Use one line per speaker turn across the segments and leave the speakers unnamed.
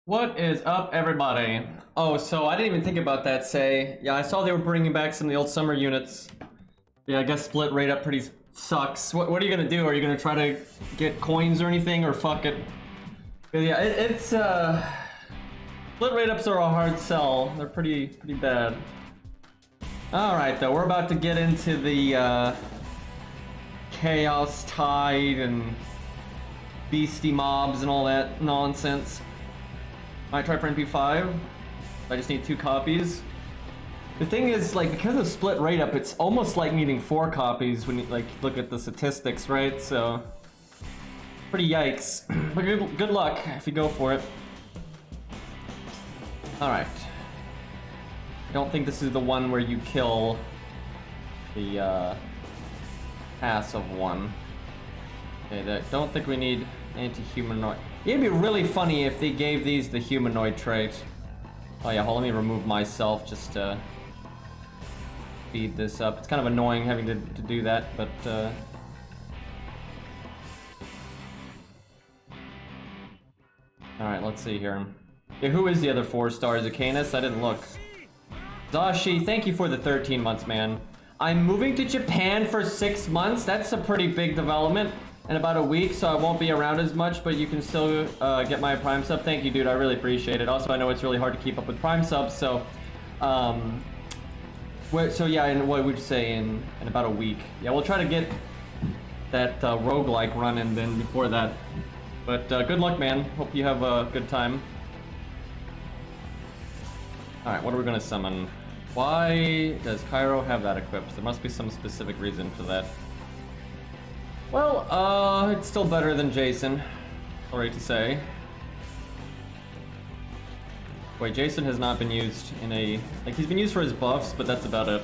What is up, everybody? Oh, so I didn't even think about that, say. Yeah, I saw they were bringing back some of the old summer units. Yeah, I guess split rate up pretty sucks. What are you gonna do? Are you gonna try to get coins or anything, or fuck it? But yeah, split rate ups are a hard sell. They're pretty bad. Alright, though, we're about to get into the, Chaos Tide and Beastie Mobs and all that nonsense. Might try for MP5. I just need 2 copies. The thing is, like, because of split rate up, it's almost like needing 4 copies when you, like, look at the statistics, right? So, pretty yikes. But good luck if you go for it. Alright. I don't think this is the one where you kill the, passive one. Okay, don't think we need anti-humanoid. It'd be really funny if they gave these the humanoid trait. Oh yeah, hold on, let me remove myself just to speed this up. It's kind of annoying having to do that, but alright, let's see here. Yeah, who is the other 4 stars? Acanis? I didn't look. Zashi, thank you for the 13 months, man. I'm moving to Japan for 6 months. That's a pretty big development. In about a week, so I won't be around as much, but you can still get my Prime sub. Thank you, dude. I really appreciate it. Also, I know it's really hard to keep up with Prime subs, so yeah, and what would you say in about a week? Yeah, we'll try to get that roguelike running then before that. But good luck, man. Hope you have a good time. Alright, what are we gonna summon? Why does Cairo have that equipped? There must be some specific reason for that. Well, it's still better than Jason. Sorry to say. Wait, Jason has not been used in a... Like, he's been used for his buffs, but that's about it.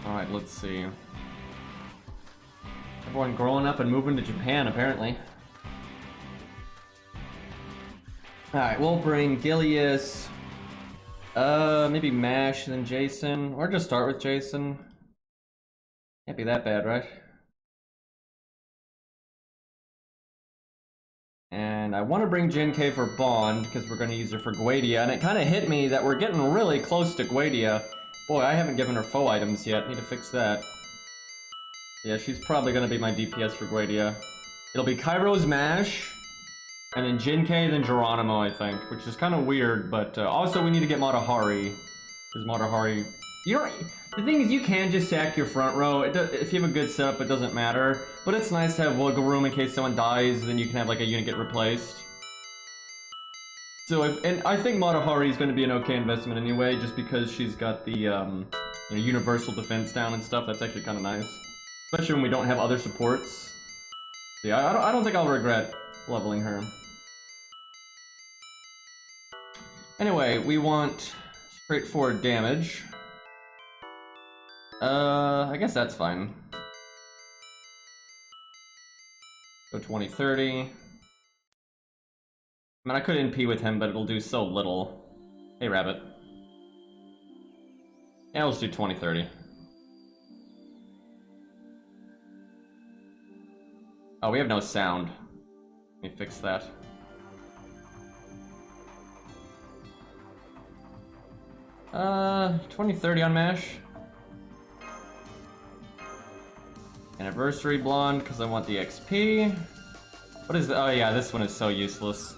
Alright, let's see. Everyone growing up and moving to Japan, apparently. Alright, we'll bring Gilius. Maybe Mash and then Jason, or just start with Jason. Can't be that bad, right? And I want to bring Jin K for Bond, because we're going to use her for Guadia, and it kind of hit me that we're getting really close to Guadia. Boy, I haven't given her foe items yet, need to fix that. Yeah, she's probably going to be my DPS for Guadia. It'll be Cairo's Mash, and then Jin K, then Geronimo, I think, which is kind of weird, but also we need to get Matahari, because Matahari... The thing is, you can just sack your front row. If you have a good setup, it doesn't matter, but it's nice to have wiggle room in case someone dies, then you can have like a unit get replaced. So, and I think Matahari is going to be an okay investment anyway, just because she's got the you know, universal defense down and stuff. That's actually kind of nice, especially when we don't have other supports. Yeah, I don't think I'll regret leveling her. Anyway, we want straightforward damage. I guess that's fine. Go 20-30. I mean, I could NP with him, but it'll do so little. Hey, Rabbit. Yeah, let's do 20-30. Oh, we have no sound. Let me fix that. Uh, 20-30 on Mash. Anniversary Blonde, because I want the XP. What is the... Oh yeah, this one is so useless.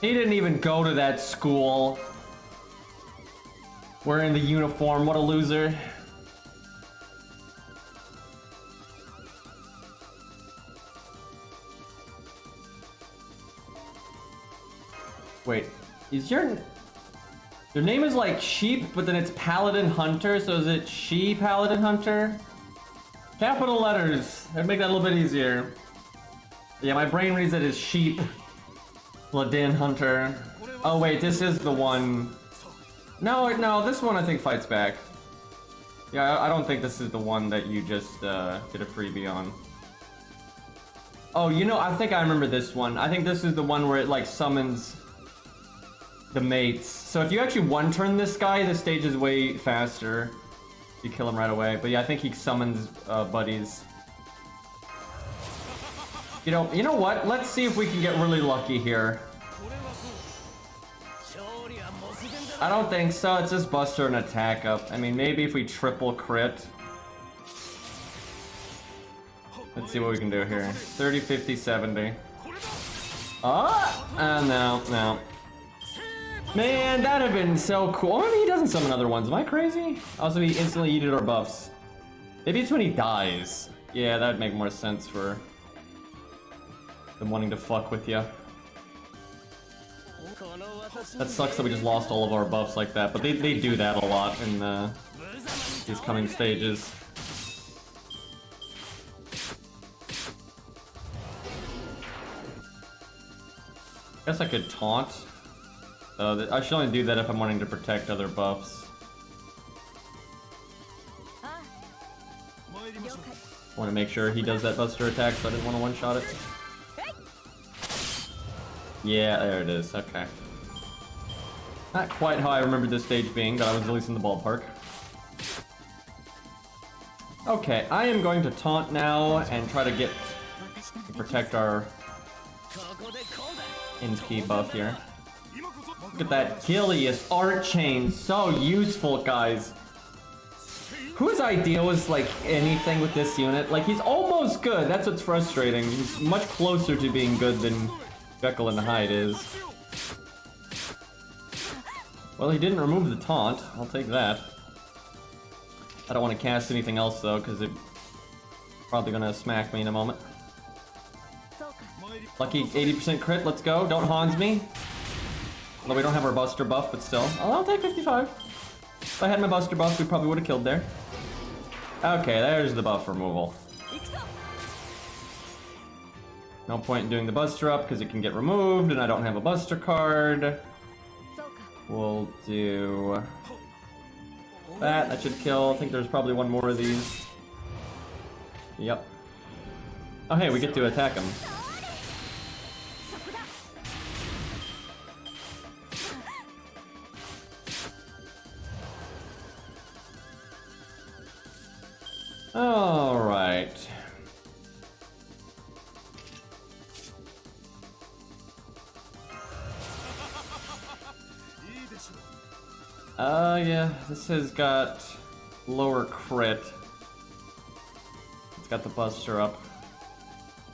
He didn't even go to that school. Wearing the uniform, what a loser. Wait, is your name is like Sheep, but then it's Paladin Hunter, so is it She Paladin Hunter? Capital letters, that'd make that a little bit easier. Yeah, my brain reads it as Sheep Paladin Hunter. Oh wait, this is the one. No, this one I think fights back. Yeah, I don't think this is the one that you just did a freebie on. Oh, you know, I think I remember this one. I think this is the one where it like summons the mates. So if you actually one-turn this guy, the stage is way faster. You kill him right away. But yeah, I think he summons buddies. You know what? Let's see if we can get really lucky here. I don't think so. It's just Buster and attack up. I mean, maybe if we triple crit. Let's see what we can do here. 30, 50, 70. No. Man, that'd have been so cool. Oh, maybe he doesn't summon other ones. Am I crazy? Also, he instantly yeeted our buffs. Maybe it's when he dies. Yeah, that'd make more sense for them wanting to fuck with you. That sucks that we just lost all of our buffs like that, but they do that a lot in these coming stages. Guess I could taunt. I should only do that if I'm wanting to protect other buffs. I want to make sure he does that Buster attack, so I didn't want to one-shot it. Yeah, there it is. Okay. Not quite how I remembered this stage being, but I was at least in the ballpark. Okay, I am going to taunt now and try to protect our NP buff here. Look at that Gilius art chain, so useful, guys. Whose idea was like anything with this unit? Like, he's almost good, that's what's frustrating. He's much closer to being good than Jekyll and Hyde is. Well, he didn't remove the taunt, I'll take that. I don't want to cast anything else though, because it's probably gonna smack me in a moment. Lucky 80% crit, let's go, don't Hans me. Although we don't have our Buster buff, but still. Oh, I'll take 55. If I had my Buster buff, we probably would have killed there. Okay, there's the buff removal. No point in doing the Buster up, because it can get removed, and I don't have a Buster card. We'll do that. That should kill. I think there's probably one more of these. Yep. Oh, hey, we get to attack him. All right. Yeah, this has got lower crit. It's got the Buster up.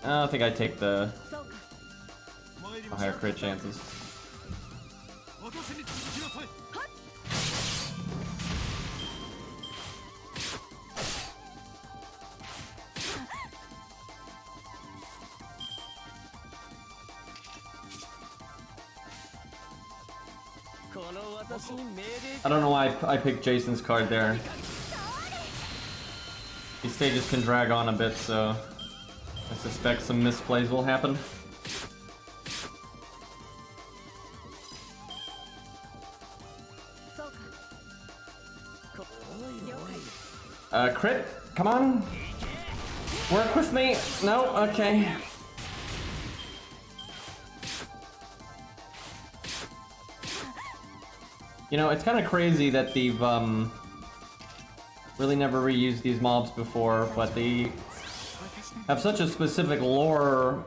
I don't think I take the higher crit chances. I don't know why I picked Jason's card there. These stages can drag on a bit, so I suspect some misplays will happen. Crit, come on. Work with me. No, okay. You know, it's kind of crazy that they've really never reused these mobs before, but they have such a specific lore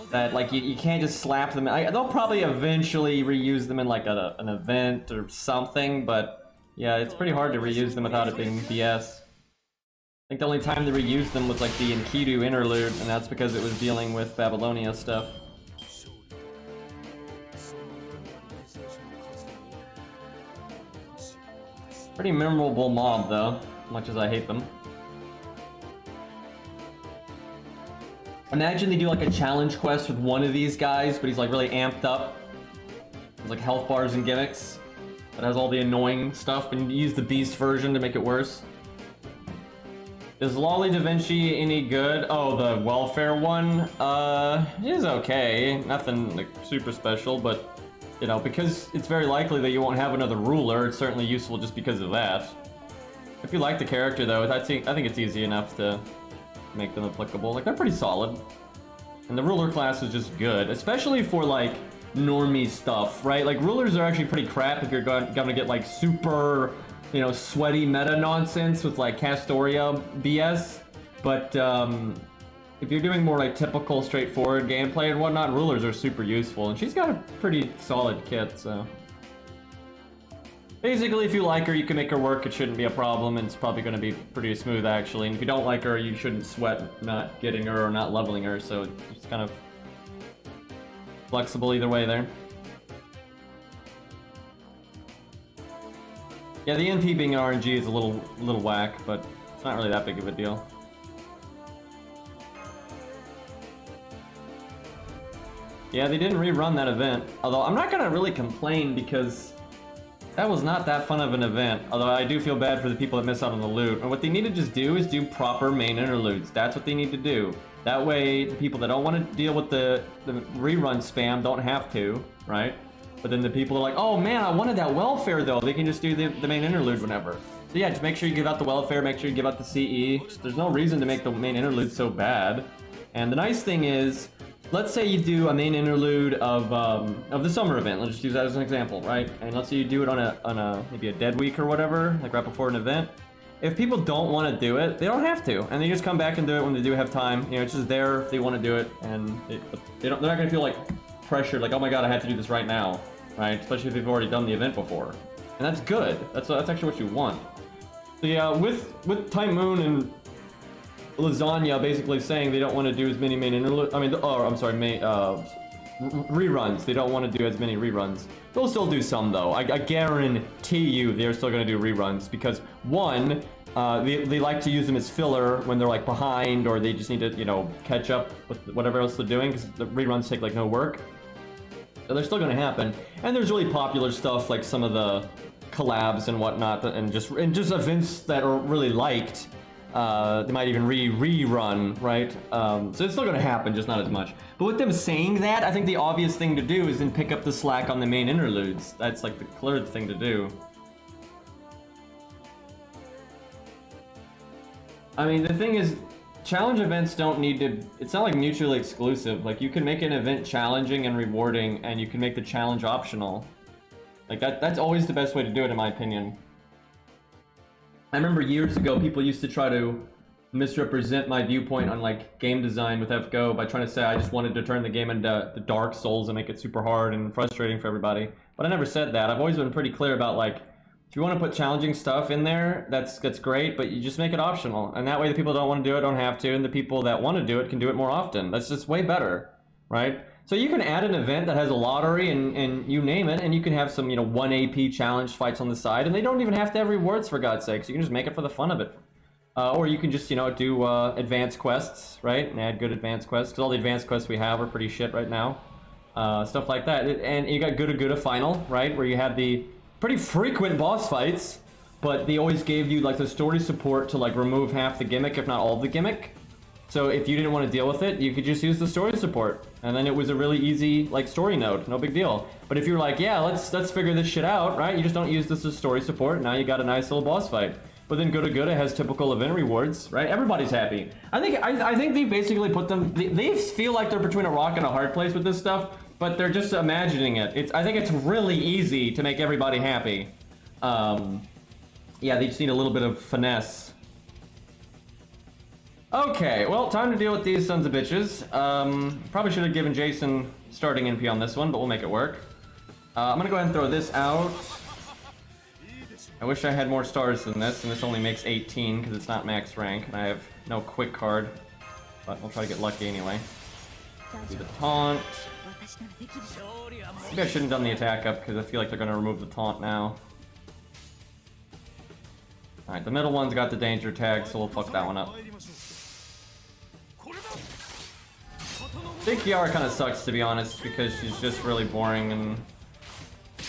that, like, you can't just slap them. They'll probably eventually reuse them in, like, an event or something, but yeah, it's pretty hard to reuse them without it being BS. I think the only time they reused them was, like, the Enkidu interlude, and that's because it was dealing with Babylonia stuff. Pretty memorable mob, though, much as I hate them. Imagine they do like a challenge quest with one of these guys, but he's like really amped up. There's like health bars and gimmicks. That has all the annoying stuff, and you use the beast version to make it worse. Is Lolly Da Vinci any good? Oh, the welfare one? It is okay. Nothing like super special, but you know, because it's very likely that you won't have another ruler, it's certainly useful just because of that. If you like the character, though, I think it's easy enough to make them applicable. Like, they're pretty solid. And the ruler class is just good, especially for, like, normie stuff, right? Like, rulers are actually pretty crap if you're gonna get, like, super you know, sweaty meta nonsense with like Castoria BS. But if you're doing more like typical straightforward gameplay and whatnot, rulers are super useful, and she's got a pretty solid kit, so. Basically, if you like her, you can make her work, it shouldn't be a problem, and it's probably going to be pretty smooth actually. And if you don't like her, you shouldn't sweat not getting her or not leveling her, so it's kind of flexible either way there. Yeah, the NP being an RNG is a little whack, but it's not really that big of a deal. Yeah, they didn't rerun that event, although I'm not gonna really complain because that was not that fun of an event, although I do feel bad for the people that miss out on the loot. And what they need to just do is do proper main interludes. That's what they need to do. That way, the people that don't want to deal with the rerun spam don't have to, right? But then the people are like, oh man, I wanted that welfare though. They can just do the main interlude whenever. So yeah, just make sure you give out the welfare, make sure you give out the CE. There's no reason to make the main interlude so bad. And the nice thing is, let's say you do a main interlude of the summer event. Let's just use that as an example, right? And let's say you do it on a maybe a dead week or whatever, like right before an event. If people don't want to do it, they don't have to, and they just come back and do it when they do have time. You know, it's just there if they want to do it, and they're not going to feel like pressured, like, oh my god, I have to do this right now, right? Especially if they've already done the event before, and that's good. That's actually what you want. So yeah, with Time Moon and Lasagna basically saying they don't want to do as many main interludes. I mean, reruns. They don't want to do as many reruns. They'll still do some though. I guarantee you they're still going to do reruns because one, they like to use them as filler when they're like behind or they just need to, you know, catch up with whatever else they're doing because the reruns take like no work. So they're still going to happen. And there's really popular stuff like some of the collabs and whatnot, and just events that are really liked. They might even rerun, right? So it's still going to happen, just not as much. But with them saying that, I think the obvious thing to do is then pick up the slack on the main interludes. That's like the clear thing to do. I mean, the thing is, challenge events don't need to... It's not like mutually exclusive. Like, you can make an event challenging and rewarding, and you can make the challenge optional. Like, that's always the best way to do it, in my opinion. I remember years ago, people used to try to misrepresent my viewpoint on like game design with FGO by trying to say I just wanted to turn the game into the Dark Souls and make it super hard and frustrating for everybody. But I never said that. I've always been pretty clear about like, if you want to put challenging stuff in there, that's great, but you just make it optional. And that way the people that don't want to do it don't have to, and the people that want to do it can do it more often. That's just way better, right? So you can add an event that has a lottery and you name it, and you can have some, you know, 1 AP challenge fights on the side, and they don't even have to have rewards for God's sakes. You can just make it for the fun of it. Or you can just, you know, do advanced quests, right? And add good advanced quests, because all the advanced quests we have are pretty shit right now. Stuff like that. And you got Good Final, right? Where you have the pretty frequent boss fights, but they always gave you like the story support to like remove half the gimmick, if not all of the gimmick. So if you didn't want to deal with it, you could just use the story support. And then it was a really easy like story node, no big deal. But if you're like, yeah, let's figure this shit out, right? You just don't use this as story support, now you got a nice little boss fight. But then Good has typical event rewards, right? Everybody's happy. I think they basically put them, they feel like they're between a rock and a hard place with this stuff, but they're just imagining it. I think it's really easy to make everybody happy. Yeah, they just need a little bit of finesse. Okay, well, time to deal with these sons of bitches. Probably should have given Jason starting NP on this one, but we'll make it work. I'm gonna go ahead and throw this out. I wish I had more stars than this, and this only makes 18 because it's not max rank, and I have no quick card. But we'll try to get lucky anyway. Do the taunt. Maybe I shouldn't have done the attack up because I feel like they're gonna remove the taunt now. Alright, the middle one's got the danger tag, so we'll fuck that one up. I think Kiara kind of sucks, to be honest, because she's just really boring, and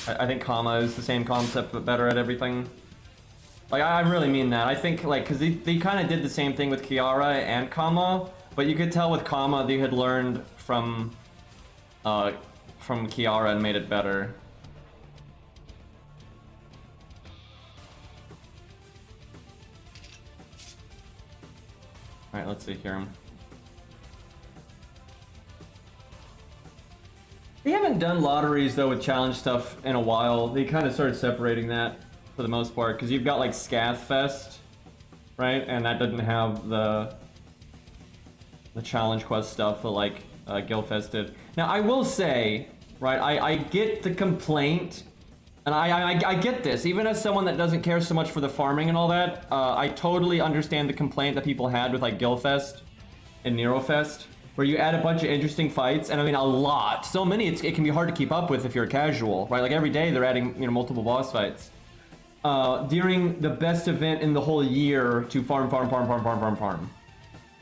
I think Kama is the same concept but better at everything. Like, I really mean that. I think, like, because they kind of did the same thing with Kiara and Kama, but you could tell with Kama they had learned from Kiara and made it better. Alright, let's see here. They haven't done lotteries though with challenge stuff in a while. They kind of started separating that. for the most part, because you've got like Scathfest, right? And that doesn't have the challenge quest stuff that like Guildfest did. Now I will say, right, I get the complaint, and I get this, even as someone that doesn't care so much for the farming and all that, I totally understand the complaint that people had with like Guildfest and Nerofest, where you add a bunch of interesting fights, and I mean a lot, so many it can be hard to keep up with if you're a casual, right? Like every day they're adding, you know, multiple boss fights. During the best event in the whole year to farm. So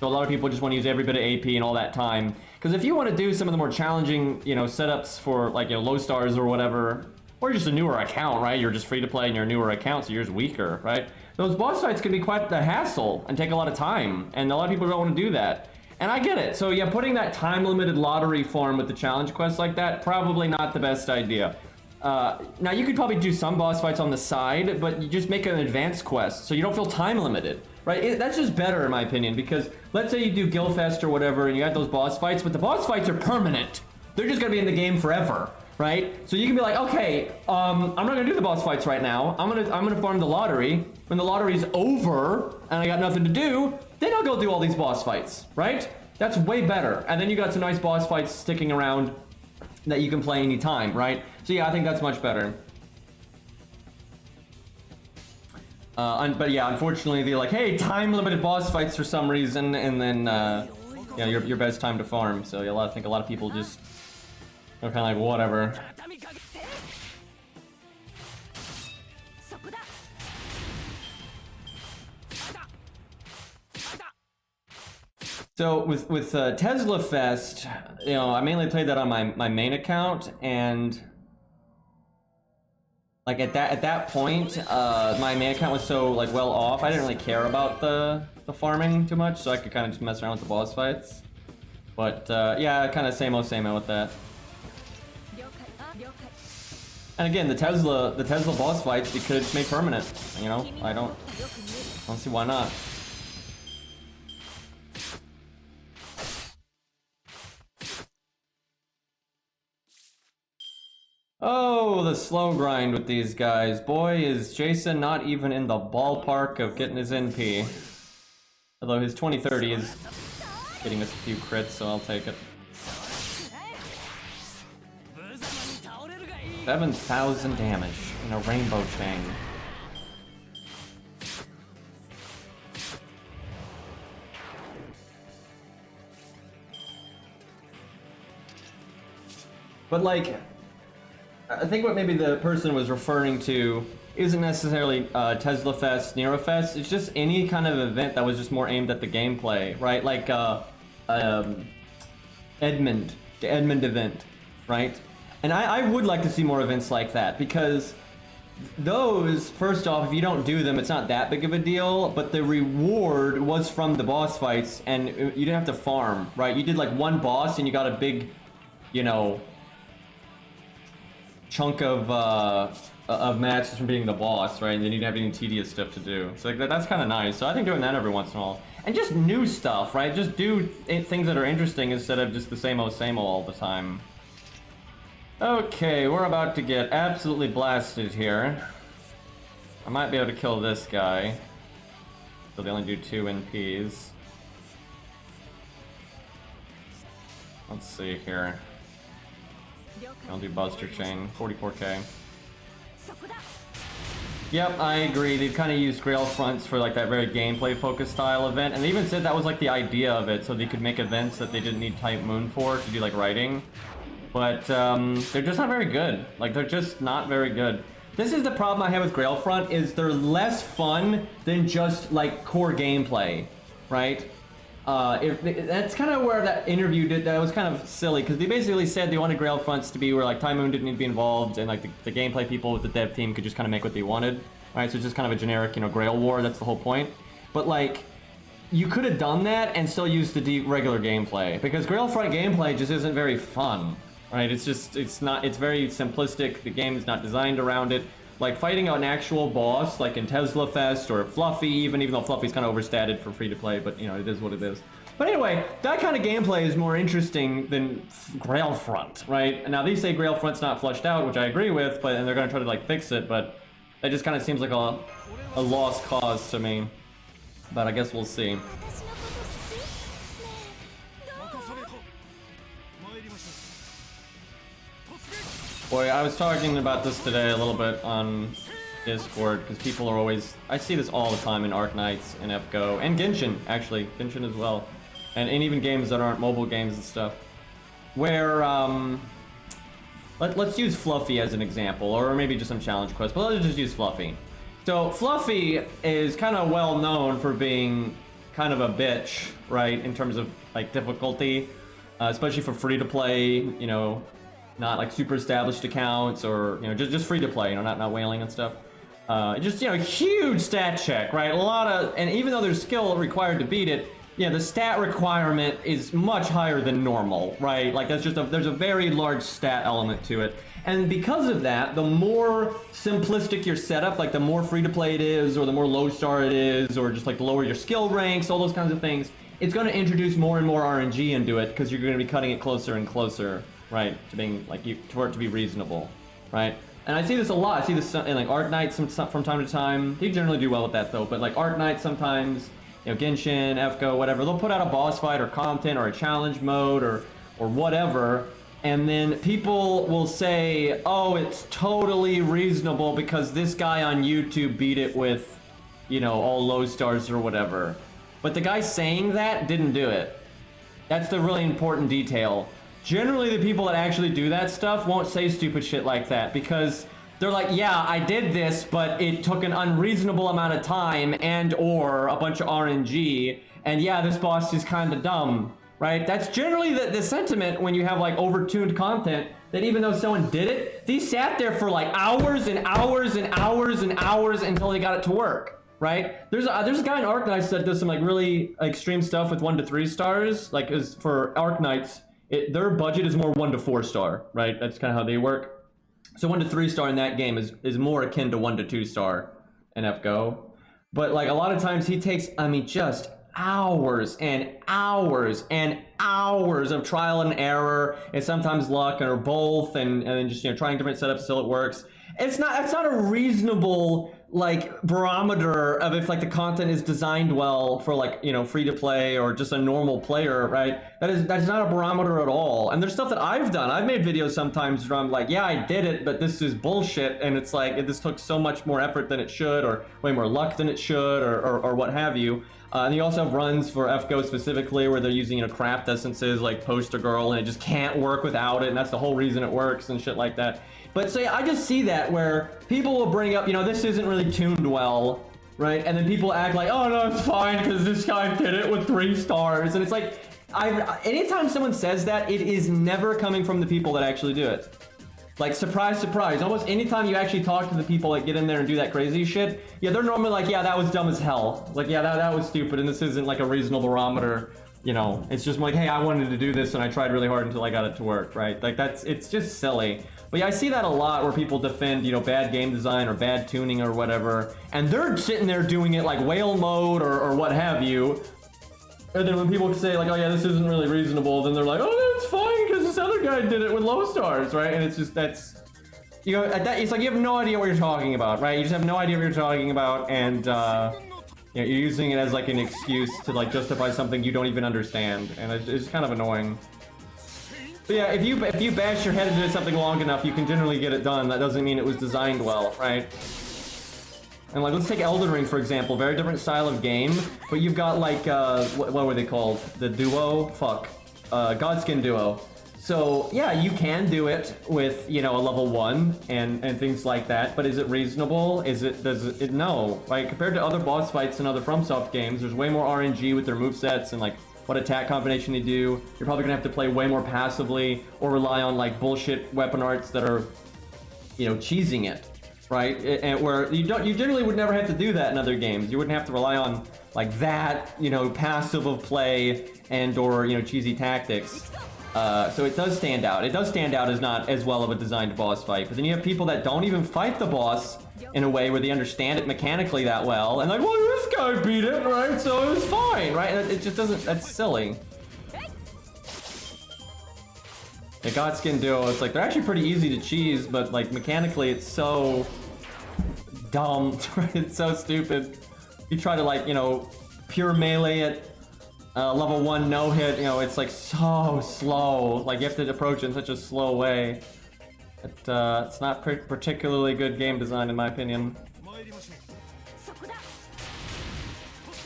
a lot of people just want to use every bit of AP and all that time. Because if you want to do some of the more challenging, you know, setups for like, you know, low stars or whatever, or just a newer account, right? You're just free to play and you're a newer account, so you're just weaker, right? Those boss fights can be quite the hassle and take a lot of time, and a lot of people don't want to do that. And I get it. So yeah, putting that time-limited lottery form with the challenge quest like that, probably not the best idea. Now you could probably do some boss fights on the side, but you just make an advanced quest so you don't feel time limited, right? That's just better in my opinion, because let's say you do Guildfest or whatever and you got those boss fights, but the boss fights are permanent. They're just gonna be in the game forever, right? So you can be like, okay, I'm not gonna do the boss fights right now. I'm gonna farm the lottery. When the lottery's over and I got nothing to do, then I'll go do all these boss fights, right? That's way better. And then you got some nice boss fights sticking around that you can play anytime, right? So yeah, I think that's much better. But yeah, unfortunately, they're like, hey, time-limited boss fights for some reason, and then, you know, your best time to farm. So yeah, I think a lot of people just are kind of like, whatever. So with Tesla Fest, you know, I mainly played that on my main account, and like at that point, my main account was so like well off, I didn't really care about the farming too much, so I could kind of just mess around with the boss fights. But yeah, kind of same-o with that. And again, the Tesla boss fights you could just make permanent. You know, I don't see why not. Oh, the slow grind with these guys. Boy, is Jason not even in the ballpark of getting his NP. Although his 2030 is getting us a few crits, so I'll take it. 7,000 damage in a rainbow chain. But like, I think what maybe the person was referring to isn't necessarily Tesla Fest, Nerofest. It's just any kind of event that was just more aimed at the gameplay, right? Like Edmund, the Edmund event, right? And I would like to see more events like that, because those, first off, if you don't do them, it's not that big of a deal, but the reward was from the boss fights, and you didn't have to farm, right? You did like one boss and you got a big, you know, chunk of matches from being the boss, right? And then you didn't have any tedious stuff to do. So like, that's kind of nice. So I think doing that every once in a while. And just new stuff, right? Just do things that are interesting instead of just the same-o all the time. Okay, we're about to get absolutely blasted here. I might be able to kill this guy. So they only do 2 NPs. Let's see here. I'll do Buster Chain, 44k. Yep, I agree. They kind of used Grail Fronts for like that very gameplay focused style event, and they even said that was like the idea of it, so they could make events that they didn't need Type Moon for to do like writing. But they're just not very good. Like, they're just not very good. This is the problem I have with Grail Front, is they're less fun than just like core gameplay, right? That's kind of where that interview did. That was kind of silly, because they basically said they wanted Grail Fronts to be where like Time Moon didn't need to be involved, and like the gameplay people with the dev team could just kind of make what they wanted, right? So it's just kind of a generic, you know, Grail War. That's the whole point. But like, you could have done that and still used the regular gameplay, because Grail Front gameplay just isn't very fun, right? It's very simplistic. The game is not designed around it. Like fighting an actual boss, like in Tesla Fest or Fluffy, even though Fluffy's kind of overstated for free to play, but you know, it is what it is. But anyway, that kind of gameplay is more interesting than Grail Front, right? And now they say Grail Front's not fleshed out, which I agree with, and they're gonna try to like fix it, but That just kind of seems like a lost cause to me. But I guess we'll see. Boy, I was talking about this today a little bit on Discord, because people are always... I see this all the time in Arknights and FGO, and Genshin, actually. Genshin as well. And even games that aren't mobile games and stuff. Where, let's use Fluffy as an example, or maybe just some challenge quests, but let's just use Fluffy. So, Fluffy is kind of well known for being kind of a bitch, right, in terms of, like, difficulty. Especially for free-to-play, you know, not like super established accounts, or, you know, just free-to-play, you know, not whaling and stuff. Just, you know, huge stat check, right? A lot of, and even though there's skill required to beat it, yeah, the stat requirement is much higher than normal, right? Like, that's just there's a very large stat element to it. And because of that, the more simplistic your setup, like the more free-to-play it is, or the more low-star it is, or just like the lower your skill ranks, all those kinds of things, it's going to introduce more and more RNG into it, because you're going to be cutting it closer and closer, right, to being, like, for it to be reasonable, right? And I see this a lot. I see this in, like, Arknights from time to time. They generally do well with that, though, but, like, Arknights sometimes, you know, Genshin, FGO, whatever, they'll put out a boss fight or content or a challenge mode or whatever, and then people will say, oh, it's totally reasonable because this guy on YouTube beat it with, you know, all low stars or whatever. But the guy saying that didn't do it. That's the really important detail. Generally, the people that actually do that stuff won't say stupid shit like that, because they're like, yeah, I did this, but it took an unreasonable amount of time and or a bunch of RNG, and yeah, this boss is kind of dumb, right? That's generally the sentiment when you have, like, overtuned content, that even though someone did it, they sat there for, like, hours and hours and hours and hours until they got it to work, right? There's a guy in Arknights that does some, like, really extreme stuff with 1 to 3 stars, like, as for Arknights, their budget is more 1 to 4 star, right? That's kind of how they work. So 1 to 3 star in that game is more akin to 1 to 2 star in FGO. But, like, a lot of times he takes, I mean, just hours and hours and hours of trial and error, and sometimes luck, or both, and then just, you know, trying different setups until it works. It's not a reasonable, like, barometer of if, like, the content is designed well for, like, you know, free to play or just a normal player, right? That's not a barometer at all. And there's stuff that I've done. I've made videos sometimes where I'm like, yeah, I did it, but this is bullshit, and it's like, this took so much more effort than it should, or way more luck than it should, or what have you. And you also have runs for FGO specifically where they're using, you know, craft essences like Poster Girl, and it just can't work without it, and that's the whole reason it works and shit like that. But so, yeah, I just see that where people will bring up, you know, this isn't really tuned well, right? And then people act like, oh no, it's fine because this guy did it with 3 stars. And it's like, anytime someone says that, it is never coming from the people that actually do it. Like, surprise, surprise. Almost anytime you actually talk to the people that get in there and do that crazy shit, yeah, they're normally like, yeah, that was dumb as hell. Like, yeah, that was stupid, and this isn't, like, a reasonable barometer. You know, it's just like, hey, I wanted to do this, and I tried really hard until I got it to work, right? Like, it's just silly. But yeah, I see that a lot where people defend, you know, bad game design or bad tuning or whatever, and they're sitting there doing it like whale mode or what have you. And then when people say, like, oh yeah, this isn't really reasonable, then they're like, oh, that's fine because this other guy did it with low stars, right? And it's just, that's, you know, it's like you have no idea what you're talking about, right? You just have no idea what you're talking about, and you know, you're using it as like an excuse to, like, justify something you don't even understand, and it's kind of annoying. But yeah, if you bash your head into something long enough, you can generally get it done. That doesn't mean it was designed well, right? And, like, let's take Elden Ring, for example. Very different style of game, but you've got, like, what were they called? The duo? Fuck. Godskin duo. So, yeah, you can do it with, you know, a level 1 and things like that, but is it reasonable? Does it, no. Right? Compared to other boss fights in other FromSoft games, there's way more RNG with their movesets and, like, what attack combination they do. You're probably gonna have to play way more passively or rely on, like, bullshit weapon arts that are, you know, cheesing it. Right? And where you generally would never have to do that in other games. You wouldn't have to rely on, like, that, you know, passive of play and or, you know, cheesy tactics. So it does stand out. It does stand out as not as well of a designed boss fight. But then you have people that don't even fight the boss in a way where they understand it mechanically that well. And like, well, this guy beat it, right? So it was fine, right? And it just doesn't, that's silly. The Godskin duo, it's like, they're actually pretty easy to cheese, but, like, mechanically it's so dumb. It's so stupid. You try to like, you know, pure melee at level 1 no hit, you know, it's like so slow. Like you have to approach it in such a slow way. It's not particularly good game design in my opinion.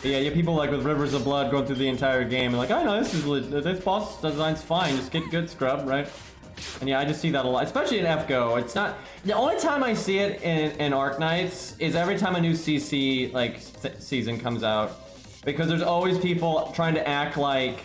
But yeah, you have people like with Rivers of Blood going through the entire game and like, oh no, this boss design's fine, just get good scrub, right? And yeah, I just see that a lot, especially in FGO. It's not the only time I see it in Arknights is every time a new CC like season comes out, because there's always people trying to act like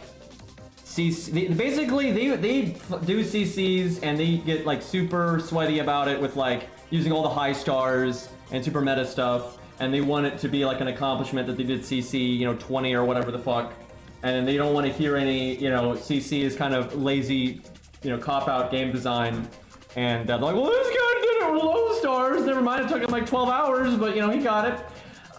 CC. Basically, they do CCs and they get like super sweaty about it with like using all the high stars and super meta stuff, and they want it to be like an accomplishment that they did CC, you know, 20 or whatever the fuck, and they don't want to hear any, you know, CC is kind of lazy, you know, cop-out game design, and they're like, well, this guy did it with low stars, never mind, it took him like 12 hours, but, you know, he got it.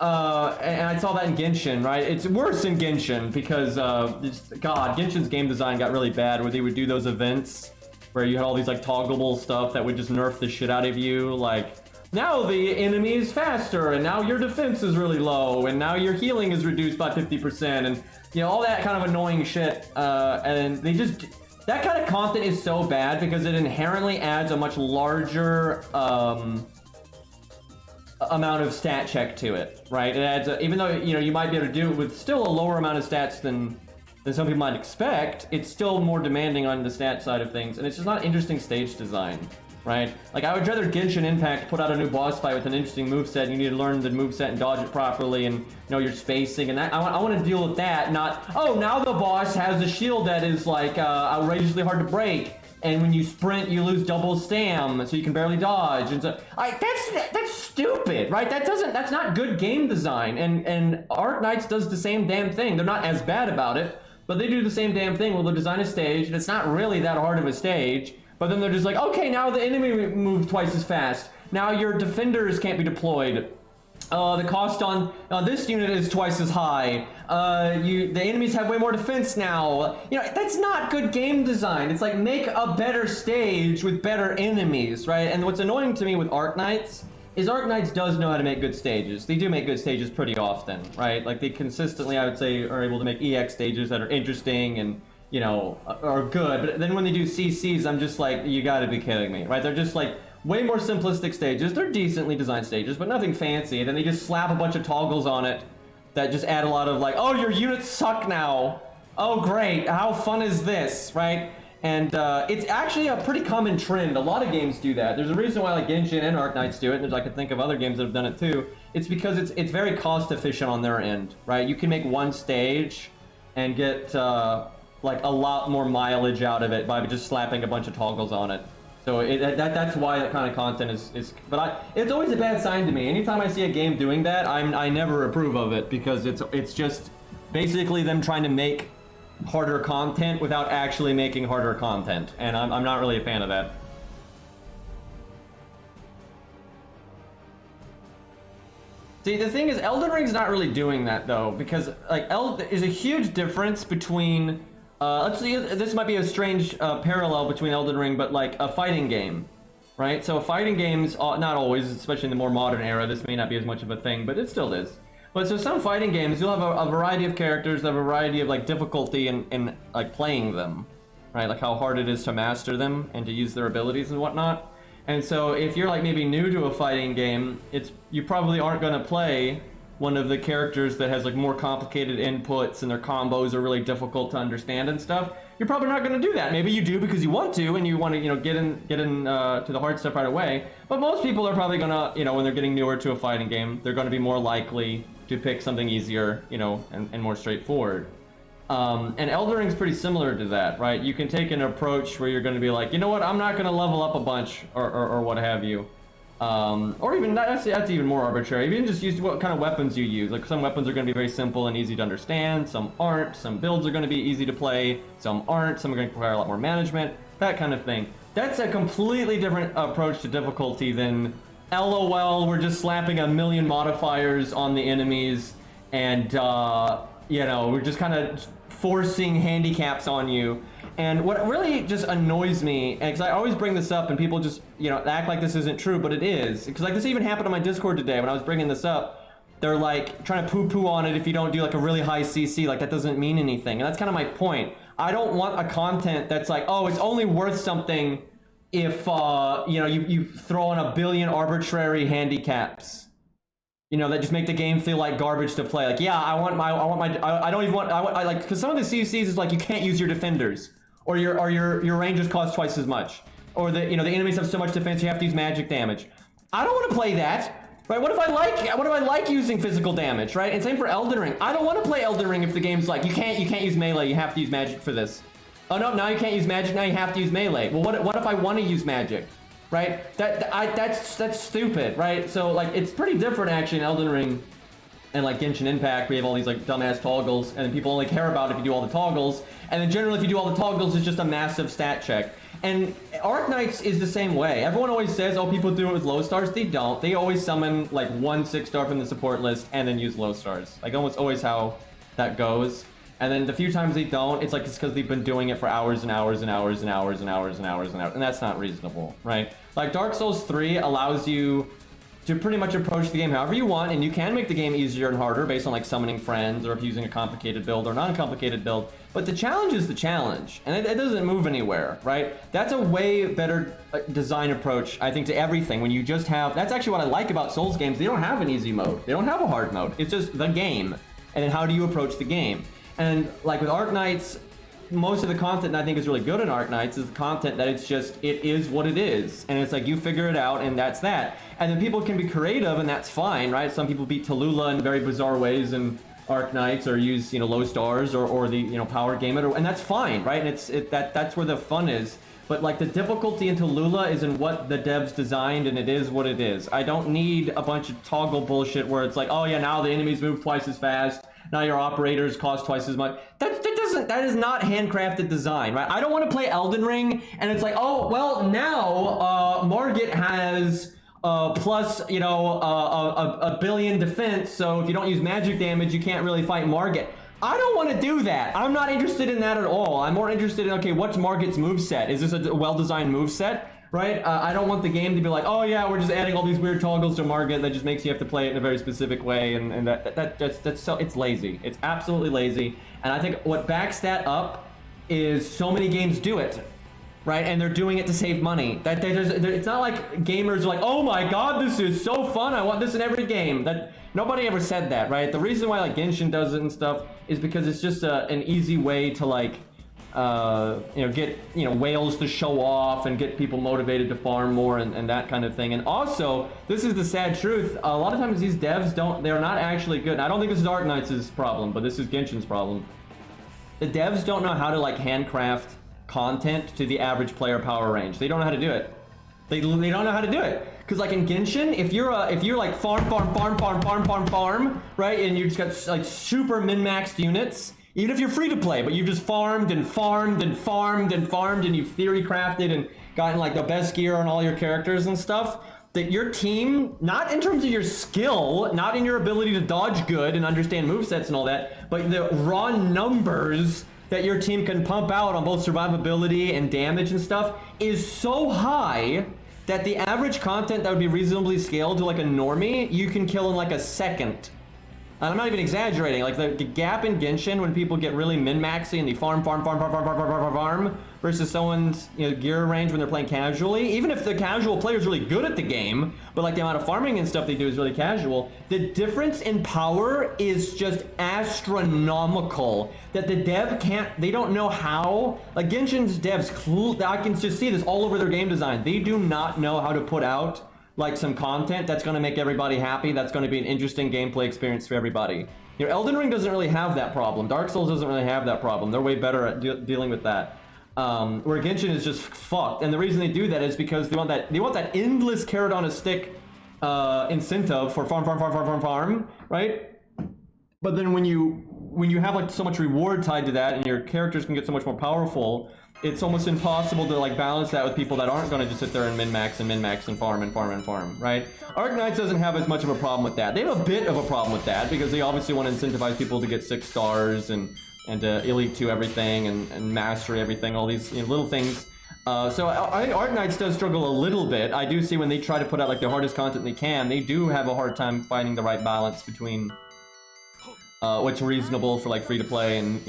And I saw that in Genshin, right? It's worse in Genshin, because, God, Genshin's game design got really bad, where they would do those events, where you had all these, like, toggleable stuff that would just nerf the shit out of you, like, now the enemy is faster, and now your defense is really low, and now your healing is reduced by 50%, and, you know, all that kind of annoying shit, and they just... That kind of content is so bad because it inherently adds a much larger amount of stat check to it, right? It adds, even though, you know, you might be able to do it with still a lower amount of stats than some people might expect, it's still more demanding on the stat side of things, and it's just not interesting stage design, right? Like, I would rather Genshin Impact put out a new boss fight with an interesting moveset. You need to learn the moveset and dodge it properly, and, you know, your spacing, and that. I want to deal with that, not, oh, now the boss has a shield that is, like, outrageously hard to break, and when you sprint, you lose double stam, so you can barely dodge, and so, that's stupid, right? That's not good game design, and Arknights does the same damn thing. They're not as bad about it, but they do the same damn thing. Well, they'll design a stage, and it's not really that hard of a stage, but then they're just like, okay, now the enemy moves twice as fast. Now your defenders can't be deployed. The cost on this unit is twice as high. The enemies have way more defense now. You know, that's not good game design. It's like, make a better stage with better enemies, right? And what's annoying to me with Arknights is Arknights does know how to make good stages. They do make good stages pretty often, right? Like, they consistently, I would say, are able to make EX stages that are interesting and, you know, are good. But then when they do CCs, I'm just like, you gotta be kidding me, right? They're just like way more simplistic stages. They're decently designed stages, but nothing fancy. And then they just slap a bunch of toggles on it that just add a lot of like, oh, your units suck now. Oh, great. How fun is this, right? And it's actually a pretty common trend. A lot of games do that. There's a reason why like Genshin and Arknights do it, and I can think of other games that have done it too. It's because it's very cost efficient on their end, right? You can make one stage and get like a lot more mileage out of it by just slapping a bunch of toggles on it. So that's why that kind of content is but it's always a bad sign to me. Anytime I see a game doing that, I never approve of it, because it's just basically them trying to make harder content without actually making harder content, and I'm not really a fan of that. See, the thing is, Elden Ring's not really doing that though, because like there's a huge difference between let's see, this might be a strange parallel between Elden Ring, but like a fighting game, right? So fighting games, not always, especially in the more modern era, this may not be as much of a thing, but it still is. But so some fighting games, you'll have a variety of characters, a variety of like difficulty in like playing them, right? Like how hard it is to master them and to use their abilities and whatnot. And so if you're like maybe new to a fighting game, you probably aren't gonna play one of the characters that has like more complicated inputs and their combos are really difficult to understand and stuff. You're probably not going to do that. Maybe you do because you want to, and you want to, you know, get in to the hard stuff right away. But most people are probably going to, you know, when they're getting newer to a fighting game, they're going to be more likely to pick something easier, you know, and more straightforward. And Elden Ring's pretty similar to that, right? You can take an approach where you're going to be like, you know what, I'm not going to level up a bunch or what have you. Or even that's even more arbitrary. Even just use what kind of weapons you use. Like some weapons are going to be very simple and easy to understand, some aren't. Some builds are going to be easy to play, some aren't. Some are going to require a lot more management, that kind of thing. That's a completely different approach to difficulty than LOL, we're just slapping a million modifiers on the enemies and you know, we're just kind of forcing handicaps on you. And what really just annoys me, because I always bring this up and people just, you know, act like this isn't true, but it is. Because like this even happened on my Discord today when I was bringing this up. They're like trying to poo-poo on it if you don't do like a really high CC, like that doesn't mean anything. And that's kind of my point. I don't want a content that's like, oh, it's only worth something if, you know, you throw in a billion arbitrary handicaps. You know, that just make the game feel like garbage to play. Like, yeah, I don't even want, I like, because some of the CCs is like you can't use your defenders, or your rangers cost twice as much, or the, you know, the enemies have so much defense you have to use magic damage. I don't want to play that. Right, what if I like using physical damage, right? And same for Elden Ring. I don't want to play Elden Ring if the game's like, you can't use melee, you have to use magic for this. Oh no, now you can't use magic, now you have to use melee. Well, what if I want to use magic, right? That's stupid, right? So like, it's pretty different actually in Elden Ring and like Genshin Impact. We have all these like dumbass toggles, and people only care about if you do all the toggles. And then generally, if you do all the toggles, it's just a massive stat check. And Arknights is the same way. Everyone always says, oh, people do it with low stars. They don't. They always summon like 1 6-star from the support list and then use low stars. Like almost always how that goes. And then the few times they don't, it's like it's because they've been doing it for hours and hours and hours and hours and hours and hours and hours. And that's not reasonable, right? Like Dark Souls 3 allows you to pretty much approach the game however you want, and you can make the game easier and harder based on like summoning friends or if using a complicated build or non-complicated build. But the challenge is the challenge, and it doesn't move anywhere, right? That's a way better design approach, I think, to everything. When you just have, that's actually what I like about Souls games. They don't have an easy mode. They don't have a hard mode. It's just the game, and then how do you approach the game? And like with Arknights, most of the content I think is really good in Arknights is the content that it's just, it is what it is. And it's like, you figure it out and that's that. And then people can be creative and that's fine, right? Some people beat Tallulah in very bizarre ways in Arknights, or use, you know, low stars or the, you know, power game it, and that's fine, right? And that's where the fun is. But like the difficulty in Tallulah is in what the devs designed, and it is what it is. I don't need a bunch of toggle bullshit where it's like, oh yeah, now the enemies move twice as fast. Now your operators cost twice as much. That is not handcrafted design, right? I don't want to play Elden Ring and it's like, oh, well, now Margit has plus, you know, a billion defense, so if you don't use magic damage, you can't really fight Margit. I don't want to do that. I'm not interested in that at all. I'm more interested in, okay, what's Margit's moveset? Is this a well-designed moveset? Right? I don't want the game to be like, oh yeah, we're just adding all these weird toggles to Margit that just makes you have to play it in a very specific way, and that's so, it's lazy. It's absolutely lazy. And I think what backs that up is so many games do it, right? And they're doing it to save money. It's not like gamers are like, oh my god, this is so fun, I want this in every game. That nobody ever said that, right? The reason why like Genshin does it and stuff is because it's just an easy way to like you know, get, you know, whales to show off and get people motivated to farm more and that kind of thing. And also, this is the sad truth, a lot of times these devs they're not actually good. And I don't think this is Arknights' problem, but this is Genshin's problem. The devs don't know how to like handcraft content to the average player power range. They don't know how to do it. They don't know how to do it. Because like in Genshin, if you're like farm, right, and you just got like super min-maxed units, even if you're free to play, but you've just farmed and farmed and farmed and farmed, and you've theory crafted and gotten like the best gear on all your characters and stuff, that your team, not in terms of your skill, not in your ability to dodge good and understand movesets and all that, but the raw numbers that your team can pump out on both survivability and damage and stuff is so high that the average content that would be reasonably scaled to like a normie, you can kill in like a second. And I'm not even exaggerating, like the gap in Genshin when people get really min-maxy and they farm versus someone's, you know, gear range when they're playing casually, even if the casual player is really good at the game, but like the amount of farming and stuff they do is really casual, the difference in power is just astronomical that the dev they don't know how, like Genshin's devs, I can just see this all over their game design, they do not know how to put out like some content that's going to make everybody happy, that's going to be an interesting gameplay experience for everybody. You know, Elden Ring doesn't really have that problem. Dark Souls doesn't really have that problem. They're way better at dealing with that. Where Genshin is just fucked. And the reason they do that is because they want that endless carrot on a stick incentive for farm, right? But then when you have like so much reward tied to that and your characters can get so much more powerful, it's almost impossible to like balance that with people that aren't going to just sit there and min-max and farm, right? Arknights doesn't have as much of a problem with that. They have a bit of a problem with that because they obviously want to incentivize people to get 6 stars and and Elite 2 everything, and Mastery everything, all these little things. So I think Arknights does struggle a little bit. I do see when they try to put out like the hardest content they can, they do have a hard time finding the right balance between what's reasonable for like free-to-play and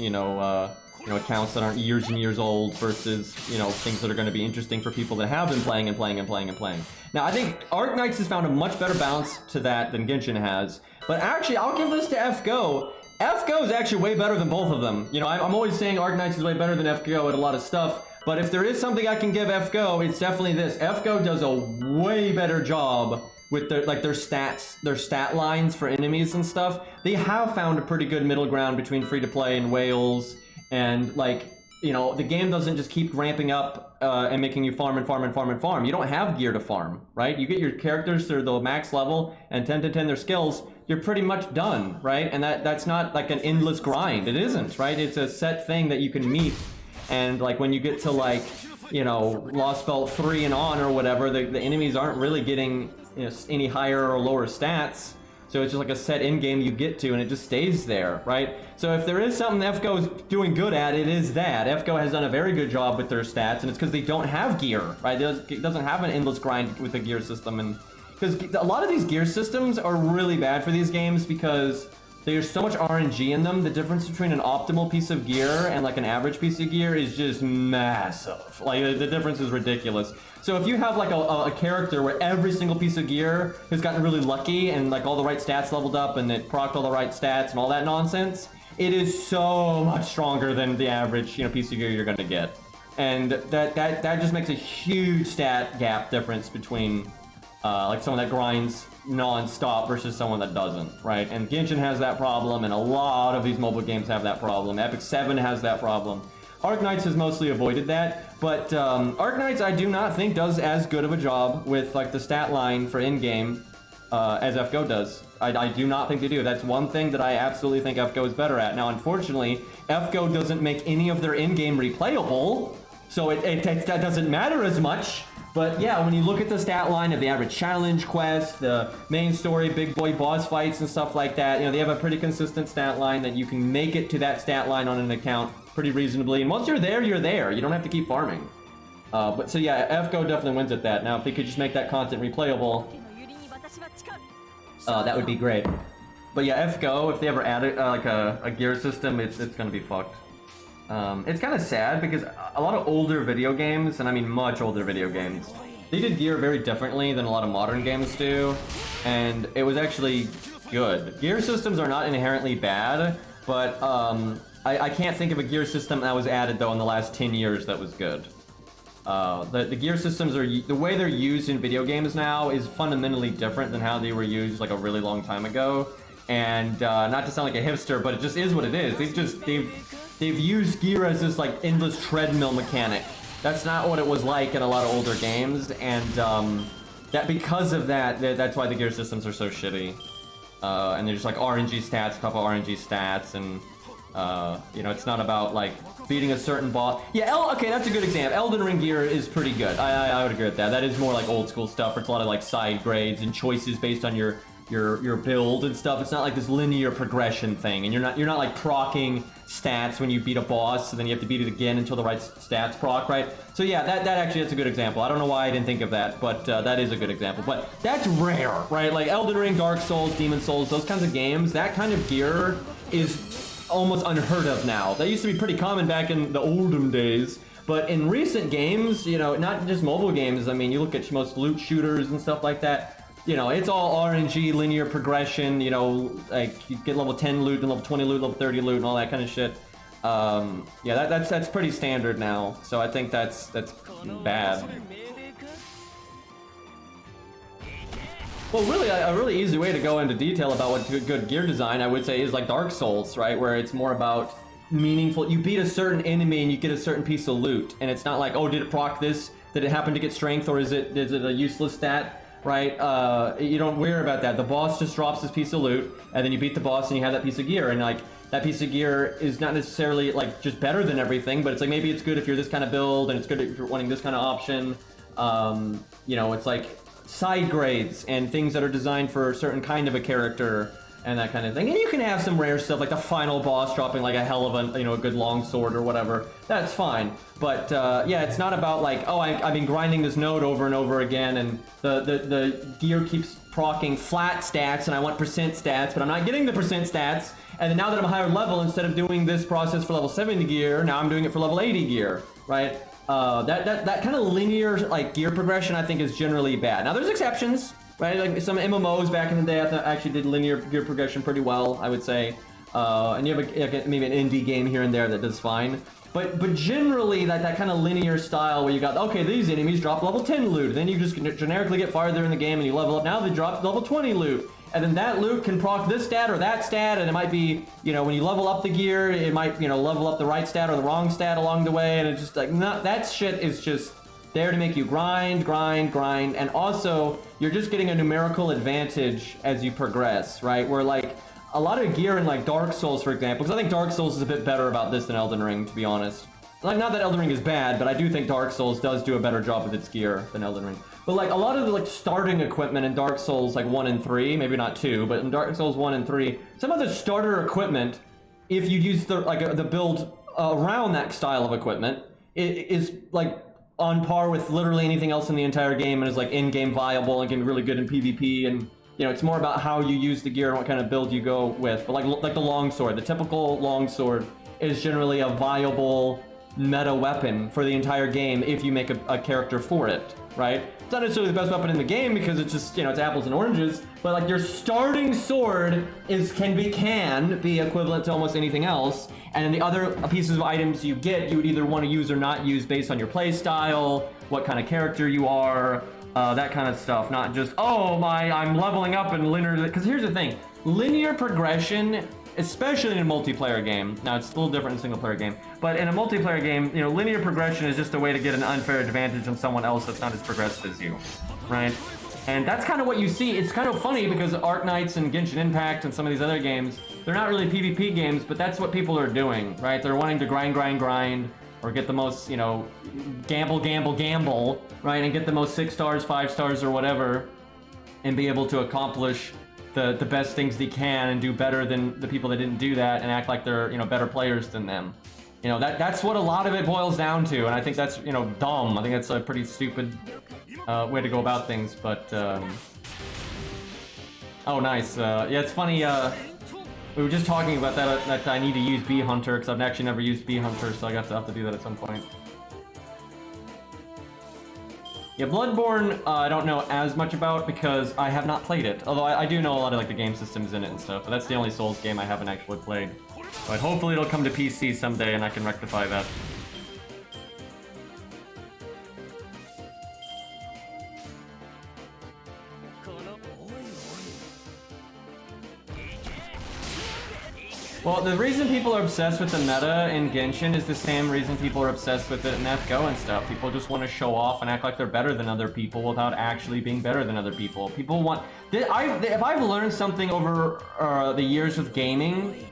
accounts that aren't years and years old versus things that are going to be interesting for people that have been playing and playing and playing and playing. Now I think Arknights has found a much better balance to that than Genshin has. But actually, I'll give this to FGO. FGO is actually way better than both of them. I'm always saying Arknights is way better than FGO at a lot of stuff. But if there is something I can give FGO, it's definitely this. FGO does a way better job with their stat lines for enemies and stuff. They have found a pretty good middle ground between free-to-play and whales, and the game doesn't just keep ramping up and making you farm and farm and farm and farm. You don't have gear to farm, right? You get your characters to the max level and 10 to 10 their skills, you're pretty much done, right? And that's not like an endless grind. It isn't, right? It's a set thing that you can meet. And like when you get to Lost Belt 3 and on or whatever, the enemies aren't really getting any higher or lower stats. So it's just like a set end game you get to and it just stays there, right? So if there is something FGO is doing good at, it is that. FGO has done a very good job with their stats, and it's because they don't have gear, right? It doesn't have an endless grind with the gear system, and because a lot of these gear systems are really bad for these games because there's so much RNG in them. The difference between an optimal piece of gear and like an average piece of gear is just massive. Like the difference is ridiculous. So if you have like a character where every single piece of gear has gotten really lucky and like all the right stats leveled up and it procced all the right stats and all that nonsense, it is so much stronger than the average piece of gear you're gonna get. And that just makes a huge stat gap difference between like someone that grinds non-stop versus someone that doesn't, right? And Genshin has that problem, and a lot of these mobile games have that problem. Epic 7 has that problem. Arknights has mostly avoided that, but Arknights I do not think does as good of a job with like the stat line for in-game as FGO does. I do not think they do. That's one thing that I absolutely think FGO is better at. Now, unfortunately, FGO doesn't make any of their in-game replayable, so that doesn't matter as much. But yeah, when you look at the stat line of the average challenge quest, the main story, big boy boss fights and stuff like that, they have a pretty consistent stat line that you can make it to that stat line on an account pretty reasonably. And once you're there, you're there. You don't have to keep farming. But so yeah, FGO definitely wins at that. Now, if they could just make that content replayable, that would be great. But yeah, FGO, if they ever add like a gear system, it's gonna be fucked. It's kind of sad because a lot of older video games, and I mean much older video games, they did gear very differently than a lot of modern games do, and it was actually good. Gear systems are not inherently bad, but I can't think of a gear system that was added though in the last 10 years that was good. The gear systems the way they're used in video games now is fundamentally different than how they were used like a really long time ago. And not to sound like a hipster, but it just is what it is. They've used gear as this like endless treadmill mechanic. That's not what it was like in a lot of older games, and that because of that, that's why the gear systems are so shitty. And they're just like RNG stats, top of RNG stats, and it's not about like beating a certain boss. Yeah, okay, that's a good example. Elden Ring gear is pretty good. I would agree with that. That is more like old school stuff. It's a lot of like side grades and choices based on your build and stuff. It's not like this linear progression thing, and you're not like proccing stats when you beat a boss, so then you have to beat it again until the right stats proc, right? So yeah, that actually is a good example. I don't know why I didn't think of that, but that is a good example. But that's rare, right? Like Elden Ring, Dark Souls, Demon Souls, those kinds of games, that kind of gear is almost unheard of now. That used to be pretty common back in the olden days. But in recent games, not just mobile games, I mean, you look at most loot shooters and stuff like that, it's all RNG, linear progression, like you get level 10 loot, and level 20 loot, level 30 loot, and all that kind of shit. Yeah, that's pretty standard now, so I think that's bad. Well, really, a really easy way to go into detail about what good gear design, I would say, is like Dark Souls, right? Where it's more about meaningful, you beat a certain enemy and you get a certain piece of loot, and it's not like, oh, did it proc this? Did it happen to get strength, or is it a useless stat? Right? You don't worry about that. The boss just drops this piece of loot, and then you beat the boss and you have that piece of gear, and like that piece of gear is not necessarily like just better than everything, but it's like maybe it's good if you're this kind of build, and it's good if you're wanting this kind of option. It's like side grades and things that are designed for a certain kind of a character. and that kind of thing. And you can have some rare stuff like the final boss dropping like a hell of a, you know, a good long sword or whatever. That's fine. But yeah, it's not about like, oh, I've been grinding this node over and over again, and the gear keeps procking flat stats, and I want percent stats, but I'm not getting the percent stats. And then now that I'm a higher level, instead of doing this process for level 70 gear, now I'm doing it for level 80 gear, right? That kind of linear like gear progression, I think, is generally bad. Now there's exceptions, right? Like some MMOs back in the day, I thought actually did linear gear progression pretty well, I would say. And you have maybe an indie game here and there that does fine. But generally, that kind of linear style where you got, okay, these enemies drop level 10 loot, then you just generically get farther in the game and you level up. Now they drop level 20 loot. And then that loot can proc this stat or that stat, and it might be, you know, when you level up the gear, it might, you know, level up the right stat or the wrong stat along the way, and it's just like, that shit is just there to make you grind, and also, you're just getting a numerical advantage as you progress, right? Where, like, a lot of gear in, like, Dark Souls, for example, because I think Dark Souls is a bit better about this than Elden Ring, to be honest. Like, not that Elden Ring is bad, but I do think Dark Souls does do a better job with its gear than Elden Ring. But like a lot of the like starting equipment in Dark Souls like 1 and 3, maybe not 2, but in Dark Souls 1 and 3, some of the starter equipment, if you use the build around that style of equipment, it is like on par with literally anything else in the entire game, and is like in-game viable and can be really good in PvP. And you know, it's more about how you use the gear and what kind of build you go with. But like the longsword, the typical longsword is generally a viable meta weapon for the entire game if you make a character for it, right? It's not necessarily the best weapon in the game because it's just, you know, it's apples and oranges, but like your starting sword can be equivalent to almost anything else, and then the other pieces of items you get, you would either want to use or not use based on your play style, what kind of character you are, that kind of stuff. Not just, oh I'm leveling up in linear, because here's the thing, linear progression, especially in a multiplayer game. Now it's a little different in a single player game, but in a multiplayer game, you know, linear progression is just a way to get an unfair advantage on someone else that's not as progressive as you, right? And that's kind of what you see. It's kind of funny because Arknights and Genshin Impact and some of these other games, they're not really PvP games, but that's what people are doing, right? They're wanting to grind, or get the most, you know, gamble, right? And get the most 6 stars, 5 stars, or whatever, and be able to accomplish the best things they can and do better than the people that didn't do that and act like they're, you know, better players than them. You know, that's what a lot of it boils down to, and I think that's, you know, dumb. I think that's a pretty stupid way to go about things, but oh, nice. Yeah, it's funny, we were just talking about that I need to use Bee Hunter, because I've actually never used Bee Hunter, so I have to do that at some point. Yeah, Bloodborne, I don't know as much about because I have not played it. Although I do know a lot of like the game systems in it and stuff, but that's the only Souls game I haven't actually played. But hopefully it'll come to PC someday and I can rectify that. Well, the reason people are obsessed with the meta in Genshin is the same reason people are obsessed with it in FGO and stuff. People just want to show off and act like they're better than other people without actually being better than other people. People want... If I've learned something over the years with gaming,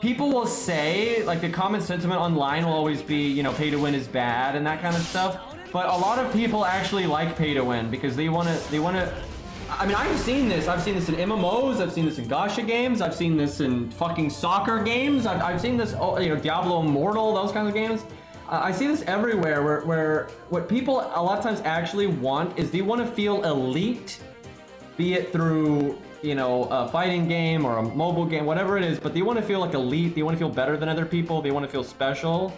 people will say, like, the common sentiment online will always be, you know, pay to win is bad and that kind of stuff. But a lot of people actually like pay to win because they want to... I mean, I've seen this in MMOs, I've seen this in gacha games, I've seen this in fucking soccer games, I've seen this, you know, Diablo Immortal, those kinds of games. I see this everywhere where what people a lot of times actually want is they want to feel elite, be it through, you know, a fighting game or a mobile game, whatever it is, but they want to feel like elite, they want to feel better than other people, they want to feel special.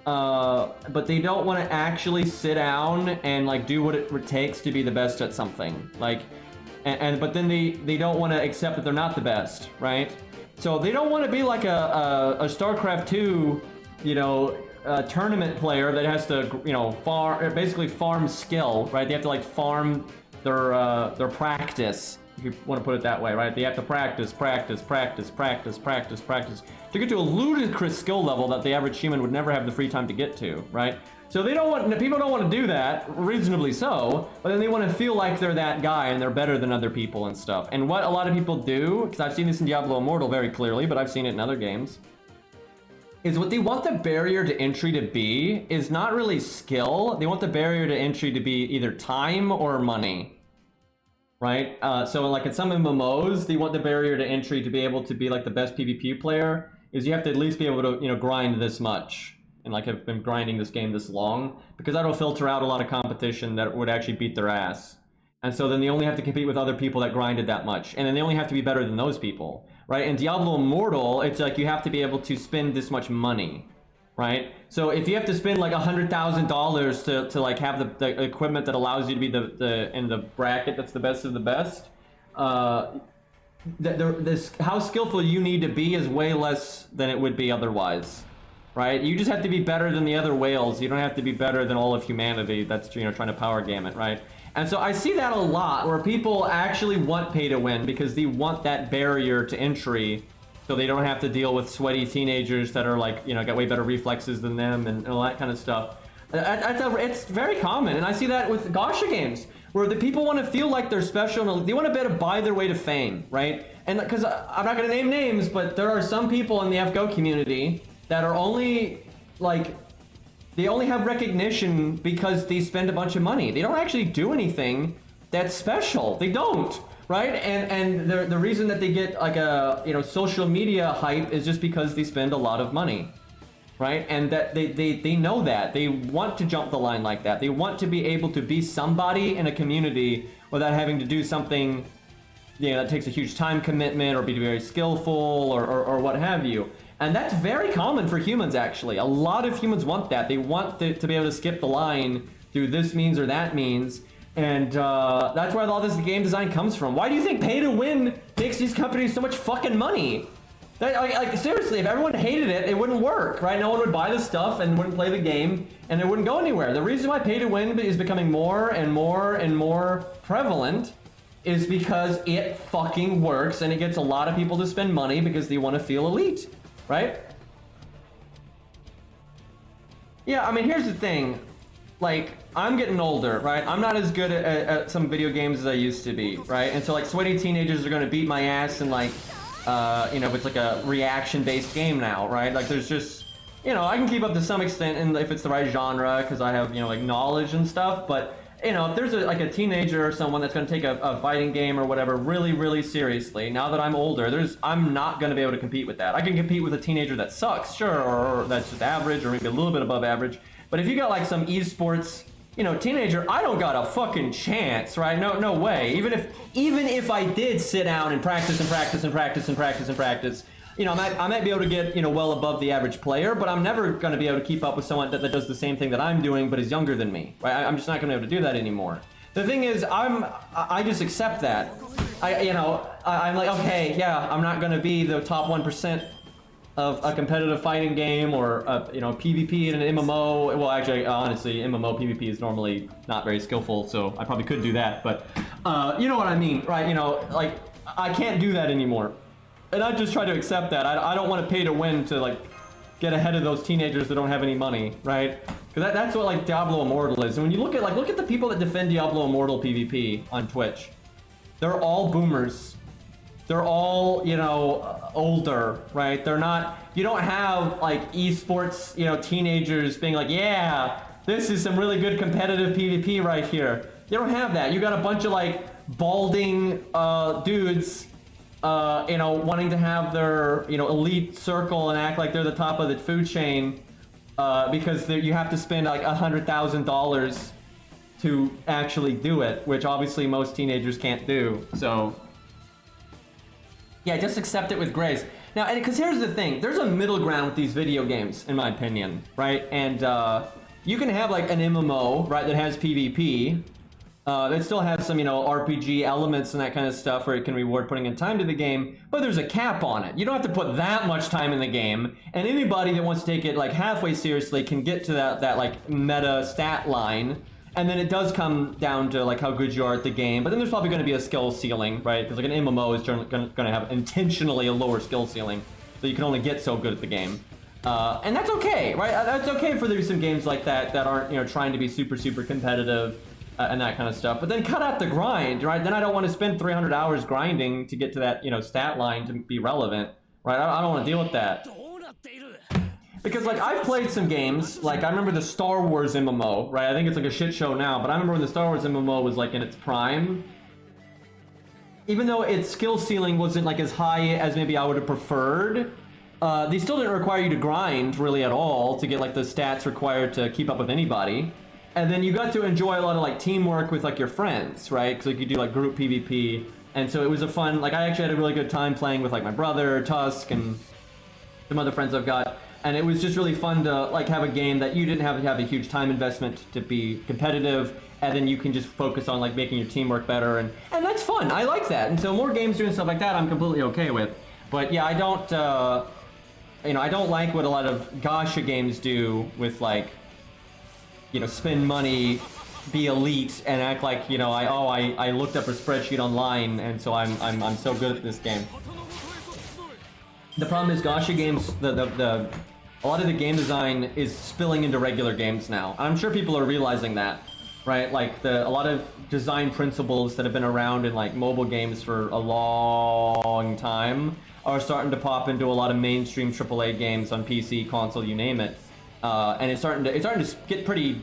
But they don't want to actually sit down and like do what it takes to be the best at something. Like, but then they don't want to accept that they're not the best, right? So they don't want to be like a StarCraft 2, you know, tournament player that has to, you know, basically farm skill, right? They have to like farm their practice, if you want to put it that way, right? They have to practice to get to a ludicrous skill level that the average human would never have the free time to get to, right? So people don't want to do that, reasonably so, but then they want to feel like they're that guy and they're better than other people and stuff. And what a lot of people do, because I've seen this in Diablo Immortal very clearly, but I've seen it in other games, is what they want the barrier to entry to be is not really skill. They want the barrier to entry to be either time or money. right? So like in some MMOs, they want the barrier to entry to be able to be like the best PvP player is you have to at least be able to, you know, grind this much. And like have been grinding this game this long, because that'll filter out a lot of competition that would actually beat their ass. And so then they only have to compete with other people that grinded that much. And then they only have to be better than those people, right? In Diablo Immortal, it's like you have to be able to spend this much money, right? So if you have to spend like $100,000 to like have the equipment that allows you to be the in the bracket that's the best of the best, this how skillful you need to be is way less than it would be otherwise, right? You just have to be better than the other whales. You don't have to be better than all of humanity that's, you know, trying to power game it, right? And so I see that a lot where people actually want pay to win because they want that barrier to entry so they don't have to deal with sweaty teenagers that are like, you know, got way better reflexes than them and all that kind of stuff. It's very common, and I see that with gacha games where the people want to feel like they're special and they want to be able to buy their way to fame, right? And because I'm not going to name names, but there are some people in the FGO community that are only like, they only have recognition because they spend a bunch of money. They don't actually do anything that's special. They don't, right? And the reason that they get like a, you know, social media hype is just because they spend a lot of money, right? And that they know that. They want to jump the line like that. They want to be able to be somebody in a community without having to do something, you know, that takes a huge time commitment or be very skillful or what have you. And that's very common for humans, actually. A lot of humans want that. They want to be able to skip the line through this means or that means. And that's where all this game design comes from. Why do you think pay to win makes these companies so much fucking money? Like seriously, if everyone hated it, it wouldn't work, right? No one would buy the stuff and wouldn't play the game, and it wouldn't go anywhere. The reason why pay to win is becoming more and more and more prevalent is because it fucking works, and it gets a lot of people to spend money because they want to feel elite. Right? Yeah, I mean, here's the thing. Like, I'm getting older, right? I'm not as good at some video games as I used to be, right? And so, like, sweaty teenagers are gonna beat my ass and, like, you know, if it's like a reaction-based game now, right? Like, there's just, you know, I can keep up to some extent and if it's the right genre, because I have, you know, like, knowledge and stuff, but you know, if there's like a teenager or someone that's going to take a fighting game or whatever really, really seriously, now that I'm older, I'm not going to be able to compete with that. I can compete with a teenager that sucks, sure, or that's just average or maybe a little bit above average. But if you got like some esports, you know, teenager, I don't got a fucking chance, right? No way. Even if I did sit down and practice and practice and practice and practice and practice, you know, I might be able to get, you know, well above the average player, but I'm never going to be able to keep up with someone that does the same thing that I'm doing, but is younger than me, right? I'm just not going to be able to do that anymore. The thing is, I just accept that. I'm like, okay, yeah, I'm not going to be the top 1% of a competitive fighting game or, you know, PvP in an MMO. Well, actually, honestly, MMO PvP is normally not very skillful, so I probably could do that, but you know what I mean, right? You know, like, I can't do that anymore. And I just try to accept that. I don't want to pay to win to like get ahead of those teenagers that don't have any money, right? Because that's what like Diablo Immortal is. And when you look at the people that defend Diablo Immortal PvP on Twitch, they're all boomers. They're all, you know, older, right? They're not. You don't have like esports, you know, teenagers being like, yeah, this is some really good competitive PvP right here. You don't have that. You got a bunch of like balding dudes. You know, wanting to have their, you know, elite circle and act like they're the top of the food chain because you have to spend like $100,000 to actually do it, which obviously most teenagers can't do. So, yeah, just accept it with grace. Now, because here's the thing, there's a middle ground with these video games, in my opinion, right? And you can have like an MMO, right, that has PvP. It still has some, you know, RPG elements and that kind of stuff where it can reward putting in time to the game, but there's a cap on it. You don't have to put that much time in the game, and anybody that wants to take it like halfway seriously can get to that like meta stat line, and then it does come down to like how good you are at the game, but then there's probably going to be a skill ceiling, right? Because like an MMO is going to have intentionally a lower skill ceiling, so you can only get so good at the game. And that's okay, right? That's okay for there's some games like that aren't, you know, trying to be super, super competitive. And that kind of stuff, but then cut out the grind, right? Then I don't want to spend 300 hours grinding to get to that, you know, stat line to be relevant, right? I don't want to deal with that. Because like I've played some games, like I remember the Star Wars MMO, right? I think it's like a shit show now, but I remember when the Star Wars MMO was like in its prime. even though its skill ceiling wasn't like as high as maybe I would have preferred, they still didn't require you to grind really at all to get like the stats required to keep up with anybody. And then you got to enjoy a lot of like teamwork with like your friends, right? Because like you do like group PvP, and so it was a fun. Like I actually had a really good time playing with like my brother Tusk and some other friends I've got, and it was just really fun to like have a game that you didn't have to have a huge time investment to be competitive, and then you can just focus on like making your teamwork better, and that's fun. I like that, and so more games doing stuff like that, I'm completely okay with. But yeah, I don't, I don't like what a lot of gacha games do with like, spend money, be elite, and act like I looked up a spreadsheet online, and so I'm so good at this game. The problem is gacha games, a lot of the game design is spilling into regular games now. I'm sure people are realizing that, right? Like a lot of design principles that have been around in like mobile games for a long time are starting to pop into a lot of mainstream AAA games on PC, console, you name it. And it's starting to get pretty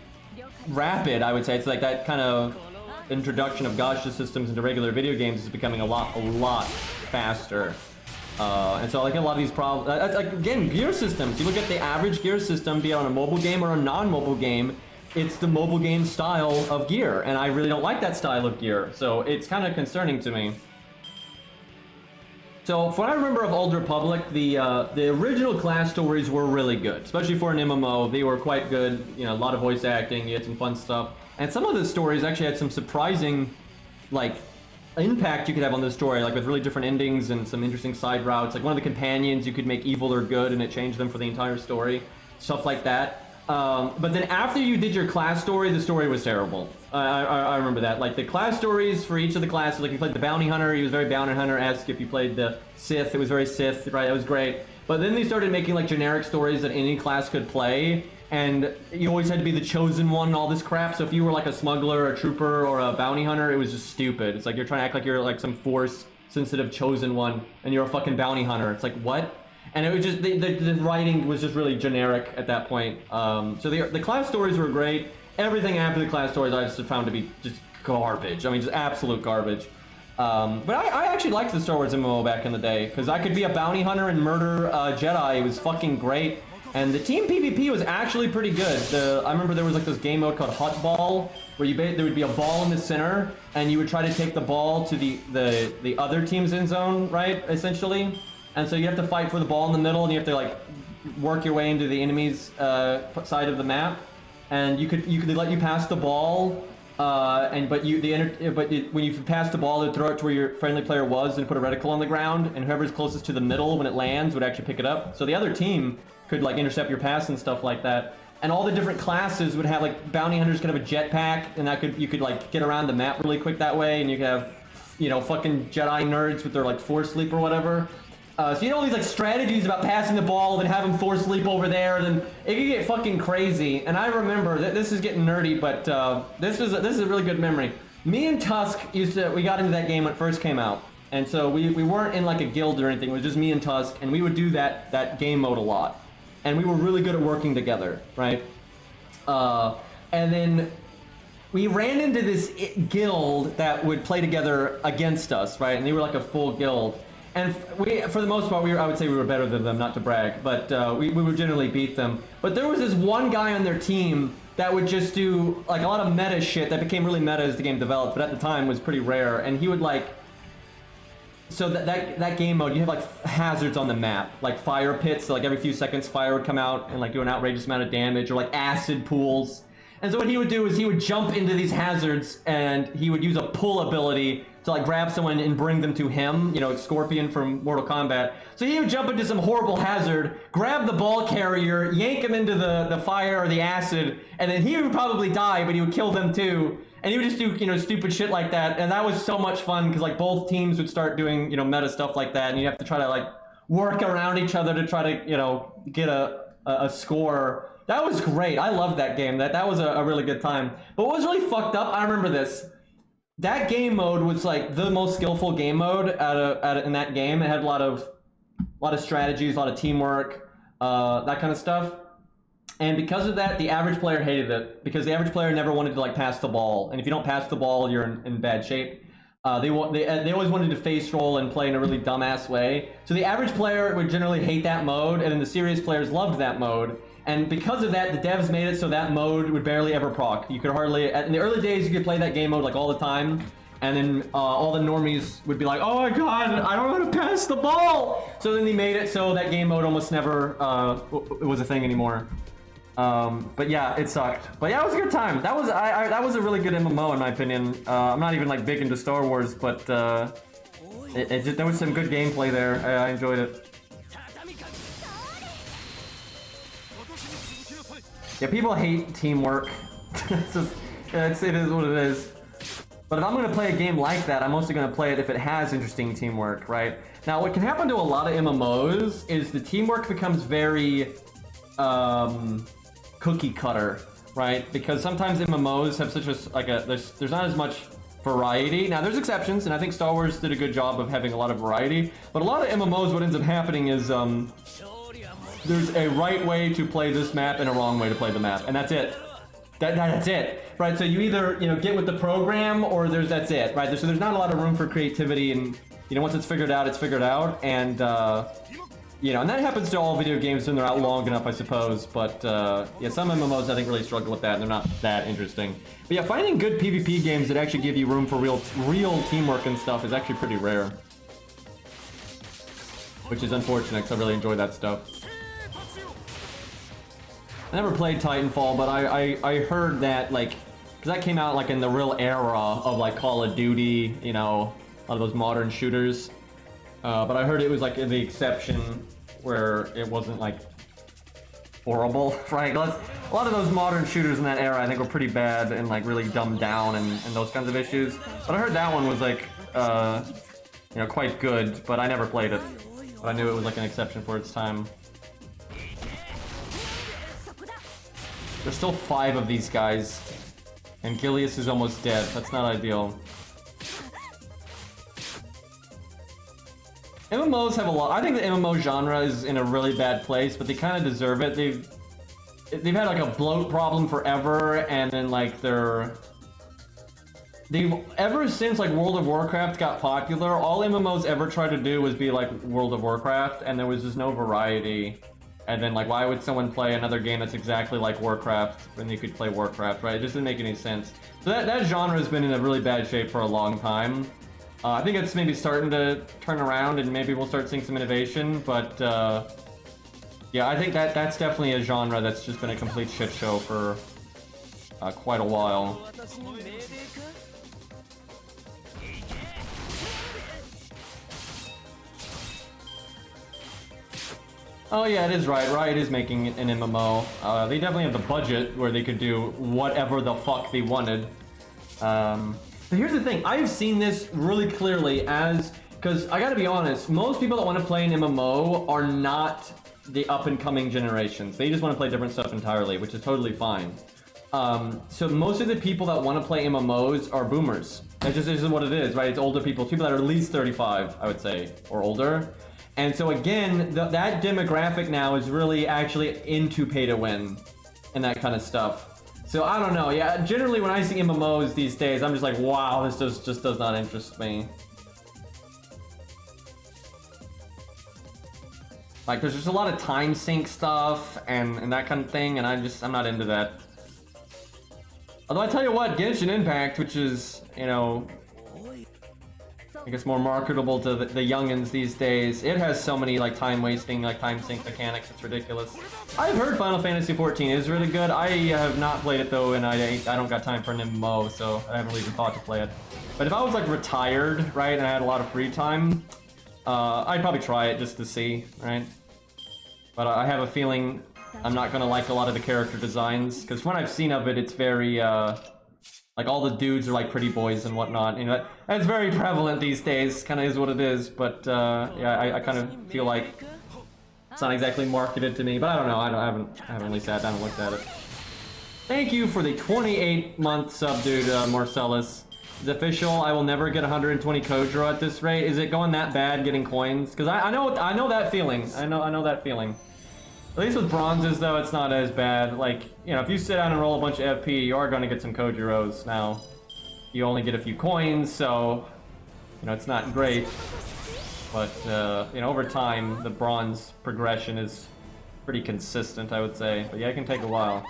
rapid, I would say. It's like that kind of introduction of gacha systems into regular video games is becoming a lot faster. And so like a lot of these problems, like again, gear systems. You look at the average gear system, be it on a mobile game or a non-mobile game, it's the mobile game style of gear, and I really don't like that style of gear. So it's kind of concerning to me. So, from what I remember of Old Republic, the original class stories were really good, especially for an MMO. They were quite good. A lot of voice acting. You had some fun stuff, and some of the stories actually had some surprising, like, impact you could have on the story, like with really different endings and some interesting side routes. Like one of the companions, you could make evil or good, and it changed them for the entire story. Stuff like that. But then after you did your class story, the story was terrible. I remember that. Like the class stories for each of the classes, like you played the Bounty Hunter, he was very Bounty Hunter-esque. If you played the Sith, it was very Sith, right? It was great. But then they started making like generic stories that any class could play, and you always had to be the chosen one and all this crap. So if you were like a smuggler, a trooper, or a bounty hunter, it was just stupid. It's like you're trying to act like you're like some force-sensitive chosen one, and you're a fucking bounty hunter. It's like, what? And it was just, the writing was just really generic at that point. So the class stories were great. Everything after the class stories I just found to be just garbage. I mean, just absolute garbage. But I actually liked the Star Wars MMO back in the day, because I could be a bounty hunter and murder Jedi. It was fucking great. And the team PvP was actually pretty good. I remember there was like this game mode called Hut Ball, where there would be a ball in the center, and you would try to take the ball to the other team's end zone, right, essentially. And so you have to fight for the ball in the middle, and you have to like work your way into the enemy's side of the map. And you could let you pass the ball, when you pass the ball, they'd throw it to where your friendly player was and put a reticle on the ground, and whoever's closest to the middle when it lands would actually pick it up. So the other team could like intercept your pass and stuff like that. And all the different classes would have like bounty hunters could have a jetpack, and you could like get around the map really quick that way, and you could have fucking Jedi nerds with their like force leap or whatever. So you know all these like strategies about passing the ball, then have them force leap over there, and then it could get fucking crazy. And I remember that this is getting nerdy, but this is a really good memory. Me and Tusk we got into that game when it first came out, and so we weren't in like a guild or anything. It was just me and Tusk, and we would do that game mode a lot, and we were really good at working together, right? And then we ran into this guild that would play together against us, right? And they were like a full guild. And for the most part, I would say we were better than them, not to brag, but we would generally beat them. But there was this one guy on their team that would just do like a lot of meta shit that became really meta as the game developed, but at the time was pretty rare. And he would like, so that game mode, you have like hazards on the map, like fire pits. So like every few seconds, fire would come out and like do an outrageous amount of damage, or like acid pools. And so what he would do is he would jump into these hazards, and he would use a pull ability to like grab someone and bring them to him, like Scorpion from Mortal Kombat. So he would jump into some horrible hazard, grab the ball carrier, yank him into the fire or the acid, and then he would probably die, but he would kill them too. And he would just do, stupid shit like that. And that was so much fun, because like both teams would start doing, meta stuff like that, and you have to try to like work around each other to try to, get a score. That was great. I loved that game. That was a really good time. But what was really fucked up, I remember this. That game mode was like the most skillful game mode in that game. It had a lot of strategies, a lot of teamwork, that kind of stuff. And because of that, the average player hated it, because the average player never wanted to like pass the ball. And if you don't pass the ball, you're in bad shape. They always wanted to face roll and play in a really dumbass way. So the average player would generally hate that mode, and then the serious players loved that mode. And because of that, the devs made it so that mode would barely ever proc. You could hardly, in the early days, you could play that game mode like all the time, and then all the normies would be like, "Oh my god, I don't know how to pass the ball!" So then they made it so that game mode almost never was a thing anymore. But yeah, it sucked. But yeah, it was a good time. That was that was a really good MMO in my opinion. I'm not even like big into Star Wars, but there was some good gameplay there. I enjoyed it. Yeah, people hate teamwork. It is what it is. But if I'm going to play a game like that, I'm mostly going to play it if it has interesting teamwork, right? Now, what can happen to a lot of MMOs is the teamwork becomes very cookie cutter, right? Because sometimes MMOs have such a there's not as much variety. Now, there's exceptions, and I think Star Wars did a good job of having a lot of variety. But a lot of MMOs, what ends up happening is there's a right way to play this map and a wrong way to play the map, and that's it. That's it, right? So you either get with the program, or that's it, right? So there's not a lot of room for creativity, and once it's figured out, it's figured out, and and that happens to all video games when they're out long enough, I suppose. But yeah, some MMOs I think really struggle with that, and they're not that interesting. But yeah, finding good PvP games that actually give you room for real teamwork and stuff is actually pretty rare, which is unfortunate because I really enjoy that stuff. I never played Titanfall, but I heard that, like, because that came out like in the real era of like Call of Duty, a lot of those modern shooters. But I heard it was like the exception where it wasn't like horrible, right? A lot of those modern shooters in that era I think were pretty bad and like really dumbed down and those kinds of issues. But I heard that one was like, quite good, but I never played it. But I knew it was like an exception for its time. There's still 5 of these guys, and Gilius is almost dead. That's not ideal. MMOs have a lot. I think the MMO genre is in a really bad place, but they kind of deserve it. They've had like a bloat problem forever, and then like they've ever since like World of Warcraft got popular, all MMOs ever tried to do was be like World of Warcraft, and there was just no variety. And then, like, why would someone play another game that's exactly like Warcraft when they could play Warcraft, right? It just didn't make any sense. So that genre has been in a really bad shape for a long time. I think it's maybe starting to turn around, and maybe we'll start seeing some innovation. But yeah, I think that's definitely a genre that's just been a complete shit show for quite a while. Oh yeah, it is right. Riot is making an MMO. They definitely have the budget where they could do whatever the fuck they wanted. But here's the thing, I've seen this really clearly because I gotta be honest, most people that want to play an MMO are not the up-and-coming generations. They just want to play different stuff entirely, which is totally fine. So most of the people that want to play MMOs are boomers. That's just what it is, right? It's older people that are at least 35, I would say, or older. And so again, that demographic now is really actually into pay-to-win and that kind of stuff. So I don't know. Yeah, generally when I see MMOs these days, I'm just like, wow, this just does not interest me. Like, there's just a lot of time sink stuff and that kind of thing, and I'm not into that. Although I tell you what, Genshin Impact, which is, I guess more marketable to the youngins these days. It has so many like time wasting, like time sink mechanics. It's ridiculous. I've heard Final Fantasy XIV is really good. I have not played it though, and I don't got time for an MMO, so I haven't even thought to play it. But if I was like retired, right, and I had a lot of free time, I'd probably try it just to see, right? But I have a feeling I'm not gonna like a lot of the character designs, because when I've seen of it, it's very like all the dudes are like pretty boys and whatnot. That's very prevalent these days. Kind of is what it is. But yeah, I kind of feel like it's not exactly marketed to me. But I don't know. I haven't really sat down and looked at it. Thank you for the 28-month sub, dude, Marcellus. It's official. I will never get 120 Kojiro at this rate. Is it going that bad getting coins? Because I know that feeling. I know that feeling. At least with bronzes, though, it's not as bad. Like, if you sit down and roll a bunch of FP, you are going to get some Kojiros. Now, you only get a few coins, so You know, it's not great, but you know, over time the bronze progression is pretty consistent, I would say. But yeah, it can take a while.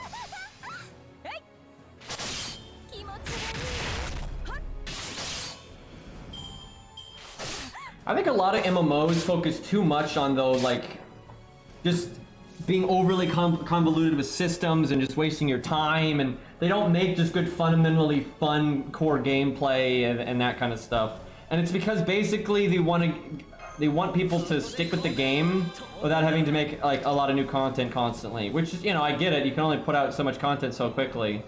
I think a lot of MMOs focus too much on though, like, just being overly convoluted with systems and just wasting your time, and they don't make just good fundamentally fun core gameplay and that kind of stuff. And it's because basically they want people to stick with the game without having to make like a lot of new content constantly, which is, you know, I get it, you can only put out so much content so quickly.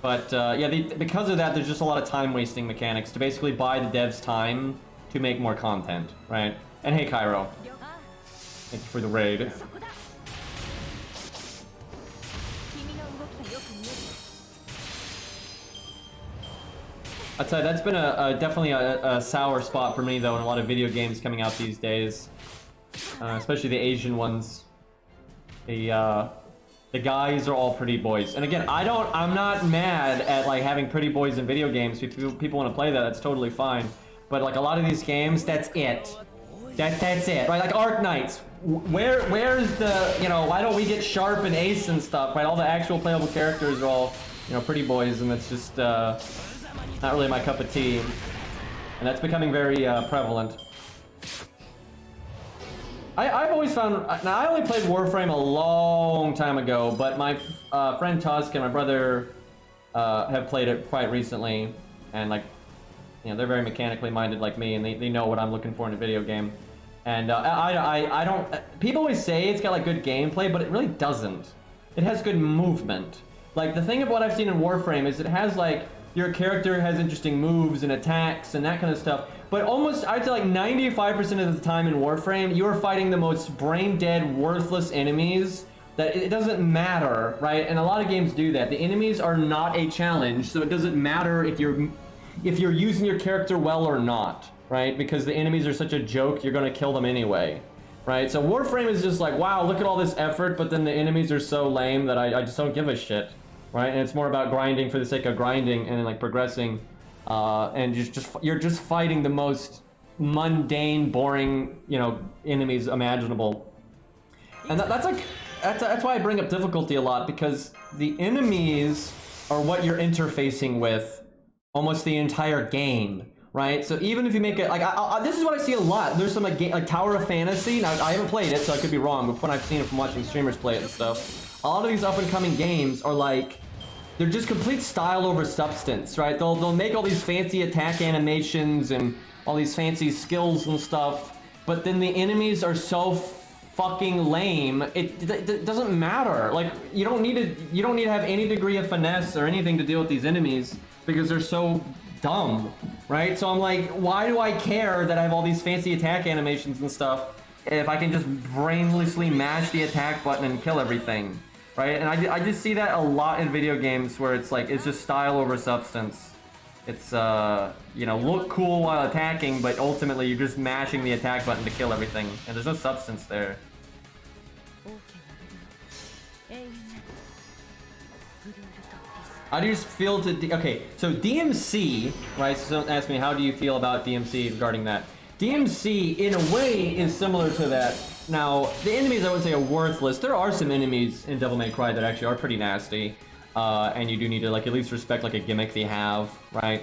But yeah, because of that, there's just a lot of time wasting mechanics to basically buy the devs time to make more content, right? And hey, Cairo, thank you for the raid. I'd say that's been definitely a sour spot for me though in a lot of video games coming out these days, especially the Asian ones. The guys are all pretty boys, and again, I'm not mad at like having pretty boys in video games. If people want to play that, that's totally fine. But like a lot of these games, that's it. That's it, right? Like Arc Knights. Where's the, you know, why don't we get Sharp and Ace and stuff, right? All the actual playable characters are all, you know, pretty boys, and that's just not really my cup of tea. And that's becoming very prevalent. I've always found, now I only played Warframe a long time ago, but my friend Tusk and my brother have played it quite recently, and like, you know, they're very mechanically minded like me, and they know what I'm looking for in a video game. And I don't, people always say it's got like good gameplay, but it really doesn't. It has good movement. Like the thing of what I've seen in Warframe is it has like, your character has interesting moves and attacks and that kind of stuff, but almost, I'd say like 95% of the time in Warframe, you're fighting the most brain-dead, worthless enemies that it doesn't matter, right? And a lot of games do that. The enemies are not a challenge, so it doesn't matter if you're using your character well or not, right? Because the enemies are such a joke, you're gonna kill them anyway, right? So Warframe is just like, wow, look at all this effort, but then the enemies are so lame that I just don't give a shit, right? And it's more about grinding for the sake of grinding and like progressing, and you're just fighting the most mundane, boring, you know, enemies imaginable. And that's why I bring up difficulty a lot, because the enemies are what you're interfacing with almost the entire game, right? So even if you make it, like, this is what I see a lot. There's some like Tower of Fantasy. Now, I haven't played it, so I could be wrong, but when I've seen it from watching streamers play it and stuff, a lot of these up-and-coming games are like, they're just complete style over substance, right? They'll make all these fancy attack animations and all these fancy skills and stuff, but then the enemies are so fucking lame. It doesn't matter. Like, you don't need to have any degree of finesse or anything to deal with these enemies, because they're so dumb, right? So I'm like, why do I care that I have all these fancy attack animations and stuff if I can just brainlessly mash the attack button and kill everything, right? And I just see that a lot in video games where it's like, it's just style over substance. It's, you know, look cool while attacking, but ultimately you're just mashing the attack button to kill everything, and there's no substance there. How do you feel okay, so DMC, right, so don't ask me how do you feel about DMC regarding that. DMC, in a way, is similar to that. Now, the enemies I would say are worthless. There are some enemies in Devil May Cry that actually are pretty nasty, and you do need to, like, at least respect, like, a gimmick they have, right?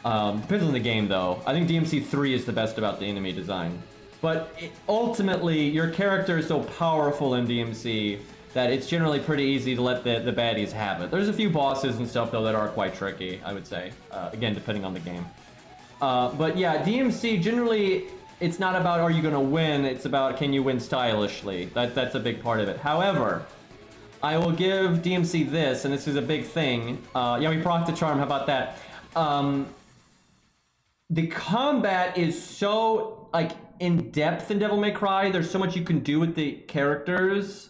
Depends on the game, though. I think DMC 3 is the best about the enemy design. But ultimately, your character is so powerful in DMC that it's generally pretty easy to let the baddies have it. There's a few bosses and stuff, though, that are quite tricky, I would say. Again, depending on the game. But yeah, DMC, generally, it's not about are you going to win, it's about can you win stylishly. That's a big part of it. However, I will give DMC this, and this is a big thing. Yeah, we proc the charm, how about that? The combat is so, like, in-depth in Devil May Cry. There's so much you can do with the characters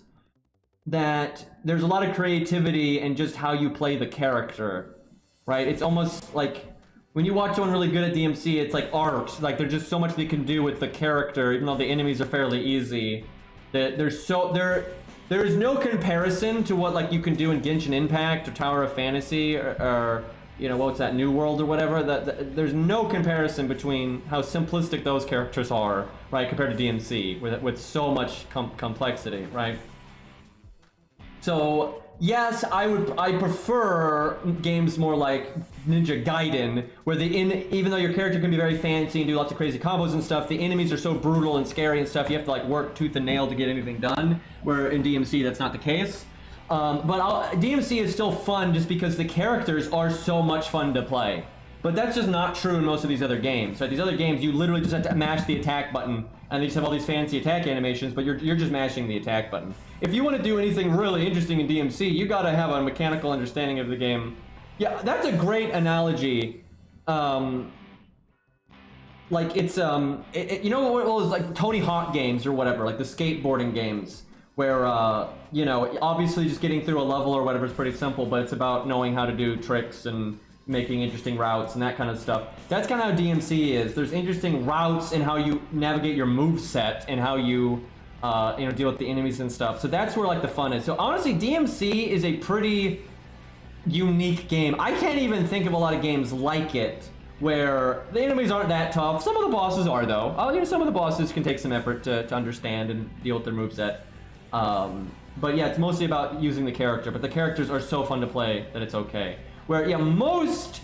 that there's a lot of creativity in just how you play the character, right? It's almost like when you watch someone really good at DMC, it's like art. Like, there's just so much they can do with the character, even though the enemies are fairly easy. That there is no comparison to what, like, you can do in Genshin Impact or Tower of Fantasy or you know, what's that, New World or whatever, there's no comparison between how simplistic those characters are, right, compared to DMC, with so much complexity, right? So, yes, I prefer games more like Ninja Gaiden, where even though your character can be very fancy and do lots of crazy combos and stuff, the enemies are so brutal and scary and stuff, you have to like work tooth and nail to get anything done, where in DMC that's not the case. DMC is still fun just because the characters are so much fun to play. But that's just not true in most of these other games. Right? These other games, you literally just have to mash the attack button, and they just have all these fancy attack animations, but you're just mashing the attack button. If you want to do anything really interesting in DMC, you gotta have a mechanical understanding of the game. Yeah, that's a great analogy. Like it's you know what it was, like Tony Hawk games or whatever, like the skateboarding games, where you know, obviously just getting through a level or whatever is pretty simple, but it's about knowing how to do tricks and making interesting routes and that kind of stuff. That's kind of how DMC is. There's interesting routes in how you navigate your move set and how you you know, deal with the enemies and stuff. So that's where like the fun is. So honestly, DMC is a pretty unique game. I can't even think of a lot of games like it where the enemies aren't that tough. Some of the bosses are though. You know, some of the bosses can take some effort to understand and deal with their moveset. But yeah, it's mostly about using the character, but the characters are so fun to play that it's okay. Where, yeah, most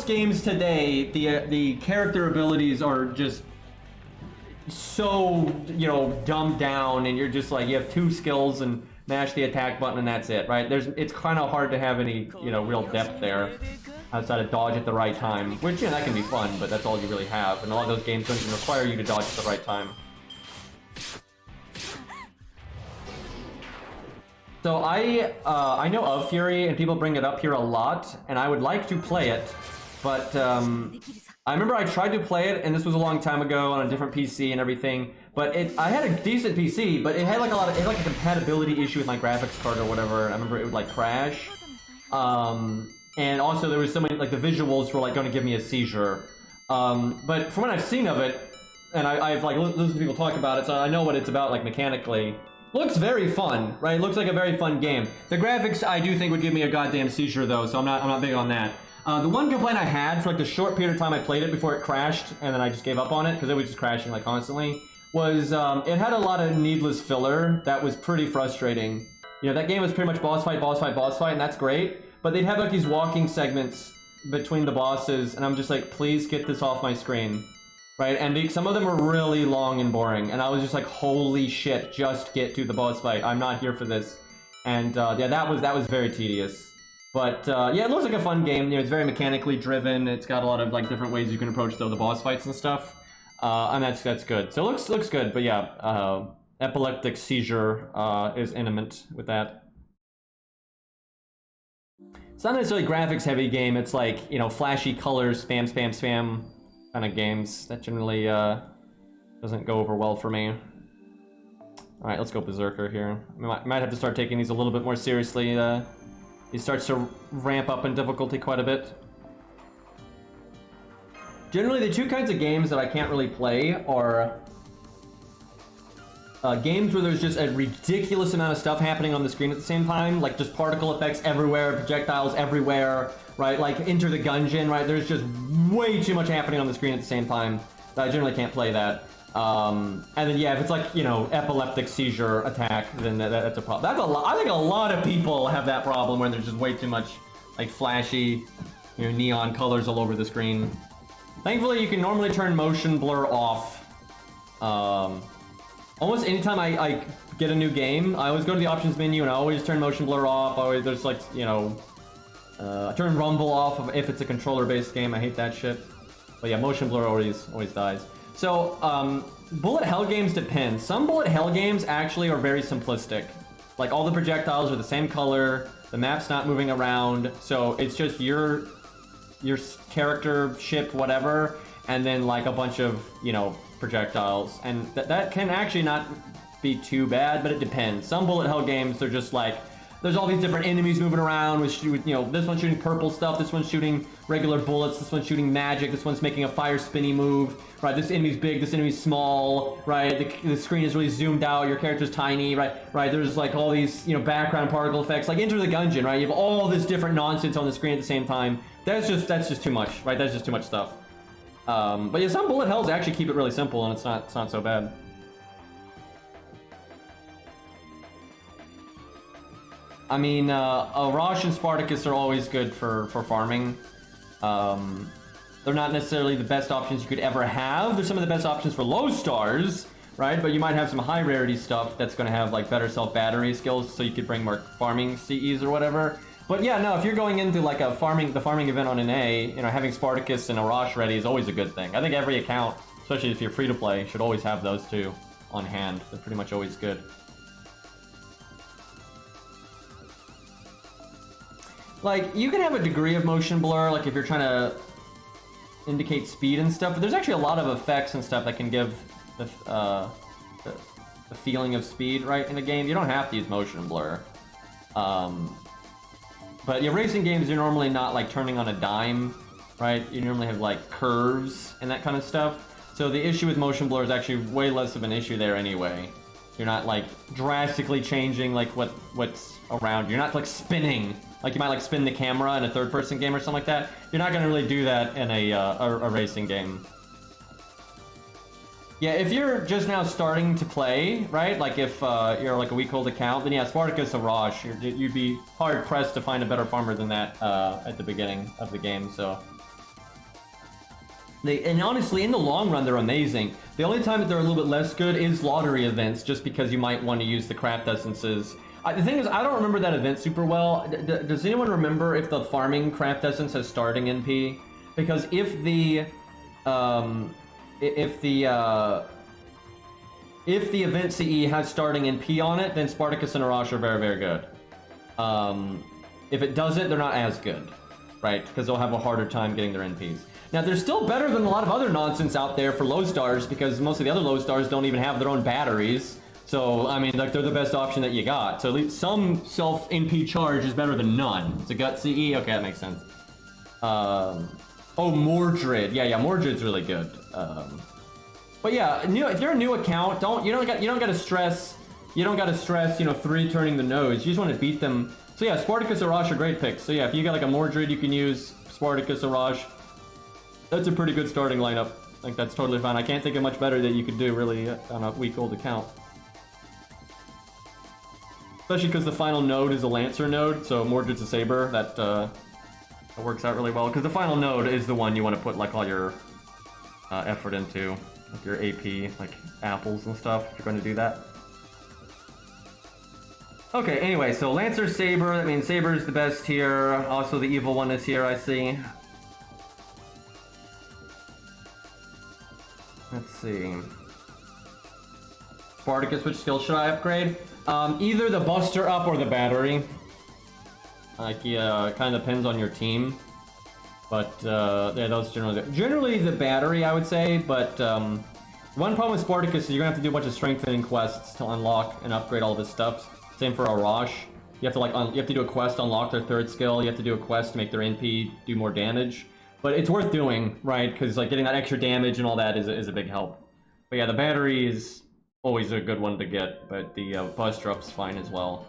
games today, the character abilities are just so, you know, dumbed down, and you're just like, you have 2 skills and mash the attack button and that's it, right? It's kind of hard to have any, you know, real depth there outside of dodge at the right time, which, you know, that can be fun, but that's all you really have, and a lot of those games don't even require you to dodge at the right time. So I know of Fury, and people bring it up here a lot, and I would like to play it, but I remember I tried to play it, and this was a long time ago on a different PC and everything, but I had a decent PC, but it had like a compatibility issue with my graphics card or whatever, and I remember it would like crash. And also there was so many, like the visuals were like going to give me a seizure. But from what I've seen of it, and I've like listened to people talk about it, so I know what it's about like mechanically. Looks very fun, right? Looks like a very fun game. The graphics I do think would give me a goddamn seizure though, so I'm not big on that. The one complaint I had for like the short period of time I played it before it crashed, and then I just gave up on it because it was just crashing like constantly, was it had a lot of needless filler that was pretty frustrating. You know, that game was pretty much boss fight, boss fight, boss fight, and that's great, but they'd have like these walking segments between the bosses, and I'm just like, please get this off my screen. Right, and some of them were really long and boring, and I was just like, holy shit, just get to the boss fight. I'm not here for this. And yeah, that was very tedious. But yeah, it looks like a fun game. You know, it's very mechanically driven. It's got a lot of like different ways you can approach the boss fights and stuff. And that's good. So it looks good, but yeah, epileptic seizure is intimate with that. It's not necessarily graphics heavy game. It's like, you know, flashy colors, spam, spam, spam kind of games. That generally doesn't go over well for me. All right, let's go Berserker here. Might have to start taking these a little bit more seriously. He starts to ramp up in difficulty quite a bit. Generally, the 2 kinds of games that I can't really play are games where there's just a ridiculous amount of stuff happening on the screen at the same time, like just particle effects everywhere, projectiles everywhere, right? Like Enter the Gungeon, right? There's just way too much happening on the screen at the same time. So I generally can't play that. And then yeah, if it's like, you know, epileptic seizure attack, then that's a problem. That's a lot. I think a lot of people have that problem where there's just way too much like flashy, you know, neon colors all over the screen. Thankfully, you can normally turn motion blur off. Almost anytime I get a new game, I always go to the options menu and I always turn motion blur off. There's like, you know, I turn rumble off if it's a controller-based game. I hate that shit. But yeah, motion blur always dies. So, bullet hell games depend. Some bullet hell games actually are very simplistic. Like, all the projectiles are the same color, the map's not moving around, so it's just your character, ship, whatever, and then, like, a bunch of, you know, projectiles. And that can actually not be too bad, but it depends. Some bullet hell games, they're just like, there's all these different enemies moving around with, you know, this one's shooting purple stuff, this one's shooting regular bullets, this one's shooting magic, this one's making a fire spinny move, right? This enemy's big, this enemy's small, right? The screen is really zoomed out, your character's tiny, right? There's like all these, you know, background particle effects, like Enter the Gungeon, right? You have all this different nonsense on the screen at the same time. that's just too much, right? That's just too much stuff. But yeah, some bullet hells actually keep it really simple, and it's not so bad. I mean, Arash and Spartacus are always good for farming. They're not necessarily the best options you could ever have. They're some of the best options for low stars, right? But you might have some high rarity stuff that's going to have like better self battery skills, so you could bring more farming CEs or whatever. But yeah, no, if you're going into like the farming event on an A, you know, having Spartacus and Arash ready is always a good thing. I think every account, especially if you're free to play, should always have those two on hand. They're pretty much always good. Like, you can have a degree of motion blur, like if you're trying to indicate speed and stuff, but there's actually a lot of effects and stuff that can give the feeling of speed, right, in a game. You don't have to use motion blur. But yeah, racing games, you're normally not like turning on a dime, right? You normally have like curves and that kind of stuff. So the issue with motion blur is actually way less of an issue there anyway. You're not like drastically changing like what's around. You're not like spinning. Like you might like spin the camera in a third-person game or something like that. You're not gonna really do that in a racing game. Yeah, if you're just now starting to play, right? Like if you're like a week-old account, then yeah, Spartacus Arash, you'd be hard-pressed to find a better farmer than that at the beginning of the game, so. And honestly, in the long run, they're amazing. The only time that they're a little bit less good is lottery events, just because you might want to use the craft essences. The thing is, I don't remember that event super well. Does anyone remember if the farming craft essence has starting NP? Because if the event CE has starting NP on it, then Spartacus and Arash are very, very good. If it doesn't, they're not as good, right? Because they'll have a harder time getting their NPs. Now, they're still better than a lot of other nonsense out there for low stars, because most of the other low stars don't even have their own batteries. So, I mean, like, they're the best option that you got. So at least some self-NP charge is better than none. It's a gut CE? Okay, that makes sense. Oh, Mordred. Yeah, Mordred's really good. But yeah, if you're a new account, you don't gotta stress, you know, 3 turning the nose. You just want to beat them. So yeah, Spartacus Arash are great picks. So yeah, if you got like a Mordred, you can use Spartacus Arash. That's a pretty good starting lineup. Like, that's totally fine. I can't think of much better that you could do, really, on a week-old account. Especially because the final node is a Lancer node, so Mordred's a Saber. That works out really well. Because the final node is the one you want to put, like, all your effort into. Like your AP, like apples and stuff, if you're going to do that. Okay, anyway, so Lancer, Saber. That means Saber's the best here. Also, the evil one is here, I see. Let's see. Spartacus, which skill should I upgrade? Either the Buster up or the Battery. Like, yeah, kind of depends on your team. But, yeah, those generally the Battery, I would say. But, one problem with Spartacus is you're gonna have to do a bunch of strengthening quests to unlock and upgrade all this stuff. Same for Arash. You have to, like, you have to do a quest to unlock their 3rd skill. You have to do a quest to make their NP do more damage. But it's worth doing, right? Because like getting that extra damage and all that is a big help. But yeah, the Battery is always a good one to get, but the Buster up's fine as well.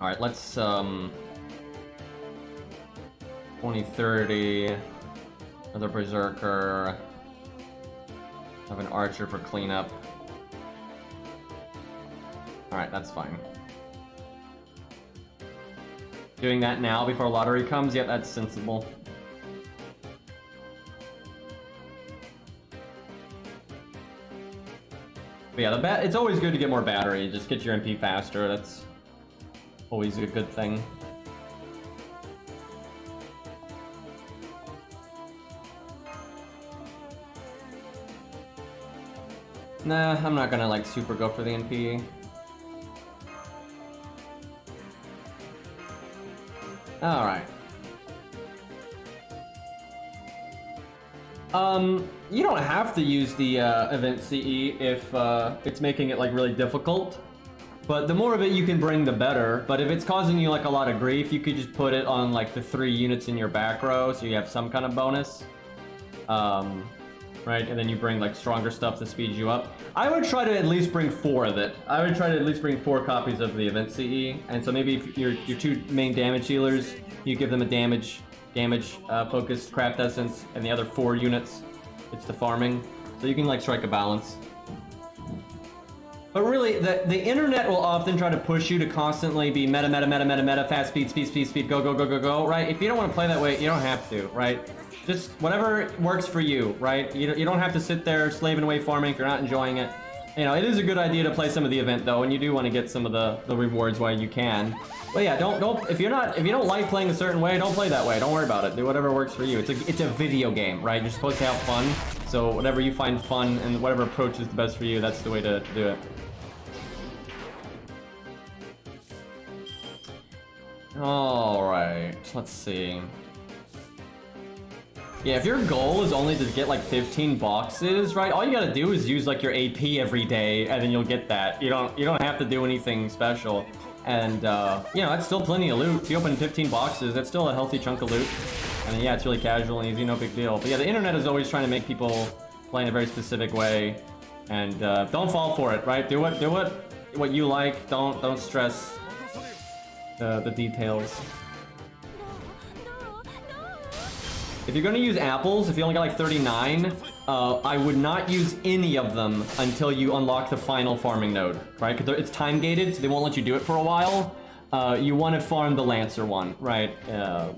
All right, let's 2030, another Berserker, have an Archer for cleanup. All right, that's fine. Doing that now before lottery comes, yeah, that's sensible. But yeah, it's always good to get more battery. Just get your MP faster. That's always a good thing. Nah, I'm not gonna like super go for the NP. Alright. You don't have to use the event CE if it's making it like really difficult. But the more of it you can bring, the better. But if it's causing you like a lot of grief, you could just put it on like the 3 units in your back row, so you have some kind of bonus. right? And then you bring like stronger stuff to speed you up. I would try to at least bring 4 of it. I would try to at least bring 4 copies of the event CE. And so maybe if your 2 main damage healers, you give them a damage focused craft essence, and the other 4 units, it's the farming. So you can like strike a balance. But really, the internet will often try to push you to constantly be meta, fast speed, go, right? If you don't want to play that way, you don't have to, right? Just whatever works for you, right? You don't have to sit there slaving away farming if you're not enjoying it. You know, it is a good idea to play some of the event though, and you do want to get some of the rewards while you can. But yeah, don't if you don't like playing a certain way, don't play that way. Don't worry about it. Do whatever works for you. It's a video game, right? You're supposed to have fun. So whatever you find fun and whatever approach is the best for you, that's the way to do it. Alright, let's see. Yeah, if your goal is only to get like 15 boxes, right? All you gotta do is use like your AP every day, and then you'll get that. You don't have to do anything special. And you know, that's still plenty of loot. If you open 15 boxes, that's still a healthy chunk of loot. And yeah, it's really casual and easy, no big deal. But yeah, the internet is always trying to make people play in a very specific way. And don't fall for it, right? Do what you like. Don't stress the details. If you're gonna use apples, if you only got like 39, I would not use any of them until you unlock the final farming node, right? Because it's time gated, so they won't let you do it for a while. You want to farm the Lancer one, right?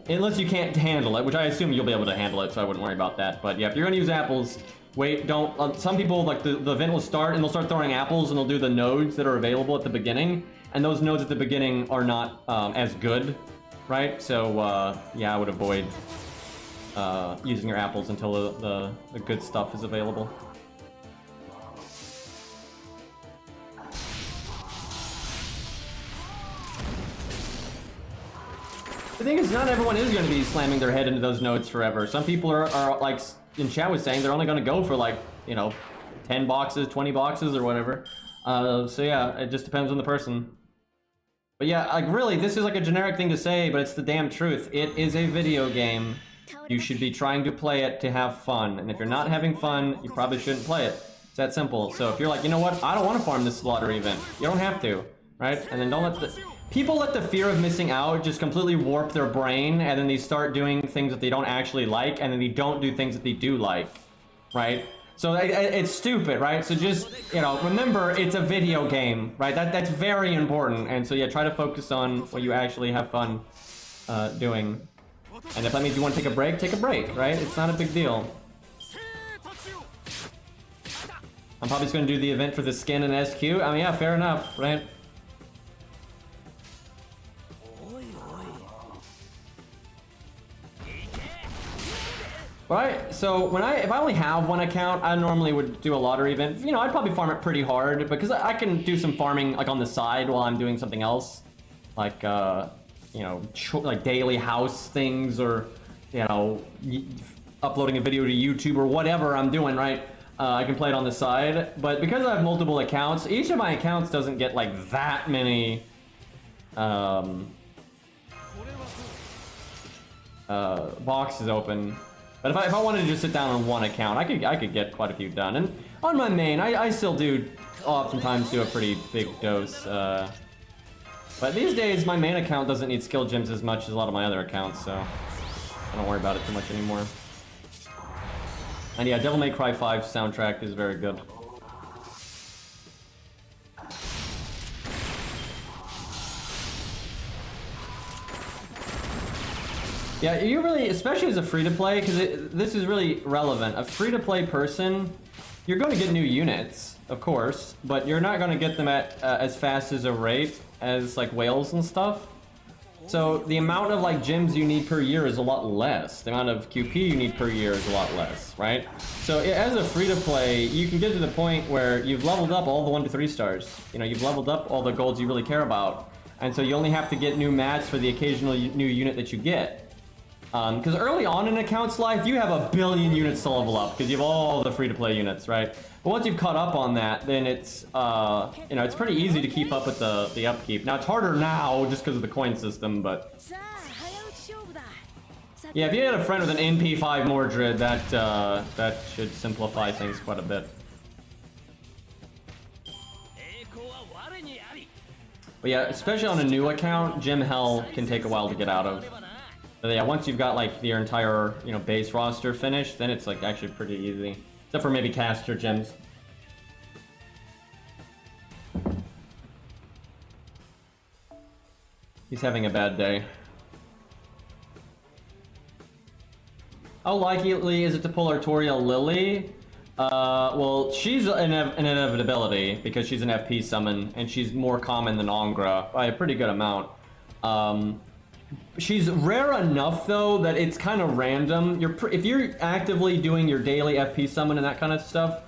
Unless you can't handle it, which I assume you'll be able to handle it, so I wouldn't worry about that. But yeah, if you're gonna use apples, wait, don't. Some people, like the event will start and they'll start throwing apples and they'll do the nodes that are available at the beginning. And those nodes at the beginning are not as good, right? So yeah, I would avoid using your apples until the good stuff is available. The thing is, not everyone is going to be slamming their head into those nodes forever. Some people are like in chat was saying, they're only going to go for like, you know, 10 boxes, 20 boxes or whatever. So yeah, it just depends on the person. But yeah, like really, this is like a generic thing to say, but it's the damn truth. It is a video game. You should be trying to play it to have fun. And if you're not having fun, you probably shouldn't play it. It's that simple. So if you're like, you know what, I don't want to farm this lottery event. You don't have to, right? And then don't let the... People let the fear of missing out just completely warp their brain, and then they start doing things that they don't actually like, and then they don't do things that they do like, right? So it's stupid, right? So just, you know, remember, it's a video game, right? That's very important. And so yeah, try to focus on what you actually have fun doing. And if that means you want to take a break, right? It's not a big deal. I'm probably just going to do the event for the skin and SQ. I mean, yeah, fair enough, right? Right, so if I only have one account, I normally would do a lottery event. You know, I'd probably farm it pretty hard because I can do some farming like on the side while I'm doing something else, like you know, like daily house things, or you know, uploading a video to YouTube or whatever I'm doing. Right, I can play it on the side. But because I have multiple accounts, each of my accounts doesn't get like that many boxes open. But if I wanted to just sit down on one account, I could get quite a few done. And on my main, I still do oftentimes do a pretty big dose. But these days, my main account doesn't need skill gems as much as a lot of my other accounts, so I don't worry about it too much anymore. And yeah, Devil May Cry 5 soundtrack is very good. Yeah, you really, especially as a free-to-play, because this is really relevant. A free-to-play person, you're going to get new units, of course, but you're not going to get them at as fast as a rate as like whales and stuff. So the amount of like gems you need per year is a lot less. The amount of QP you need per year is a lot less, right? So as a free-to-play, you can get to the point where you've leveled up all the 1 to 3 stars. You know, you've leveled up all the golds you really care about. And so you only have to get new mats for the occasional new unit that you get. Because early on in an account's life, you have a billion units to level up because you have all the free-to-play units, right? But once you've caught up on that, then it's, you know, it's pretty easy to keep up with the upkeep. Now, it's harder now just because of the coin system, but... Yeah, if you had a friend with an NP5 Mordred, that should simplify things quite a bit. But yeah, especially on a new account, Gym Hell can take a while to get out of. But yeah, once you've got like your entire, you know, base roster finished, then it's like actually pretty easy. Except for maybe caster gems. He's having a bad day. How likely is it to pull Artorial Lily? Well, she's an inevitability because she's an FP summon and she's more common than Angra by a pretty good amount. She's rare enough though that it's kind of random. If you're actively doing your daily FP summon and that kind of stuff,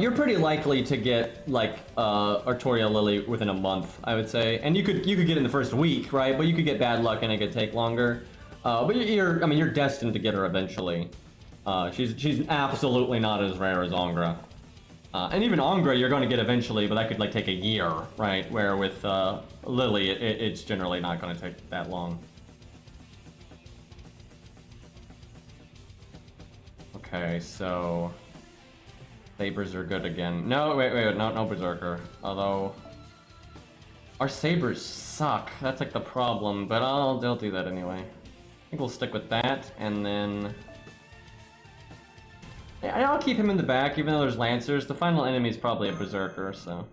you're pretty likely to get like Artorial Lily within a month, I would say. And you could get it in the first week, right? But you could get bad luck and it could take longer. But you're destined to get her eventually. She's absolutely not as rare as Angra. And even Angra you're going to get eventually, but that could like take a year, right? Where with Lily, it's generally not going to take that long. Okay, so sabers are good again. No, wait, no berserker. Although our sabers suck. That's like the problem, but they'll do that anyway. I think we'll stick with that, and then yeah, I'll keep him in the back, even though there's Lancers. The final enemy is probably a Berserker, so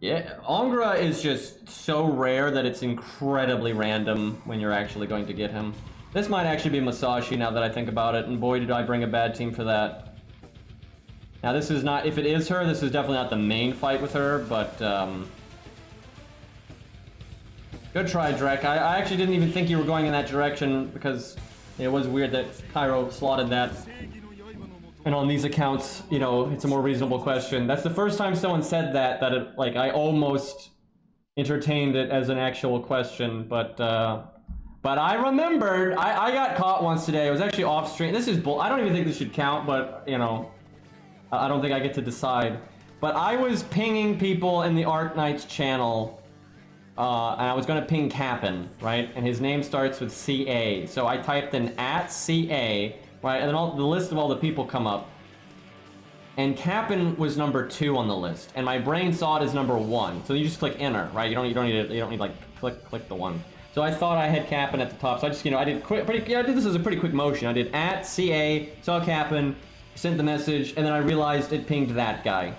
yeah, Angra is just so rare that it's incredibly random when you're actually going to get him. This might actually be Masashi now that I think about it, and boy did I bring a bad team for that. Now this is not, if it is her, this is definitely not the main fight with her, but good try, Drek. I actually didn't even think you were going in that direction because it was weird that Cairo slotted that. And on these accounts, you know, it's a more reasonable question. That's the first time someone said that it, like, I almost entertained it as an actual question, but I remembered, I got caught once today. It was actually off stream. This is I don't even think this should count, but, you know, I don't think I get to decide. But I was pinging people in the Arc Knights channel, and I was going to ping Cap'n, right? And his name starts with CA. So I typed in @CA, right? And then the list of all the people come up. And Cap'n was number 2 on the list, and my brain saw it as number 1. So you just click enter, right? You don't need like click the 1. So I thought I had Cap'n at the top. So I just, you know, I did this as a pretty quick motion. I did @CA, saw Cap'n, sent the message, and then I realized it pinged that guy,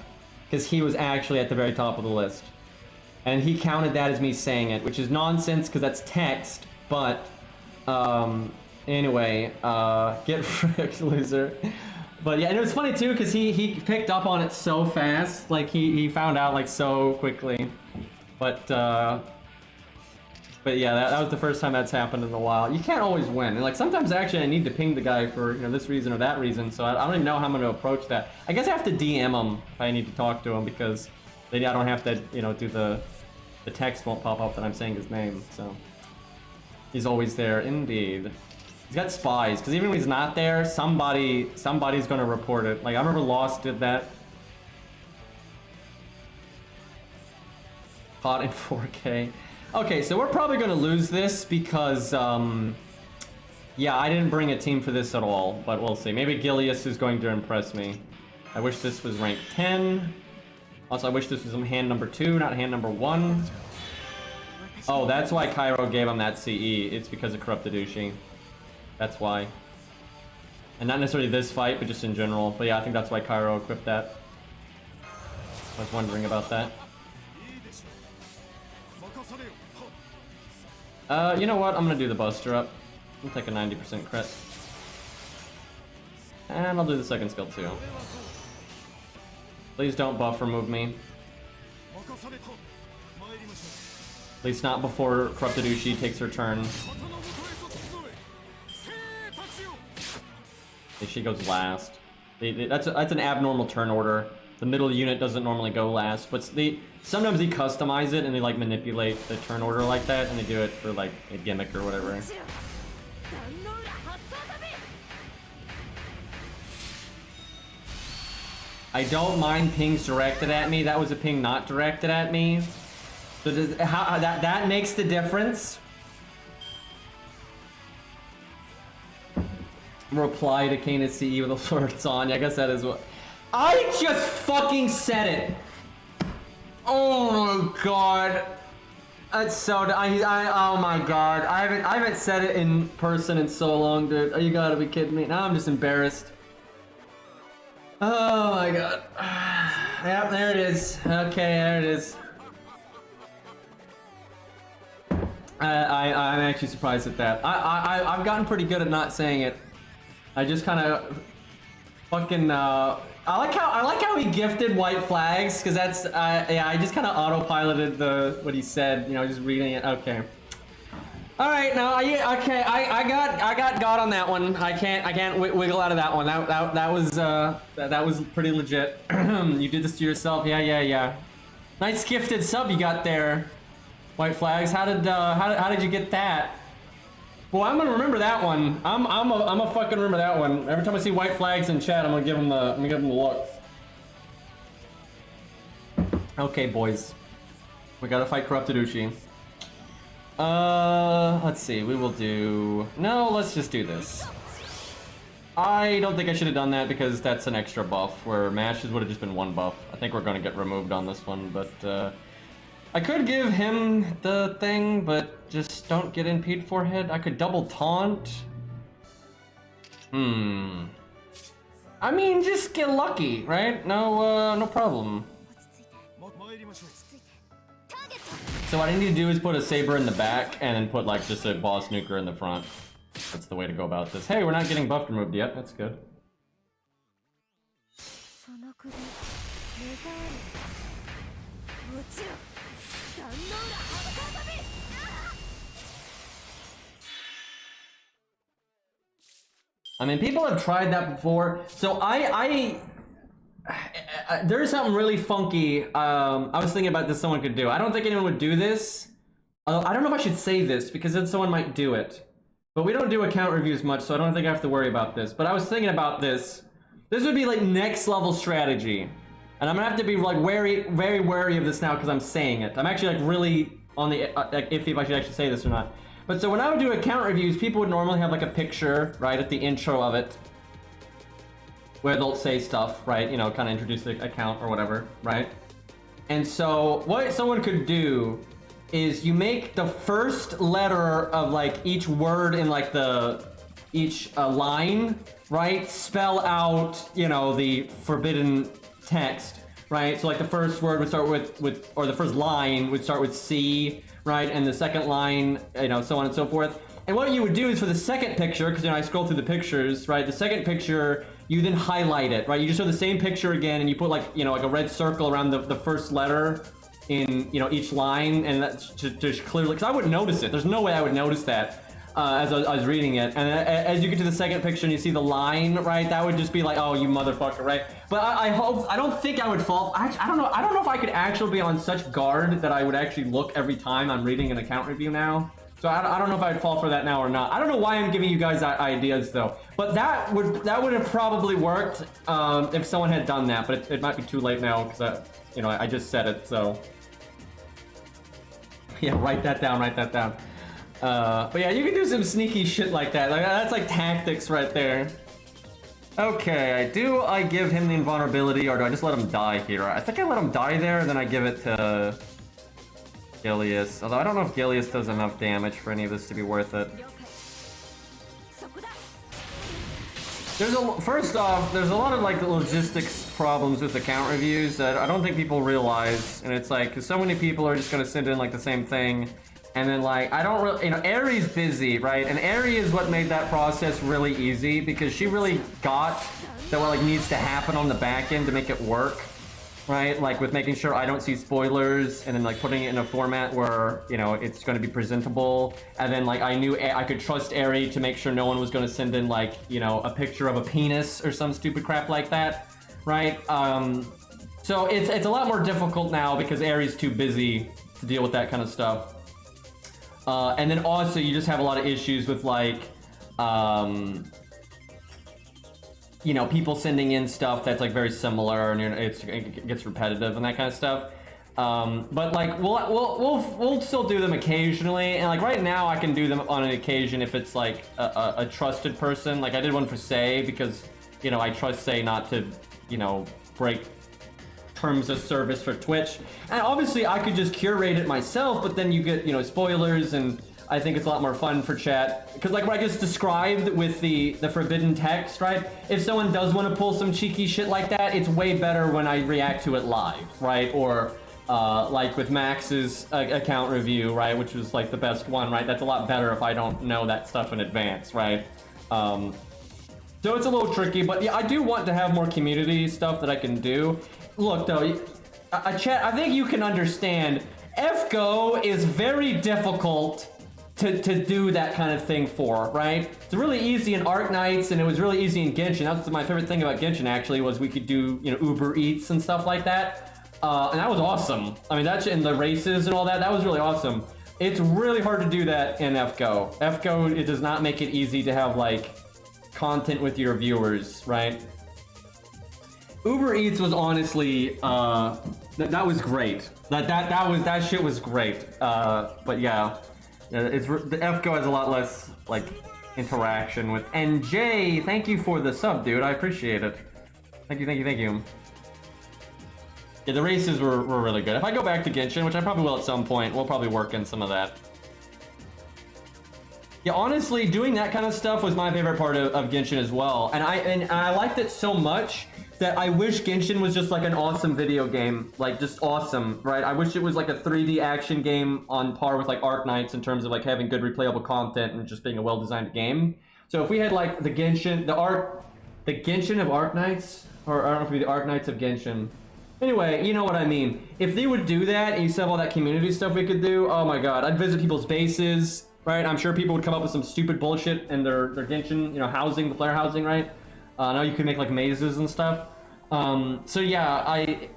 because he was actually at the very top of the list. And he counted that as me saying it, which is nonsense because that's text, but anyway, get fricked, loser. But yeah, and it was funny too because he picked up on it so fast, like he found out like so quickly. But yeah, that was the first time that's happened in a while. You can't always win, and like sometimes actually I need to ping the guy for, you know, this reason or that reason, so I don't even know how I'm going to approach that. I guess I have to DM him if I need to talk to him, because then I don't have to, you know, do the text won't pop up that I'm saying his name, so he's always there. Indeed, he's got spies, because even when he's not there, somebody's gonna report it. Like I remember Lost did that. Caught in 4K. Okay, so we're probably gonna lose this because yeah, I didn't bring a team for this at all, but we'll see. Maybe Gilius is going to impress me. I wish this was rank 10. Also, I wish this was hand number 2, not hand number 1. Oh, that's why Cairo gave him that CE. It's because of Corrupted Ushi. That's why. And not necessarily this fight, but just in general. But yeah, I think that's why Cairo equipped that. I was wondering about that. You know what? I'm gonna do the Buster up. I'll take a 90% crit. And I'll do the second skill too. Please don't buff remove me. At least not before Corrupted Ushi takes her turn. She goes last. That's an abnormal turn order. The middle unit doesn't normally go last, but sometimes they customize it and they like manipulate the turn order like that, and they do it for like a gimmick or whatever. I don't mind pings directed at me. That was a ping not directed at me. So that makes the difference. Reply to Kana's CE with alerts on. Yeah, I guess that is what. I just fucking said it. Oh my god. That's so. Oh my god. I haven't said it in person in so long, dude. Oh, you gotta be kidding me. Now I'm just embarrassed. Oh my god. Yep, there it is. Okay, there it is. I'm actually surprised at that. I've gotten pretty good at not saying it. I just kind of fucking I like how he gifted white flags, because that's yeah, I just kind of autopiloted what he said, you know, just reading it. Okay. All right, no, okay, I got God on that one. I can't wiggle out of that one. That was pretty legit. You did this to yourself. Yeah. Nice gifted sub you got there. White flags. How did you get that? Well, I'm gonna remember that one. I'm a fucking remember that one. Every time I see white flags in chat, I'm gonna give them the look. Okay, boys, we gotta fight corrupted Ushi. Let's see. We will do. No, let's just do this. I don't think I should have done that because that's an extra buff. Where mashes would have just been one buff. I think we're gonna get removed on this one, but I could give him the thing, but just don't get impede forehead. I could double taunt. I mean, just get lucky, right? No problem. So what I need to do is put a saber in the back and then put like just a boss nuker in the front. That's the way to go about this. Hey, we're not getting buff removed yet. That's good. I mean, people have tried that before. So there's something really funky. I was thinking about this someone could do. I don't think anyone would do this. I don't know if I should say this because then someone might do it. But we don't do account reviews much, so I don't think I have to worry about this. But I was thinking about this. This would be like next level strategy. And I'm gonna have to be like very wary of this now because I'm saying it. I'm actually like really on the like iffy if I should actually say this or not. But so when I would do account reviews, people would normally have like a picture, right, at the intro of it, where they'll say stuff, right, you know, kind of introduce the account or whatever, right? And so what someone could do is you make the first letter of like each word in like each line, right, spell out, you know, the forbidden text, right? So like the first word would start with or the first line would start with C, right? And the second line, you know, so on and so forth. And what you would do is for the second picture, because you know I scroll through the pictures, right? The second picture, you then highlight it, right? You just show the same picture again, and you put like, you know, like a red circle around the first letter in, you know, each line, and that's just clearly, because I wouldn't notice it. There's no way I would notice that as I was reading it. And as you get to the second picture and you see the line, right? That would just be like, oh, you motherfucker, right? But I don't think I would fall. I don't know if I could actually be on such guard that I would actually look every time I'm reading an account review now. So I don't know if I'd fall for that now or not. I don't know why I'm giving you guys ideas though. But that would have probably worked if someone had done that. But it might be too late now because you know, I just said it. So yeah, write that down. But yeah, you can do some sneaky shit like that. Like that's like tactics right there. Okay, do I give him the invulnerability or do I just let him die here? I think I let him die there and then I give it to Gilius. Although I don't know if Gilius does enough damage for any of this to be worth it. First off, there's a lot of like logistics problems with account reviews that I don't think people realize. And it's like, 'cause so many people are just gonna send in like the same thing. And then like, I don't really, you know, Ari's busy, right? And Ari is what made that process really easy because she really got that what like needs to happen on the back end to make it work, right? Like with making sure I don't see spoilers and then like putting it in a format where, you know, it's going to be presentable. And then like, I knew I could trust Ari to make sure no one was going to send in like, you know, a picture of a penis or some stupid crap like that, right? So it's a lot more difficult now because Ari's too busy to deal with that kind of stuff. And then also you just have a lot of issues with like, you know, people sending in stuff that's like very similar and it gets repetitive and that kind of stuff. But like we'll still do them occasionally, and like right now I can do them on an occasion if it's like a trusted person. Like I did one for Say because, you know, I trust Say not to, you know, break terms of service for Twitch. And obviously I could just curate it myself, but then you get, you know, spoilers, and I think it's a lot more fun for chat. Because like what I just described with the forbidden text, right? If someone does want to pull some cheeky shit like that, it's way better when I react to it live, right? Or like with Max's account review, right? Which was like the best one, right? That's a lot better if I don't know that stuff in advance, right? So it's a little tricky, but yeah, I do want to have more community stuff that I can do. Look though, chat, I think you can understand, FGO is very difficult to do that kind of thing for, right? It's really easy in Arknights, and it was really easy in Genshin. That's my favorite thing about Genshin, actually, was we could do, you know, Uber Eats and stuff like that. And that was awesome. I mean, that's in the races and all that. That was really awesome. It's really hard to do that in FGO. FGO, it does not make it easy to have, like, content with your viewers, right? Uber Eats was honestly, that was great. That shit was great. But yeah, the FGO has a lot less, like, interaction with. And Jay, thank you for the sub, dude. I appreciate it. Thank you. Yeah, the races were really good. If I go back to Genshin, which I probably will at some point, we'll probably work in some of that. Yeah, honestly, doing that kind of stuff was my favorite part of Genshin as well. And I liked it so much that I wish Genshin was just like an awesome video game. Like, just awesome, right? I wish it was like a 3D action game on par with like Arknights in terms of like having good replayable content and just being a well-designed game. So if we had like the Genshin, the Genshin of Arknights, or I don't know if it'd be the Arknights of Genshin. Anyway, you know what I mean. If they would do that, and you still have all that community stuff we could do, oh my god, I'd visit people's bases, right? I'm sure people would come up with some stupid bullshit in their Genshin, you know, housing, the player housing, right? Now you can make like mazes and stuff. So yeah,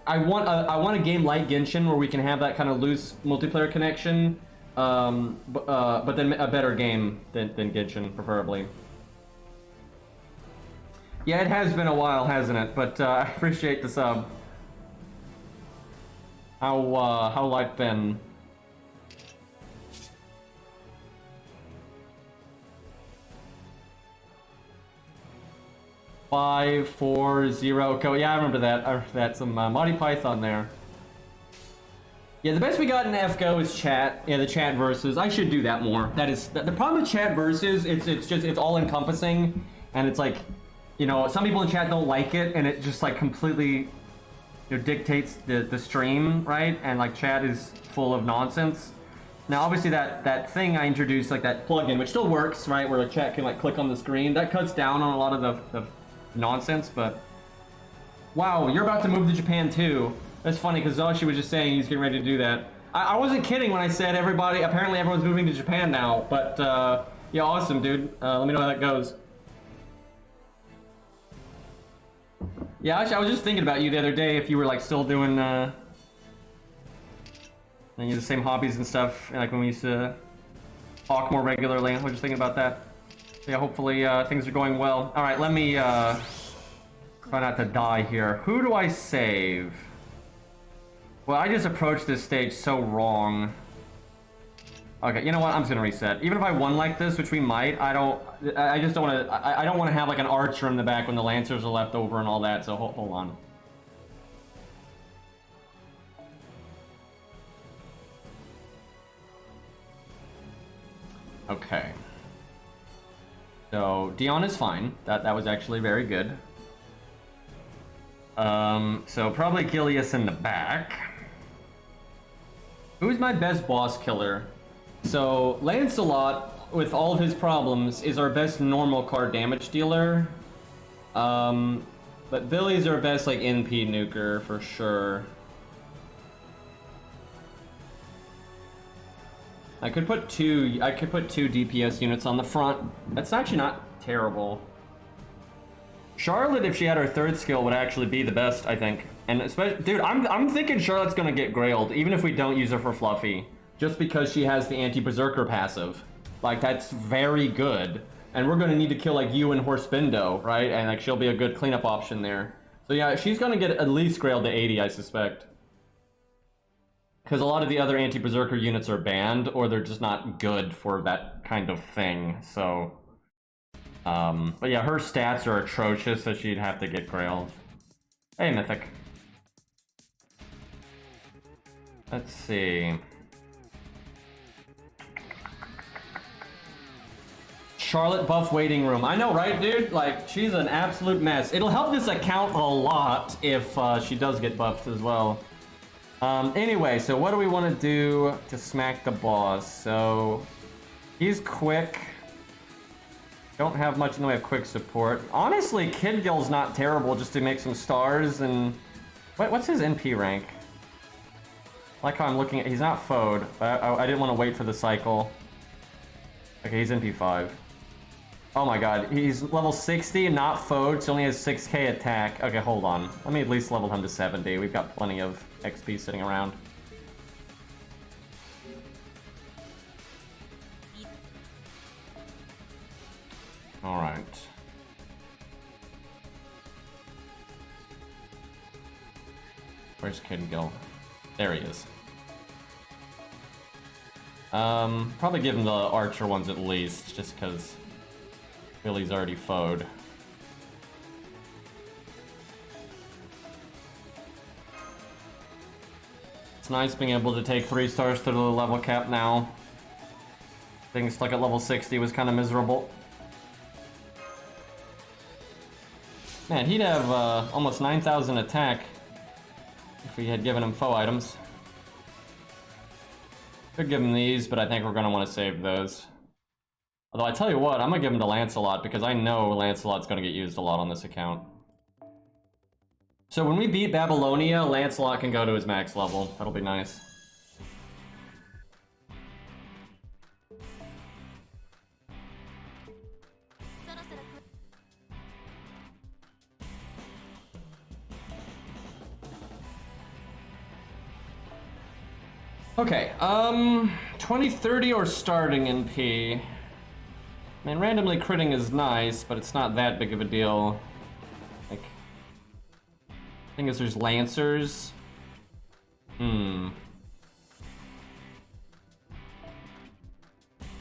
I want a game like Genshin where we can have that kind of loose multiplayer connection, but then a better game than Genshin, preferably. Yeah, it has been a while, hasn't it? But I appreciate the sub. How life been? Five, 4, 0. Yeah, I remember that. I remember that. Some Monty Python there. Yeah, the best we got in FGO is chat. Yeah, the chat versus. I should do that more. That is the problem with chat versus. It's all encompassing, and it's like, you know, some people in chat don't like it, and it just like completely, you know, dictates the stream, right? And like chat is full of nonsense. Now, obviously, that thing I introduced, like that plugin, which still works, right, where the chat can like click on the screen, that cuts down on a lot of the nonsense. But wow, you're about to move to Japan too. That's funny because Zoshi was just saying he's getting ready to do that. I wasn't kidding when I said apparently everyone's moving to Japan now. But yeah, awesome, dude. Let me know how that goes. Yeah, actually, I was just thinking about you the other day. If you were like still doing the same hobbies and stuff, like when we used to talk more regularly. I was just thinking about that. Yeah, hopefully things are going well. All right, let me try not to die here. Who do I save? Well, I just approached this stage so wrong. Okay, you know what? I'm just gonna reset. Even if I won like this, which we might, I just don't want to. I don't want to have like an archer in the back when the lancers are left over and all that. So hold on. Okay. So Dion is fine. That was actually very good. So probably Gilius in the back. Who's my best boss killer? So Lancelot, with all of his problems, is our best normal card damage dealer. But Billy's our best like NP nuker for sure. I could put two DPS units on the front. That's actually not terrible. Charlotte, if she had her third skill, would actually be the best, I think. And especially, dude, I'm thinking Charlotte's gonna get grailed, even if we don't use her for Fluffy, just because she has the anti-berserker passive. Like, that's very good. And we're gonna need to kill like you and Horsebindo, right? And like she'll be a good cleanup option there. So yeah, she's gonna get at least grailed to 80, I suspect. Because a lot of the other anti-berserker units are banned, or they're just not good for that kind of thing, so... but yeah, her stats are atrocious, so she'd have to get grailed. Hey, Mythic. Let's see... Charlotte buff waiting room. I know, right, dude? Like, she's an absolute mess. It'll help this account a lot if she does get buffed as well. Anyway, so what do we want to do to smack the boss? So, he's quick. Don't have much in the way of quick support. Honestly, Kid Gill's not terrible just to make some stars and... What's his NP rank? I like how I'm looking at... He's not FO'd, but I didn't want to wait for the cycle. Okay, he's NP 5. Oh my god, he's level 60 and not FO'd, so only has 6k attack. Okay, hold on. Let me at least level him to 70. We've got plenty of XP sitting around. Alright. Where's Kid Gill? There he is. Probably give him the archer ones at least, just because Billy's already FO'd. It's nice being able to take 3 stars to the level cap now. Being stuck at level 60 was kind of miserable. Man, he'd have almost 9,000 attack if we had given him foe items. Could give him these, but I think we're going to want to save those. Although I tell you what, I'm going to give him to Lancelot because I know Lancelot's going to get used a lot on this account. So when we beat Babylonia, Lancelot can go to his max level. That'll be nice. Okay, 2030 or starting NP. I mean, randomly critting is nice, but it's not that big of a deal. Like, thing is, there's Lancers. Do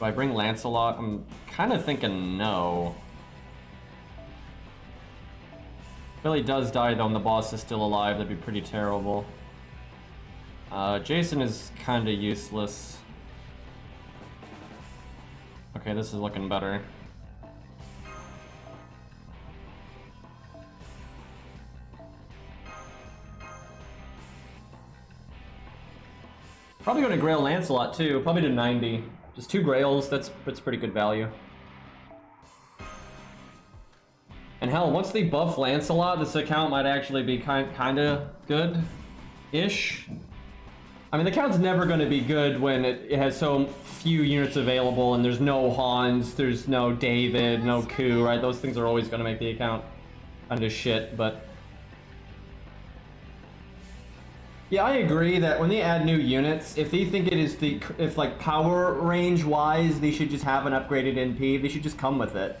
I bring Lancelot? I'm kind of thinking no. Billy does die though, and the boss is still alive. That'd be pretty terrible. Jason is kind of useless. Okay, this is looking better. Probably going to Grail Lancelot too. Probably to 90. Just 2 Grails. That's pretty good value. And hell, once they buff Lancelot, this account might actually be kind of good-ish. I mean, the account's never going to be good when it has so few units available and there's no Hans, there's no David, no Ku, right? Those things are always going to make the account kind of shit, but... Yeah, I agree that when they add new units, if they think it is if like power range wise, they should just have an upgraded NP, they should just come with it.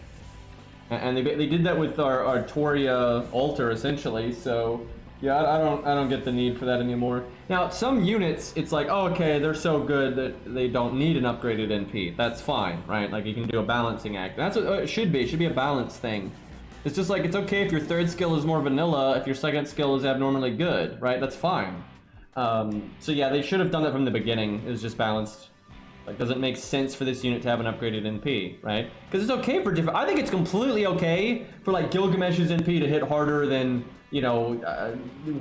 And they did that with our Toria altar essentially, so... Yeah, I don't get the need for that anymore. Now, some units, it's like, oh, okay, they're so good that they don't need an upgraded NP. That's fine, right? Like, you can do a balancing act. That's what it should be. It should be a balance thing. It's just like, it's okay if your 3rd skill is more vanilla, if your 2nd skill is abnormally good, right? That's fine. So yeah, they should have done that from the beginning. It was just balanced. Like, does it make sense for this unit to have an upgraded NP, right? Because it's okay for different... I think it's completely okay for, like, Gilgamesh's NP to hit harder than... you know,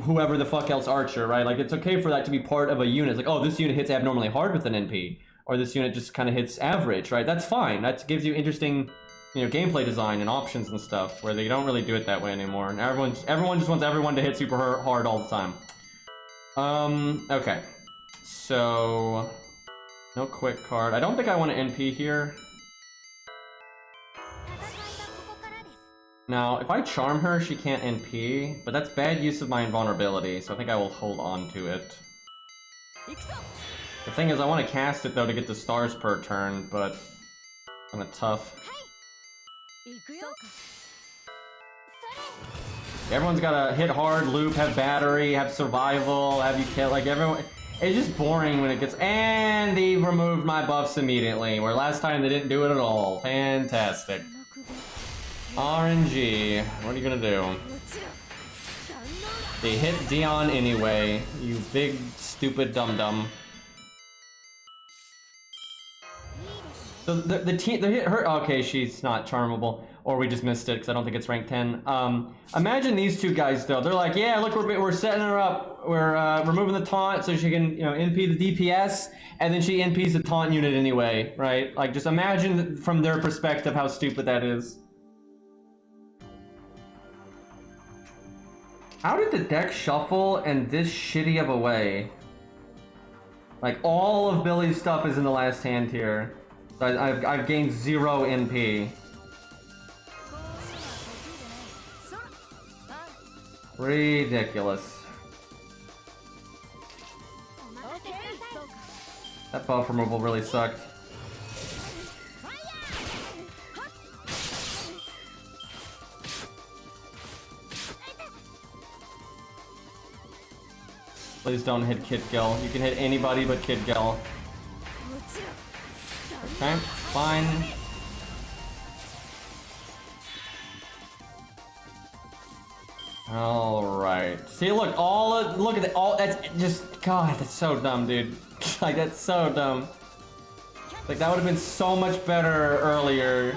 whoever the fuck else archer, right? Like, it's okay for that to be part of a unit. It's like, oh, this unit hits abnormally hard with an NP, or this unit just kind of hits average, right? That's fine. That gives you interesting, you know, gameplay design and options and stuff, where they don't really do it that way anymore. And everyone just wants everyone to hit super hard all the time. Okay. So, no quick card. I don't think I want an NP here. Now, if I charm her, she can't NP, but that's bad use of my invulnerability, so I think I will hold on to it. The thing is, I want to cast it, though, to get the stars per turn, but... kind of tough. Everyone's gotta hit hard, loop, have battery, have survival, have you kill, like, everyone... It's just boring when it gets... And they removed my buffs immediately, where last time they didn't do it at all. Fantastic. RNG. What are you gonna do? They hit Dion anyway, you big, stupid dum-dum. So the team, they hit her. Okay, she's not charmable, or we just missed it because I don't think it's rank 10. Imagine these two guys though. They're like, yeah, look, we're setting her up. We're removing the taunt so she can, you know, NP the DPS, and then she NPs the taunt unit anyway, right? Like, just imagine from their perspective how stupid that is. How did the deck shuffle in this shitty of a way? Like, all of Billy's stuff is in the last hand here. So I've gained 0 NP. Ridiculous. That buff removal really sucked. Please don't hit Kid Gill. You can hit anybody but Kid Gill. Okay, fine. All right. See, look, look at that's just, God, that's so dumb, dude. Like, that's so dumb. Like, that would have been so much better earlier.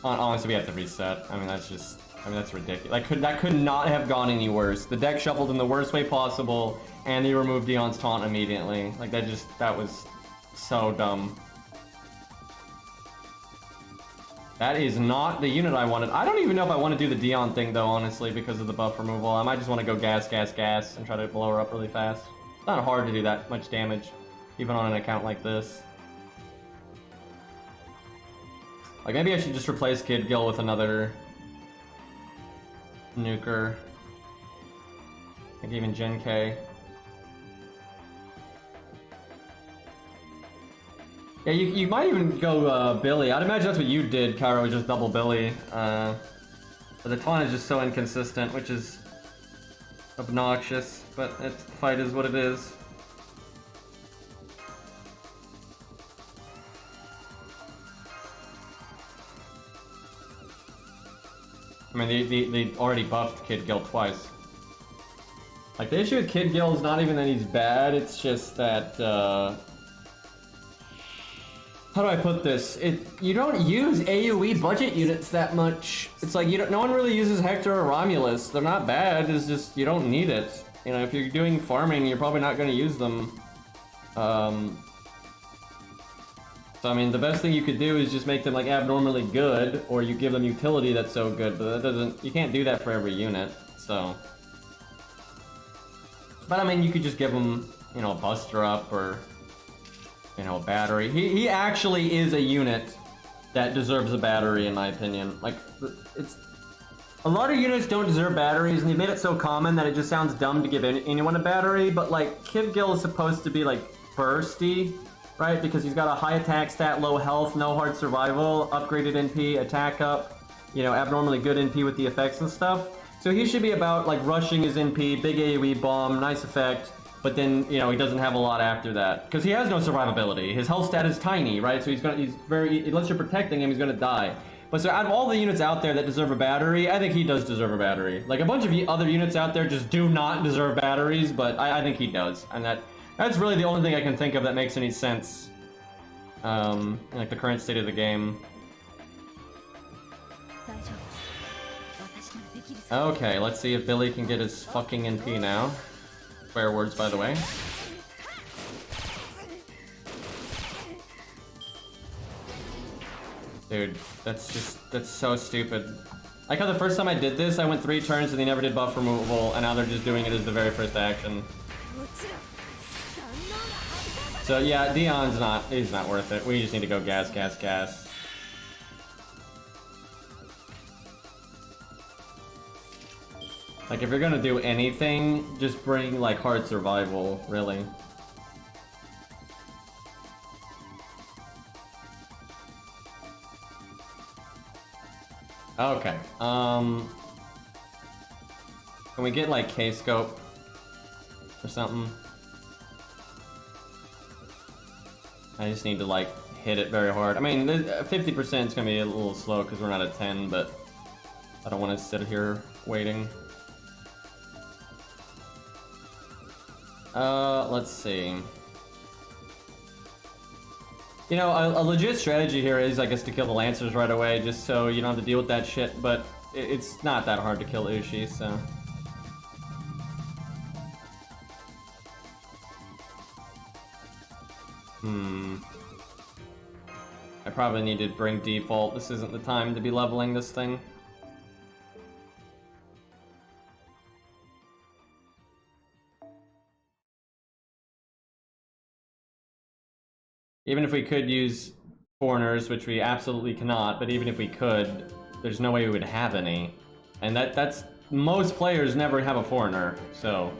Honestly, we have to reset. I mean, that's just... I mean, that's ridiculous. Like, that could not have gone any worse. The deck shuffled in the worst way possible, and they removed Dion's taunt immediately. Like, that was so dumb. That is not the unit I wanted. I don't even know if I want to do the Dion thing, though, honestly, because of the buff removal. I might just want to go gas, gas, gas, and try to blow her up really fast. It's not hard to do that much damage, even on an account like this. Like, maybe I should just replace Kid Gill with another nuker. I think even Gen K. Yeah, you might even go Billy. I'd imagine that's what you did, Cairo, just double Billy. But the taunt is just so inconsistent, which is obnoxious, but the fight is what it is. I mean, they already buffed Kid Gill twice. Like, the issue with Kid Gill is not even that he's bad, it's just that, how do I put this? You don't use AoE budget units that much. It's like, no one really uses Hector or Romulus. They're not bad, it's just, you don't need it. You know, if you're doing farming, you're probably not going to use them. So, I mean, the best thing you could do is just make them, like, abnormally good, or you give them utility that's so good, but that doesn't... You can't do that for every unit, so... But, I mean, you could just give them, you know, a Buster Up, or, you know, a battery. He actually is a unit that deserves a battery, in my opinion. Like, it's... A lot of units don't deserve batteries, and they made it so common that it just sounds dumb to give anyone a battery, but, like, Kid Gill is supposed to be, like, bursty, right? Because he's got a high attack stat, low health, no hard survival, upgraded NP, attack up, you know, abnormally good NP with the effects and stuff. So he should be about, like, rushing his NP, big AoE bomb, nice effect, but then, you know, he doesn't have a lot after that. Because he has no survivability. His health stat is tiny, right? So unless you're protecting him, he's gonna die. But so out of all the units out there that deserve a battery, I think he does deserve a battery. Like, a bunch of other units out there just do not deserve batteries, but I think he does. And that's really the only thing I can think of that makes any sense. In, like, the current state of the game. Okay, let's see if Billy can get his fucking NP now. Swear words, by the way. Dude, that's so stupid. Like how the first time I did this, I went 3 turns and they never did buff removal, and now they're just doing it as the very first action. So yeah, he's not worth it. We just need to go gas, gas, gas. Like, if you're gonna do anything, just bring, like, hard survival, really. Okay, Can we get like K-scope or something? I just need to like hit it very hard. I mean, 50% is gonna be a little slow because we're not at 10, but I don't want to sit here waiting. Let's see. You know, a legit strategy here is, I guess, to kill the Lancers right away, just so you don't have to deal with that shit, but it's not that hard to kill Ushi, so... I probably need to bring default. This isn't the time to be leveling this thing. Even if we could use foreigners, which we absolutely cannot, but even if we could, there's no way we would have any. And that's... most players never have a foreigner, so...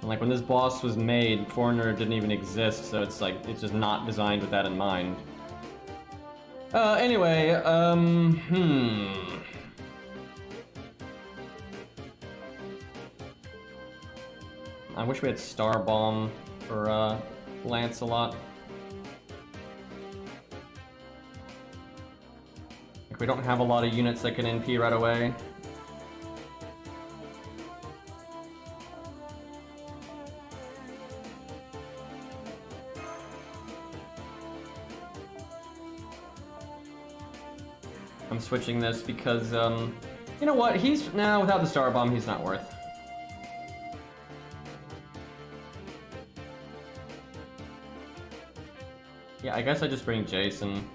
And like when this boss was made, foreigner didn't even exist, so it's like, it's just not designed with that in mind. Anyway, I wish we had Star Bomb for Lancelot. Like, we don't have a lot of units that can NP right away. I'm switching this because, you know what? He's now without the Star Bomb, he's not worth. Yeah, I guess I just bring Jason.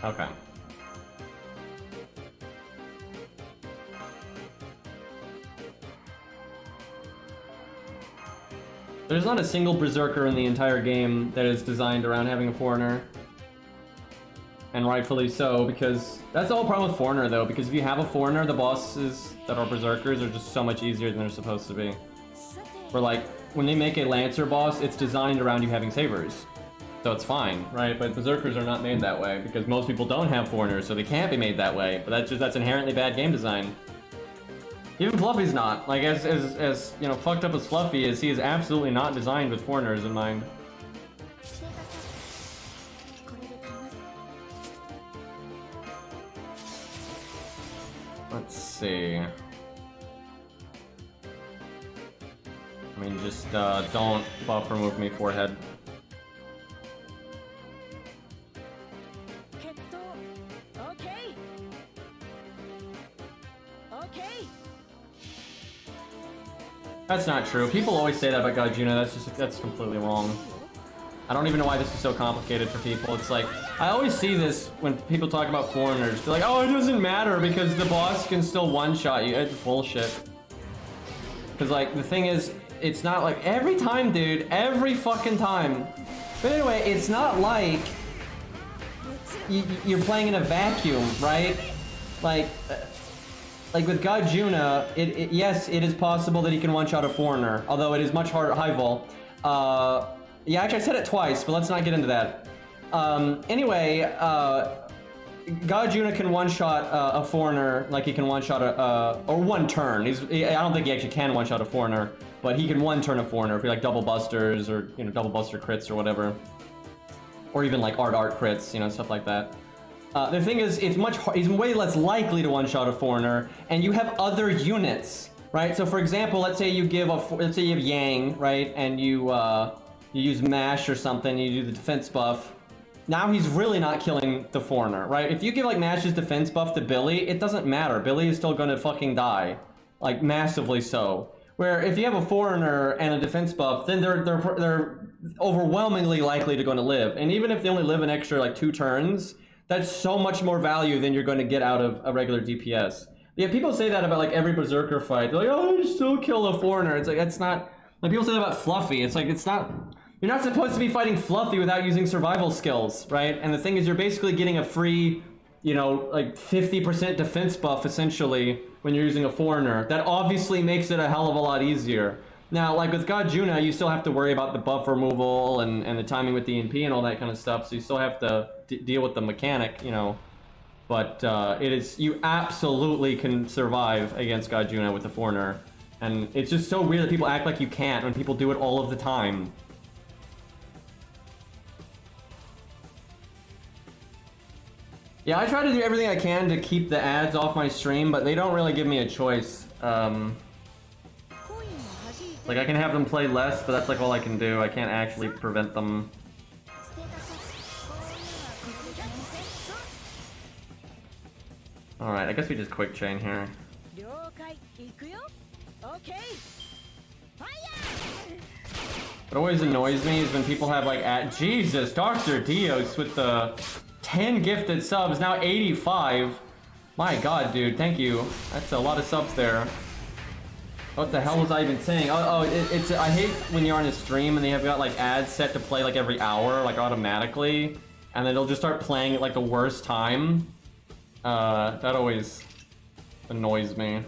Okay. There's not a single Berserker in the entire game that is designed around having a foreigner. And rightfully so, because that's the whole problem with foreigner though, because if you have a foreigner, the bosses that are Berserkers are just so much easier than they're supposed to be. Where like, when they make a Lancer boss, it's designed around you having sabers. So it's fine, right? But Berserkers are not made that way, because most people don't have foreigners, so they can't be made that way. But that's inherently bad game design. Even Fluffy's not. Like, as you know, fucked up as Fluffy is, he is absolutely not designed with foreigners in mind. Let's see. I mean, just don't buff remove me forehead. That's not true. People always say that about Gaijuna. That's completely wrong. I don't even know why this is so complicated for people. It's like, I always see this when people talk about foreigners. They're like, oh, it doesn't matter because the boss can still one-shot you. It's bullshit. Because like, the thing is, it's not like, every time, dude, every fucking time. But anyway, it's not like you're playing in a vacuum, right? Like with Gaijuna, yes, it is possible that he can one-shot a foreigner, although it is much harder. Hi, Vol. Yeah, actually, I said it twice, but let's not get into that. Anyway, Gaijuna can one-shot a foreigner like he can one-shot or one turn. I don't think he actually can one-shot a foreigner, but he can one-turn a foreigner if you like double busters or, you know, double buster crits or whatever. Or even like art crits, you know, stuff like that. The thing is, he's way less likely to one-shot a foreigner, and you have other units, right? So for example, let's say you have Yang, right? And you use Mash or something, you do the defense buff. Now he's really not killing the foreigner, right? If you give like Mash's defense buff to Billy, it doesn't matter. Billy is still gonna fucking die. Like, massively so. Where if you have a foreigner and a defense buff, then they're overwhelmingly likely to gonna live. And even if they only live an extra like 2 turns, that's so much more value than you're going to get out of a regular DPS. Yeah, people say that about like every Berserker fight. They're like, oh, you still kill a foreigner. It's like, that's not... Like, people say that about Fluffy. It's like, it's not... You're not supposed to be fighting Fluffy without using survival skills, right? And the thing is, you're basically getting a free, you know, like 50% defense buff, essentially, when you're using a foreigner. That obviously makes it a hell of a lot easier. Now, like with God Juna, you still have to worry about the buff removal and the timing with the EMP and all that kind of stuff, so you still have to deal with the mechanic, you know. But you absolutely can survive against God Juna with the Foreigner. And it's just so weird that people act like you can't when people do it all of the time. Yeah, I try to do everything I can to keep the ads off my stream, but they don't really give me a choice. Like, I can have them play less, but that's like all I can do. I can't actually prevent them. Alright, I guess we just quick chain here. What always annoys me is when people have like Jesus, Dr. Dios with the 10 gifted subs, now 85. My god, dude, thank you. That's a lot of subs there. What the hell was I even saying? It's I hate when you're on a stream and they have got like ads set to play like every hour, like automatically, and then they'll just start playing at like the worst time. That always annoys me.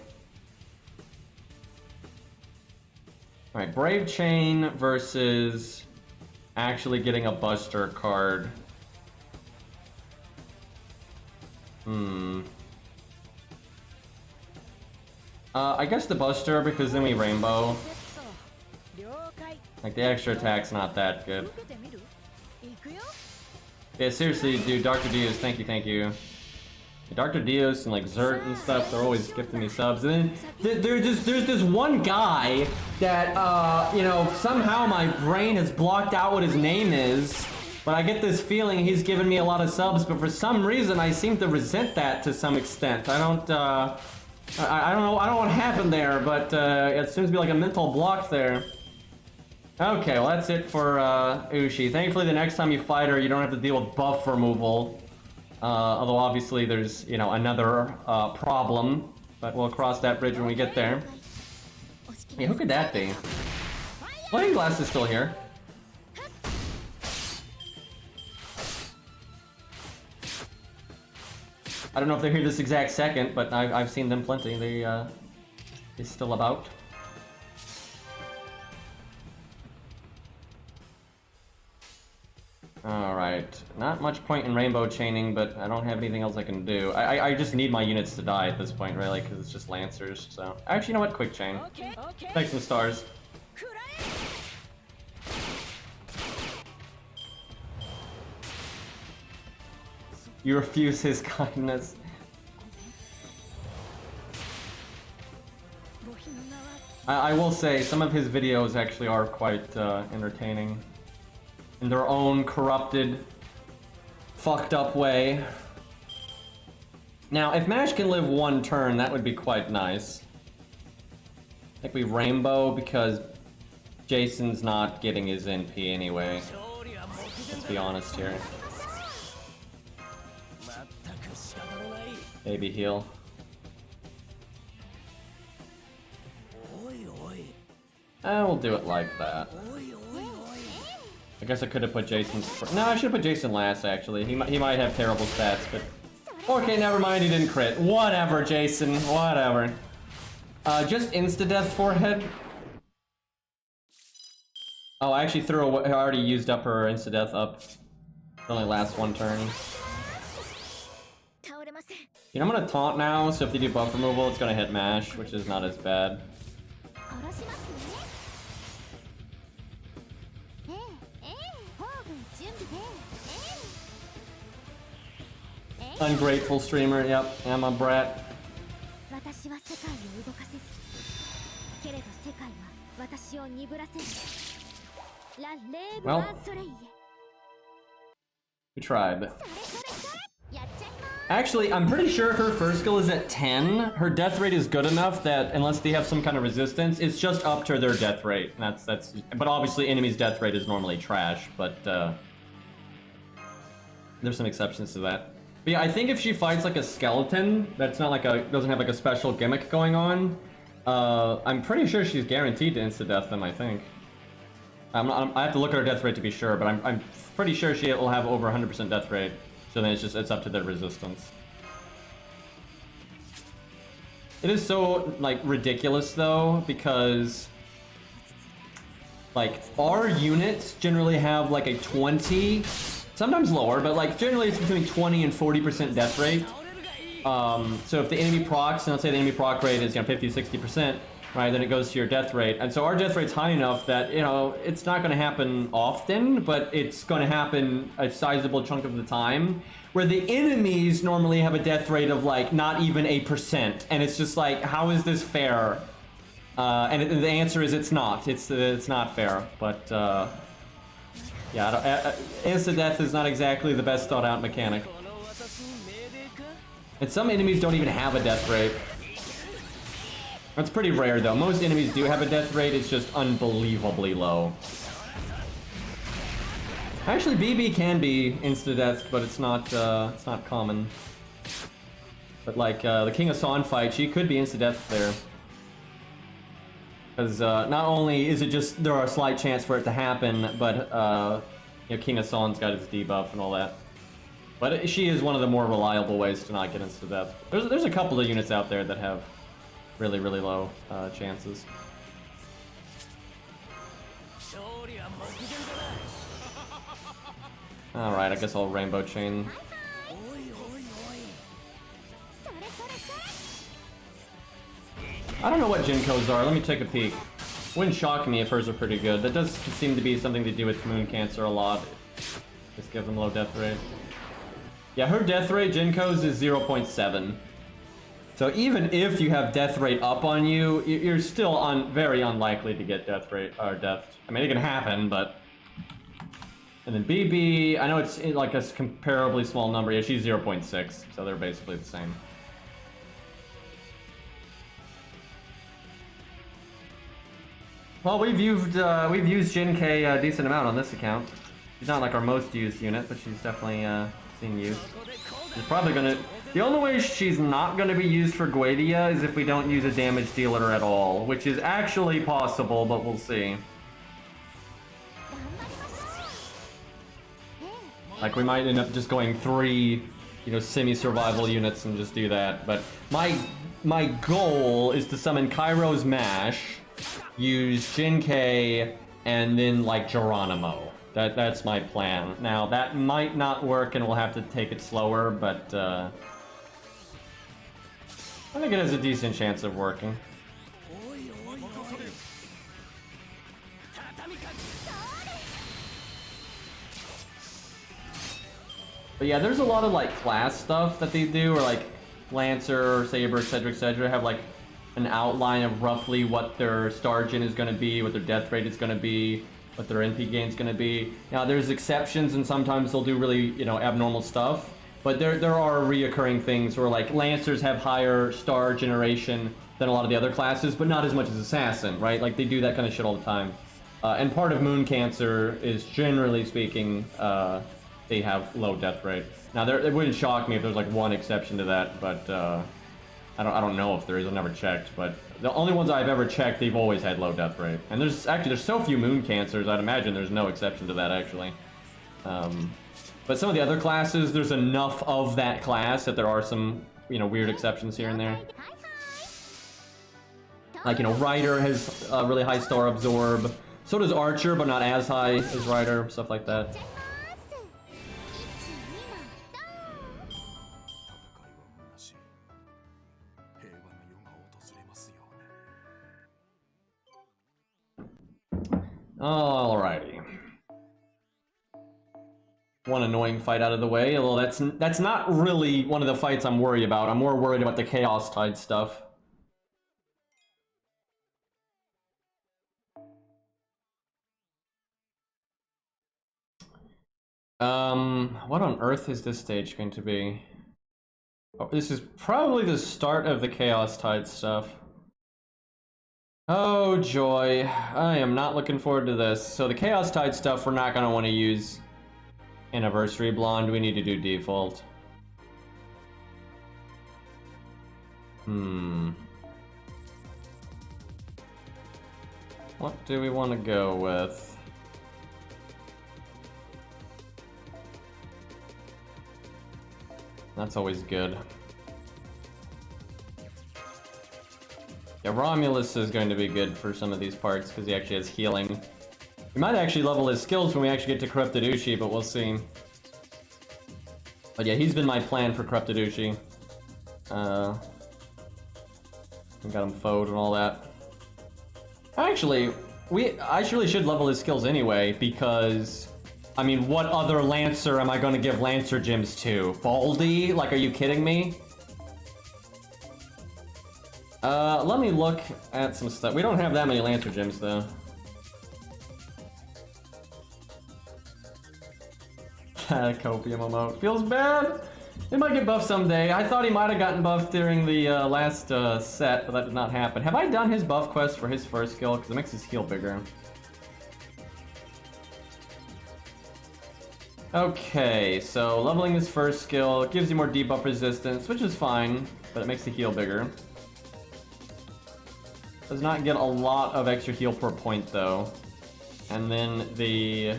Alright, Brave Chain versus actually getting a Buster card. I guess the Buster, because then we Rainbow. Like, the extra attack's not that good. Yeah, seriously, dude, Dr. Dios, thank you. Dr. Dios and like Zert and stuff, they're always gifting me subs. And then there's this one guy that, you know, somehow my brain has blocked out what his name is. But I get this feeling he's given me a lot of subs, but for some reason I seem to resent that to some extent. I don't know what happened there, but it seems to be like a mental block there. Okay, well that's it for Ushi. Thankfully the next time you fight her, you don't have to deal with buff removal. Although obviously there's, you know, another problem, but we'll cross that bridge when we get there. Yeah, who could that be? Playing Glass is still here. I don't know if they're here this exact second, but I've seen them plenty. They're still about. Alright, not much point in rainbow chaining, but I don't have anything else I can do. I just need my units to die at this point, really, because it's just Lancers, so... Actually, you know what? Quick chain. Take some stars. You refuse his kindness. I will say, some of his videos actually are quite entertaining. In their own corrupted, fucked up way. Now, if Mash can live one turn, that would be quite nice. I think we Rainbow because Jason's not getting his NP anyway. Let's be honest here. Baby heal. We'll do it like that. I guess I could have put Jason first. No, I should have put Jason last, actually. He might have terrible stats, but... Okay, never mind, he didn't crit. Whatever, Jason, whatever. Just insta-death forehead. Oh, I actually threw away, I already used up her insta-death up. It only lasts one turn. You know, I'm gonna taunt now, so if they do buff removal, it's gonna hit Mash, which is not as bad. Ungrateful streamer, yep, I'm a brat. Well, we tried. Actually, I'm pretty sure if her first skill is at 10, her death rate is good enough that unless they have some kind of resistance, it's just up to their death rate. That's but obviously enemy's death rate is normally trash, but there's some exceptions to that. But yeah, I think if she fights like a skeleton, that's not like doesn't have like a special gimmick going on, I'm pretty sure she's guaranteed to insta-death them, I think. I have to look at her death rate to be sure, but I'm pretty sure she will have over 100% death rate. So then it's up to their resistance. It is so like ridiculous though, because like, our units generally have like a 20, sometimes lower, but like generally it's between 20 and 40% death rate. So if the enemy procs, and let's say the enemy proc rate is 50, 60%, right, then it goes to your death rate. And so our death rate's high enough that, it's not going to happen often, but it's going to happen a sizable chunk of the time, where the enemies normally have a death rate of like not even a percent. And it's just like, how is this fair? And the answer is it's not. It's not fair. But yeah, instant death is not exactly the best thought out mechanic. And some enemies don't even have a death rate. That's pretty rare though. Most enemies do have a death rate, it's just unbelievably low. Actually, BB can be insta-death, but it's not common. But like, the King of Son fight, she could be insta-death there. Because not only is it just, there are a slight chance for it to happen, but King of Son's got his debuff and all that. But she is one of the more reliable ways to not get insta-death. There's a couple of units out there that have really, really low chances. Alright, I guess I'll Rainbow Chain. I don't know what Gen codes are, let me take a peek. Wouldn't shock me if hers are pretty good. That does seem to be something to do with Moon Cancer a lot. Just give them low death rate. Yeah, her death rate, Gen codes, is 0.7. So even if you have death rate up on you, you're still very unlikely to get death rate, or death. I mean, it can happen, but... And then BB, I know it's like a comparably small number. Yeah, she's 0.6, so they're basically the same. Well, we've used Jin K a decent amount on this account. She's not like our most used unit, but she's definitely seen use. She's probably gonna... The only way she's not gonna be used for Guadia is if we don't use a damage dealer at all, which is actually possible, but we'll see. Like, we might end up just going 3, semi-survival units and just do that. But my goal is to summon Kairo's Mash, use Jin K, and then, like, Geronimo. That's my plan. Now, that might not work and we'll have to take it slower, but, I think it has a decent chance of working. But yeah, there's a lot of like class stuff that they do, or like Lancer, Saber, etc., have like an outline of roughly what their star gen is going to be, what their death rate is going to be, what their NP gain is going to be. Now there's exceptions, and sometimes they'll do really abnormal stuff. But there are reoccurring things where like Lancers have higher star generation than a lot of the other classes, but not as much as Assassin, right? Like they do that kind of shit all the time. And part of Moon Cancer is, generally speaking, they have low death rate. Now, it wouldn't shock me if there's like one exception to that, but I don't know if there is. I've never checked, but the only ones I've ever checked, they've always had low death rate. And there's so few Moon Cancers, I'd imagine there's no exception to that actually. But some of the other classes, there's enough of that class that there are some weird exceptions here and there. Like Rider has a really high star absorb. So does Archer, but not as high as Rider, stuff like that. Alrighty. One annoying fight out of the way, although that's not really one of the fights I'm worried about. I'm more worried about the Chaos Tide stuff. What on earth is this stage going to be? Oh, this is probably the start of the Chaos Tide stuff. Oh joy, I am not looking forward to this. So the Chaos Tide stuff, we're not going to want to use Anniversary Blonde. We need to do default. What do we want to go with? That's always good. Yeah, Romulus is going to be good for some of these parts because he actually has healing. We might actually level his skills when we actually get to Corrupted Ushi, but we'll see. But yeah, he's been my plan for Corrupted Ushi. We got him foed and all that. Actually, I really should level his skills anyway, because... I mean, what other Lancer am I gonna give Lancer gems to? Baldy? Like, are you kidding me? Let me look at some stuff. We don't have that many Lancer gems, though. Copium emote. Feels bad! He might get buffed someday. I thought he might have gotten buffed during the last set, but that did not happen. Have I done his buff quest for his first skill? Because it makes his heal bigger. Okay, so leveling his first skill gives you more debuff resistance, which is fine, but it makes the heal bigger. Does not get a lot of extra heal per point though. And then the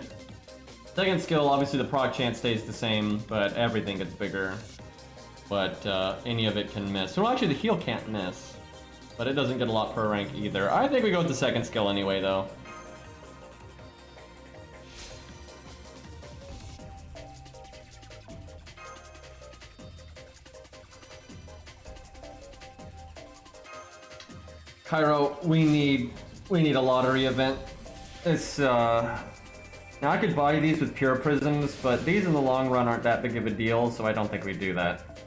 second skill, obviously the proc chance stays the same, but everything gets bigger. But any of it can miss. Well, actually the heal can't miss, but it doesn't get a lot per rank either. I think we go with the second skill anyway though. Cairo, we need a lottery event. It's now I could buy these with pure prisms, but these in the long run aren't that big of a deal, so I don't think we do that.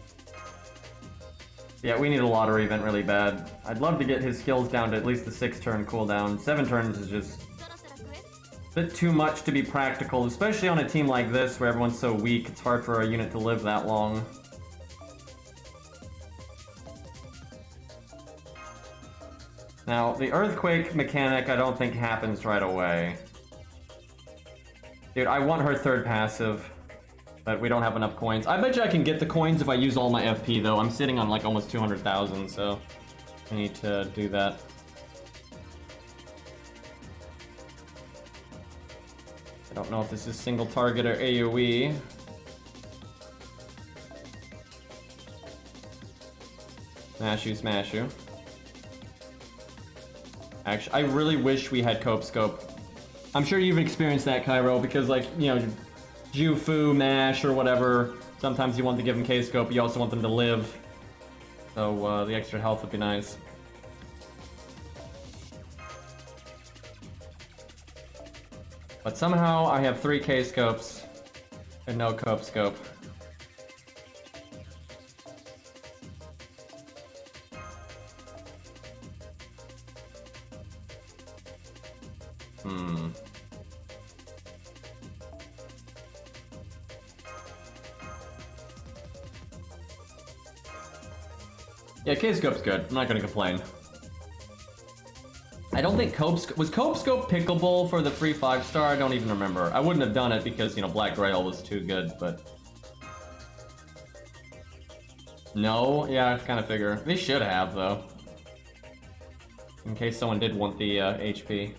Yeah, we need a lottery event really bad. I'd love to get his skills down to at least the 6-turn cooldown. 7 turns is just a bit too much to be practical, especially on a team like this where everyone's so weak. It's hard for a unit to live that long. Now, the Earthquake mechanic I don't think happens right away. Dude, I want her third passive, but we don't have enough coins. I bet you I can get the coins if I use all my FP, though. I'm sitting on like almost 200,000, so I need to do that. I don't know if this is single target or AoE. Smash you, smash you. Actually, I really wish we had Cope Scope. I'm sure you've experienced that, Cairo, because like, you know, Jufu, Mash, or whatever, sometimes you want to give them K-Scope, you also want them to live. So, the extra health would be nice. But somehow I have 3 K-Scopes and no Cope Scope. Yeah, K-Scope's good. I'm not gonna complain. I don't think was Cope Scope pickable for the free 5-star? I don't even remember. I wouldn't have done it because, you know, Black Grail was too good, but... No? Yeah, I kind of figure. They should have, though. In case someone did want the HP.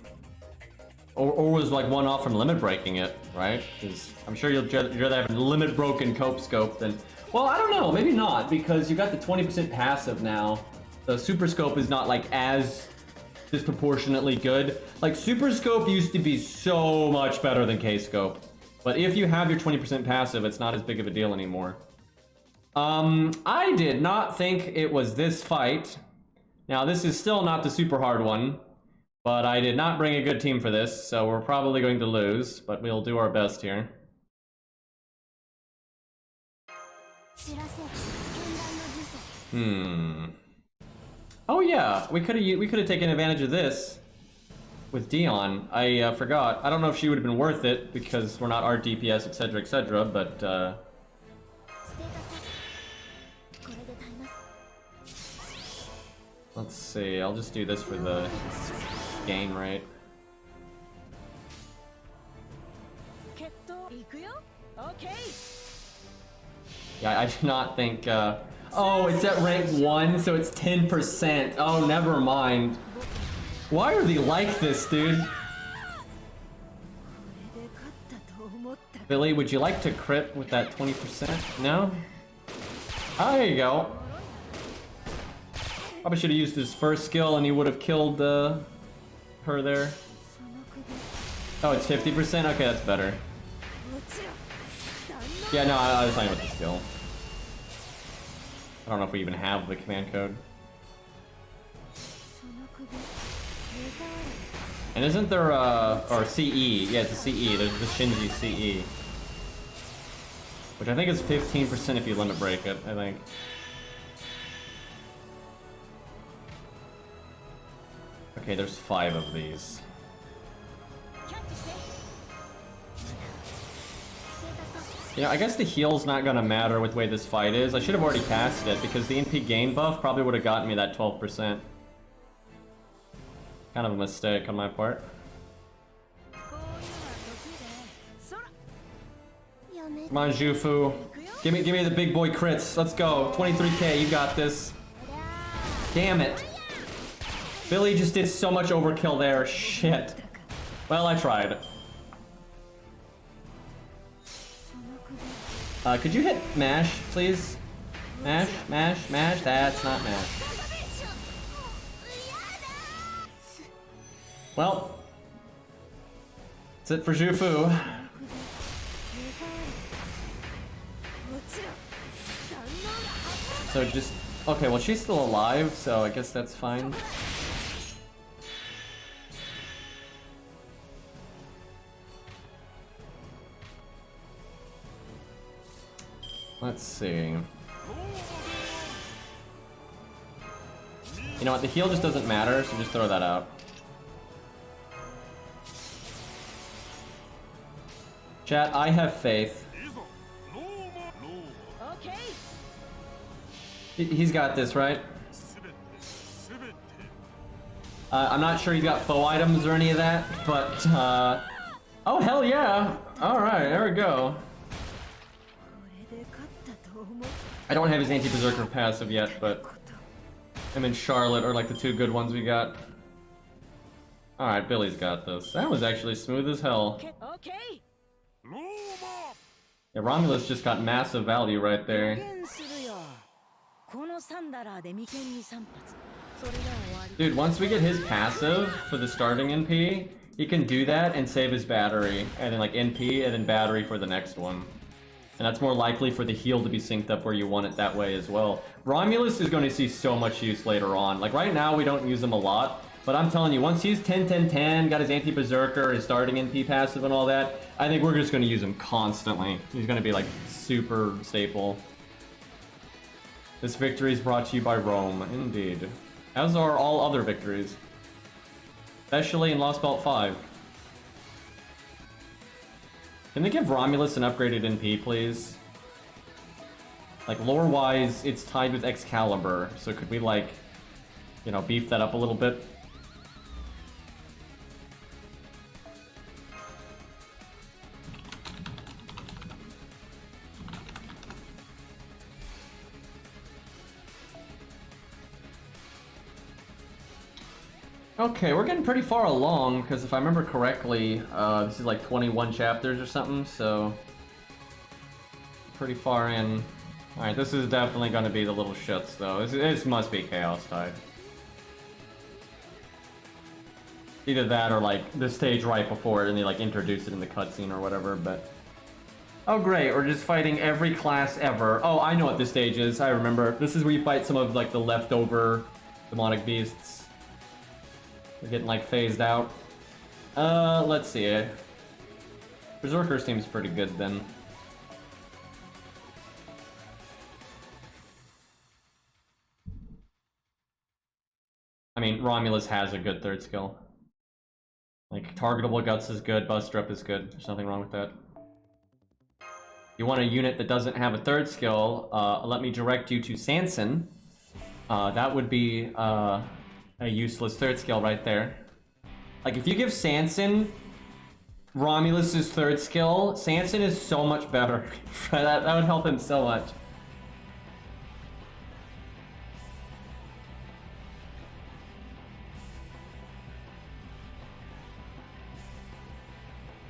Or was like one off from limit breaking it, right? Because I'm sure you'd rather have a limit broken Cope Scope than... Well, I don't know, maybe not, because you got the 20% passive now. The Super Scope is not like as disproportionately good. Like Super Scope used to be so much better than K-Scope. But if you have your 20% passive, it's not as big of a deal anymore. I did not think it was this fight. Now, this is still not the super hard one, but I did not bring a good team for this, so we're probably going to lose, but we'll do our best here. Oh yeah, we could have taken advantage of this with Dion. I forgot. I don't know if she would have been worth it because we're not our DPS, etc., but let's see. I'll just do this for the gain rate. Yeah, I do not think. Oh, it's at rank 1, so it's 10%. Oh, never mind. Why are they like this, dude? Billy, would you like to crit with that 20%? No? Oh, there you go. Probably should have used his first skill and he would have killed her there. Oh, it's 50%? Okay, that's better. Yeah, no, I was talking about the skill. I don't know if we even have the command code. And isn't there or CE? Yeah, it's a CE. There's the Shinji CE. Which I think is 15% if you limit break it, I think. Okay, there's 5 of these. You know, I guess the heal's not gonna matter with the way this fight is. I should have already cast it, because the NP gain buff probably would have gotten me that 12%. Kind of a mistake on my part. Come on, Jufu. Give me the big boy crits. Let's go. 23k, you got this. Damn it. Billy just did so much overkill there. Shit. Well, I tried. Could you hit mash, please? Mash, mash, mash. That's not mash. Well, that's it for Jufu. So just... Okay, well she's still alive, so I guess that's fine. Let's see. You know what, the heal just doesn't matter, so just throw that out. Chat, I have faith. He's got this, right? I'm not sure he's got foe items or any of that, but oh hell yeah! Alright, there we go. I don't have his anti-berserker passive yet, but him and Charlotte are like the 2 good ones we got. Alright, Billy's got this. That was actually smooth as hell. Yeah, Romulus just got massive value right there. Dude, once we get his passive for the starting NP, he can do that and save his battery, and then like NP and then battery for the next one. And that's more likely for the heal to be synced up where you want it that way as well. Romulus is going to see so much use later on. Like right now we don't use him a lot, but I'm telling you, once he's 10-10-10, got his anti-berserker, his starting NP passive and all that, I think we're just going to use him constantly. He's going to be like super staple. This victory is brought to you by Rome, indeed. As are all other victories. Especially in Lost Belt 5. Can they give Romulus an upgraded NP, please? Like, lore-wise, it's tied with Excalibur, so could we, like, you know, beef that up a little bit? Okay, we're getting pretty far along, because if I remember correctly, this is like 21 chapters or something, so... pretty far in. Alright, this is definitely going to be the little shits, though. This must be Chaos Tide. Either that or, like, the stage right before it, and they, like, introduce it in the cutscene or whatever, but... Oh, great, we're just fighting every class ever. Oh, I know what this stage is, I remember. This is where you fight some of, like, the leftover demonic beasts. They're getting, like, phased out. Let's see. Berserker seems pretty good, then. I mean, Romulus has a good third skill. Like, targetable guts is good, bust up is good. There's nothing wrong with that. You want a unit that doesn't have a third skill, let me direct you to Sanson. That would be, a useless third skill right there. Like, if you give Sanson Romulus's third skill, Sanson is so much better. that would help him so much.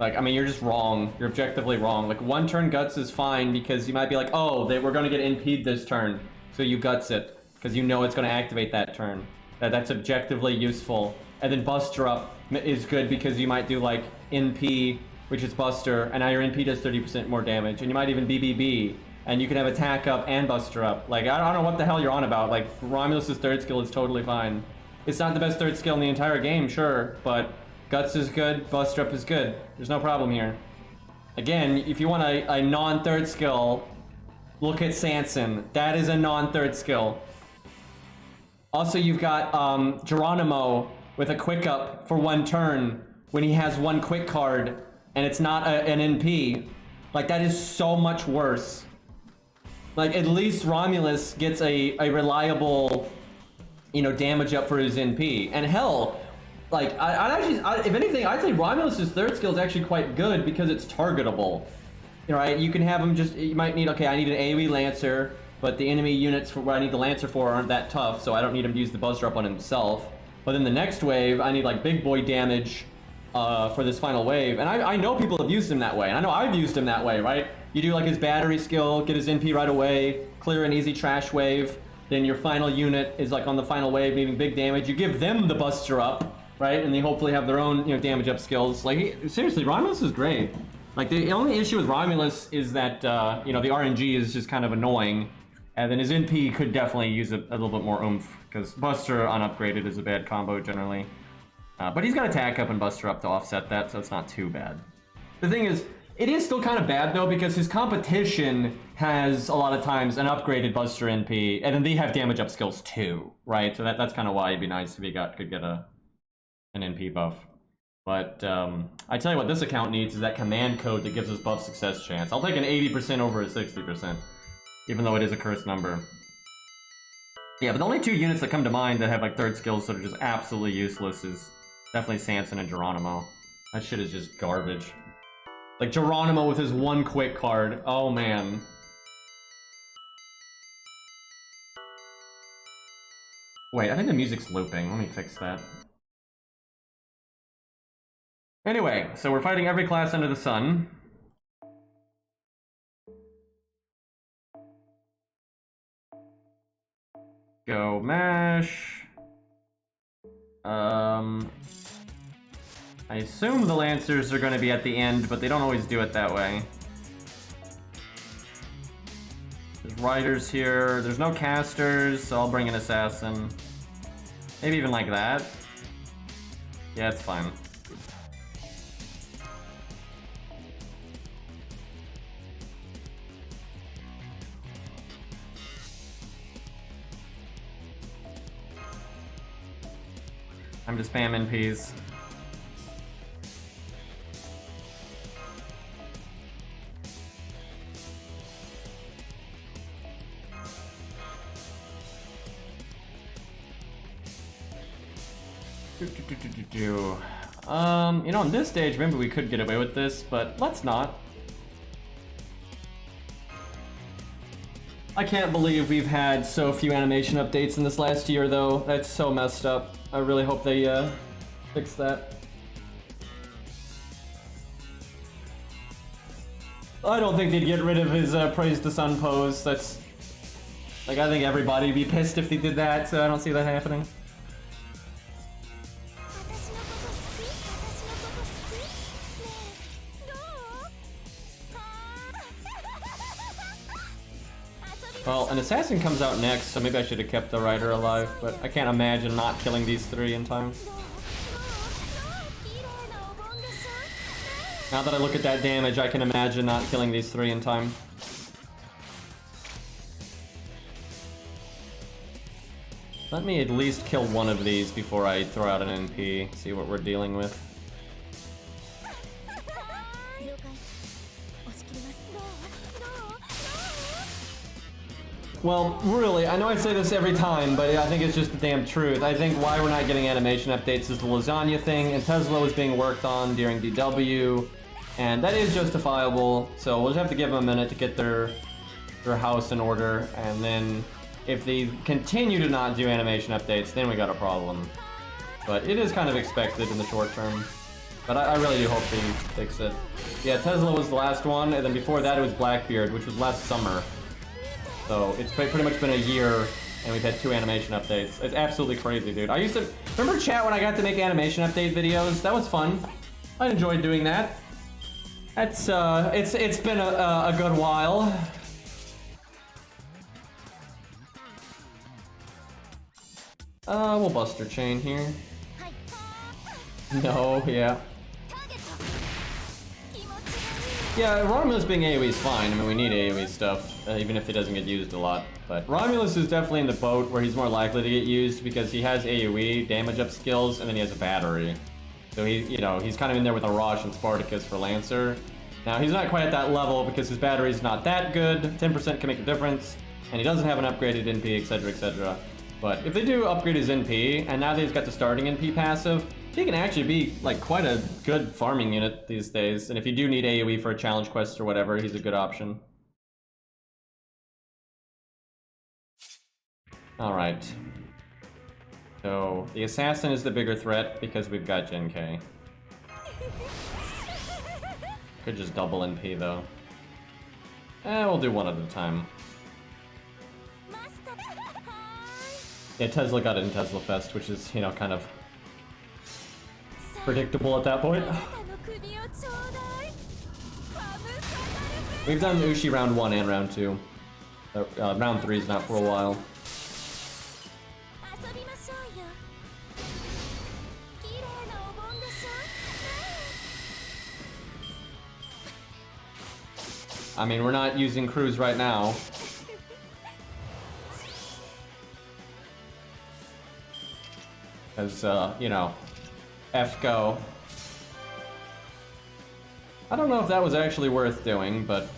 Like, I mean, you're just wrong. You're objectively wrong. Like, one turn guts is fine because you might be like, oh, we're gonna get NP'd this turn. So you guts it, because you know it's gonna activate that turn. That's objectively useful. and then Buster Up is good because you might do like NP, which is Buster, and now your NP does 30% more damage, and you might even BBB, and you can have Attack Up and Buster Up. Like, I don't know what the hell you're on about. Like, Romulus's third skill is totally fine. It's not the best third skill in the entire game, sure, but Guts is good, Buster Up is good. There's no problem here. Again, if you want a non-third skill, look at Sanson. That is a non-third skill. Also, you've got Geronimo with a quick up for 1 turn when he has 1 quick card and it's not an NP. Like, that is so much worse. Like, at least Romulus gets a reliable, you know, damage up for his NP. And hell, like, if anything, I'd say Romulus's third skill is actually quite good because it's targetable. You know, right? You can have him just, you might need, okay, I need an AoE Lancer, but the enemy units for what I need the Lancer for aren't that tough, so I don't need him to use the Buster Up on himself. But in the next wave, I need like big boy damage for this final wave. And I know people have used him that way, and I know I've used him that way, right? You do like his battery skill, get his NP right away, clear an easy trash wave, then your final unit is like on the final wave needing big damage. You give them the Buster Up, right? And they hopefully have their own, you know, damage up skills. Like, seriously, Romulus is great. Like, the only issue with Romulus is that, you know, the RNG is just kind of annoying. And then his NP could definitely use a little bit more oomph, because Buster unupgraded is a bad combo generally. But he's got Attack Up and Buster Up to offset that, so it's not too bad. The thing is, it is still kind of bad, though, because his competition has, a lot of times, an upgraded Buster NP, and then they have damage up skills, too, right? So that's kind of why it'd be nice if he could get an NP buff. But I tell you what this account needs is that command code that gives us buff success chance. I'll take an 80% over a 60%, even though it is a cursed number. Yeah, but the only 2 units that come to mind that have like third skills that are just absolutely useless is definitely Sanson and Geronimo. That shit is just garbage. Like Geronimo with his 1 quick card. Oh man. Wait, I think the music's looping. Let me fix that. Anyway, so we're fighting every class under the sun. Go mash. I assume the Lancers are going to be at the end, but they don't always do it that way. There's Riders here. There's no casters, so I'll bring an Assassin. Maybe even like that. Yeah, it's fine. I'm just spamming Ps. You know, on this stage, maybe we could get away with this, but let's not. I can't believe we've had so few animation updates in this last year, though. That's so messed up. I really hope they fix that. I don't think they'd get rid of his Praise the Sun pose. That's... like, I think everybody'd be pissed if they did that, so I don't see that happening. Well, an assassin comes out next, so maybe I should have kept the rider alive, but I can't imagine not killing these 3 in time. Now that I look at that damage, I can imagine not killing these 3 in time. Let me at least kill one of these before I throw out an NP, see what we're dealing with. Well, really, I know I say this every time, but I think it's just the damn truth. I think why we're not getting animation updates is the lasagna thing, and Tesla was being worked on during DW, and that is justifiable, so we'll just have to give them a minute to get their house in order, and then if they continue to not do animation updates, then we got a problem. But it is kind of expected in the short term. But I really do hope they fix it. Yeah, Tesla was the last one, and then before that it was Blackbeard, which was last summer. So it's pretty much been a year, And we've had 2 animation updates. It's absolutely crazy, dude. I used to... Remember chat when I got to make animation update videos? That was fun. I enjoyed doing that. That's, it's been a good while. We'll Buster Chain here. No, yeah. Yeah, Romulus being AoE is fine. I mean, we need AoE stuff, even if it doesn't get used a lot. But Romulus is definitely in the boat where he's more likely to get used because he has AoE, damage up skills, and then he has a battery. So he, you know, he's kind of in there with a Rosh and Spartacus for Lancer. Now, he's not quite at that level because his battery's not that good. 10% can make a difference, and he doesn't have an upgraded NP, etc., etc. But if they do upgrade his NP, and now that he's got the starting NP passive, he can actually be like quite a good farming unit these days. And if you do need AoE for a challenge quest or whatever, he's a good option. Alright. So, the Assassin is the bigger threat because we've got Gen K. Could just double NP though. We'll do one at a time. Yeah, Tesla got it in Tesla Fest, which is, you know, kind of predictable at that point. We've done Ushi round 1 and round 2. Round 3 is not for a while. I mean, we're not using crews right now. Because, you know, F-Go. I don't know if that was actually worth doing, but,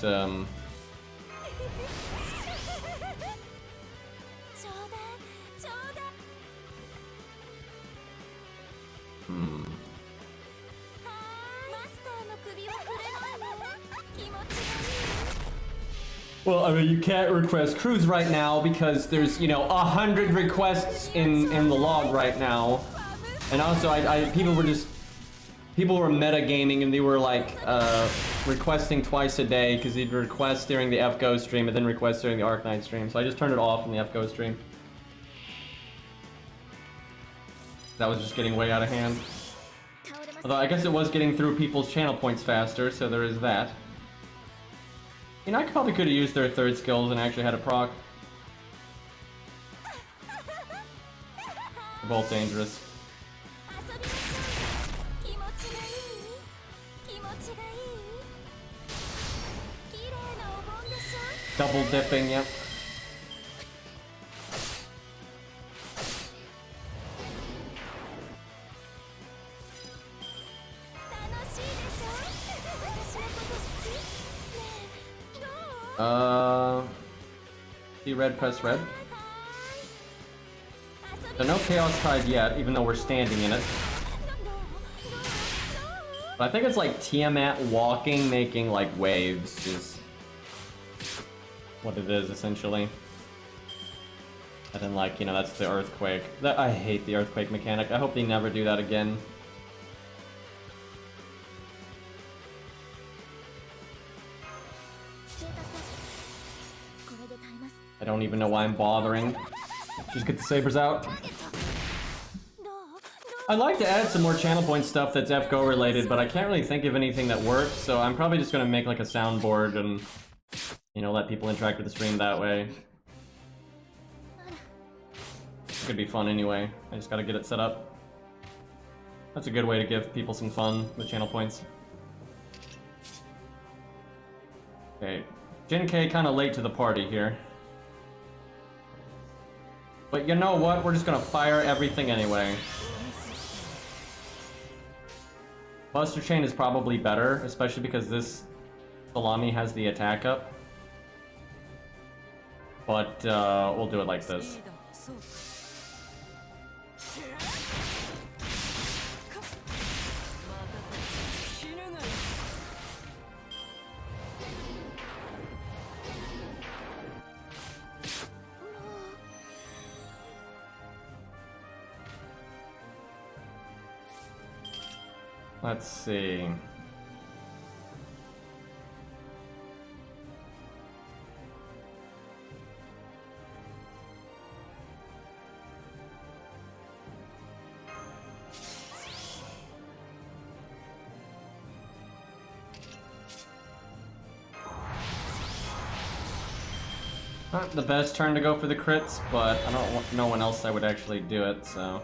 Well, I mean, you can't request crews right now because there's, you know, 100 requests in the log right now. And also, people were metagaming and they were like, requesting twice a day because they'd request during the F-Go stream and then request during the Arc9 stream. So I just turned it off in the F-Go stream. That was just getting way out of hand. Although I guess it was getting through people's channel points faster, so there is that. You know, I probably could have used their third skills and actually had a proc. They're both dangerous. Double dipping, yep. See red, press red. So no Chaos Tide yet, even though we're standing in it. But I think it's like Tiamat walking, making like waves is what it is, essentially. And then like, you know, that's the earthquake. I hate the earthquake mechanic. I hope they never do that again. I don't even know why I'm bothering. Just get the sabers out. I'd like to add some more channel point stuff that's F-Go related, but I can't really think of anything that works, so I'm probably just gonna make like a soundboard and, you know, let people interact with the stream that way. It could be fun anyway. I just gotta get it set up. That's a good way to give people some fun with channel points. Okay, Gen K kinda late to the party here. But you know what? We're just gonna fire everything anyway. Buster Chain is probably better, especially because this Salami has the attack up. But we'll do it like this. Let's see. Not the best turn to go for the crits, but I don't want no one else that would actually do it, so...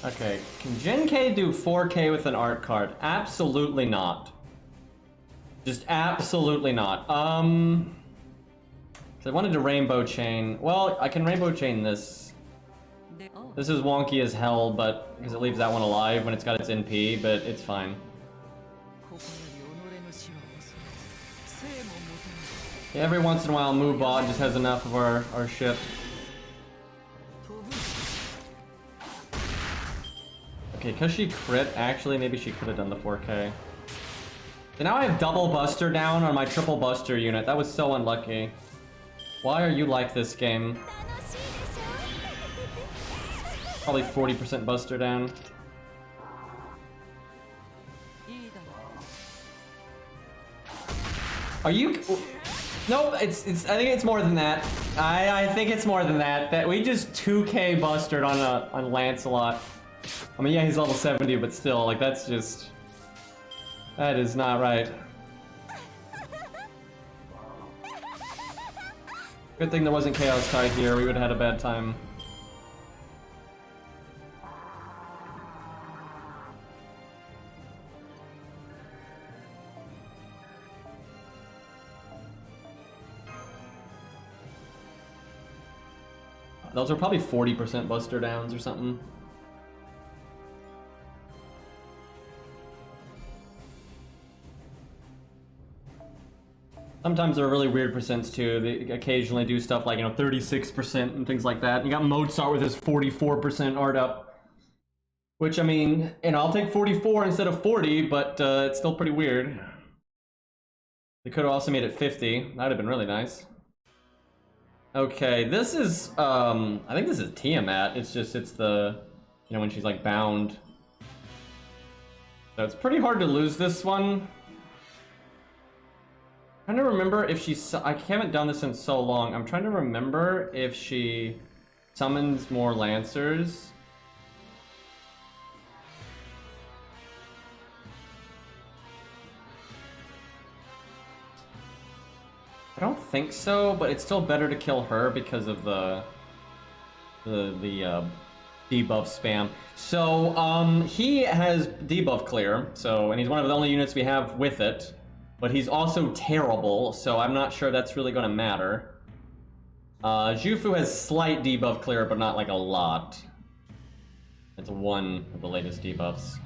Okay, can Gen K do 4K with an art card? Absolutely not. Just absolutely not. So I wanted to rainbow chain. Well, I can rainbow chain this. This is wonky as hell, but because it leaves that one alive when it's got its NP, but it's fine. Yeah, every once in a while, Moobot just has enough of our shit. Okay, because she crit, actually, maybe she could have done the 4K. So now I have double Buster down on my triple Buster unit. That was so unlucky. Why are you like this game? Probably 40% Buster down. Are you... Nope, it's I think it's more than that. I think it's more than that. That we just 2K Bustered on Lancelot. I mean, yeah, he's level 70, but still, like, that's just... That is not right. Good thing there wasn't Chaos Tide here, we would have had a bad time. Those are probably 40% Buster downs or something. Sometimes they're really weird percents too. They occasionally do stuff like, 36% and things like that. You got Mozart with his 44% art up. Which, I mean, I'll take 44 instead of 40, but it's still pretty weird. They could have also made it 50. That would have been really nice. Okay, this is, I think this is Tiamat. It's the, when she's like bound. So it's pretty hard to lose this one. I'm trying to remember if I haven't done this in so long. I'm trying to remember if she summons more Lancers. I don't think so, but it's still better to kill her because of the debuff spam. So, he has debuff clear, and he's one of the only units we have with it. But he's also terrible, so I'm not sure that's really going to matter. Jufu has slight debuff clear, but not like a lot. It's one of the latest debuffs.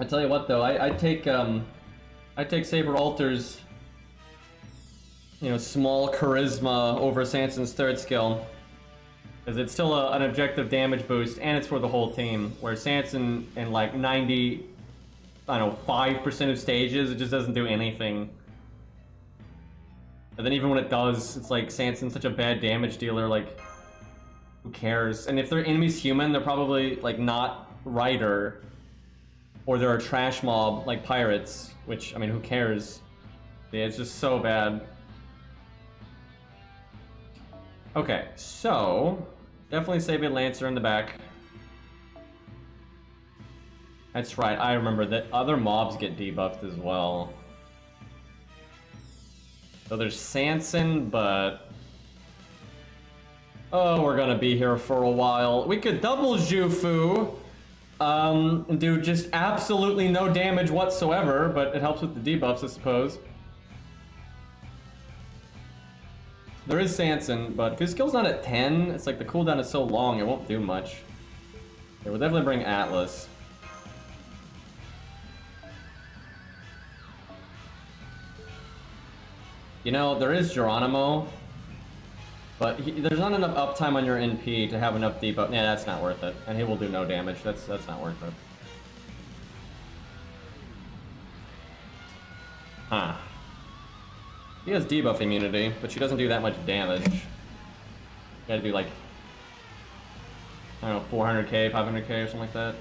I tell you what, though, I take Saber Alter's, small charisma over Sanson's third skill, because it's still an objective damage boost, and it's for the whole team. Where Sanson in like 5% of stages, it just doesn't do anything. And then even when it does, it's like Sanson's such a bad damage dealer. Like, who cares? And if their enemy's human, they're probably like not Rider. Or they're a trash mob, like pirates, which, I mean, who cares? Yeah, it's just so bad. Okay, so... Definitely save a Lancer in the back. That's right, I remember that other mobs get debuffed as well. So there's Sanson, but... Oh, we're gonna be here for a while. We could double Jufu! And do just absolutely no damage whatsoever, but it helps with the debuffs, I suppose. There is Sanson, but if his skill's not at 10, it's like the cooldown is so long, it won't do much. Okay, we'll definitely bring Atlas. There is Geronimo, but there's not enough uptime on your NP to have enough debuff. Yeah, that's not worth it. And he will do no damage. That's not worth it. Huh. He has debuff immunity, but she doesn't do that much damage. You gotta do like, I don't know, 400k, 500k or something like that.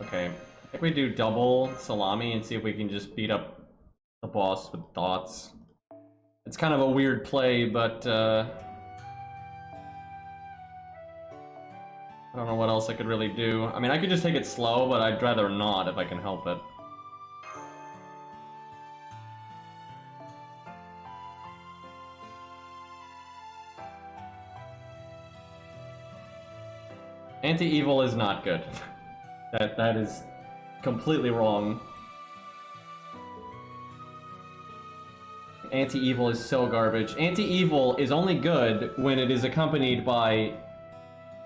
Okay, think we do double salami and see if we can just beat up the boss with dots. It's kind of a weird play, but I don't know what else I could really do. I mean, I could just take it slow, but I'd rather not if I can help it. Anti-evil is not good. That is completely wrong. Anti-evil is so garbage. Anti-evil is only good when it is accompanied by,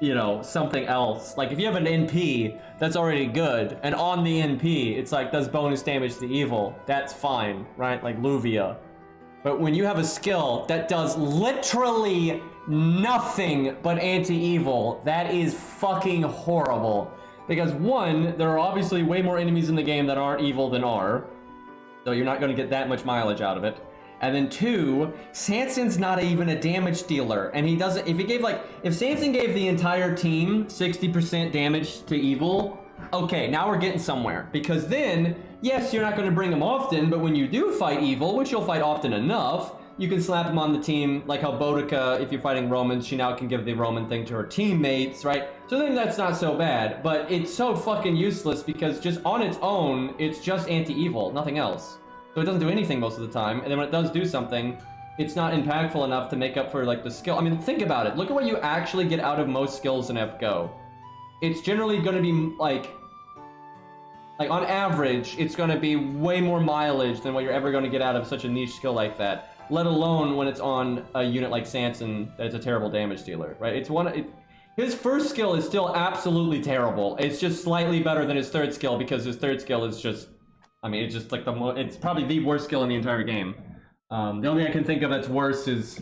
you know, something else. Like if you have an NP that's already good, and on the NP it's like does bonus damage to evil, that's fine, right? Like Luvia. But when you have a skill that does literally nothing but anti-evil, that is fucking horrible. Because one, there are obviously way more enemies in the game that aren't evil than are, so you're not going to get that much mileage out of it. And then two, Sanson's not even a damage dealer, and he doesn't. If he gave if Sanson gave the entire team 60% damage to evil, okay, now we're getting somewhere. Because then, yes, you're not going to bring him often, but when you do fight evil, which you'll fight often enough, you can slap him on the team, like how Boudica, if you're fighting Romans, she now can give the Roman thing to her teammates, right? So then that's not so bad, but it's so fucking useless because just on its own, it's just anti-evil, nothing else. So it doesn't do anything most of the time, and then when it does do something, it's not impactful enough to make up for like the skill. I mean, think about it. Look at what you actually get out of most skills in FGO. It's generally going to be like on average, it's going to be way more mileage than what you're ever going to get out of such a niche skill like that. Let alone when it's on a unit like Sanson, that it's a terrible damage dealer, right? His first skill is still absolutely terrible. It's just slightly better than his third skill because his third skill is just, I mean, it's just like it's probably the worst skill in the entire game. The only thing I can think of that's worse is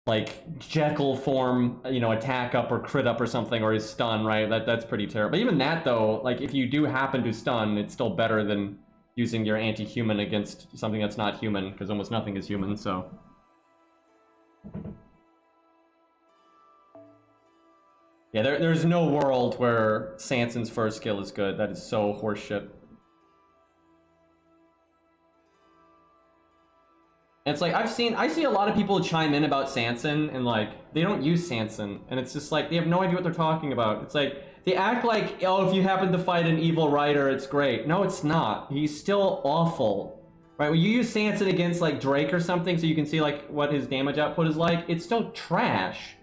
like Jekyll form, you know, attack up or crit up or something, or his stun, right? That's pretty terrible. But even that though, like if you do happen to stun, it's still better than using your anti-human against something that's not human, because almost nothing is human, so. Yeah, there's no world where Sanson's first skill is good. That is so horseshit. And it's like, I see a lot of people chime in about Sanson, and like, they don't use Sanson, and it's just like, they have no idea what they're talking about. It's like, they act like, oh, if you happen to fight an evil rider, it's great. No, it's not. He's still awful. Right, when you use Sanson against like Drake or something so you can see like what his damage output is like, it's still trash.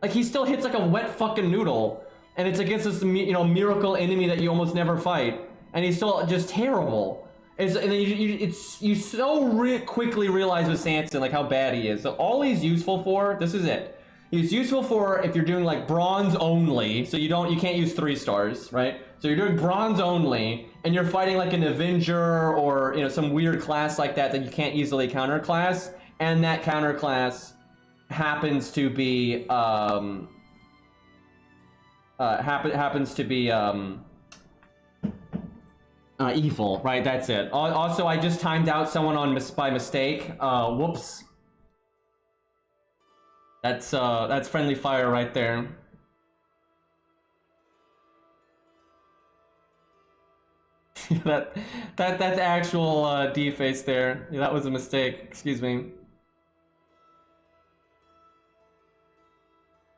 Like he still hits like a wet fucking noodle, and it's against this, you know, miracle enemy that you almost never fight, and he's still just terrible. And then you so quickly realize with Sanson like how bad he is. So all he's useful for, this is it. He's useful for if you're doing like bronze only, so you can't use 3 stars, right? So you're doing bronze only, and you're fighting like an Avenger or, you know, some weird class like that you can't easily counterclass, and that counterclass happens to be evil, right? That's it. Also, I just timed out someone by mistake. Whoops. That's friendly fire right there. that's actual deface there. Yeah, that was a mistake. Excuse me.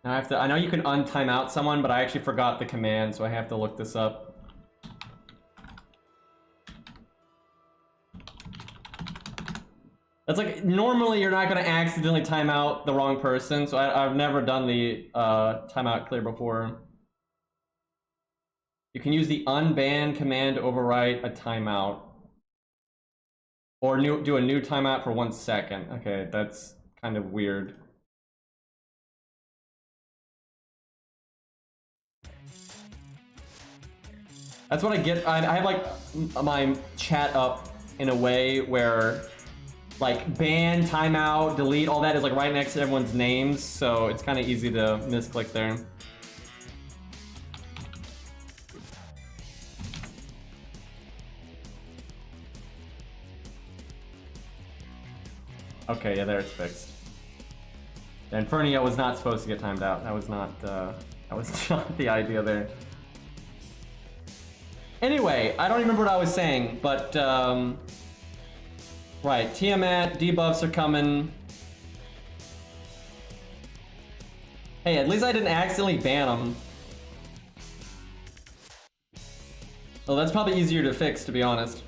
Now I know you can untime out someone, but I actually forgot the command, so I have to look this up. That's like, normally you're not going to accidentally time out the wrong person, so I've never done the timeout clear before. You can use the unban command to overwrite a timeout. Or do a new timeout for 1 second. Okay, that's kind of weird. That's what I get. I have like my chat up in a way where like ban, timeout, delete, all that is like right next to everyone's names, so it's kind of easy to misclick there. Okay, yeah, there it's fixed. The Infernio was not supposed to get timed out. That was not the idea there. Anyway, I don't remember what I was saying, but right, Tiamat, debuffs are coming. Hey, at least I didn't accidentally ban them. Well, that's probably easier to fix, to be honest.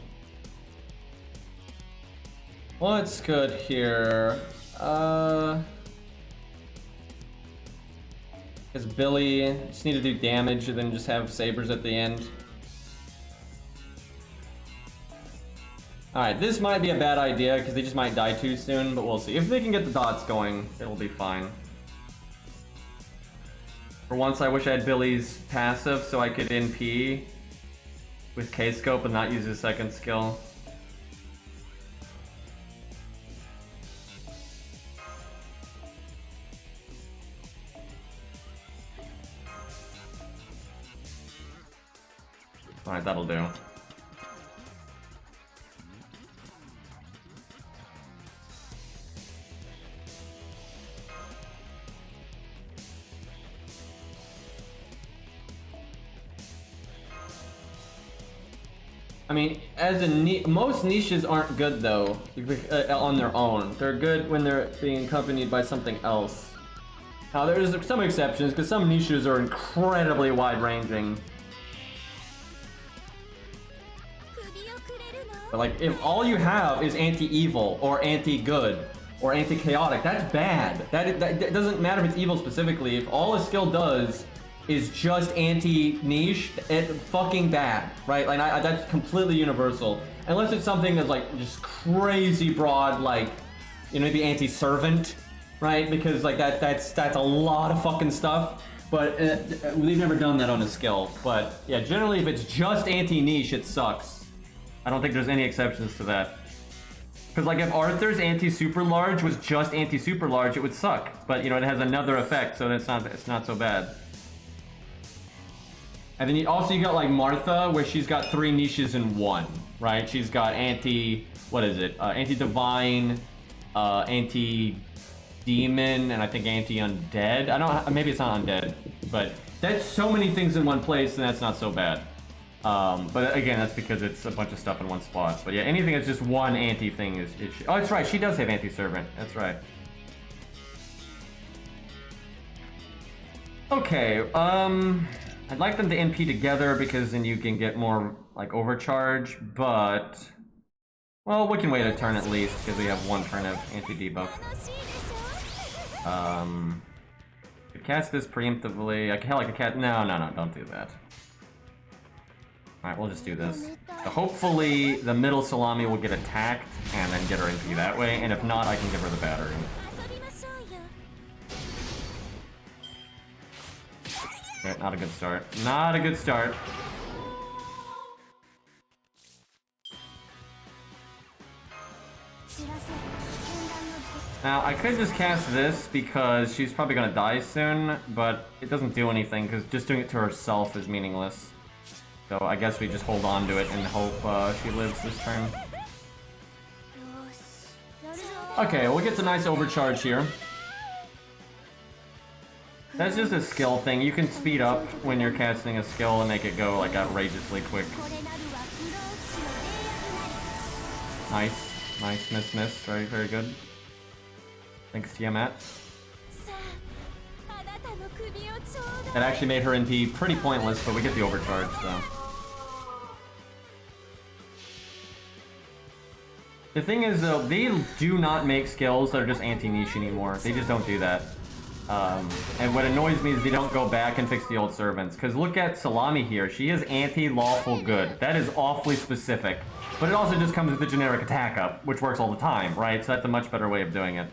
What's good here? Because Billy just need to do damage and then just have sabers at the end. Alright, this might be a bad idea because they just might die too soon, but we'll see. If they can get the dots going, it'll be fine. For once, I wish I had Billy's passive so I could NP with K-Scope and not use his second skill. Alright, that'll do. I mean, as a most niches aren't good though, on their own. They're good when they're being accompanied by something else. Now there's some exceptions, because some niches are incredibly wide-ranging. But like, if all you have is anti-evil, or anti-good, or anti-chaotic, that's bad. That doesn't matter if it's evil specifically. If all a skill does is just anti-niche, it's fucking bad, right? Like, that's completely universal. Unless it's something that's like just crazy broad, like, you know, maybe anti-servant, right? Because like that's a lot of fucking stuff. But we've never done that on a skill. But yeah, generally if it's just anti-niche, it sucks. I don't think there's any exceptions to that. Because like if Arthur's anti-super large was just anti-super large, it would suck. But you know, it has another effect, so it's not so bad. And then you got like Martha, where she's got 3 niches in one, right? She's got anti-divine, anti-demon, and I think anti-undead. Maybe it's not undead, but that's so many things in one place, and that's not so bad. But again, that's because it's a bunch of stuff in one spot. But yeah, anything that's just one anti thing is oh, that's right, she does have anti-servant. That's right. Okay, I'd like them to NP together because then you can get more, like, overcharge, but... Well, we can wait a turn at least, because we have one turn of anti-debuff. Could cast this preemptively. I could cast... No, don't do that. Alright, we'll just do this. So hopefully, the middle Salami will get attacked, and then get her NP that way, and if not, I can give her the battery. Okay, not a good start. Not a good start. Now, I could just cast this because she's probably gonna die soon, but it doesn't do anything because just doing it to herself is meaningless. So I guess we just hold on to it and hope she lives this turn. Okay, we'll get the nice overcharge here. That's just a skill thing. You can speed up when you're casting a skill and make it go like outrageously quick. Nice. Nice. Miss. Very, very good. Thanks, Tiamat. That actually made her NP pretty pointless, but we get the overcharge, so. The thing is, though, they do not make skills that are just anti-niche anymore. They just don't do that. And what annoys me is they don't go back and fix the old servants. Because look at Salami here. She is anti-lawful good. That is awfully specific. But it also just comes with the generic attack up, which works all the time, right? So that's a much better way of doing it.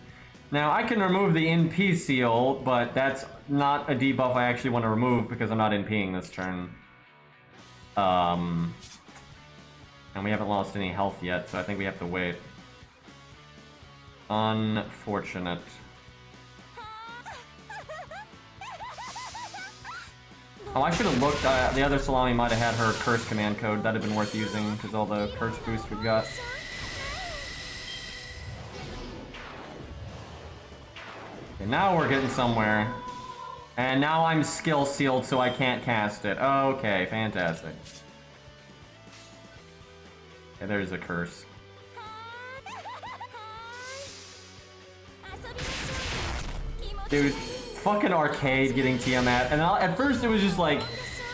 Now, I can remove the NP seal, but that's not a debuff I actually want to remove because I'm not NPing this turn. And we haven't lost any health yet, so I think we have to wait. Unfortunate. Oh, I should have looked. The other Salami might have had her curse command code. That'd have been worth using because all the curse boost we've got. Okay, now we're getting somewhere. And now I'm skill sealed so I can't cast it. Okay, fantastic. Yeah, there's a curse. Dude, fucking arcade getting Tiamat. And at first it was just like,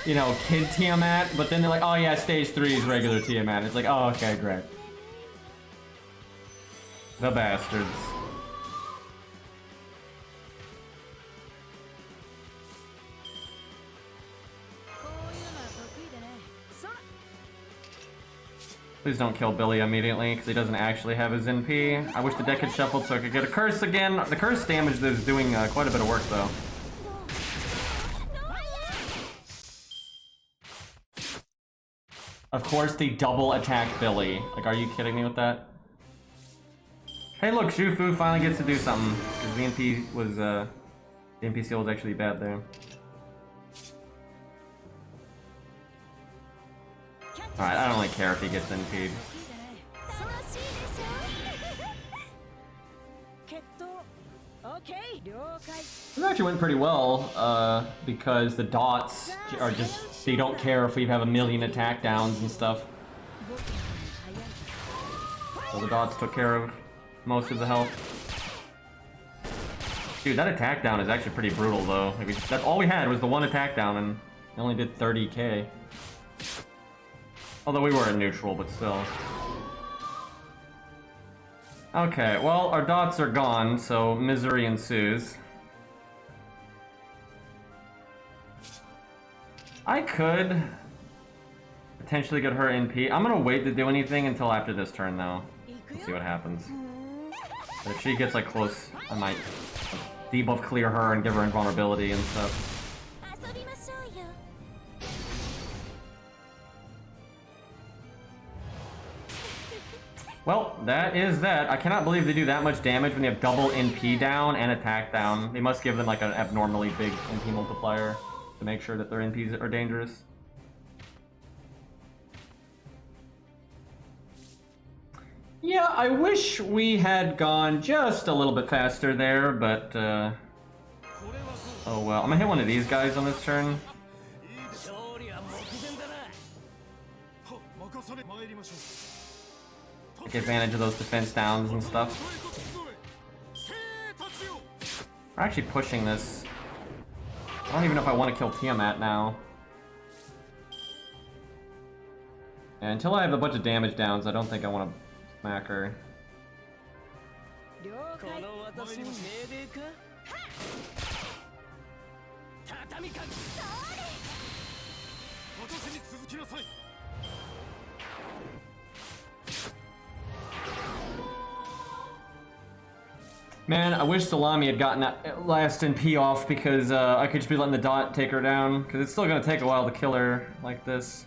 you know, kid Tiamat, but then they're like, oh yeah, stage 3 is regular Tiamat. It's like, oh, okay, great. The bastards. Please don't kill Billy immediately, because he doesn't actually have his NP. I wish the deck had shuffled so I could get a curse again. The curse damage is doing quite a bit of work, though. Of course, the double attack Billy. Like, are you kidding me with that? Hey, look, Shufu finally gets to do something. Because the NP was, the NP seal was actually bad there. Alright, I don't really care if he gets NP'd. This actually went pretty well, because the dots are just, they don't care if we have a million attack downs and stuff. So the dots took care of most of the health. Dude, that attack down is actually pretty brutal though. Like that's all we had was the one attack down and it only did 30k. Although we were in neutral, but still. Okay, well, our dots are gone, so misery ensues. I could potentially get her NP. I'm gonna wait to do anything until after this turn, though. Let's see what happens. But if she gets, like, close, I might debuff clear her and give her invulnerability and stuff. Well, that is that. I cannot believe they do that much damage when they have double NP down and attack down. They must give them like an abnormally big NP multiplier to make sure that their NPs are dangerous. Yeah, I wish we had gone just a little bit faster there, but oh well. I'm gonna hit one of these guys on this turn. Take advantage of those defense downs and stuff. We're actually pushing this. I don't even know if I want to kill Tiamat now. And until I have a bunch of damage downs, I don't think I want to smack her. Man, I wish Salami had gotten that last NP off because I could just be letting the dot take her down, because it's still going to take a while to kill her like this.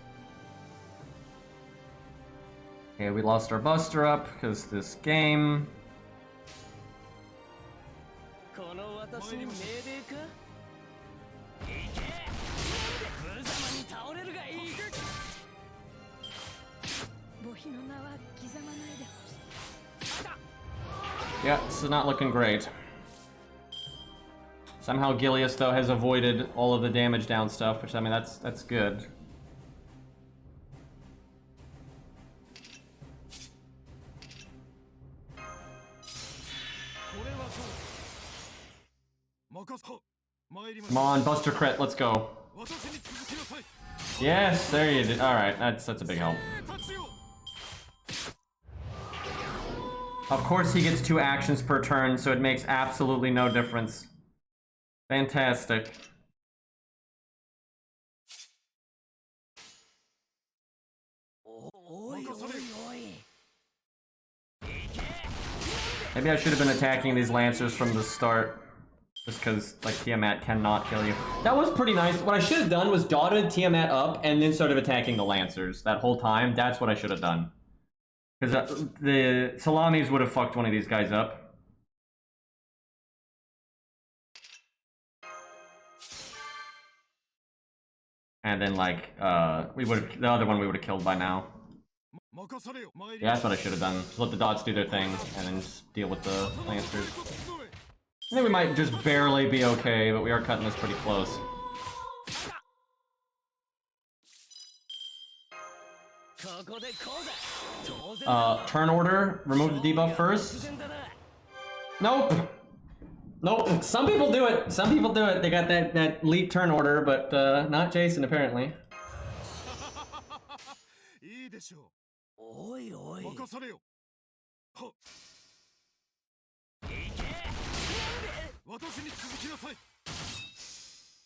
Okay, we lost our Buster up because this game. Yeah, this is not looking great. Somehow Gilius, though, has avoided all of the damage down stuff, which, I mean, that's good. Come on, Buster crit, let's go. Yes, there you did. Alright, that's a big help. Of course he gets 2 actions per turn, so it makes absolutely no difference. Fantastic. Maybe I should have been attacking these Lancers from the start. Just because, like, Tiamat cannot kill you. That was pretty nice. What I should have done was dotted Tiamat up and then started attacking the Lancers that whole time. That's what I should have done. Because the Salamis would have fucked one of these guys up. And then, like, the other one we would have killed by now. Yeah, that's what I should have done. Just let the dots do their thing, and then just deal with the Lancers. I think we might just barely be okay, but we are cutting this pretty close. Turn order, remove the debuff first. Nope. Nope. Some people do it. Some people do it. They got that leap turn order, but not Jason apparently.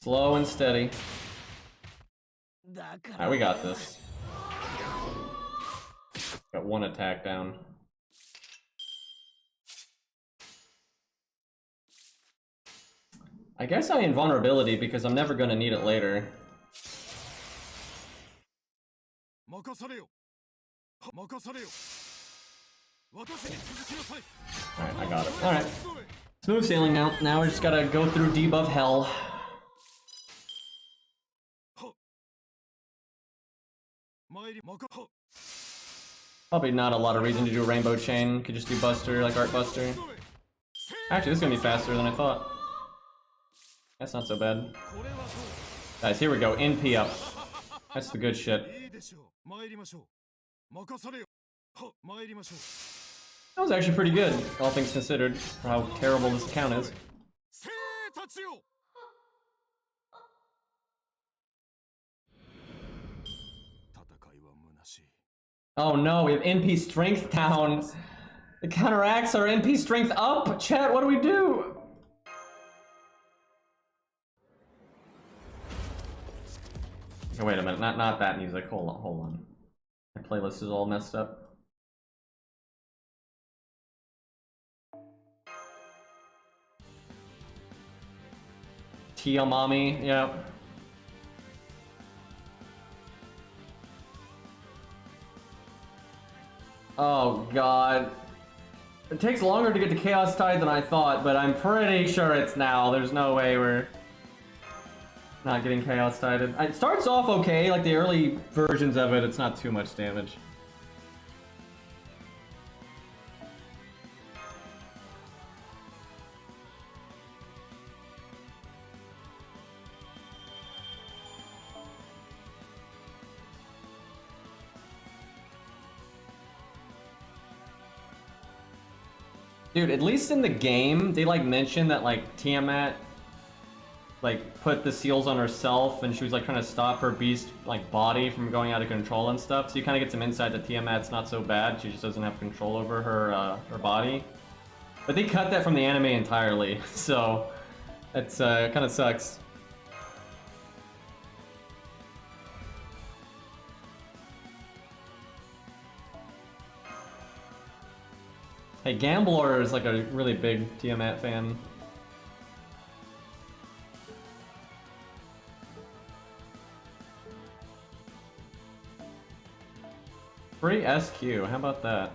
Slow and steady. Alright, we got this. Got one attack down. I guess I invulnerability because I'm never gonna need it later. Alright, I got it. Alright. Smooth sailing now. Now we just gotta go through debuff hell. Probably not a lot of reason to do Rainbow Chain. Could just do Buster, like Art Buster. Actually, this is gonna be faster than I thought. That's not so bad. Guys, here we go. NP up. That's the good shit. That was actually pretty good, all things considered, for how terrible this account is. Oh no, we have NP strength down. It counteracts our NP strength up. Chat, what do we do? Okay, wait a minute, not that music. Hold on. My playlist is all messed up. Tia Mommy, yep. Oh god. It takes longer to get to Chaos Tide than I thought, but I'm pretty sure it's now. There's no way we're not getting Chaos Tided. It starts off okay, like the early versions of it, it's not too much damage. Dude, at least in the game, they like mentioned that like Tiamat like put the seals on herself and she was like trying to stop her beast like body from going out of control and stuff. So you kind of get some insight that Tiamat's not so bad. She just doesn't have control over her body. But they cut that from the anime entirely, so it's kind of sucks. Hey, Gambler is like a really big Tiamat fan. Free SQ, how about that?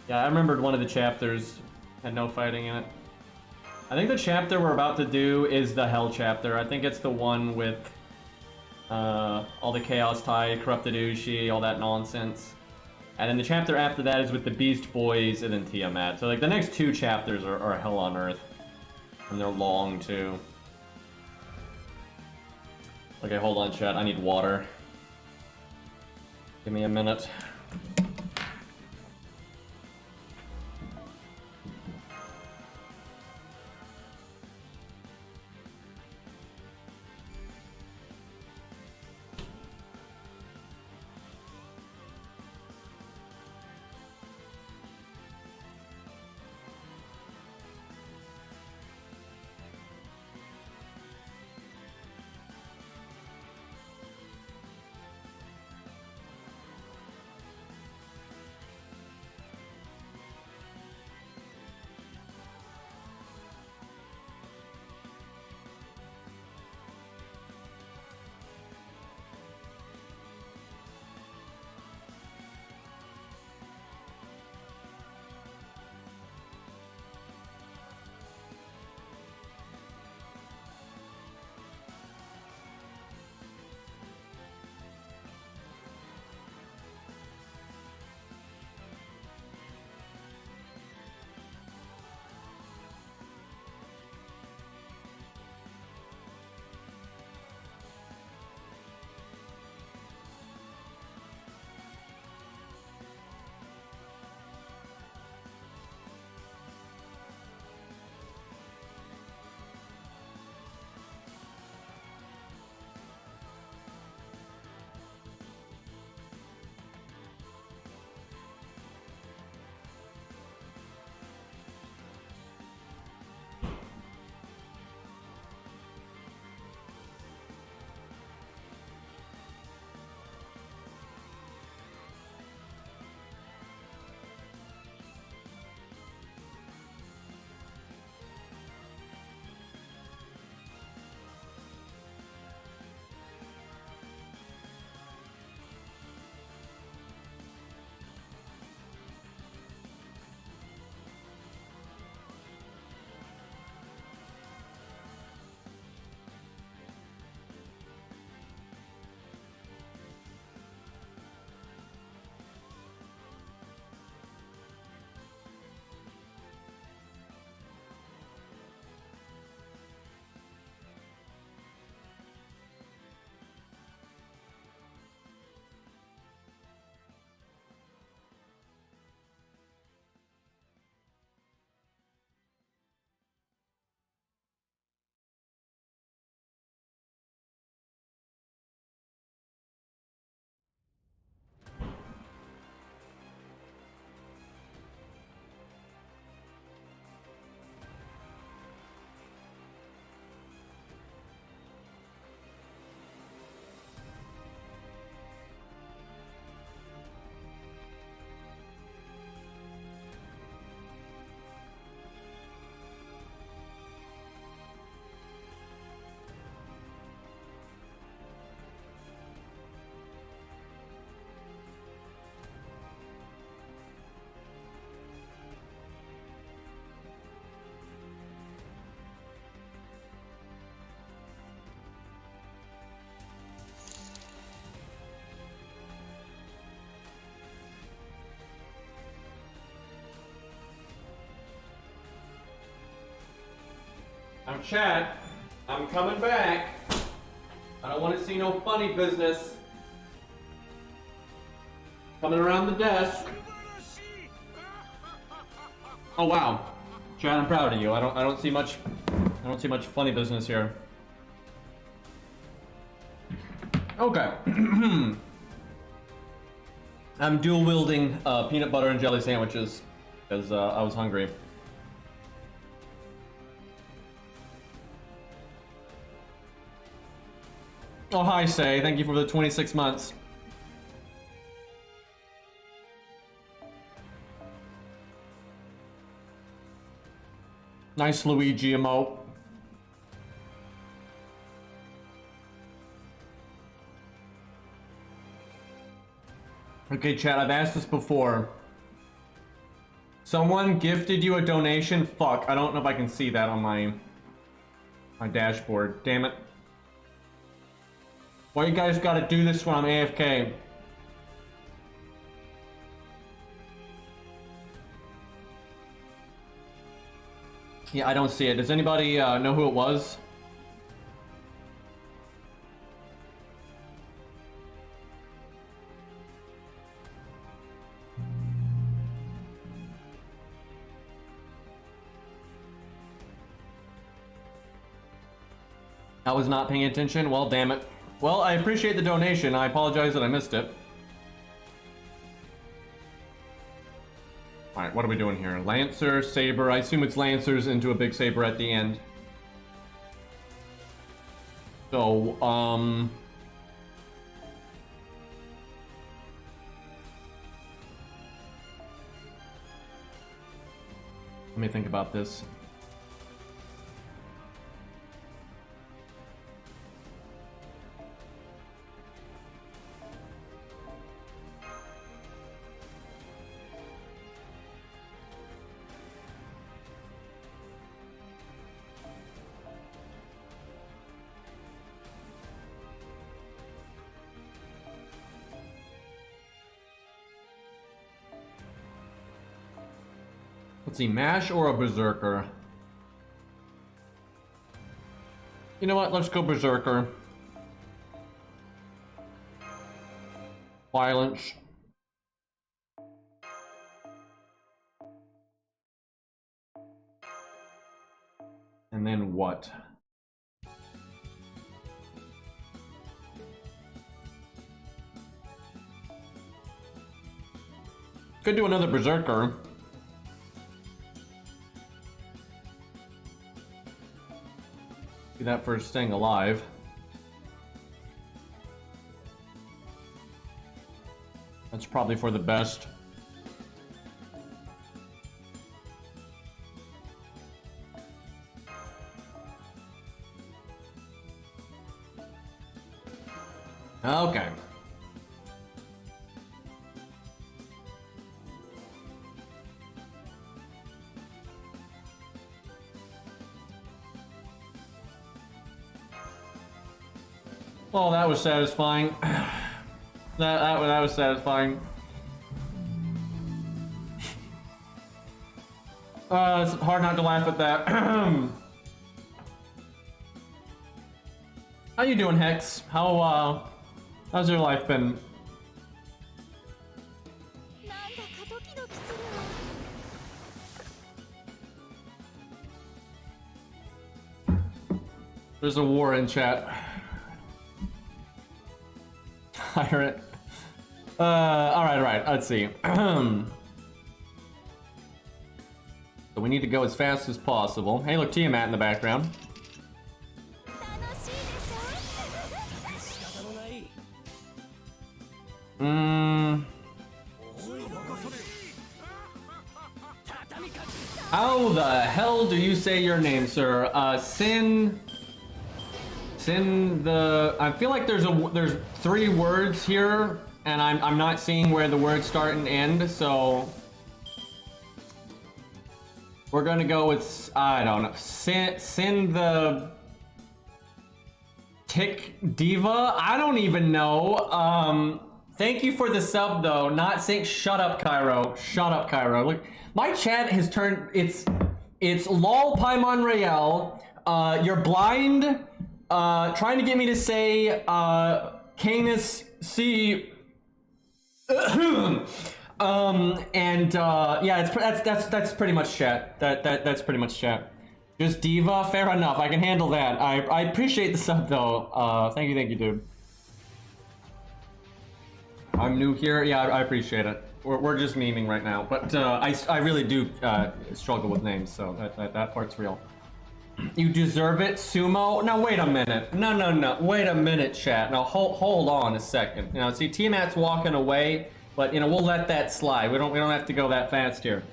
Yeah, I remembered one of the chapters had no fighting in it. I think the chapter we're about to do is the Hell chapter. I think it's the one with all the Chaos Tide, Corrupted Ushi, all that nonsense. And then the chapter after that is with the Beast Boys and then Tiamat. So like the next two chapters are Hell on Earth. And they're long too. Okay, hold on chat, I need water. Give me a minute. Now chat, I'm coming back. I don't want to see no funny business. Coming around the desk. Oh wow. Chad, I'm proud of you. I don't see much funny business here. Okay. I'm dual wielding peanut butter and jelly sandwiches because I was hungry. Oh hi Say, thank you for the 26 months. Nice Luigi emote. Okay, chat, I've asked this before. Someone gifted you a donation? Fuck, I don't know if I can see that on my dashboard. Damn it. Why you guys gotta do this when I'm AFK? Yeah, I don't see it. Does anybody know who it was? I was not paying attention? Well, damn it. Well, I appreciate the donation. I apologize that I missed it. Alright, what are we doing here? Lancer, Saber. I assume it's Lancers into a big Saber at the end. So, let me think about this. Let's see, Mash or a Berserker? You know what? Let's go Berserker. Violence. And then what? Could do another Berserker. Do that for staying alive. That's probably for the best. Okay. Well, that was satisfying. That was satisfying. It's hard not to laugh at that. How you doing, Hex? How's your life been? There's a war in chat. Tyrant. Alright, let's see. So we need to go as fast as possible. Hey, look, Tiamat in the background. How the hell do you say your name, sir? I feel like there's 3 words here, and I'm not seeing where the words start and end, so we're gonna go with, I don't know, Sin the Tick Diva? I don't even know. Thank you for the sub though. Not saying, shut up, Cairo. Shut up, Cairo. Look, my chat has turned, it's LOL Paimon Royale, You're blind. Trying to get me to say, Canis C. Yeah, that's pretty much chat. That's pretty much chat. Just diva, fair enough. I can handle that. I appreciate the sub though. Thank you, dude. I'm new here. Yeah, I appreciate it. We're just memeing right now, but I really do struggle with names, so that part's real. You deserve it, Sumo. Now wait a minute. No. Wait a minute, chat. Now hold on a second. You know, see, T-Mat's walking away, but you know we'll let that slide. We don't have to go that fast here.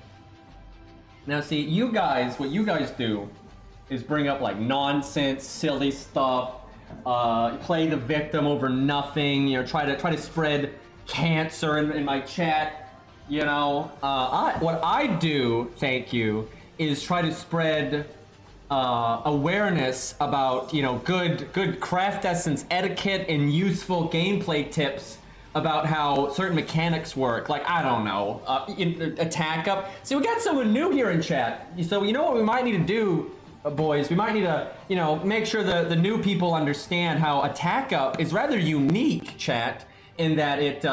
Now see, you guys, what you guys do is bring up like nonsense, silly stuff. Play the victim over nothing. You know, try to spread cancer in my chat. You know, what I do, thank you, is try to spread awareness about, you know, good craft essence etiquette and useful gameplay tips about how certain mechanics work. Like, I don't know, attack up. See, we got someone new here in chat. So you know what we might need to do, boys? We might need to, you know, make sure the new people understand how attack up is rather unique, chat, in that it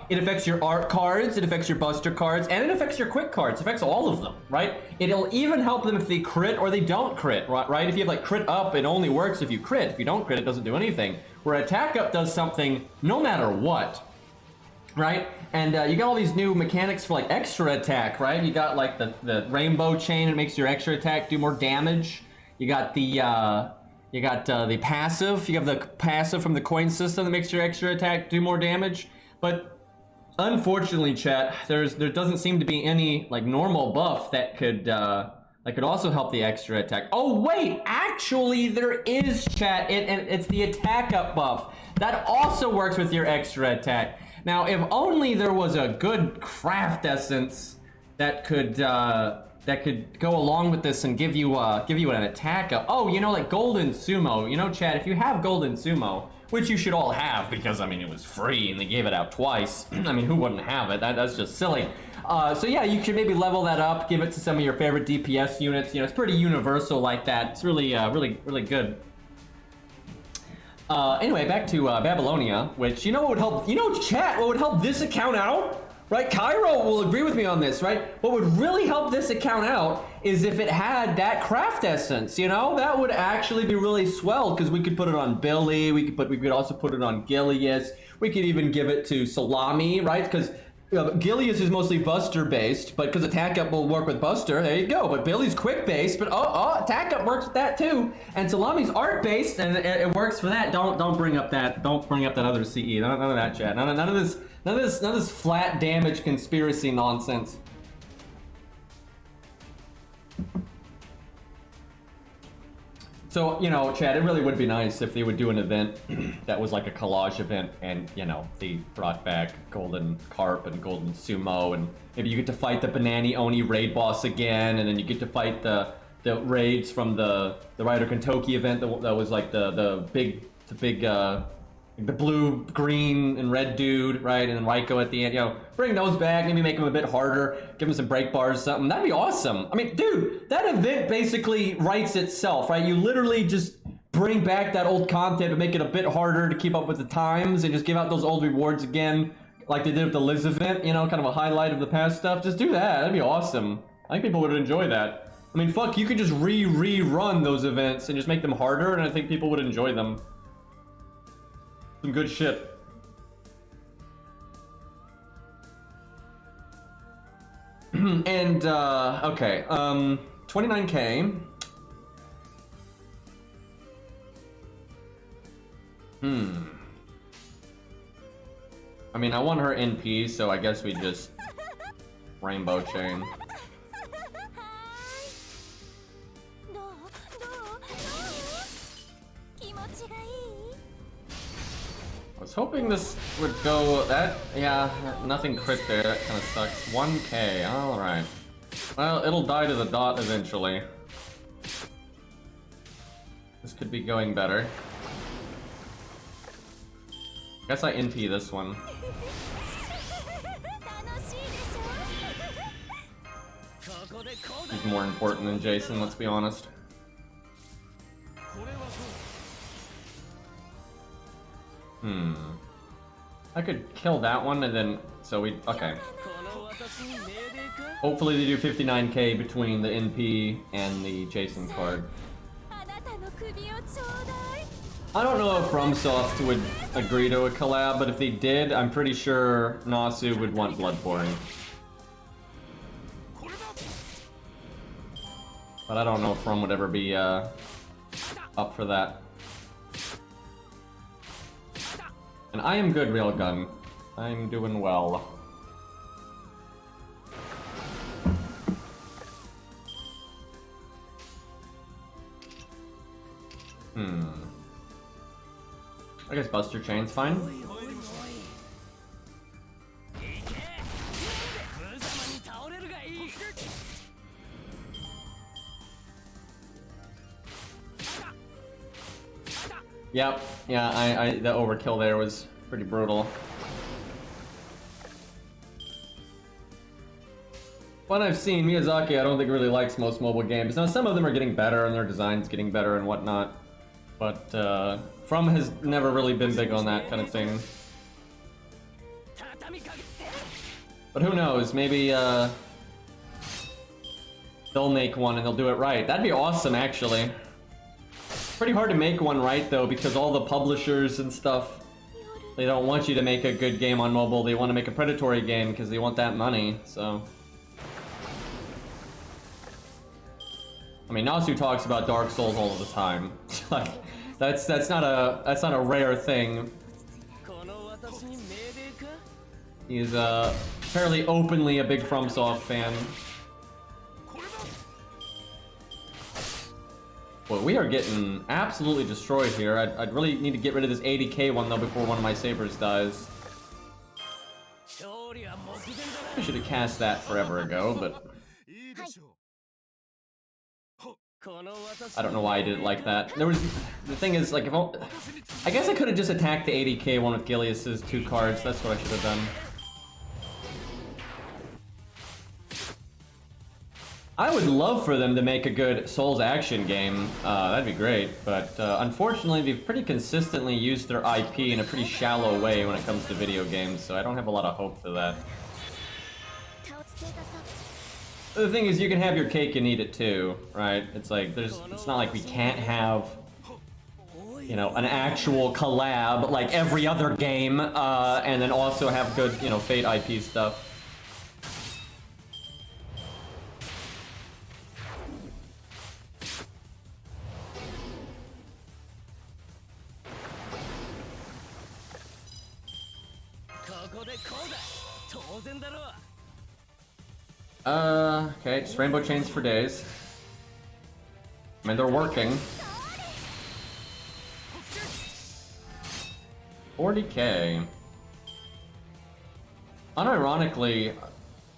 affects your art cards, it affects your buster cards, and it affects your quick cards. It affects all of them, right? It'll even help them if they crit or they don't crit, right? If you have like crit up, it only works if you crit. If you don't crit, it doesn't do anything. Where attack up does something no matter what, right? And you got all these new mechanics for like extra attack, right? You got like the rainbow chain, it makes your extra attack do more damage. You got the passive. You have the passive from the coin system that makes your extra attack do more damage. But unfortunately, chat, there doesn't seem to be any like normal buff that could also help the extra attack. Oh wait, actually there is, chat, and it's the attack up buff that also works with your extra attack. Now, if only there was a good craft essence that could go along with this and give you an attack up. Oh, you know, like Golden Sumo. You know, chat, if you have Golden Sumo, which you should all have because, I mean, it was free and they gave it out twice. I mean, who wouldn't have it? That's just silly. So yeah, you should maybe level that up, give it to some of your favorite DPS units. You know, it's pretty universal like that. It's really, really good. Anyway, back to Babylonia, which, you know what would help, you know, chat, what would help this account out? Right, Cairo will agree with me on this, right? What would really help this account out is if it had that craft essence, you know? That would actually be really swell, because we could put it on Billy, we could also put it on Gilius, we could even give it to Salami, right? Because Gilius is mostly Buster based, but because Attack Up will work with Buster, there you go. But Billy's quick based, but Attack Up works with that too. And Salami's art based, and it works for that. Don't bring up that other CE. None of that, chat. None of this flat damage conspiracy nonsense. So, you know, Chad, it really would be nice if they would do an event that was like a collage event, and, you know, they brought back Golden Carp and Golden Sumo, and maybe you get to fight the Banani Oni raid boss again, and then you get to fight the raids from the Rider Kentucky event that was like the big the blue, green, and red dude, right? And then Raiko at the end, you know, bring those back, maybe make them a bit harder, give them some break bars or something. That'd be awesome. I mean, dude, that event basically writes itself, right? You literally just bring back that old content and make it a bit harder to keep up with the times and just give out those old rewards again, like they did with the Liz event, you know, kind of a highlight of the past stuff. Just do that. That'd be awesome. I think people would enjoy that. I mean, fuck, you could just rerun those events and just make them harder, and I think people would enjoy them. Some good shit. And, okay, 29K. I mean, I want her NP, so I guess we just rainbow chain. I was hoping this would go, yeah, nothing crit there, that kind of sucks. 1K, alright. Well, it'll die to the dot eventually. This could be going better. Guess I NP this one. He's more important than Jason, let's be honest. I could kill that one and then... So we... Okay. Hopefully they do 59k between the NP and the Jason card. I don't know if FromSoft would agree to a collab, but if they did, I'm pretty sure Nasu would want blood pouring. But I don't know if From would ever be up for that. And I am good, Railgun. I'm doing well. I guess Buster Chain's fine. Yep, yeah, the overkill there was pretty brutal. What I've seen, Miyazaki I don't think really likes most mobile games. Now some of them are getting better and their design's getting better and whatnot. But From has never really been big on that kind of thing. But who knows, maybe they'll make one and they'll do it right. That'd be awesome actually. Pretty hard to make one right though, because all the publishers and stuff, they don't want you to make a good game on mobile. They want to make a predatory game because they want that money, so. I mean, Nasu talks about Dark Souls all the time. Like, that's not a rare thing. He's fairly openly a big FromSoft fan. Well, we are getting absolutely destroyed here. I'd really need to get rid of this 80k one though before one of my sabers dies. I should have cast that forever ago, but I don't know why I did it like that. The thing is, like, I guess I could have just attacked the 80k one with Gilius's 2 cards. That's what I should have done. I would love for them to make a good Souls action game. That'd be great. But unfortunately, they've pretty consistently used their IP in a pretty shallow way when it comes to video games, so I don't have a lot of hope for that. The thing is, you can have your cake and eat it too, right? It's like, it's not like we can't have, you know, an actual collab like every other game, and then also have good, you know, Fate IP stuff. Okay, just rainbow chains for days. I mean, they're working. 40k. Unironically,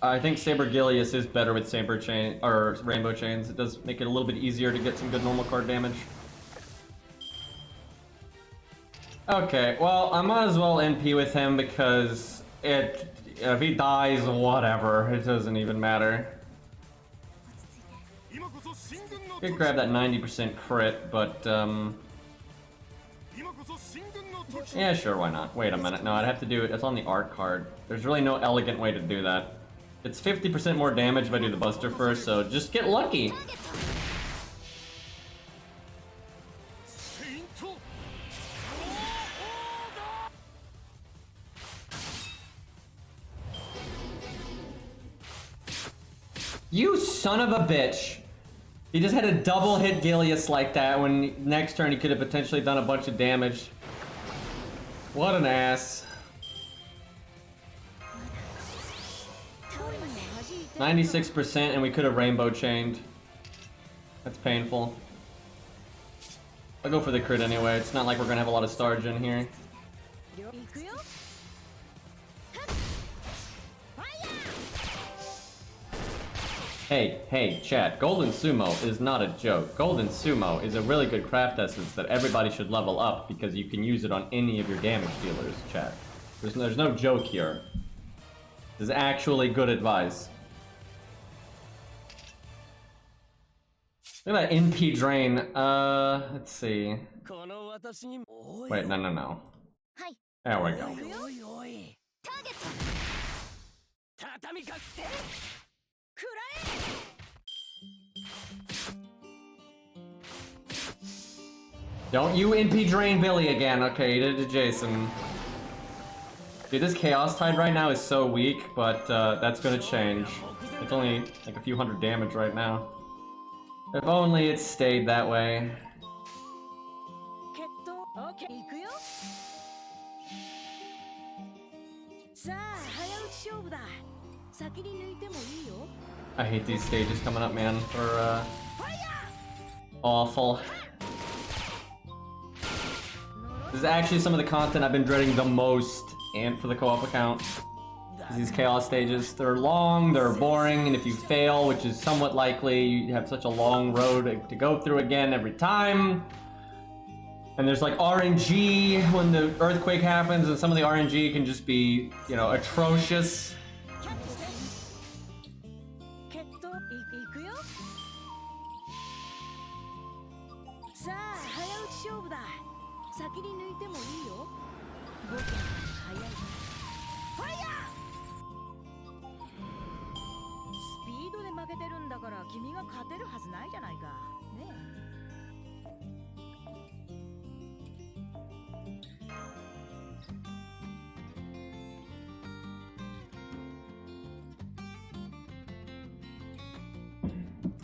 I think Saber Gilius is better with Saber Chain or Rainbow Chains. It does make it a little bit easier to get some good normal card damage. Okay, well, I might as well NP with him because if he dies, whatever. It doesn't even matter. Could grab that 90% crit, but yeah, sure, why not? Wait a minute, no, I'd have to do it. It's on the art card. There's really no elegant way to do that. It's 50% more damage if I do the Buster first, so just get lucky. You son of a bitch! He just had a double hit Gilius like that when next turn he could have potentially done a bunch of damage. What an ass. 96% and we could have rainbow chained. That's painful. I'll go for the crit anyway. It's not like we're gonna have a lot of Starge in here. Hey, chat. Golden Sumo is not a joke. Golden Sumo is a really good craft essence that everybody should level up because you can use it on any of your damage dealers, chat. There's no joke here. This is actually good advice. Look at that NP drain. Let's see. Wait, no. There we go. Don't you NP drain Billy again. Okay, you did it to Jason. Dude, this Chaos Tide right now is so weak, but that's gonna change. It's only like a few hundred damage right now. If only it stayed that way. I hate these stages coming up, man. They're awful. This is actually some of the content I've been dreading the most, and for the co-op account. These chaos stages, they're long, they're boring, and if you fail, which is somewhat likely, you have such a long road to go through again every time. And there's like RNG when the earthquake happens, and some of the RNG can just be, you know, atrocious.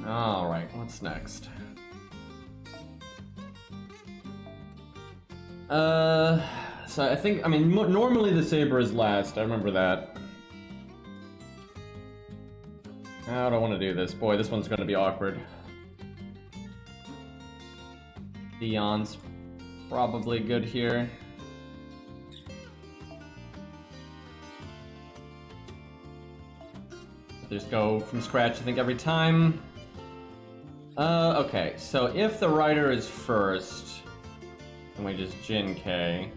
Alright, what's next? So I think, I mean, normally the Saber is last, I remember that. I don't want to do this. Boy, this one's gonna be awkward. Dion's probably good here. Just go from scratch, I think, every time. Okay, so if the rider is first, then we just Jin K.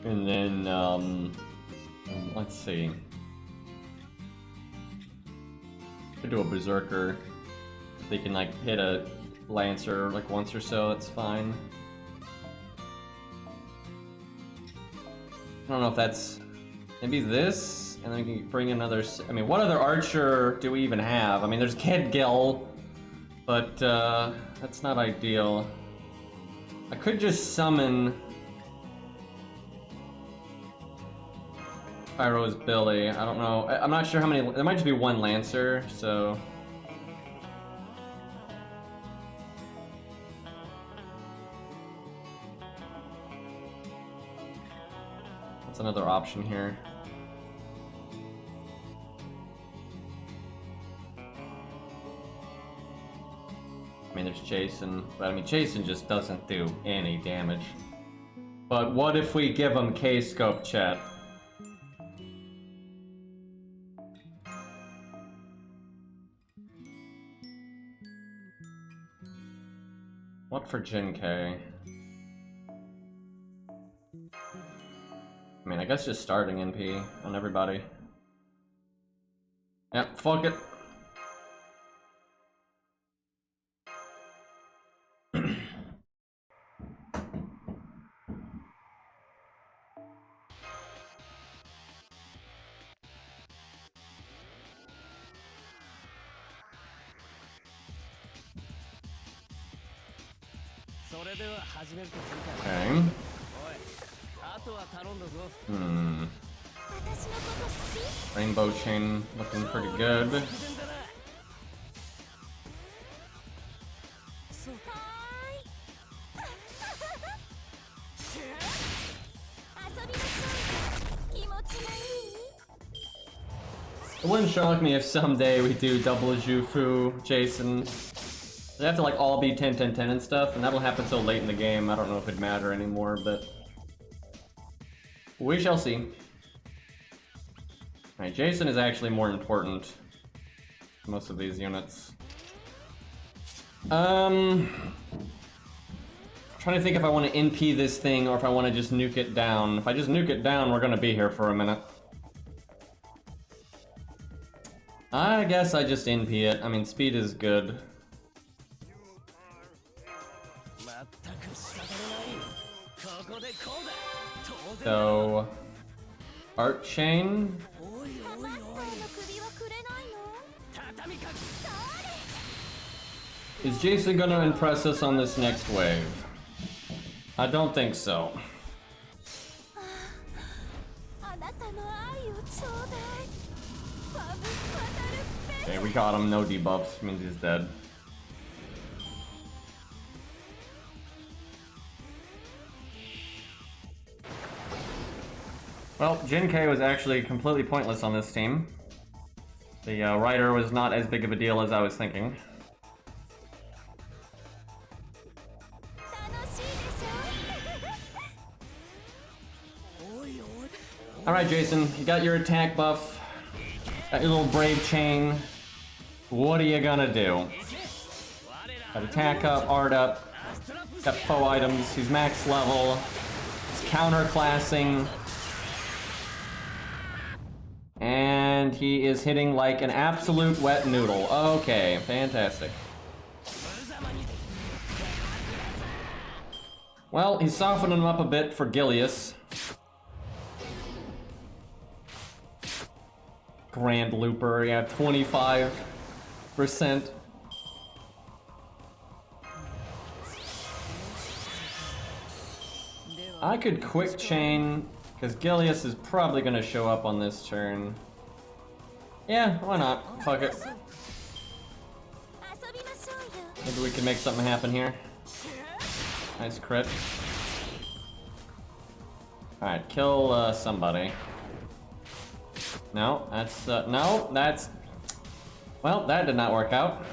And then, let's see. Could do a Berserker. If they can, like, hit a Lancer, like, once or so, that's fine. I don't know if that's... Maybe this, and then we can bring another... I mean, what other archer do we even have? I mean, there's Kid Gil, but that's not ideal. I could just summon... Pyro's Billy. I don't know. I'm not sure how many... There might just be one Lancer, so... That's another option here. I mean, there's Jason, but I mean, Jason just doesn't do any damage. But what if we give him K-Scope, chat? What for Jin K? I mean, I guess just starting NP on everybody. Yep, fuck it. Okay. Rainbow Chain looking pretty good. It wouldn't shock me if someday we do double Jufu, Jason. They have to like all be 10-10-10 and stuff, and that'll happen so late in the game, I don't know if it'd matter anymore, but... we shall see. Alright, Jason is actually more important than most of these units. Trying to think if I want to NP this thing or if I want to just nuke it down. If I just nuke it down, we're gonna be here for a minute. I guess I just NP it. I mean, speed is good. So... Art Chain? Is Jason gonna impress us on this next wave? I don't think so. Okay, we got him. No debuffs. Means he's dead. Well, Jin K was actually completely pointless on this team. The rider was not as big of a deal as I was thinking. Alright, Jason, you got your attack buff. Got your little brave chain. What are you gonna do? Got attack up, art up. Got foe items. He's max level. He's counterclassing. And he is hitting like an absolute wet noodle. Okay, fantastic. Well, he's softening him up a bit for Gilius. Grand Looper, yeah, 25%. I could quick chain, because Gilius is probably going to show up on this turn. Yeah, why not? Fuck it. Maybe we can make something happen here. Nice crit. Alright, kill somebody. No, that's, no, that's... Well, that did not work out.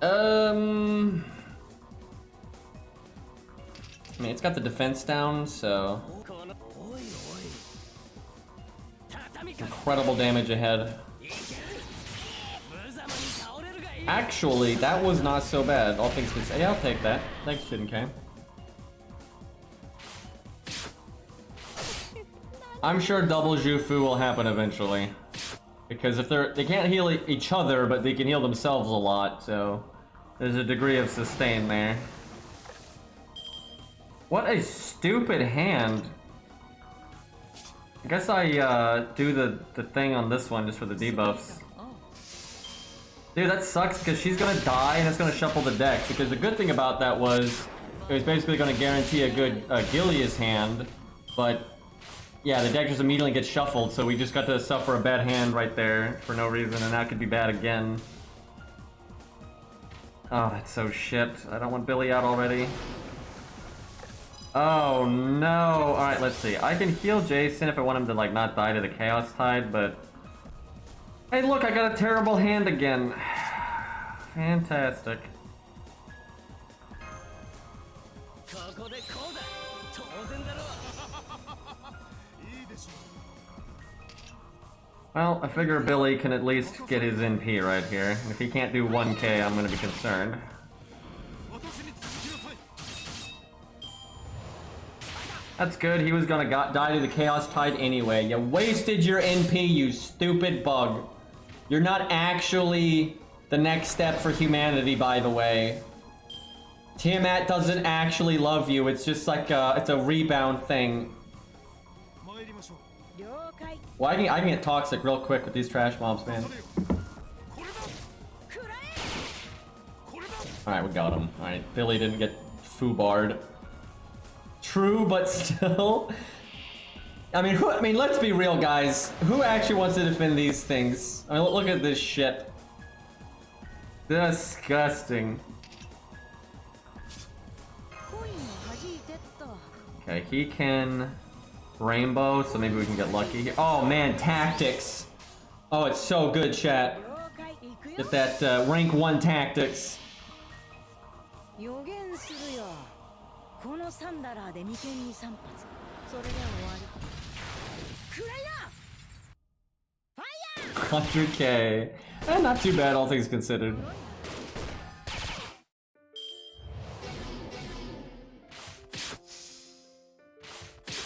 I mean, it's got the defense down, so... Incredible damage ahead. Actually, that was not so bad, all things considered. Yeah, I'll take that. Thanks, Shinkai. I'm sure double Jufu will happen eventually. Because if they can't heal each other, but they can heal themselves a lot, so... There's a degree of sustain there. What a stupid hand. I guess I do the thing on this one just for the debuffs. Dude, that sucks because she's gonna die and it's gonna shuffle the deck. Because the good thing about that was it was basically gonna guarantee a good Gilius hand, but yeah, the deck just immediately gets shuffled, so we just got to suffer a bad hand right there for no reason, and that could be bad again. Oh, that's so shit. I don't want Billy out already. Oh no. Alright, let's see. I can heal Jason if I want him to like not die to the Chaos Tide, but... Hey look, I got a terrible hand again. Fantastic. Well, I figure Billy can at least get his NP right here. If he can't do 1k, I'm gonna be concerned. That's good, he was gonna die to the Chaos Tide anyway. You wasted your NP, you stupid bug. You're not actually the next step for humanity, by the way. Tiamat doesn't actually love you, it's just like it's a rebound thing. Well, I can get toxic real quick with these trash mobs, man. Alright, we got him. Alright, Billy didn't get foobarred. True, but still... I mean, let's be real, guys. Who actually wants to defend these things? I mean, look at this shit. Disgusting. Okay, he can... Rainbow, so maybe we can get lucky here. Oh man, tactics. Oh, it's so good, chat. Get that rank 1 tactics. $100k. Not too bad, all things considered.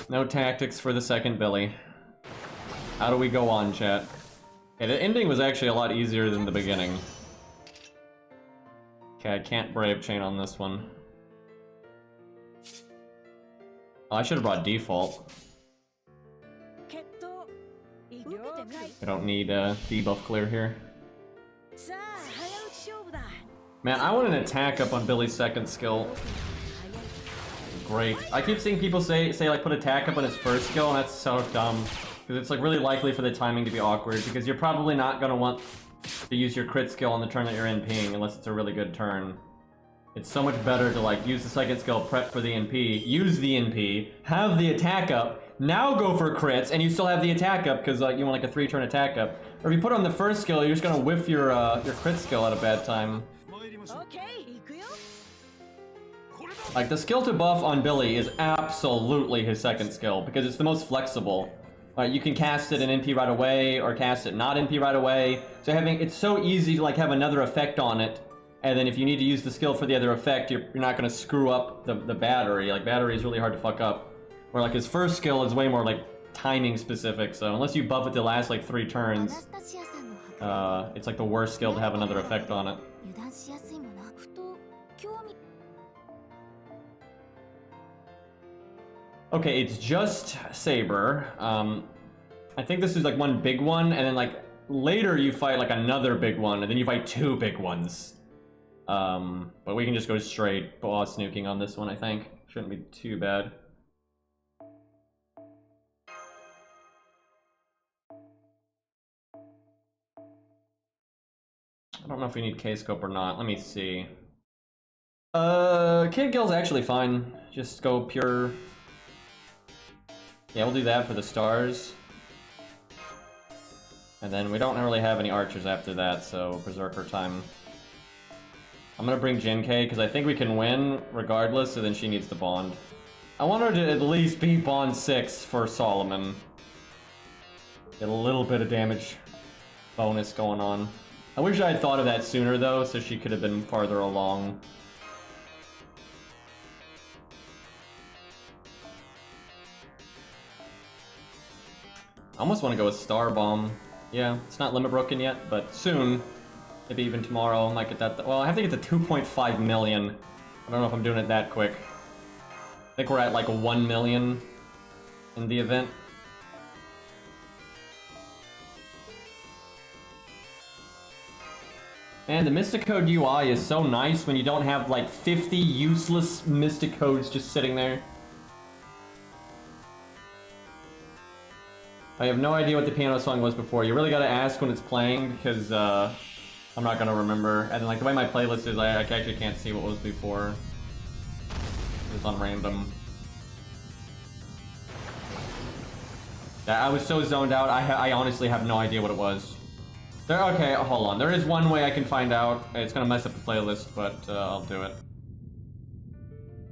No tactics for the second Billy. How do we go on, chat? Okay, the ending was actually a lot easier than the beginning. Okay, I can't brave chain on this one. Oh, I should have brought default. I don't need debuff clear here. Man, I want an attack up on Billy's second skill. Great. I keep seeing people say like put attack up on his first skill, and that's so dumb. Because it's like really likely for the timing to be awkward, because you're probably not gonna want to use your crit skill on the turn that you're NPing unless it's a really good turn. It's so much better to like use the second skill, prep for the NP, use the NP, have the attack up, now go for crits, and you still have the attack up because you want like a 3-turn attack up. Or if you put on the first skill, you're just gonna whiff your crit skill at a bad time. Like the skill to buff on Billy is absolutely his second skill because it's the most flexible. You can cast it in NP right away or cast it not NP right away. So it's so easy to like have another effect on it. And then if you need to use the skill for the other effect, you're not going to screw up the battery. Like battery is really hard to fuck up. Where like his first skill is way more like timing specific. So unless you buff it to last like 3 turns, it's like the worst skill to have another effect on it. Okay, it's just Saber. I think this is like one big one, and then like later you fight like another big one, and then you fight 2 big ones. But we can just go straight boss nuking on this one, I think. Shouldn't be too bad. I don't know if we need K-scope or not. Let me see. Kid Gill's actually fine. Just go pure. Yeah, we'll do that for the stars. And then we don't really have any archers after that, so Berserker time. I'm gonna bring Jinke, because I think we can win regardless, so then she needs the bond. I want her to at least beat bond 6 for Solomon. Get a little bit of damage bonus going on. I wish I had thought of that sooner, though, so she could have been farther along. I almost want to go with Star Bomb. Yeah, it's not limit broken yet, but soon. Maybe even tomorrow I might get that. Well, I have to get to 2.5 million. I don't know if I'm doing it that quick. I think we're at like 1 million in the event. Man, the Mystic Code UI is so nice when you don't have like 50 useless Mystic Codes just sitting there. I have no idea what the piano song was before. You really gotta ask when it's playing because I'm not gonna remember. And then, like the way my playlist is, I actually can't see what was before. It's on random. Yeah, I was so zoned out. I honestly have no idea what it was. Okay, hold on. There is one way I can find out. It's gonna mess up the playlist, but I'll do it.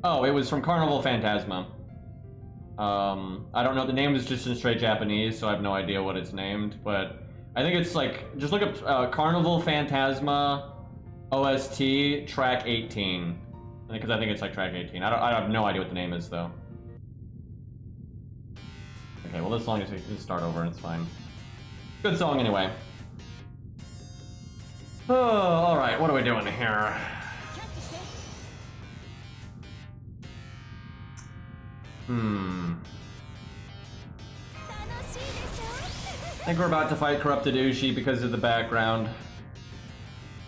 Oh, it was from Carnival Phantasma. I don't know, the name is just in straight Japanese, so I have no idea what it's named, but I think it's like, just look up Carnival Phantasma OST track 18. Because I think it's like track 18. I have no idea what the name is, though. Okay, well this song is just start over and it's fine. Good song anyway. Oh, alright, what are we doing here? I think we're about to fight Corrupted Ushi because of the background.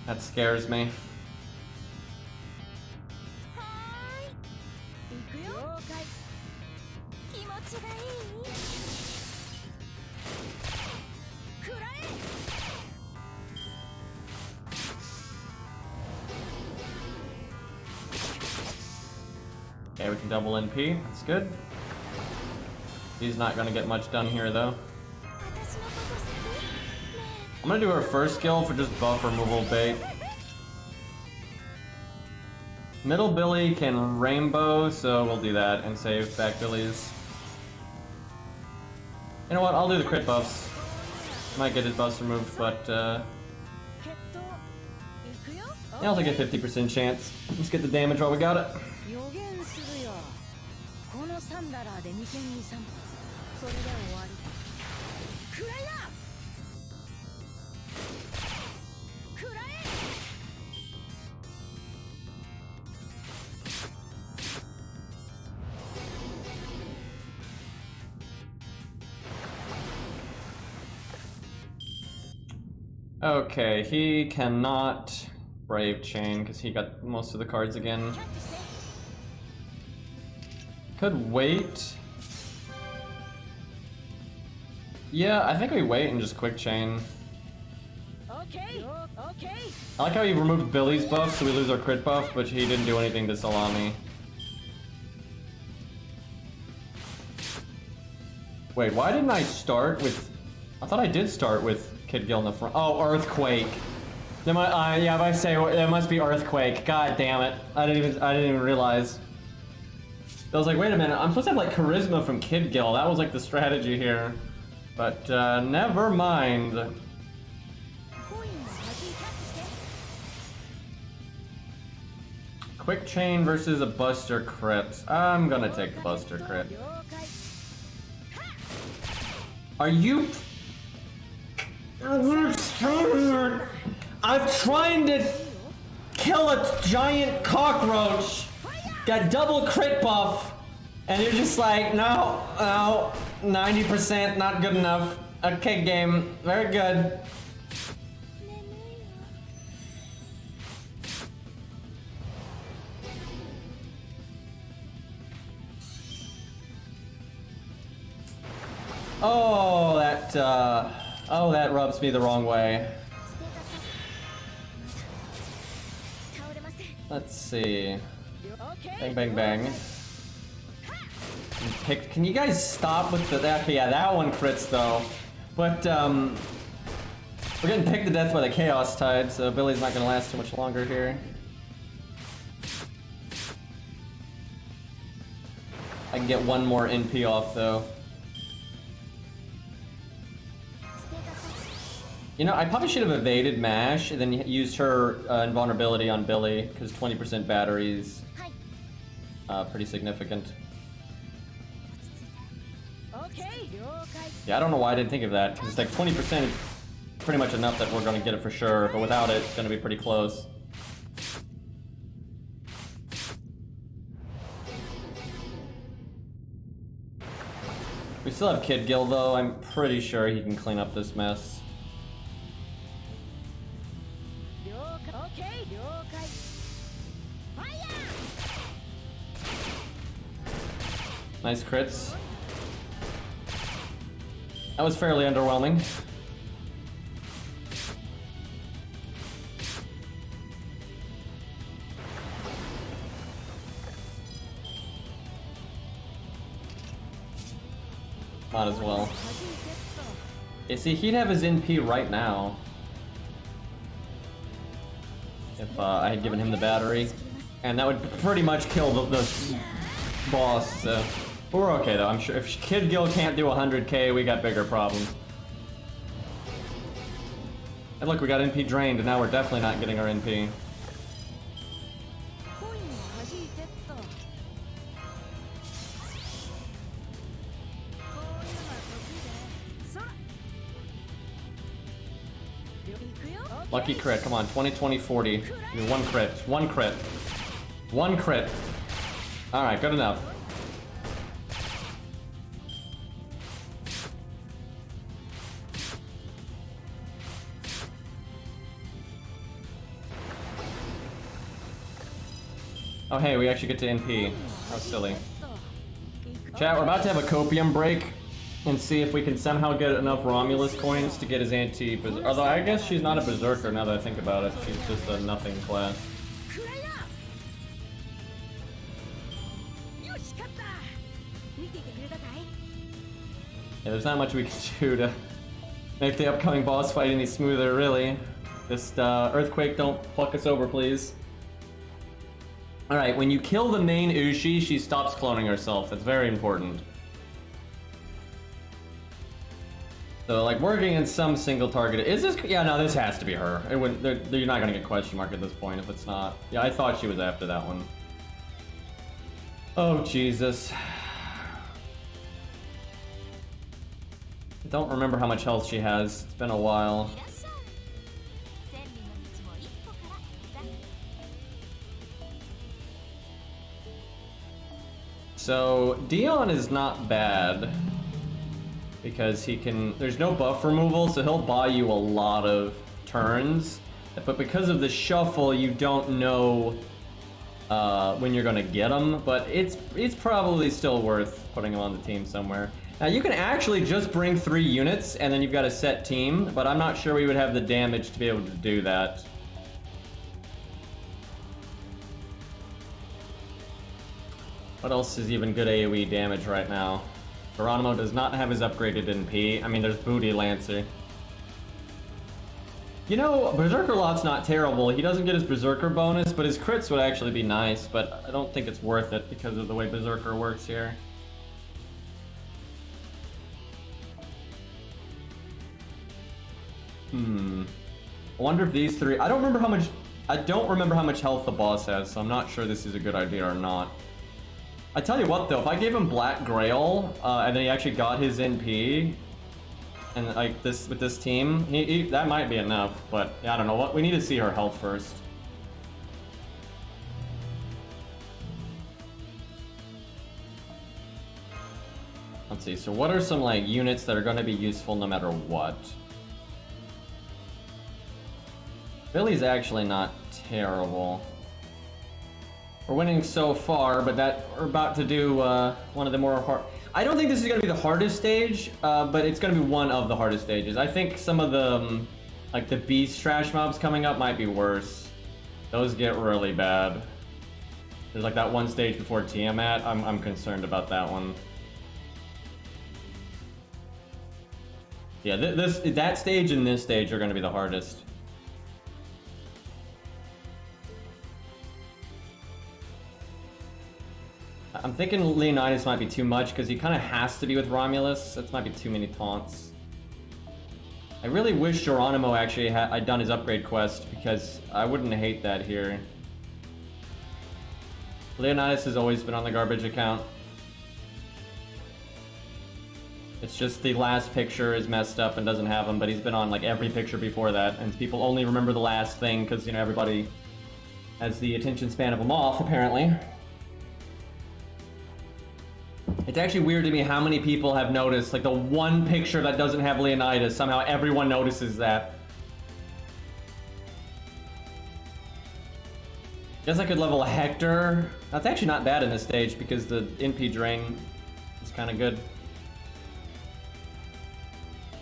That scares me. Okay, we can double NP. That's good. He's not gonna get much done here, though. I'm gonna do her first skill for just buff removal bait. Middle Billy can rainbow, so we'll do that and save back Billy's. You know what? I'll do the crit buffs. Might get his buffs removed, but yeah, I'll take a 50% chance. Let's get the damage while we got it. Okay, he cannot Brave Chain because he got most of the cards again. Could wait. Yeah, I think we wait and just Quick Chain.
Okay.
I like how he removed Billy's buff so we lose our crit buff, but he didn't do anything to Salami. Wait, why didn't I start with... I thought I did start with Kid Gil in the front. Oh, Earthquake. Yeah, if I say it must be Earthquake. God damn it! I didn't even realize. I was like, wait a minute, I'm supposed to have like charisma from Kid Gil. That was like the strategy here, but never mind. Quick Chain versus a Buster Crit. I'm gonna take the Buster Crit. Are you? I'm trying to kill a giant cockroach, got double crit buff, and you're just like, no, 90%, not good enough. Okay, game, very good. Oh, that rubs me the wrong way. Let's see. Bang, bang, bang. Can you guys stop with that? Yeah, that one crits though. But we're getting picked to death by the Chaos Tide, so Billy's not gonna last too much longer here. I can get one more NP off though. You know, I probably should have evaded MASH and then used her invulnerability on Billy, because 20% batteries pretty significant. Yeah, I don't know why I didn't think of that, because it's like 20% is pretty much enough that we're going to get it for sure, but without it, it's going to be pretty close. We still have Kid Gil though, I'm pretty sure he can clean up this mess. Nice crits. That was fairly underwhelming. Might as well. You see, he'd have his NP right now. If I had given him the battery. And that would pretty much kill the boss, so... But we're okay though, I'm sure if Kid Gil can't do 100k, we got bigger problems. And look, we got NP drained, and now we're definitely not getting our NP. Lucky crit, come on, 20, 20, 40. I mean, one crit, one crit. One crit. Alright, good enough. Oh hey, we actually get to NP. How silly. Chat, we're about to have a copium break and see if we can somehow get enough Romulus coins to get his anti. Although I guess she's not a berserker now that I think about it. She's just a nothing class. Yeah, there's not much we can do to make the upcoming boss fight any smoother, really. Just Earthquake, don't fuck us over, please. Alright, when you kill the main Ushi, she stops cloning herself. That's very important. So, like, working in some single target... Is this... Yeah, no, this has to be her. It wouldn't... You're not gonna get question mark at this point if it's not. Yeah, I thought she was after that one. Oh, Jesus. I don't remember how much health she has. It's been a while. So Dion is not bad because he can, there's no buff removal, so he'll buy you a lot of turns. But because of the shuffle, you don't know when you're gonna get him, but it's probably still worth putting him on the team somewhere. Now you can actually just bring 3 units and then you've got a set team, but I'm not sure we would have the damage to be able to do that. What else is even good AoE damage right now? Geronimo does not have his upgraded NP. I mean, there's Booty Lancer. You know, Berserker Lot's not terrible. He doesn't get his Berserker bonus, but his crits would actually be nice, but I don't think it's worth it because of the way Berserker works here. I wonder if these 3... I don't remember how much health the boss has, so I'm not sure this is a good idea or not. I tell you what though, if I gave him Black Grail, and then he actually got his NP, and like this with this team, that might be enough, but yeah, I don't know. What we need to see her health first. Let's see, so what are some like units that are going to be useful no matter what? Billy's actually not terrible. We're winning so far, but that we're about to do one of the more hard... I don't think this is going to be the hardest stage, but it's going to be one of the hardest stages. I think some of the, like the beast trash mobs coming up might be worse. Those get really bad. There's like that one stage before Tiamat. I'm concerned about that one. Yeah, that stage and this stage are going to be the hardest. I'm thinking Leonidas might be too much because he kind of has to be with Romulus. That might be too many taunts. I really wish Geronimo actually had done his upgrade quest because I wouldn't hate that here. Leonidas has always been on the garbage account. It's just the last picture is messed up and doesn't have him, but he's been on like every picture before that, and people only remember the last thing because, you know, everybody has the attention span of a moth, apparently. It's actually weird to me how many people have noticed, like the one picture that doesn't have Leonidas, somehow everyone notices that. Guess I could level a Hector. That's actually not bad in this stage because the NP drain is kind of good.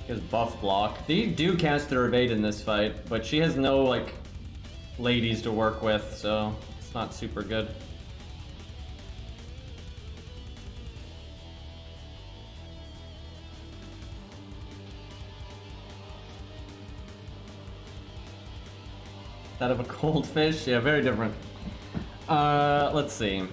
He has buff block. They do cast their evade in this fight, but she has no like ladies to work with, so it's not super good. Out of a cold fish? Yeah, very different. Let's see.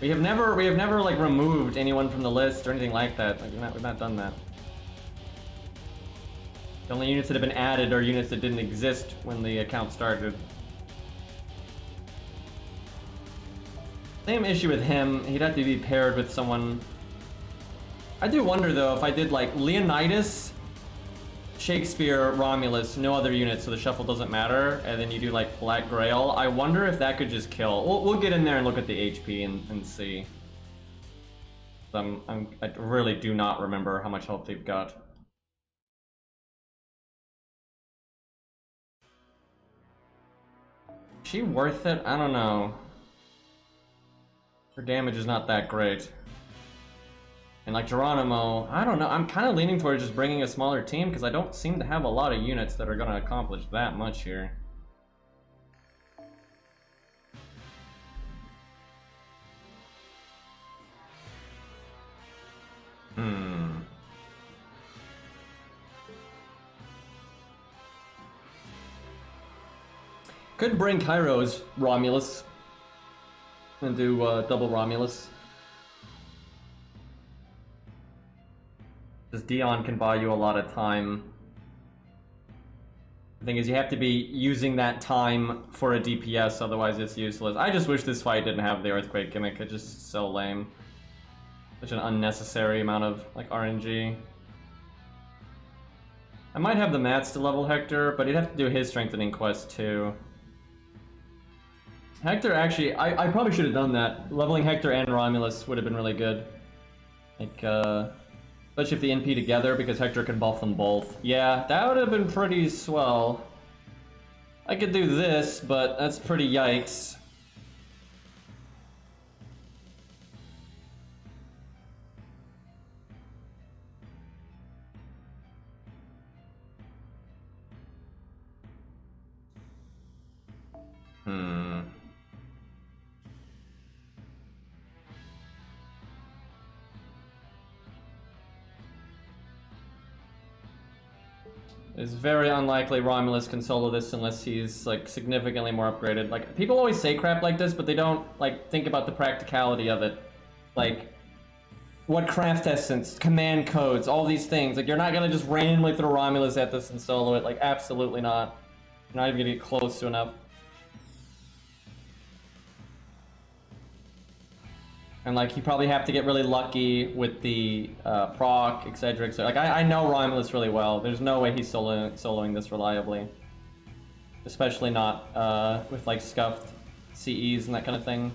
We have never like removed anyone from the list or anything like that. Like, we've not done that. The only units that have been added are units that didn't exist when the account started. Same issue with him. He'd have to be paired with someone. I do wonder though if I did like Leonidas, Shakespeare, Romulus, no other units, so the shuffle doesn't matter, and then you do like Black Grail. I wonder if that could just kill. We'll get in there and look at the HP and see. I really do not remember how much health they've got. Is she worth it? I don't know. Her damage is not that great. And like Geronimo, I don't know, I'm kind of leaning towards just bringing a smaller team because I don't seem to have a lot of units that are going to accomplish that much here. Could bring Kairos Romulus and do double Romulus. Because Dion can buy you a lot of time. The thing is, you have to be using that time for a DPS, otherwise it's useless. I just wish this fight didn't have the Earthquake gimmick, it's just so lame. Such an unnecessary amount of like RNG. I might have the mats to level Hector, but he'd have to do his strengthening quest too. Hector actually, I probably should have done that. Leveling Hector and Romulus would have been really good. Like, especially if the NP together, because Hector can buff them both. Yeah, that would have been pretty swell. I could do this, but that's pretty yikes. It's very unlikely Romulus can solo this unless he's like significantly more upgraded. Like, people always say crap like this, but they don't like think about the practicality of it. Like, what craft essence, command codes, all these things. Like, you're not gonna just randomly throw Romulus at this and solo it. Like, absolutely not. You're not even gonna get close to enough. And like, you probably have to get really lucky with the proc, etc, etc. Like, I know Romulus really well. There's no way he's soloing this reliably. Especially not with like scuffed CEs and that kind of thing.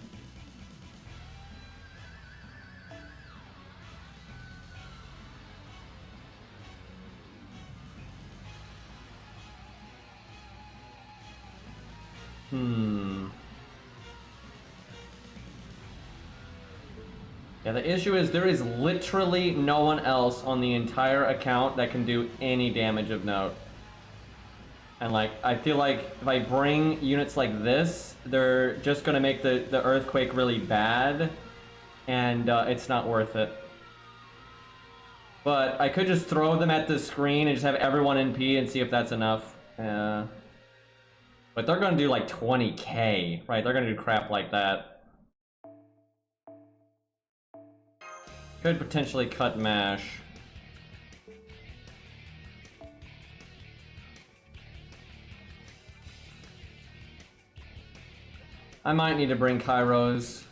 Yeah, the issue is there is literally no one else on the entire account that can do any damage of note. And like, I feel like if I bring units like this, they're just gonna make the earthquake really bad, and it's not worth it. But I could just throw them at the screen and just have everyone NP and see if that's enough. But they're gonna do like 20k, right? They're gonna do crap like that. Could potentially cut MASH. I might need to bring Kairos.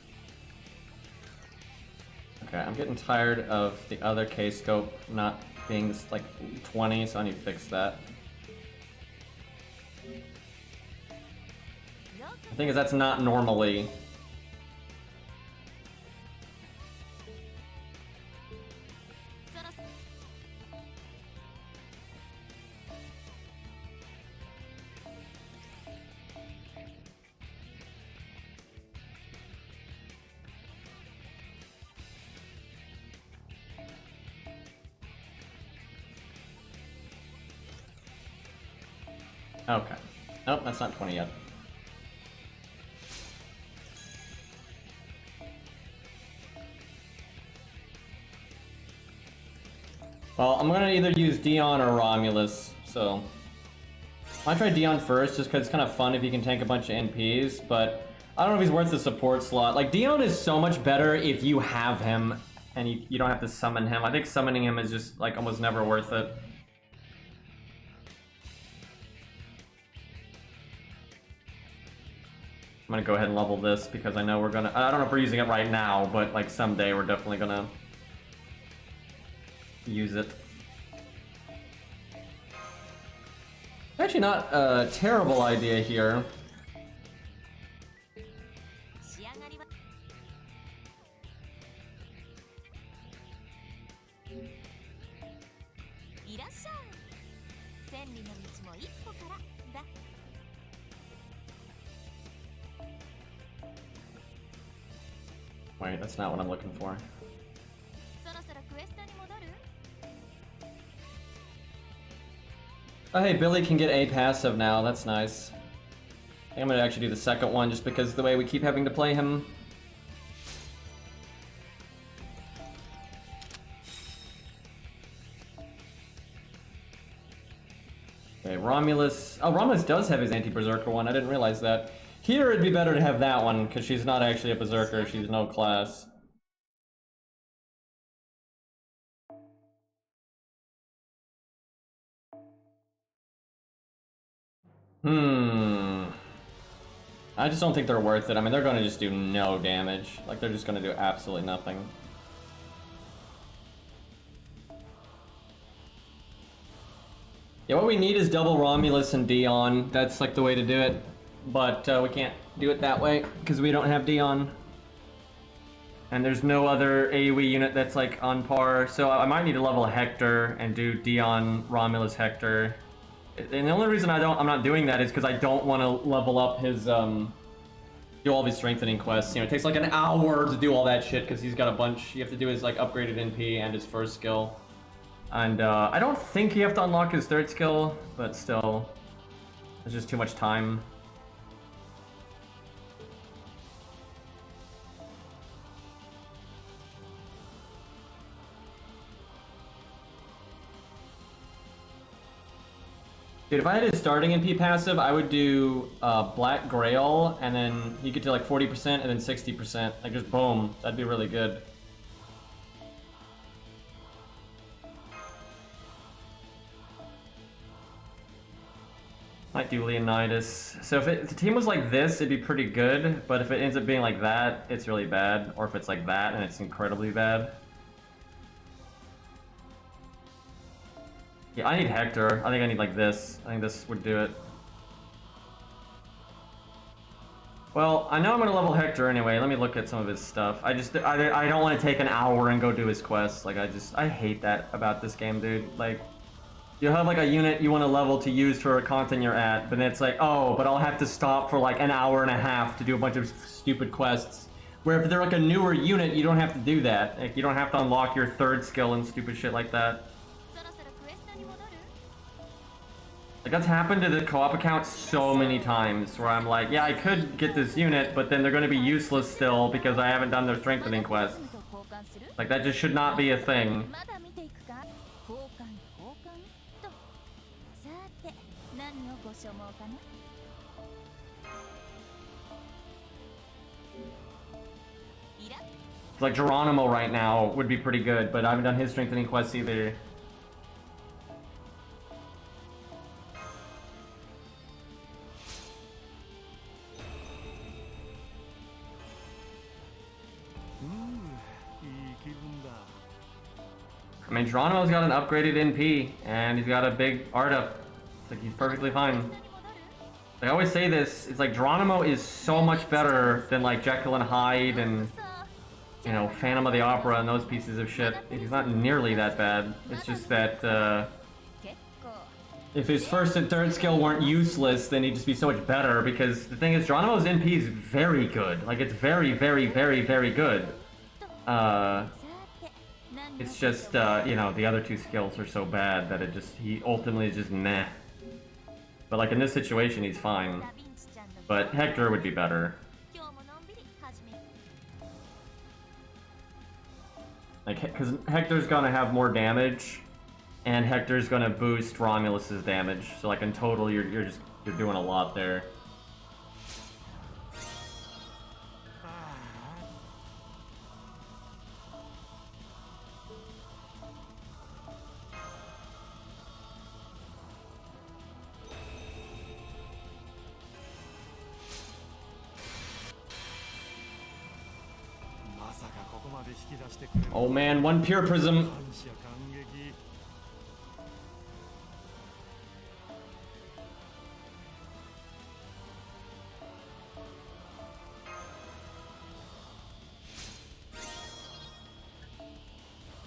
Okay, I'm getting tired of the other K-scope not being this, like 20, so I need to fix that. The thing is, that's not normally. Okay. Nope, that's not 20 yet. Well, I'm gonna either use Dion or Romulus, so... I'll try Dion first, just because it's kind of fun if you can tank a bunch of NPs, but I don't know if he's worth the support slot. Like, Dion is so much better if you have him, and you don't have to summon him. I think summoning him is just, like, almost never worth it. I'm gonna go ahead and level this because I know we're gonna... I don't know if we're using it right now, but like someday we're definitely gonna use it. Actually not a terrible idea here. Wait, that's not what I'm looking for. Oh hey, Billy can get a passive now, that's nice. I think I'm gonna actually do the second one just because of the way we keep having to play him. Okay, Romulus... Oh, Romulus does have his anti-berserker one, I didn't realize that. Here it'd be better to have that one, because she's not actually a berserker, she's no class. I just don't think they're worth it. I mean, they're gonna just do no damage. Like, they're just gonna do absolutely nothing. Yeah, what we need is double Romulus and Dion. That's like the way to do it. But we can't do it that way because we don't have Dion. And there's no other AoE unit that's like on par. So I might need to level Hector and do Dion, Romulus, Hector. And the only reason I'm not doing that is because I don't want to level up his do all of his strengthening quests. You know, it takes like an hour to do all that shit because he's got a bunch. You have to do his like upgraded NP and his first skill. And I don't think you have to unlock his third skill, but still, there's just too much time. Dude, if I had his starting NP passive, I would do Black Grail, and then you get to like 40% and then 60%. Like just boom, that'd be really good. Might do Leonidas. So if the team was like this, it'd be pretty good, but if it ends up being like that, it's really bad. Or if it's like that, and it's incredibly bad. Yeah, I need Hector. I think I need like this. I think this would do it. Well, I know I'm gonna level Hector anyway. Let me look at some of his stuff. I don't want to take an hour and go do his quests. Like I hate that about this game, dude. Like, you have like a unit you want to level to use for content you're at, but then it's like, oh, but I'll have to stop for like an hour and a half to do a bunch of stupid quests. Where if they're like a newer unit, you don't have to do that. Like, you don't have to unlock your third skill and stupid shit like that. Like, that's happened to the co-op account so many times, where I'm like, yeah, I could get this unit, but then they're going to be useless still because I haven't done their strengthening quests. Like, that just should not be a thing. Like, Geronimo right now would be pretty good, but I haven't done his strengthening quests either. I mean, Geronimo's got an upgraded NP, and he's got a big art up. It's like, he's perfectly fine. I always say this, it's like, Geronimo is so much better than, like, Jekyll and Hyde and, you know, Phantom of the Opera and those pieces of shit. He's not nearly that bad. It's just that, if his first and third skill weren't useless, then he'd just be so much better, because the thing is, Geronimo's NP is very good. Like, it's very, very, very, very good. It's just, you know, the other two skills are so bad that he ultimately is just meh. But like in this situation, he's fine. But Hector would be better. Like, because Hector's gonna have more damage, and Hector's gonna boost Romulus's damage. So like in total, you're doing a lot there. Oh man, one pure prism.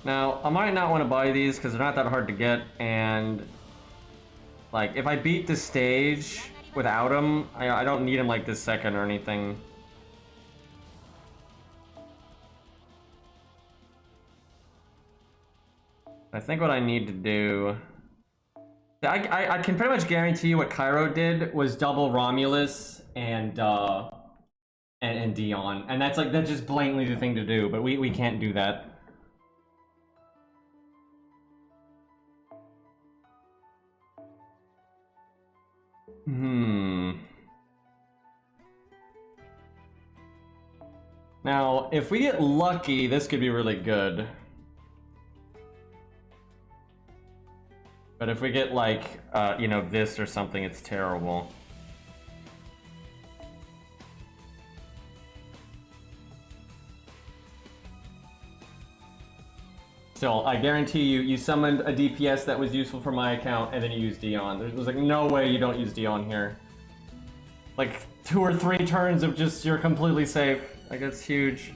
Now, I might not want to buy these because they're not that hard to get, and like, if I beat the stage without them, I don't need them like this second or anything. I think what I need to do... I can pretty much guarantee you what Cairo did was double Romulus and Dion. And that's just blatantly the thing to do, but we can't do that. Now, if we get lucky, this could be really good. But if we get, like, you know, this or something, it's terrible. Still, I guarantee you, you summoned a DPS that was useful for my account, and then you used Dion. There was like no way you don't use Dion here. Like 2 or 3 turns of just you're completely safe. Like that's huge.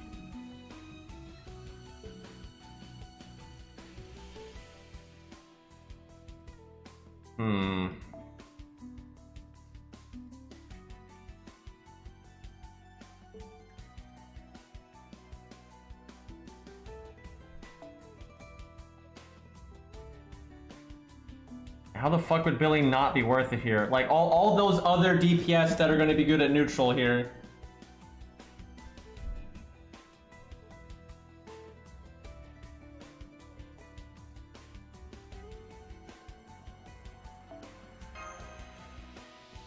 How the fuck would Billy not be worth it here? Like, all those other DPS that are gonna be good at neutral here.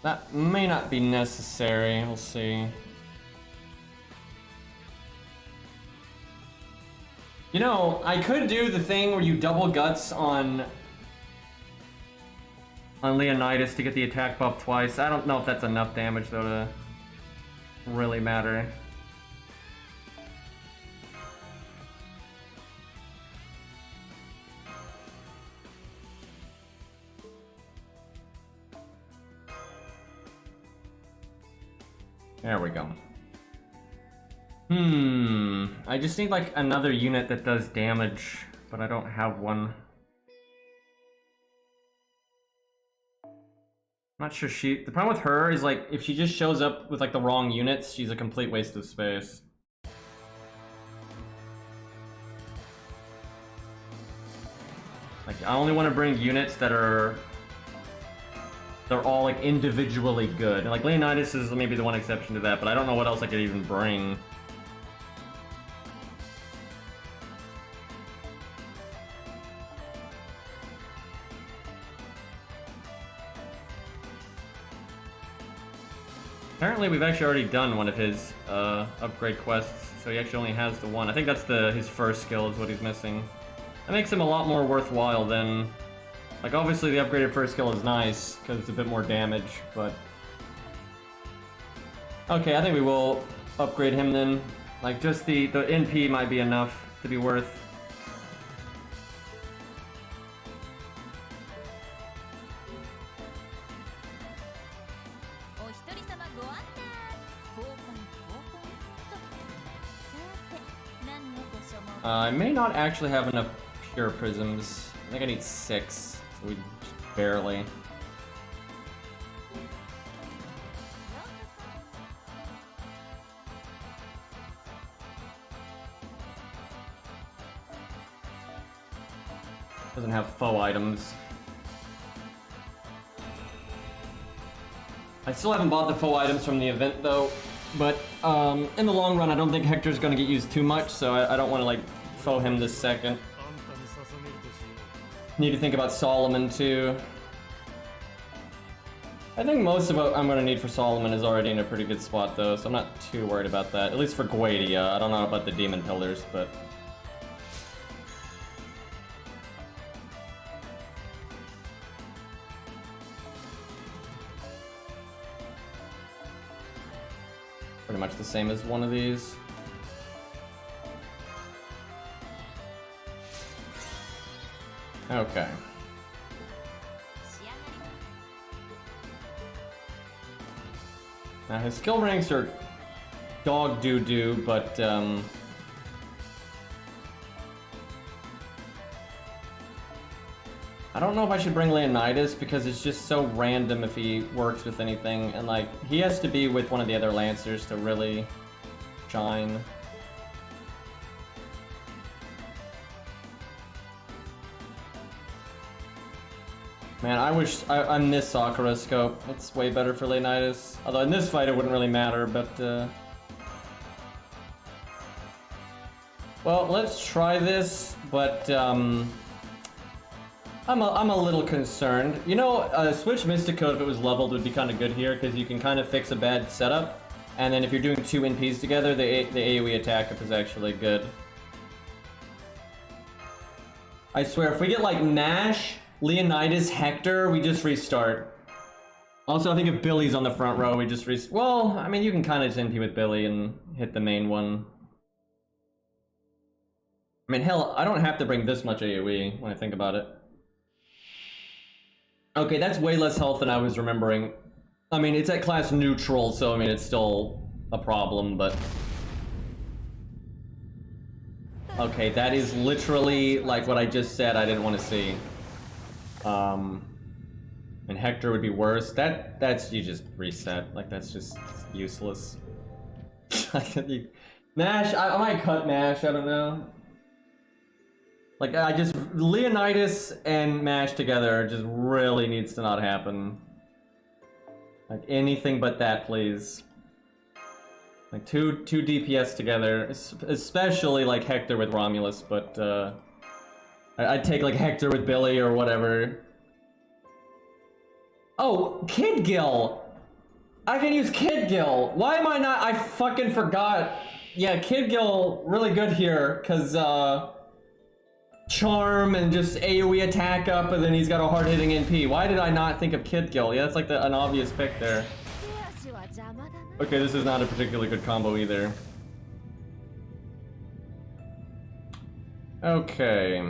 That may not be necessary, we'll see. You know, I could do the thing where you double guts on Leonidas to get the attack buff twice. I don't know if that's enough damage though to really matter. There we go. I just need like another unit that does damage, but I don't have one. I'm not sure the problem with her is like, if she just shows up with like the wrong units, she's a complete waste of space. Like, I only want to bring units that they're all like individually good. And, like Leonidas is maybe the one exception to that, but I don't know what else I could even bring. Apparently we've actually already done one of his upgrade quests, so he actually only has the one. I think that's his first skill is what he's missing. That makes him a lot more worthwhile than... Like, obviously the upgraded first skill is nice, because it's a bit more damage, but... Okay, I think we will upgrade him then. Like, just the NP might be enough to be worth. I may not actually have enough pure prisms. I think I need 6, so we just barely. Doesn't have faux items. I still haven't bought the faux items from the event though, but in the long run I don't think Hector's gonna get used too much, so I don't want to like faux him this second. Need to think about Solomon too. I think most of what I'm gonna need for Solomon is already in a pretty good spot though, so I'm not too worried about that. At least for Guadia. I don't know about the Demon Pillars, but... Pretty much the same as one of these. Okay. Now his skill ranks are dog doo-doo, but I don't know if I should bring Leonidas because it's just so random if he works with anything, and like he has to be with one of the other Lancers to really shine. Man, I miss Sakura scope. It's way better for Leonidas. Although in this fight it wouldn't really matter, but well, let's try this, but I'm a little concerned. You know, Switch Mystico if it was leveled would be kind of good here because you can kind of fix a bad setup, and then if you're doing 2 NPs together, the AoE attack up is actually good. I swear, if we get like Nash, Leonidas, Hector, we just restart. Also, I think if Billy's on the front row, we just well, I mean, you can kind of just NP with Billy and hit the main one. I mean, hell, I don't have to bring this much AoE when I think about it. Okay, that's way less health than I was remembering. I mean, it's at class neutral, so I mean, it's still a problem, but... Okay, that is literally like what I just said I didn't want to see. And Hector would be worse. That's, you just reset. Like, that's just useless. Nash, I might cut Nash, I don't know. Like, I just, Leonidas and Mash together just really needs to not happen. Like, anything but that, please. Like, two DPS together, especially, like, Hector with Romulus, but, I'd take, like, Hector with Billy or whatever. Oh, Kid Gil! I can use Kid Gil! Why am I not? I fucking forgot. Yeah, Kid Gil, really good here, because, Charm and just AoE attack up, and then he's got a hard-hitting NP. Why did I not think of Kid Gil? Yeah, that's like an obvious pick there. Okay, this is not a particularly good combo either. Okay.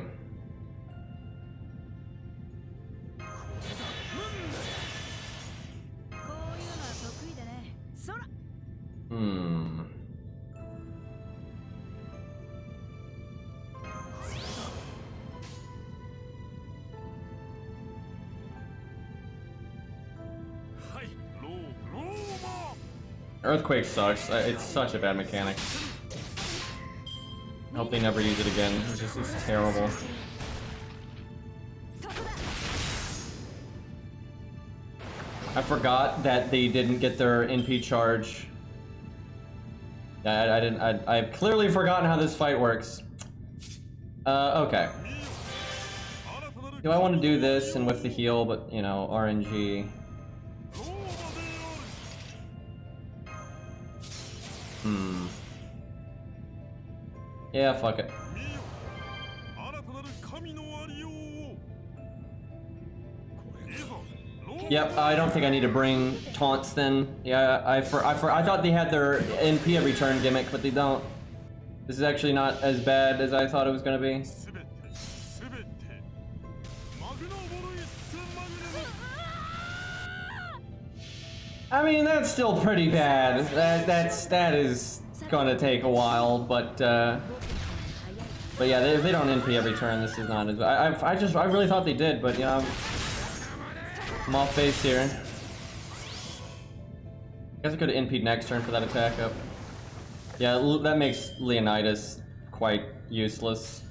Earthquake sucks. It's such a bad mechanic. I hope they never use it again. It's terrible. I forgot that they didn't get their NP charge. I've clearly forgotten how this fight works. Okay. Do I want to do this and with the heal, but, you know, RNG. Yeah, fuck it. Yep, I don't think I need to bring taunts then. Yeah, I thought they had their NP every turn gimmick, but they don't. This is actually not as bad as I thought it was gonna be. I mean, that's still pretty bad. That is gonna take a while, but yeah, if they don't NP every turn, this is not as bad. I really thought they did, but you know, I'm off base here. I guess I could have NP'd next turn for that attack up. Yeah, that makes Leonidas quite useless.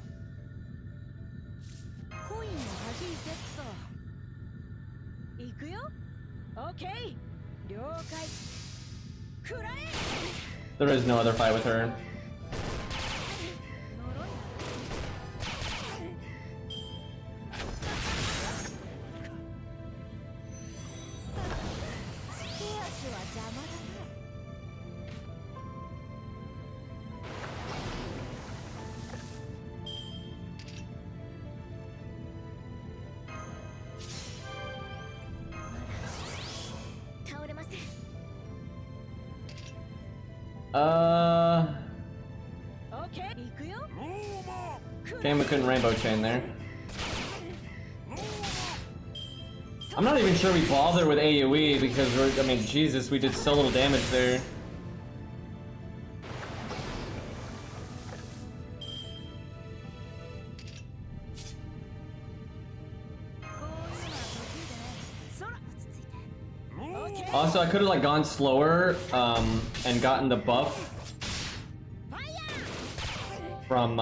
There is no other fight with her. Shame we couldn't rainbow chain there. I'm not even sure we bother with AoE because I mean, Jesus, we did so little damage there. Also, I could have like gone slower and gotten the buff from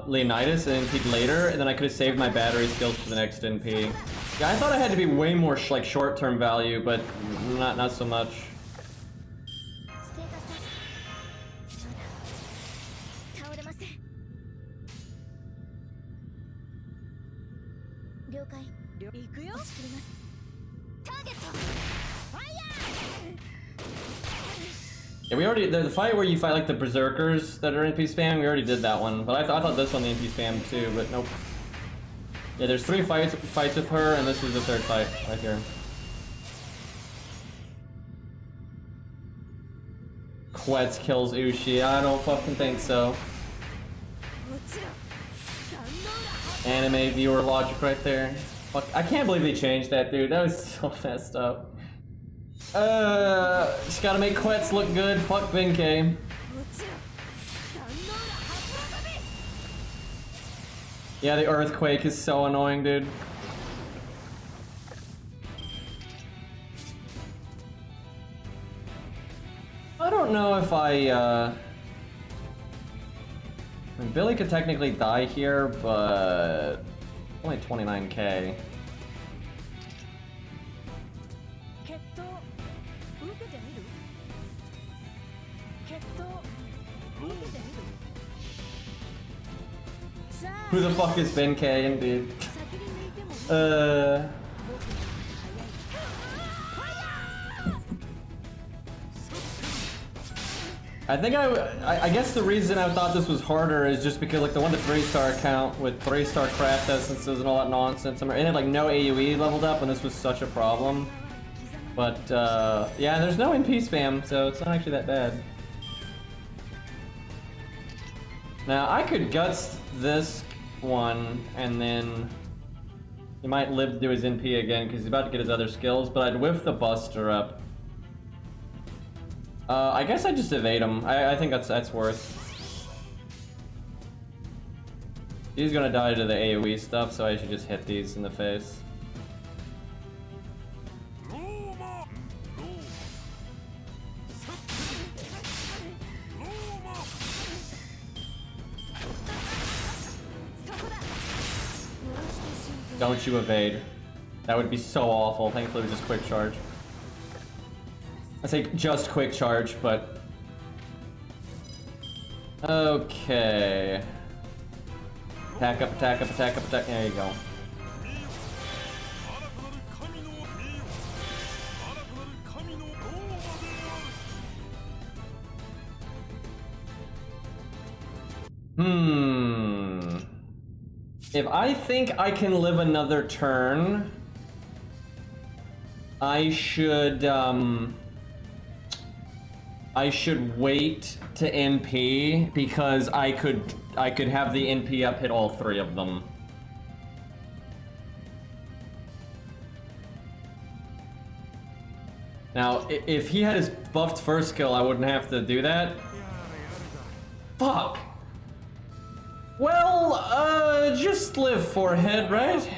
Leonidas and NP'd later, and then I could have saved my battery skills for the next NP. Yeah, I thought I had to be way more like short-term value, but not so much. Yeah, we already, the fight where you fight like the berserkers that are NP spam, we already did that one, but I thought this one the NP spam too, but nope. Yeah, there's 3 fights with her, and this is the 3rd fight right here. Quetz kills Ushi. I don't fucking think so. Anime viewer logic right there. Fuck, I can't believe they changed that, dude. That was so messed up. Just gotta make Quetz look good. Fuck Benkei. Yeah, the earthquake is so annoying, dude. I don't know if I mean, Billy could technically die here, but only 29k. Who the fuck is Benkei, indeed? I think I guess the reason I thought this was harder is just because like the 1 to 3 star account with 3-star craft essences and all that nonsense, it had like no AoE leveled up and this was such a problem. But yeah, there's no NP spam, so it's not actually that bad. Now I could guts this one and then he might live to do his NP again because he's about to get his other skills, but I'd whiff the Buster up. I guess I just evade him. I think that's worth. He's gonna die to the AoE stuff, so I should just hit these in the face. Don't you evade. That would be so awful. Thankfully it was just quick charge. I say just quick charge, but... Okay. Attack up, attack up, attack up, attack. There you go. If I think I can live another turn, I should wait to NP because I could have the NP up hit all 3 of them. Now, if he had his buffed first skill, I wouldn't have to do that. Fuck. Well, just live forehead, right?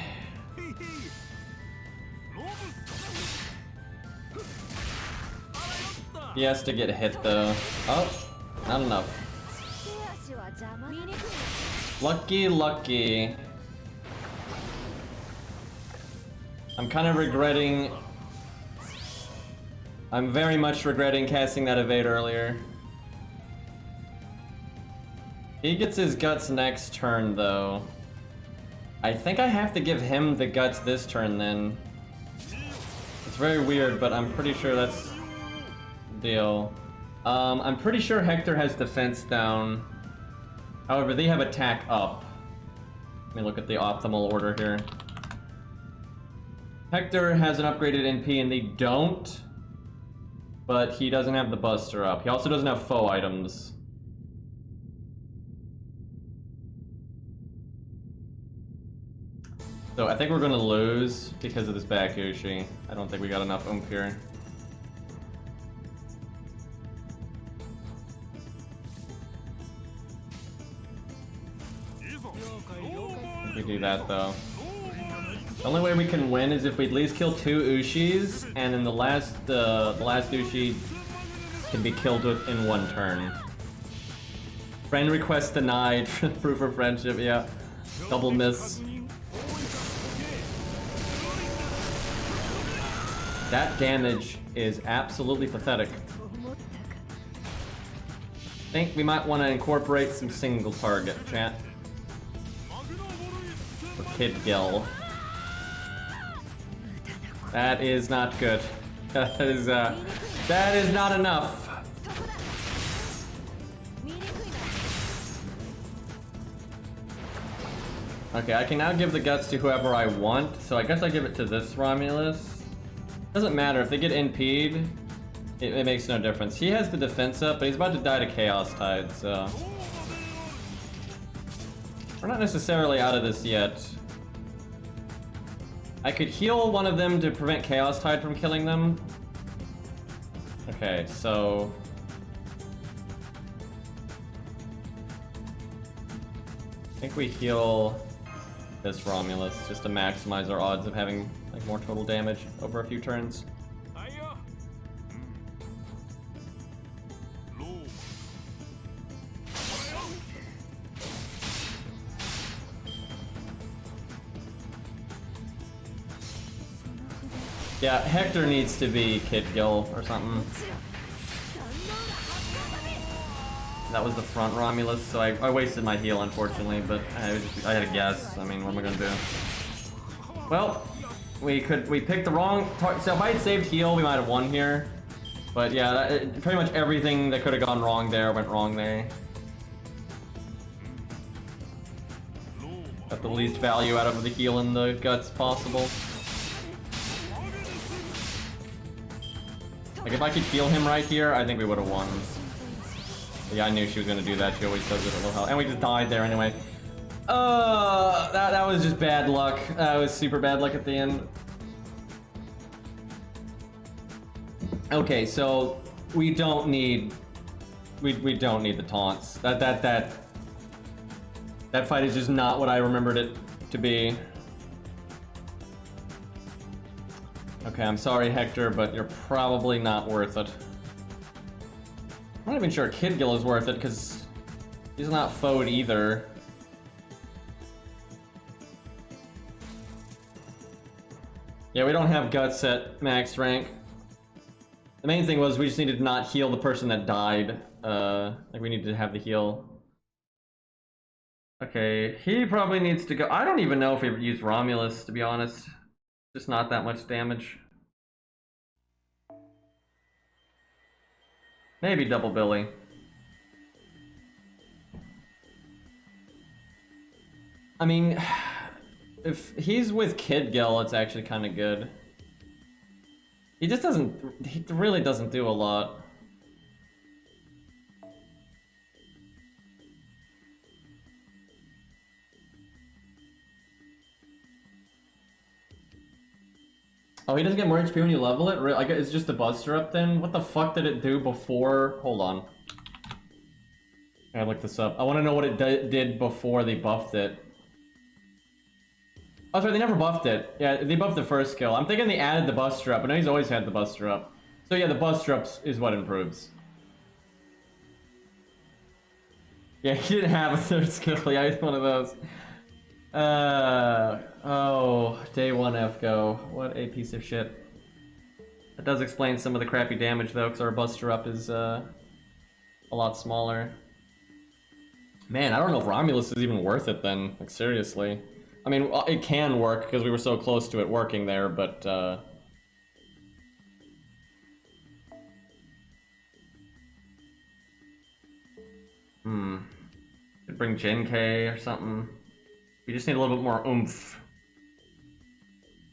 He has to get hit though. Oh, not enough. Lucky, lucky. I'm kind of regretting... I'm very much regretting casting that evade earlier. He gets his guts next turn though. I think I have to give him the guts this turn then. It's very weird, but I'm pretty sure that's the deal. I'm pretty sure Hector has defense down. However, they have attack up. Let me look at the optimal order here. Hector has an upgraded NP and they don't. But he doesn't have the Buster up. He also doesn't have foe items. So I think we're gonna lose because of this back Ushi. I don't think we got enough oomph here. We do that though. The only way we can win is if we at least kill 2 Ushis, and then the last Ushi can be killed in 1 turn. Friend request denied. Proof of friendship, yeah. Double miss. That damage is absolutely pathetic. I think we might want to incorporate some single target, chat. For Kid Gill. That is not good. That is not enough. Okay, I can now give the guts to whoever I want, so I guess I give it to this Romulus. Doesn't matter, if they get NP'd, it makes no difference. He has the defense up, but he's about to die to Chaos Tide, so... We're not necessarily out of this yet. I could heal one of them to prevent Chaos Tide from killing them. Okay, so... I think we heal this Romulus just to maximize our odds of having like more total damage over a few turns. Yeah, Hector needs to be Kid Gil or something. That was the front Romulus, so I wasted my heal, unfortunately, but I had a guess. I mean, what am I gonna do? Well, we picked the wrong target. So if I had saved heal, we might have won here. But yeah, pretty much everything that could have gone wrong there went wrong there. Got the least value out of the heal and the guts possible. Like if I could heal him right here, I think we would have won. Yeah, I knew she was gonna do that. She always does it at low health. And we just died there anyway. That was just bad luck. That was super bad luck at the end. Okay, so we don't need the taunts. That fight is just not what I remembered it to be. Okay, I'm sorry, Hector, but you're probably not worth it. I'm not even sure Kid Gil is worth it, because he's not foed either. Yeah, we don't have guts at max rank. The main thing was we just needed to not heal the person that died. Like we needed to have the heal. Okay, he probably needs to go. I don't even know if we use Romulus, to be honest. Just not that much damage. Maybe Double Billy. I mean, if he's with Kid Gil, it's actually kind of good. He just doesn't, he really doesn't do a lot. Oh, he doesn't get more HP when you level it? Like, it's just a Buster Up then? What the fuck did it do before? Hold on. I gotta look this up. I want to know what it did before they buffed it. Oh, sorry, they never buffed it. Yeah, they buffed the first skill. I'm thinking they added the Buster Up, but no, he's always had the Buster Up. So yeah, the Buster Ups is what improves. Yeah, he didn't have a third skill. Yeah, he's one of those. Oh, day 1 FGO. What a piece of shit. That does explain some of the crappy damage though, because our Buster Up is a lot smaller. Man, I don't know if Romulus is even worth it then, like seriously. I mean, it can work because we were so close to it working there, but could bring Gen K or something. We just need a little bit more oomph.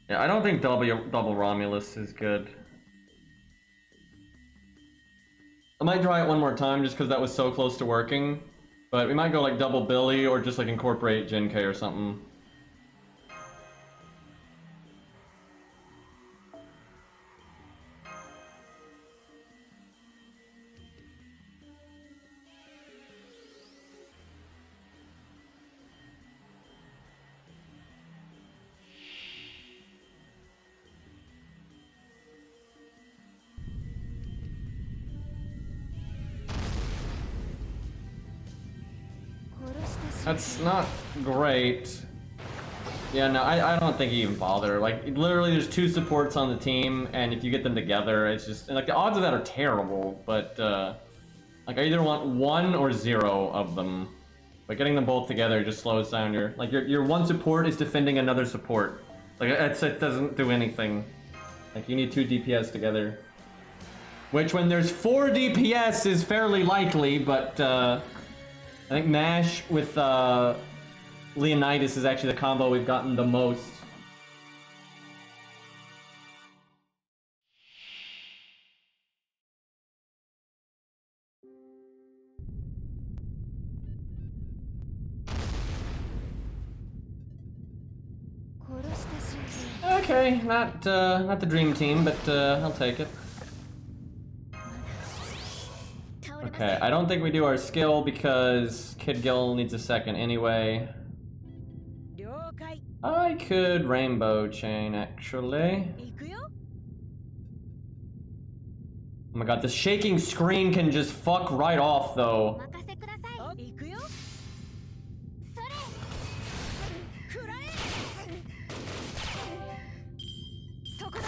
Yeah, I don't think double Romulus is good. I might try it one more time just because that was so close to working. But we might go like double Billy or just like incorporate Gen K or something. That's not great. Yeah, no, I don't think he even bothered. Like, literally there's 2 supports on the team, and if you get them together, it's just... And, like, the odds of that are terrible, but, like, I either want 1 or 0 of them. But getting them both together just slows down your... Like, your one support is defending another support. Like, it doesn't do anything. Like, you need 2 DPS together. Which, when there's 4 DPS, is fairly likely, but, I think Mash with Leonidas is actually the combo we've gotten the most. Okay, not the dream team, but I'll take it. Okay, I don't think we do our skill because Kid Gil needs a second anyway.
了解
I could rainbow chain actually.
行くよ
Oh my god, the shaking screen can just fuck right off though.
任せください。
行くよ
それ。
くらえそこだ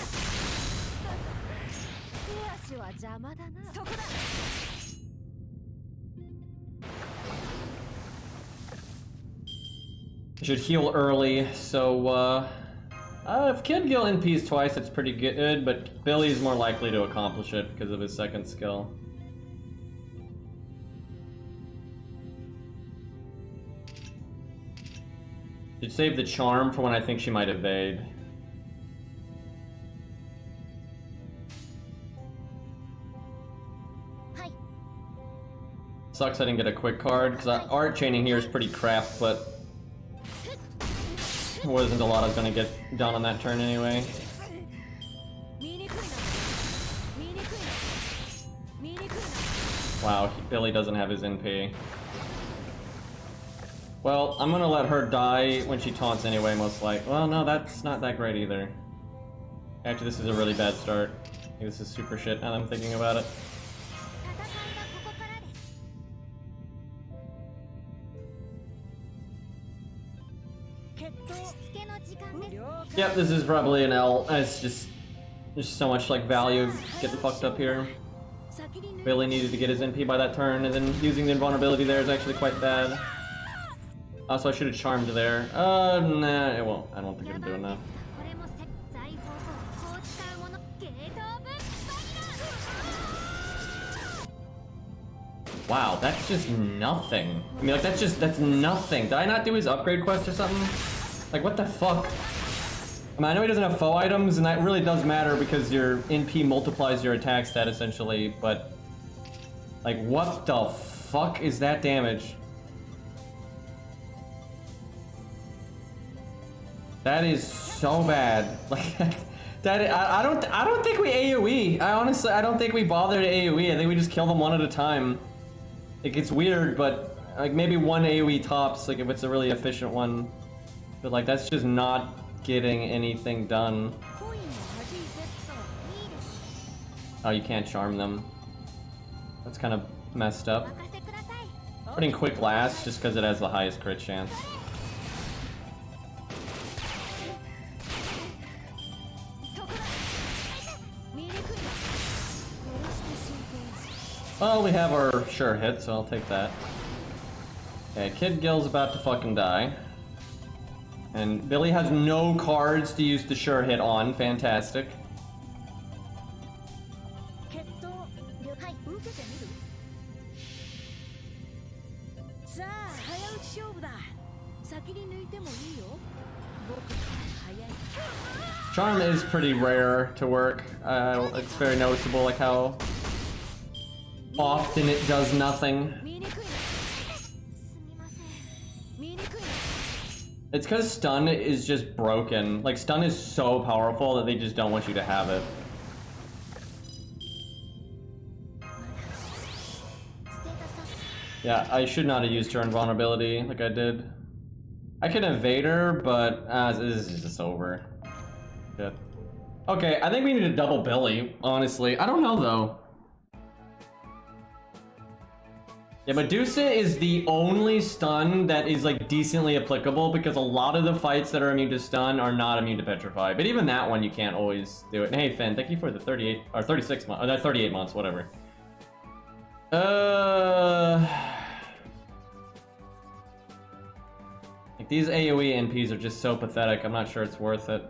手足は邪魔だな。
そこだ
I should heal early, so if Kid Gil NPs twice, it's pretty good, but Billy's more likely to accomplish it because of his second skill. Should save the charm for when I think she might evade.
Hi.
Sucks I didn't get a quick card, because art chaining here is pretty crap, but there wasn't a lot I was gonna get done on that turn anyway.
見にくいな見にくいな見にくいな
Wow, Billy doesn't have his NP. Well, I'm gonna let her die when she taunts anyway, most likely. Well, no, that's not that great either. Actually, this is a really bad start. I think this is super shit now that I'm thinking about it.
戦いはここからです。
決闘
しつけの時間です。
了解
Yep, this is probably an L. It's just, there's so much like value getting fucked up here.
先に抜い
Billy needed to get his NP by that turn, and then using the invulnerability there is actually quite bad. Also, I should have charmed there. Nah, it won't. I don't think it'll do enough.
これも財宝とこう使うものゲートオブバニラ。
Wow, that's just nothing. I mean, like, that's nothing. Did I not do his upgrade quest or something? Like, what the fuck? I mean, I know he doesn't have foe items, and that really does matter because your NP multiplies your attack stat, essentially, but... Like, what the fuck is that damage? That is so bad. Like, I don't think we AoE. I don't think we bother to AoE. I think we just kill them one at a time. It gets weird, but like maybe one AoE tops, like if it's a really efficient one. But like that's just not getting anything done.
コインの弾いてそう
Oh, you can't charm them. That's kind of messed up.
任せください。
Putting quick last just because it has the highest crit chance.
そこだ見にくいな殺して進行
Well, we have our sure hit, so I'll take that. Okay, Kid Gil's about to fucking die. And Billy has no cards to use the sure hit on. Fantastic.
決闘了解受けてみるさあ早打ち勝負だ先に抜いてもいいよ僕早い
Charm is pretty rare to work. It's very noticeable, like how often it does nothing.
見にくいな
すみません。
見にくいな
It's because stun is just broken. Like, stun is so powerful that they just don't want you to have it.
ステータス
Yeah, I should not have used her invulnerability like I did. I can evade her, but this is just over. Shit. Okay, I think we need to double Billy, honestly. I don't know, though. Yeah, Medusa is the only stun that is, like, decently applicable because a lot of the fights that are immune to stun are not immune to petrify. But even that one, you can't always do it. And hey, Finn, thank you for the 38, or 36 months, or 38 months, whatever. Like, these AoE NPs are just so pathetic, I'm not sure it's worth it.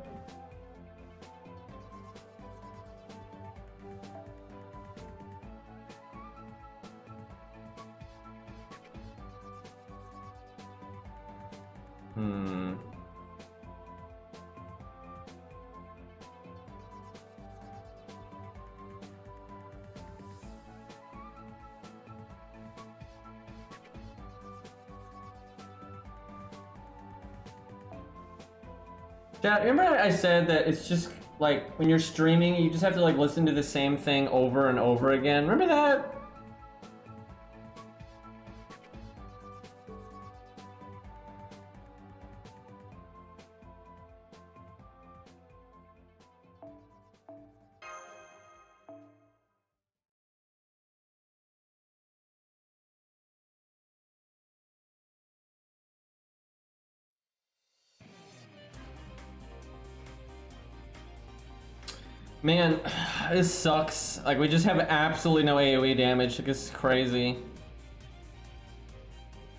Hmm. Chat, remember I said that it's just like when you're streaming, you just have to like listen to the same thing over and over again. Remember that? Man, this sucks. Like, we just have absolutely no AoE damage. Like, this is crazy.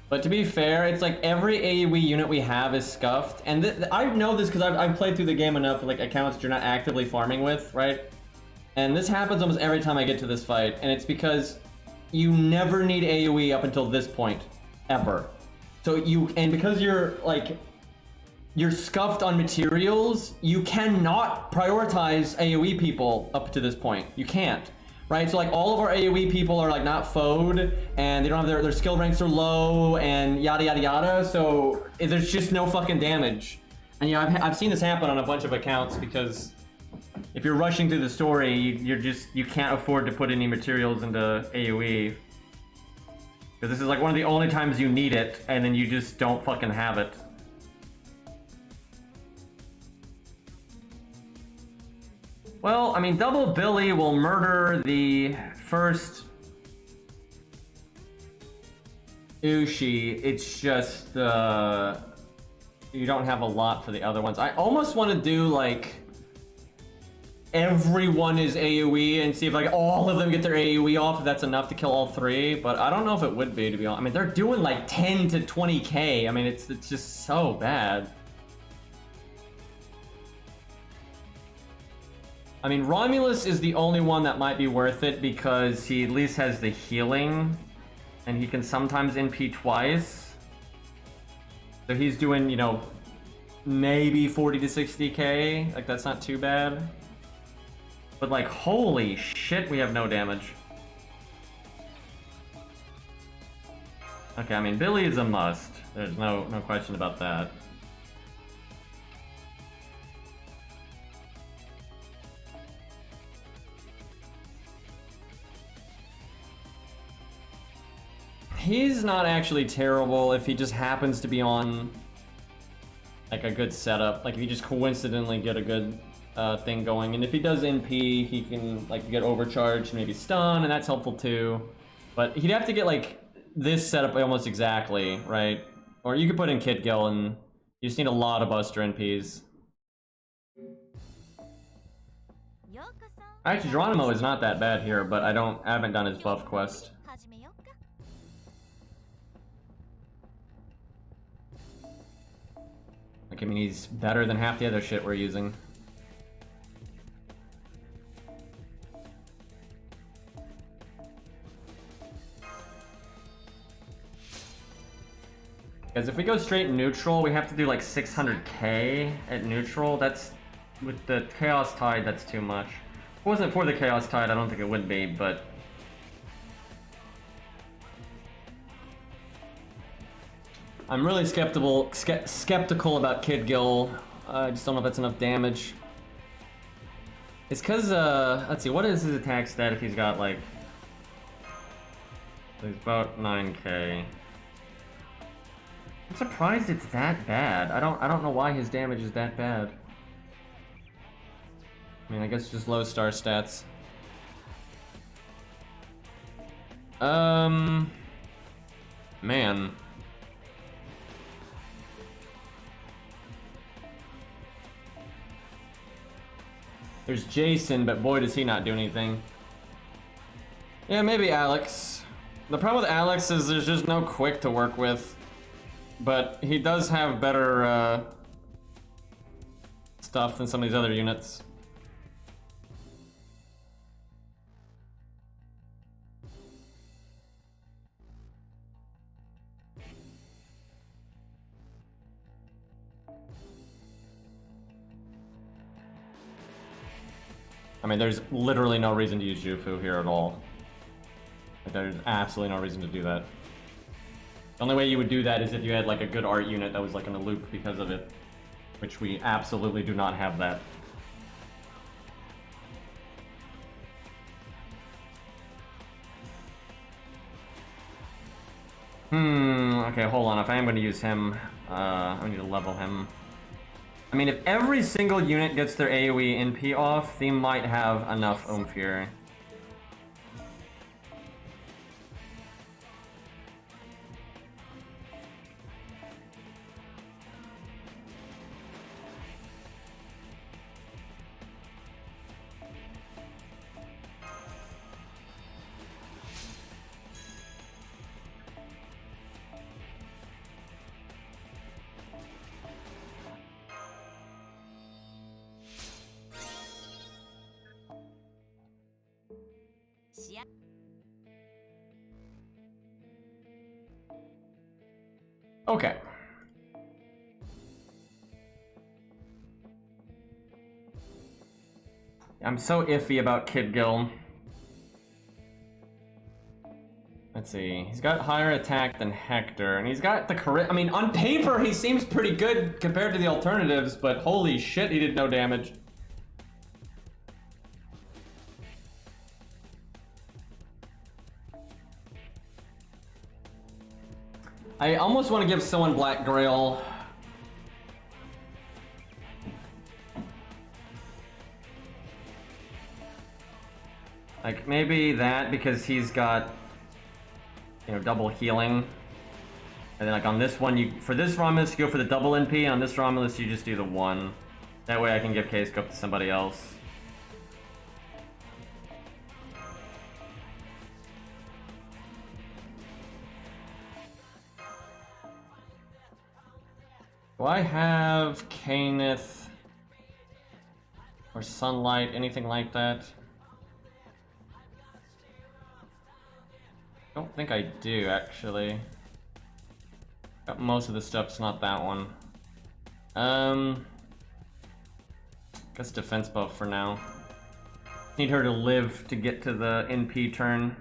But to be fair, it's like every AoE unit we have is scuffed. And I know this because I've played through the game enough with like accounts that you're not actively farming with, right? And this happens almost every time I get to this fight. And it's because you never need AoE up until this point. Ever. So and because you're like... You're scuffed on materials, you cannot prioritize AoE people up to this point. You can't, right? So like all of our AoE people are like not FO'd and they don't have their skill ranks are low and yada yada yada, so there's just no fucking damage. And yeah, I've seen this happen on a bunch of accounts because if you're rushing through the story, you can't afford to put any materials into AoE. Because this is like one of the only times you need it and then you just don't fucking have it. Well, I mean, Double Billy will murder the first Ushi. It's just, you don't have a lot for the other ones. I almost want to do, like, everyone is AoE and see if, like, all of them get their AoE off, if that's enough to kill all three. But I don't know if it would be, to be honest. I mean, they're doing, like, 10 to 20k. I mean, it's just so bad. I mean, Romulus is the only one that might be worth it because he at least has the healing and he can sometimes NP twice. So he's doing, you know, maybe 40 to 60k. Like, that's not too bad. But like, holy shit, we have no damage. Okay, I mean, Billy is a must. There's no question about that. He's not actually terrible if he just happens to be on like a good setup. Like if you just coincidentally get a good thing going, and if he does NP, he can like get overcharged, maybe stun, and that's helpful too. But he'd have to get like this setup almost exactly, right? Or you could put in Kit Gill, and you just need a lot of Buster NPs. Actually, Geronimo is not that bad here, but I haven't done his buff quest. Like, I mean, he's better than half the other shit we're using. Because if we go straight neutral, we have to do like 600k at neutral. That's, with the Chaos Tide, that's too much. If it wasn't for the Chaos Tide, I don't think it would be, but... I'm really skeptical about Kid Gill. I just don't know if that's enough damage. It's because, let's see, what is his attack stat if he's got, like... He's about 9k. I'm surprised it's that bad. I don't know why his damage is that bad. I mean, I guess just low star stats. Man. There's Jason, but boy does he not do anything. Yeah, maybe Alex. The problem with Alex is there's just no quick to work with. But he does have better stuff than some of these other units. I mean, there's literally no reason to use Jufu here at all. Like, there's absolutely no reason to do that. The only way you would do that is if you had like a good art unit that was like in a loop because of it. which we absolutely do not have that. Okay, hold on. If I am going to use him, I need to level him. I mean, if every single unit gets their AoE NP off, they might have enough oomph here. Okay. I'm so iffy about Kid Gil. Let's see. He's got higher attack than Hector, and he's got the I mean, on paper, he seems pretty good compared to the alternatives, but holy shit, he did no damage. I almost want to give someone Black Grail. Like, maybe that, because he's got, you know, double healing. And then, like, on this one, for this Romulus, you go for the double NP, and on this Romulus, you just do the one. That way I can give K-Scope to somebody else. Do I have Caneth or Sunlight, anything like that? I don't think I do, actually. Got most of the stuff, it's not that one. Guess defense buff for now. Need her to live to get to the NP turn.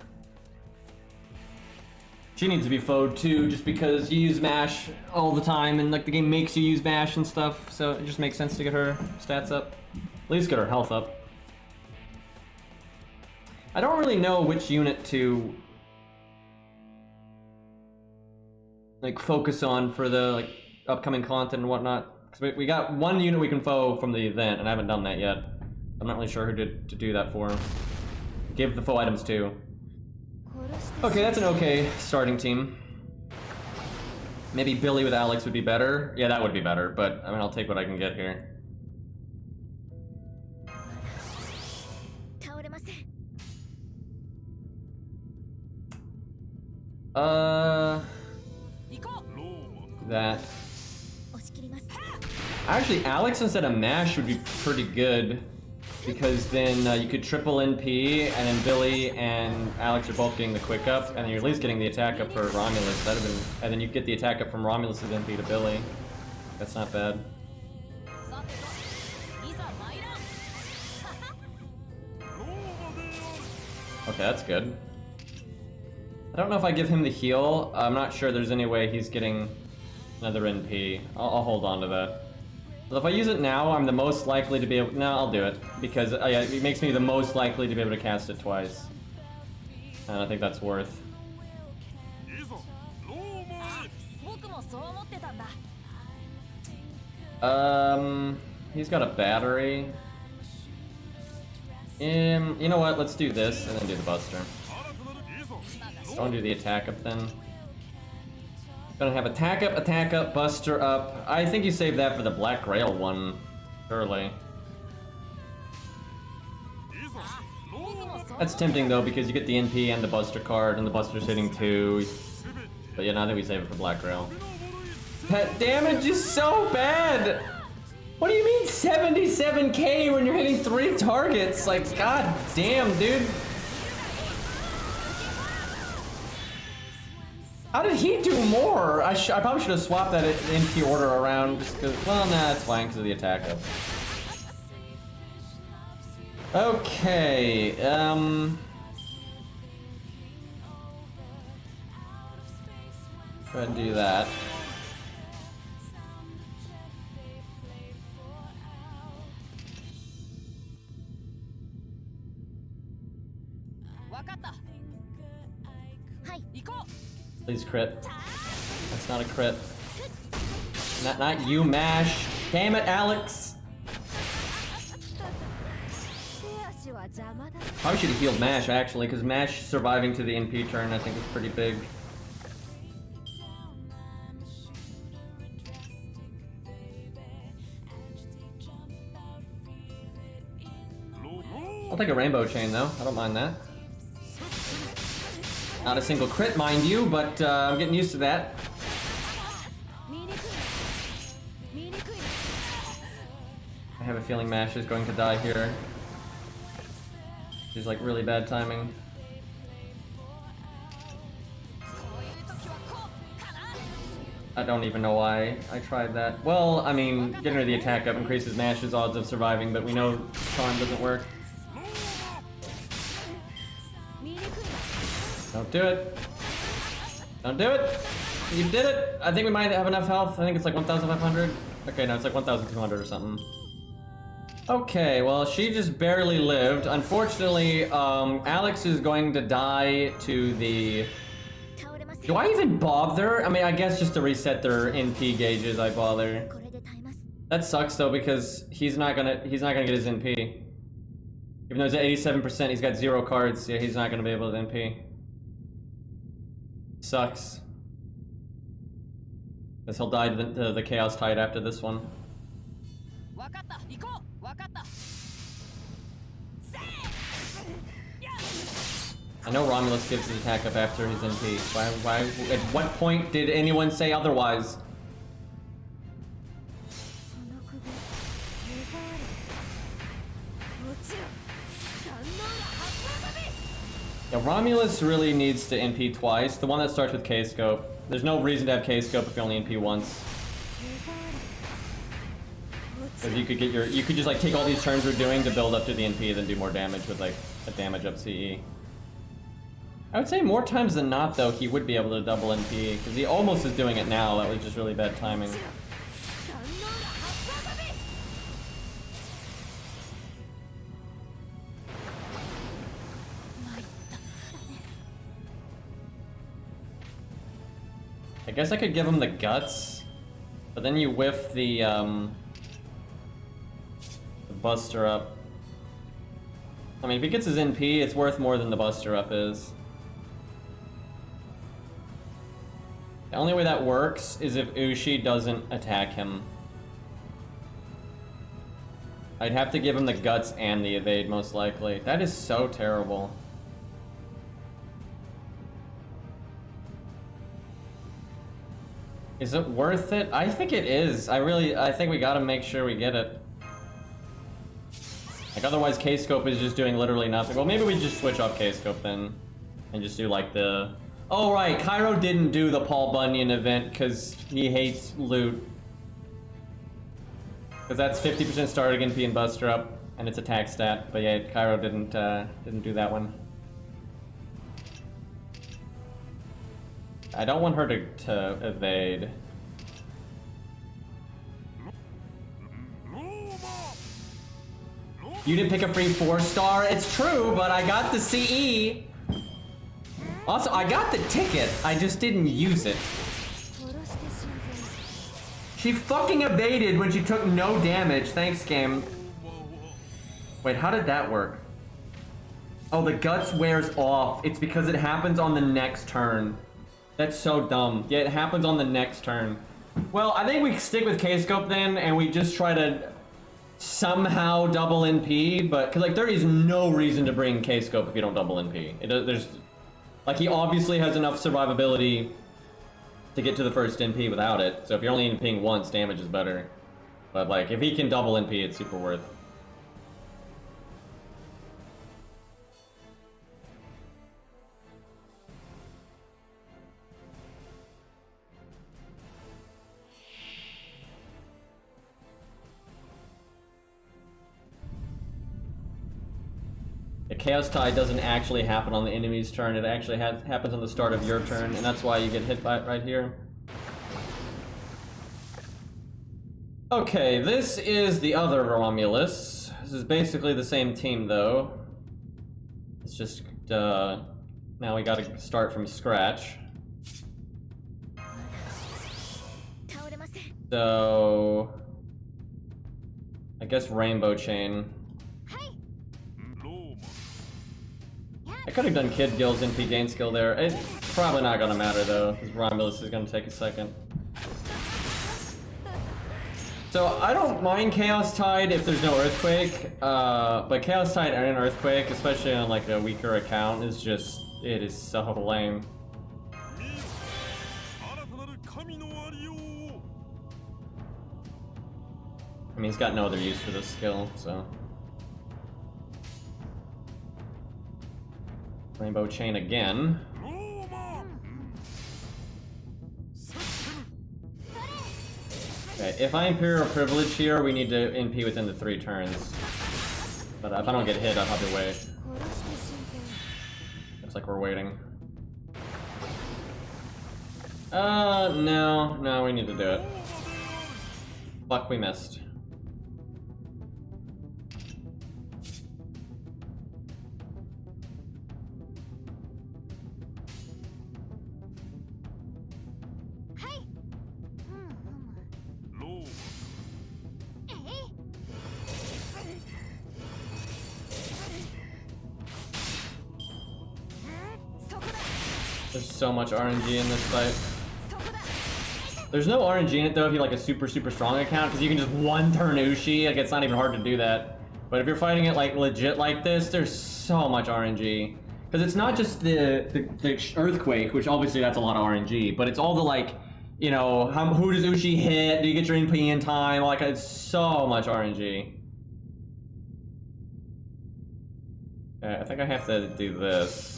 She needs to be foed too, just because you use MASH all the time, and like the game makes you use MASH and stuff, so it just makes sense to get her stats up. At least get her health up. I don't really know which unit to like focus on for the like upcoming content and whatnot. Because we got one unit we can foe from the event, and I haven't done that yet. I'm not really sure who to do that for. Give the foe items to. Okay, that's an okay starting team. Maybe Billy with Alex would be better. Yeah, that would be better, but I mean, I'll take what I can get here. That. Actually, Alex instead of MASH would be pretty good. Because then you could triple NP, and then Billy and Alex are both getting the quick up, and you're at least getting the attack up for Romulus. That'd have been, and then you get the attack up from Romulus's NP to Billy. That's not bad. Okay, that's good. I don't know if I give him the heal. I'm not sure there's any way he's getting another NP. I'll hold on to that. Well, if I use it now, I'm the most likely to be able... No, I'll do it. Because yeah, it makes me the most likely to be able to cast it twice. And I think that's worth. He's got a battery. You know what? Let's do this and then do the Buster. Don't do the attack up then. Gonna have attack up, Buster up. I think you saved that for the Black Grail one, surely. That's tempting though, because you get the NP and the Buster card, and the Buster's hitting 2. But yeah, no, I think we save it for Black Grail. That damage is so bad! What do you mean 77k when you're hitting 3 targets? Like, god damn, dude. How did he do more? I probably should have swapped that NP order around just because, well, nah, it's fine because of the attack up. Okay, go ahead and do that. Please crit. That's not a crit. Not you, Mash. Damn it, Alex.
手足は邪魔だ。
Probably should have healed Mash actually, because Mash surviving to the NP turn I think is pretty big. I'll take a rainbow chain though, I don't mind that. Not a single crit, mind you, but I'm getting used to that.
見にくい見にくい
I have a feeling Mash is going to die here. She's like really bad timing. I don't even know why I tried that. Well, I mean, getting her the attack up increases Mash's odds of surviving, but we know Charm doesn't work.
見にくい
Don't do it. Don't do it. You did it. I think we might have enough health. I think it's like 1,500. Okay, no, it's like 1,200 or something. Okay, well, she just barely lived. Unfortunately, Alex is going to die to the...
倒れません
Do I even bother? I mean, I guess just to reset their NP gauges, I bother.
これで耐えます
That sucks though, because he's not gonna get his NP. Even though he's at 87%, he's got 0 cards. Yeah, he's not gonna be able to NP. Sucks. Guess he'll die to the Chaos Tide after this one.
分かった行こう分かった
I know Romulus gives his attack up after his NP. Why, at what point did anyone say otherwise?
その首目障りもちろん堪能な発砲
Yeah, Romulus really needs to NP twice. The one that starts with K-Scope. There's no reason to have K-Scope if you only NP once. If you could get you could just like take all these turns we're doing to build up to the NP, then do more damage with like a damage up CE. I would say more times than not though, he would be able to double NP, because he almost is doing it now. That was just really bad timing.
堪能な発砲
I guess I could give him the guts, but then you whiff the Buster Up. I mean, if he gets his NP, it's worth more than the Buster Up is. The only way that works is if Ushi doesn't attack him. I'd have to give him the guts and the evade, most likely. That is so terrible. Is it worth it? I think it is. I think we gotta make sure we get it. Like, otherwise K-Scope is just doing literally nothing. Well, maybe we just switch off K-Scope then. And just do like the... Oh right, Cairo didn't do the Paul Bunyan event because he hates loot. Because that's 50% starting NP and Buster Up, and it's attack stat. But yeah, Cairo didn't do that one. I don't want her to evade. You didn't pick a free 4-star? It's true, but I got the CE. Also, I got the ticket. I just didn't use it.
殺してしまう
She fucking evaded when she took no damage. Thanks, game. Wait, how did that work? Oh, the guts wears off. It's because it happens on the next turn. That's so dumb. Yeah, it happens on the next turn. Well, I think we stick with K-Scope then, and we just try to somehow double NP, but, cause like, there is no reason to bring K-Scope if you don't double NP. There's, like, he obviously has enough survivability to get to the first NP without it, so if you're only NPing once, damage is better. But, like, if he can double NP, it's super worth. The Chaos Tide doesn't actually happen on the enemy's turn, it actually happens on the start of your turn, and that's why you get hit by it right here. Okay, this is the other Romulus. This is basically the same team, though. It's just now we gotta start from scratch. So I guess Rainbow Chain. I could have done Kid Gill's NP gain skill there. It's probably not gonna matter though, because Romulus is gonna take a second. So I don't mind Chaos Tide if there's no Earthquake, but Chaos Tide and an Earthquake, especially on like a weaker account, is just, it is so lame. I mean, he's got no other use for this skill, so. Rainbow Chain again. Okay, if I Imperial Privilege here, we need to NP within the 3 turns. But if I don't get hit, I'll have to wait. Looks like we're waiting. No, we need to do it. Fuck, we missed. There's so much RNG in this fight. There's no RNG in it though if you like a super strong account, because you can just one turn Ushi, like it's not even hard to do that. But if you're fighting it like legit like this, there's so much RNG. Because it's not just the Earthquake, which obviously that's a lot of RNG, but it's all the like, you know, who does Ushi hit, do you get your NP in time, like it's so much RNG. Okay, I think I have to do this.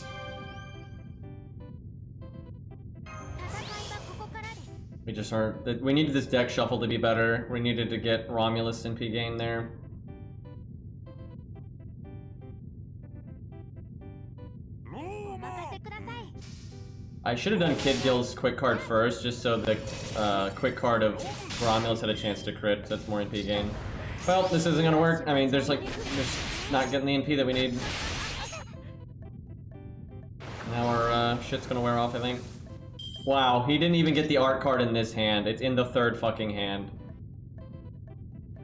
We needed this deck shuffle to be better. We needed to get Romulus NP gain there. I should have done Kid Gill's quick card first, just so the quick card of Romulus had a chance to crit, so that's more NP gain. Well, this isn't gonna work. I mean, there's not getting the NP that we need. Now our shit's gonna wear off, I think. Wow, he didn't even get the art card in this hand. It's in the 3rd fucking hand.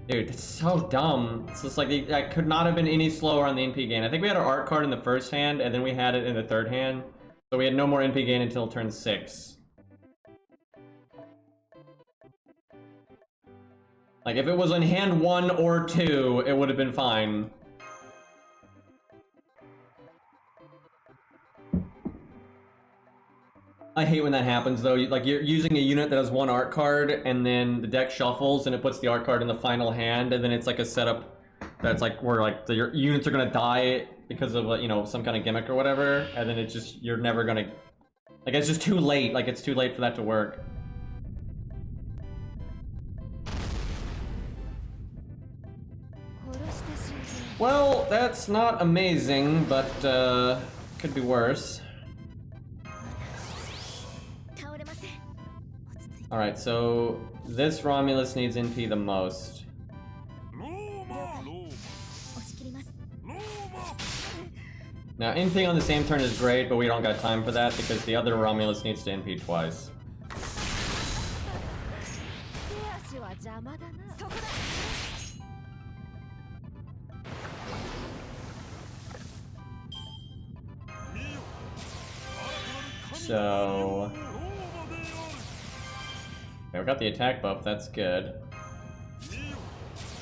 Dude, it's so dumb. It's just like, I could not have been any slower on the NP gain. I think we had our art card in the 1st hand, and then we had it in the 3rd hand. So we had no more NP gain until turn 6. Like, if it was in hand 1 or 2, it would have been fine. I hate when that happens though. Like, you're using a unit that has 1 art card, and then the deck shuffles and it puts the art card in the final hand, and then it's like a setup that's like where like your units are gonna die because of, you know, some kind of gimmick or whatever, and then it's just, you're never gonna, like, it's just too late. Like, it's too late for that to work. Well, that's not amazing, but could be worse. Alright, so this Romulus needs NP the most. Now, NP on the same turn is great, but we don't got time for that because the other Romulus needs to NP twice. So... okay, we got the attack buff, that's good.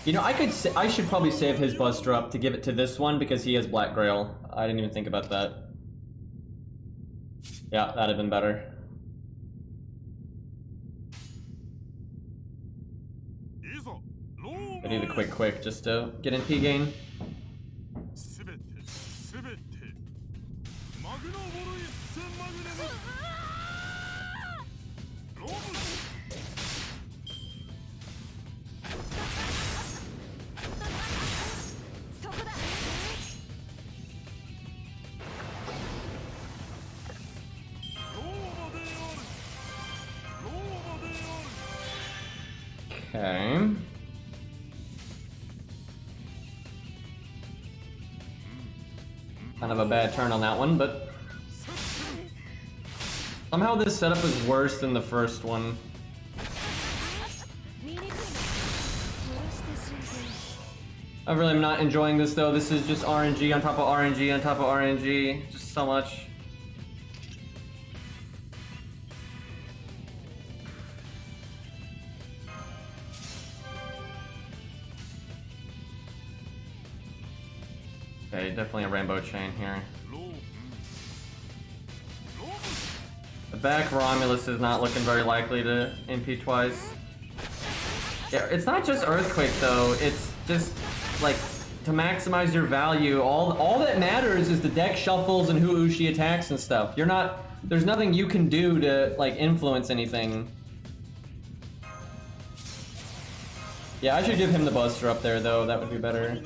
You know, I should probably save his Buster up to give it to this one because he has Black Grail. I didn't even think about that. Yeah, that'd have been better. I need a quick just to get NP gain. Okay. Kind of a bad turn on that one, but somehow this setup is worse than the first one. I really am not enjoying this though. This is just RNG on top of RNG on top of RNG. Just so much. Okay, definitely a rainbow chain here. The back Romulus is not looking very likely to MP twice. Yeah, it's not just Earthquake though, it's just like to maximize your value, all that matters is the deck shuffles and who Ushi attacks and stuff. There's nothing you can do to like influence anything. Yeah, I should give him the Buster up there though, that would be better.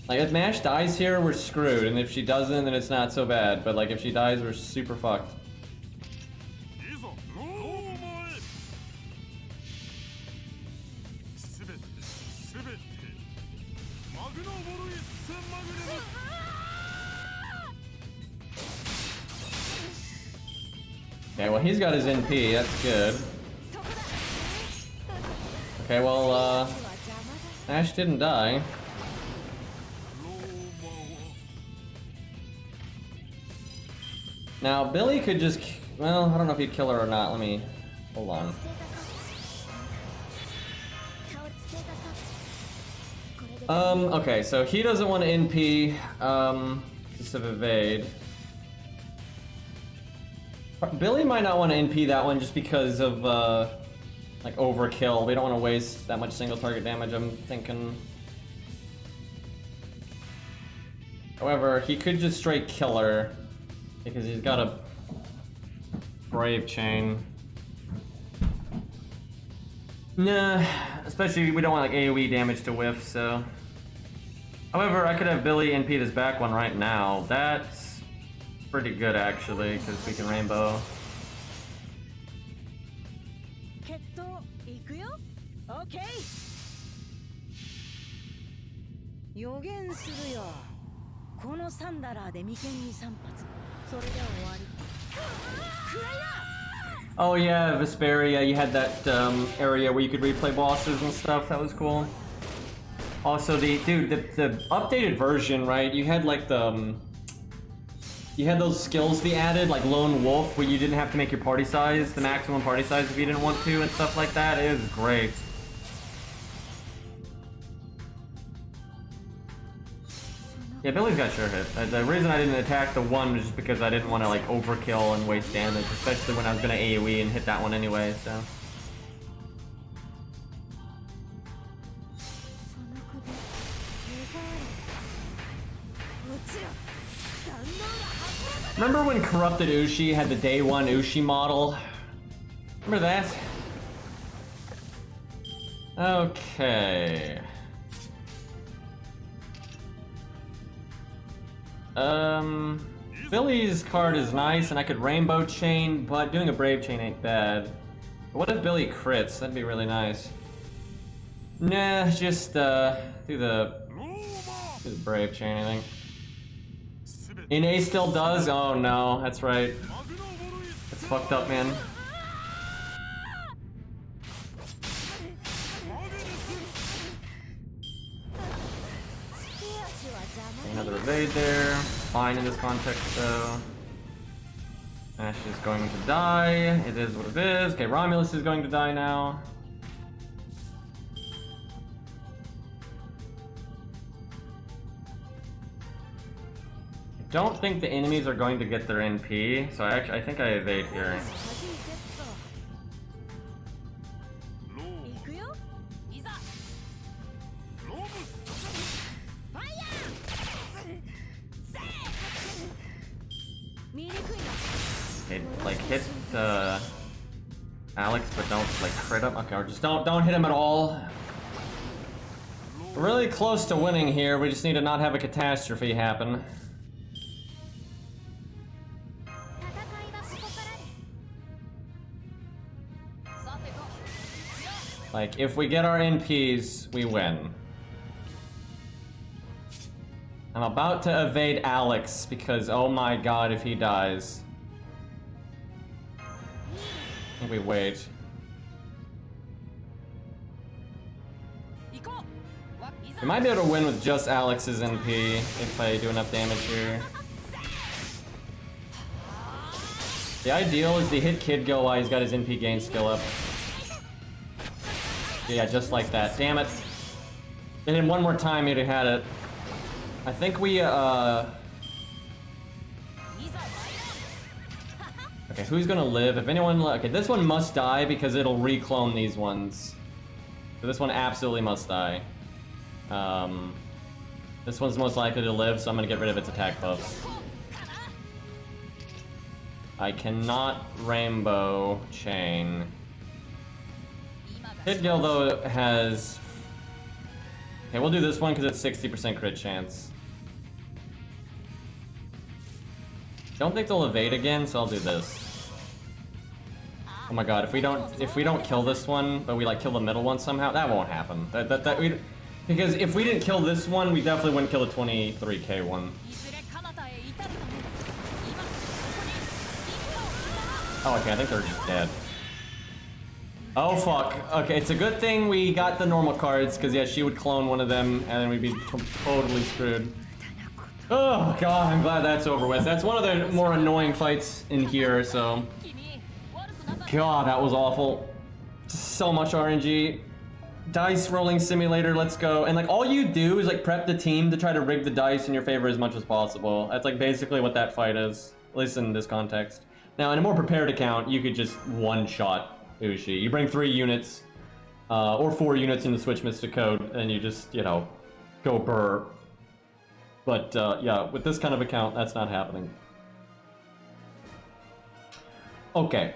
Like, if Mash dies here, we're screwed, and if she doesn't, then it's not so bad. But, like, if she dies, we're super fucked. Okay, well, he's got his NP, that's good. Okay, well, Mash didn't die. Now, Billy could just... Well, I don't know if he'd kill her or not. Let me... Hold on. Okay, so he doesn't want to NP, just of evade. Billy might not want to NP that one just because of, like, overkill. We don't want to waste that much single target damage, I'm thinking. However, he could just straight kill her. Because he's got a Brave Chain. Nah, especially we don't want like AoE damage to whiff, so. However, I could have Billy NP this back one right now. That's pretty good actually, because we can rainbow.
Okay. このサンダラーで眉間に3発それで終わりクライナー
Oh yeah, Vesperia, you had that area where you could replay bosses and stuff, that was cool. Also the updated version, right, you had like you had those skills they added, like Lone Wolf, where you didn't have to make your party size, the maximum party size if you didn't want to and stuff like that. It was great. Yeah, Billy's got sure hit. The reason I didn't attack the one was just because I didn't want to like overkill and waste damage, especially when I was gonna AoE and hit that one anyway, so. Remember when Corrupted Ushi had the day one Ushi model? Remember that? Okay. Billy's card is nice, and I could Rainbow Chain, but doing a Brave Chain ain't bad. But what if Billy crits? That'd be really nice. Nah, just do the Brave Chain, I think. NA still does? Oh no, that's right. That's fucked up, man. Another evade there. Fine in this context, though. Ash is going to die. It is what it is. Okay, Romulus is going to die now. I don't think the enemies are going to get their NP, so I think I evade here. Okay, like hit Alex, but don't like crit him. Okay, or just don't hit him at all. We're really close to winning here. We just need to not have a catastrophe happen. Like, if we get our NPs, we win. I'm about to evade Alex because, oh my god, if he dies. We wait. We might be able to win with just Alex's NP if I do enough damage here. The ideal is to hit Kid Go while he's got his NP gain skill up. Yeah, just like that. Damn it. Hit him one more time, he'd have had it. I think we, Okay, who's gonna live? If anyone... Okay, this one must die because it'll reclone these ones. So this one absolutely must die. This one's most likely to live, so I'm gonna get rid of its attack buffs. I cannot Rainbow Chain. Hidgill, though, has... Okay, we'll do this one because it's 60% crit chance. Don't think they'll evade again, so I'll do this. Oh my god, if we don't kill this one, but we like kill the middle one somehow, that won't happen. Because if we didn't kill this one, we definitely wouldn't kill the 23k one. Oh, okay, I think they're just dead. Oh, fuck. Okay, it's a good thing we got the normal cards, because, yeah, she would clone one of them, and then we'd be totally screwed. Oh, God, I'm glad that's over with. That's one of the more annoying fights in here, so... God, that was awful. So much RNG. Dice rolling simulator, let's go. And, like, all you do is, like, prep the team to try to rig the dice in your favor as much as possible. That's, like, basically what that fight is, at least in this context. Now, in a more prepared account, you could just one-shot Ushi. You bring 3 units, or 4 units into Switch Mystic Code, and you just, you know, go burr. But, yeah, with this kind of account, that's not happening. Okay.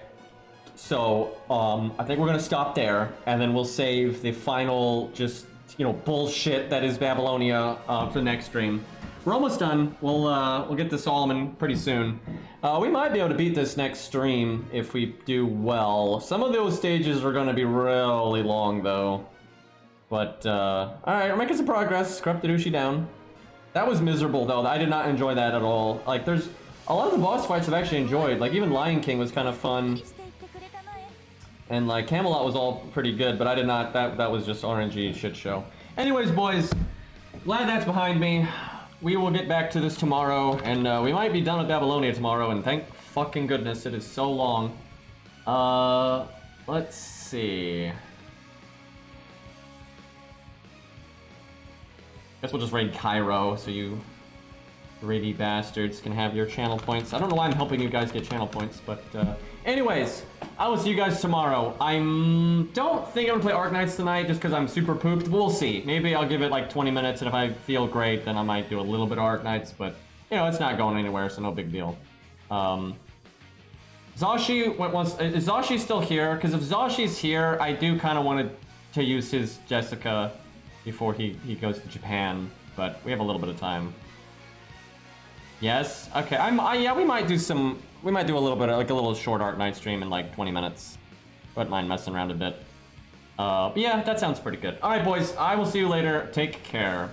So, I think we're gonna stop there, and then we'll save the final, just, you know, bullshit that is Babylonia, for the next stream. We're almost done. We'll get to Solomon pretty soon. We might be able to beat this next stream if we do well. Some of those stages are gonna be really long, though. But, alright, we're making some progress. Corrupted Ushi down. That was miserable, though. I did not enjoy that at all. Like, there's... A lot of the boss fights I've actually enjoyed. Like, even Lion King was kind of fun. And, like, Camelot was all pretty good, but I did not... That was just RNG shit show. Anyways, boys, glad that's behind me. We will get back to this tomorrow, and we might be done with Babylonia tomorrow, and thank fucking goodness it is so long. Let's see. Guess we'll just raid Cairo, so you greedy bastards can have your channel points. I don't know why I'm helping you guys get channel points, but anyways, I will see you guys tomorrow. I don't think I'm gonna play Arknights tonight just because I'm super pooped. We'll see. Maybe I'll give it like 20 minutes, and if I feel great, then I might do a little bit of Arknights, but you know, it's not going anywhere, so no big deal. Zashi is Zashi still here? Because if Zashi's here, I do kind of want to use his Jessica before he goes to Japan, but we have a little bit of time. Yes? Okay, yeah, we might do a little bit of, like, a little short Arknight stream in, like, 20 minutes. Wouldn't mind messing around a bit. But yeah, that sounds pretty good. Alright, boys, I will see you later. Take care.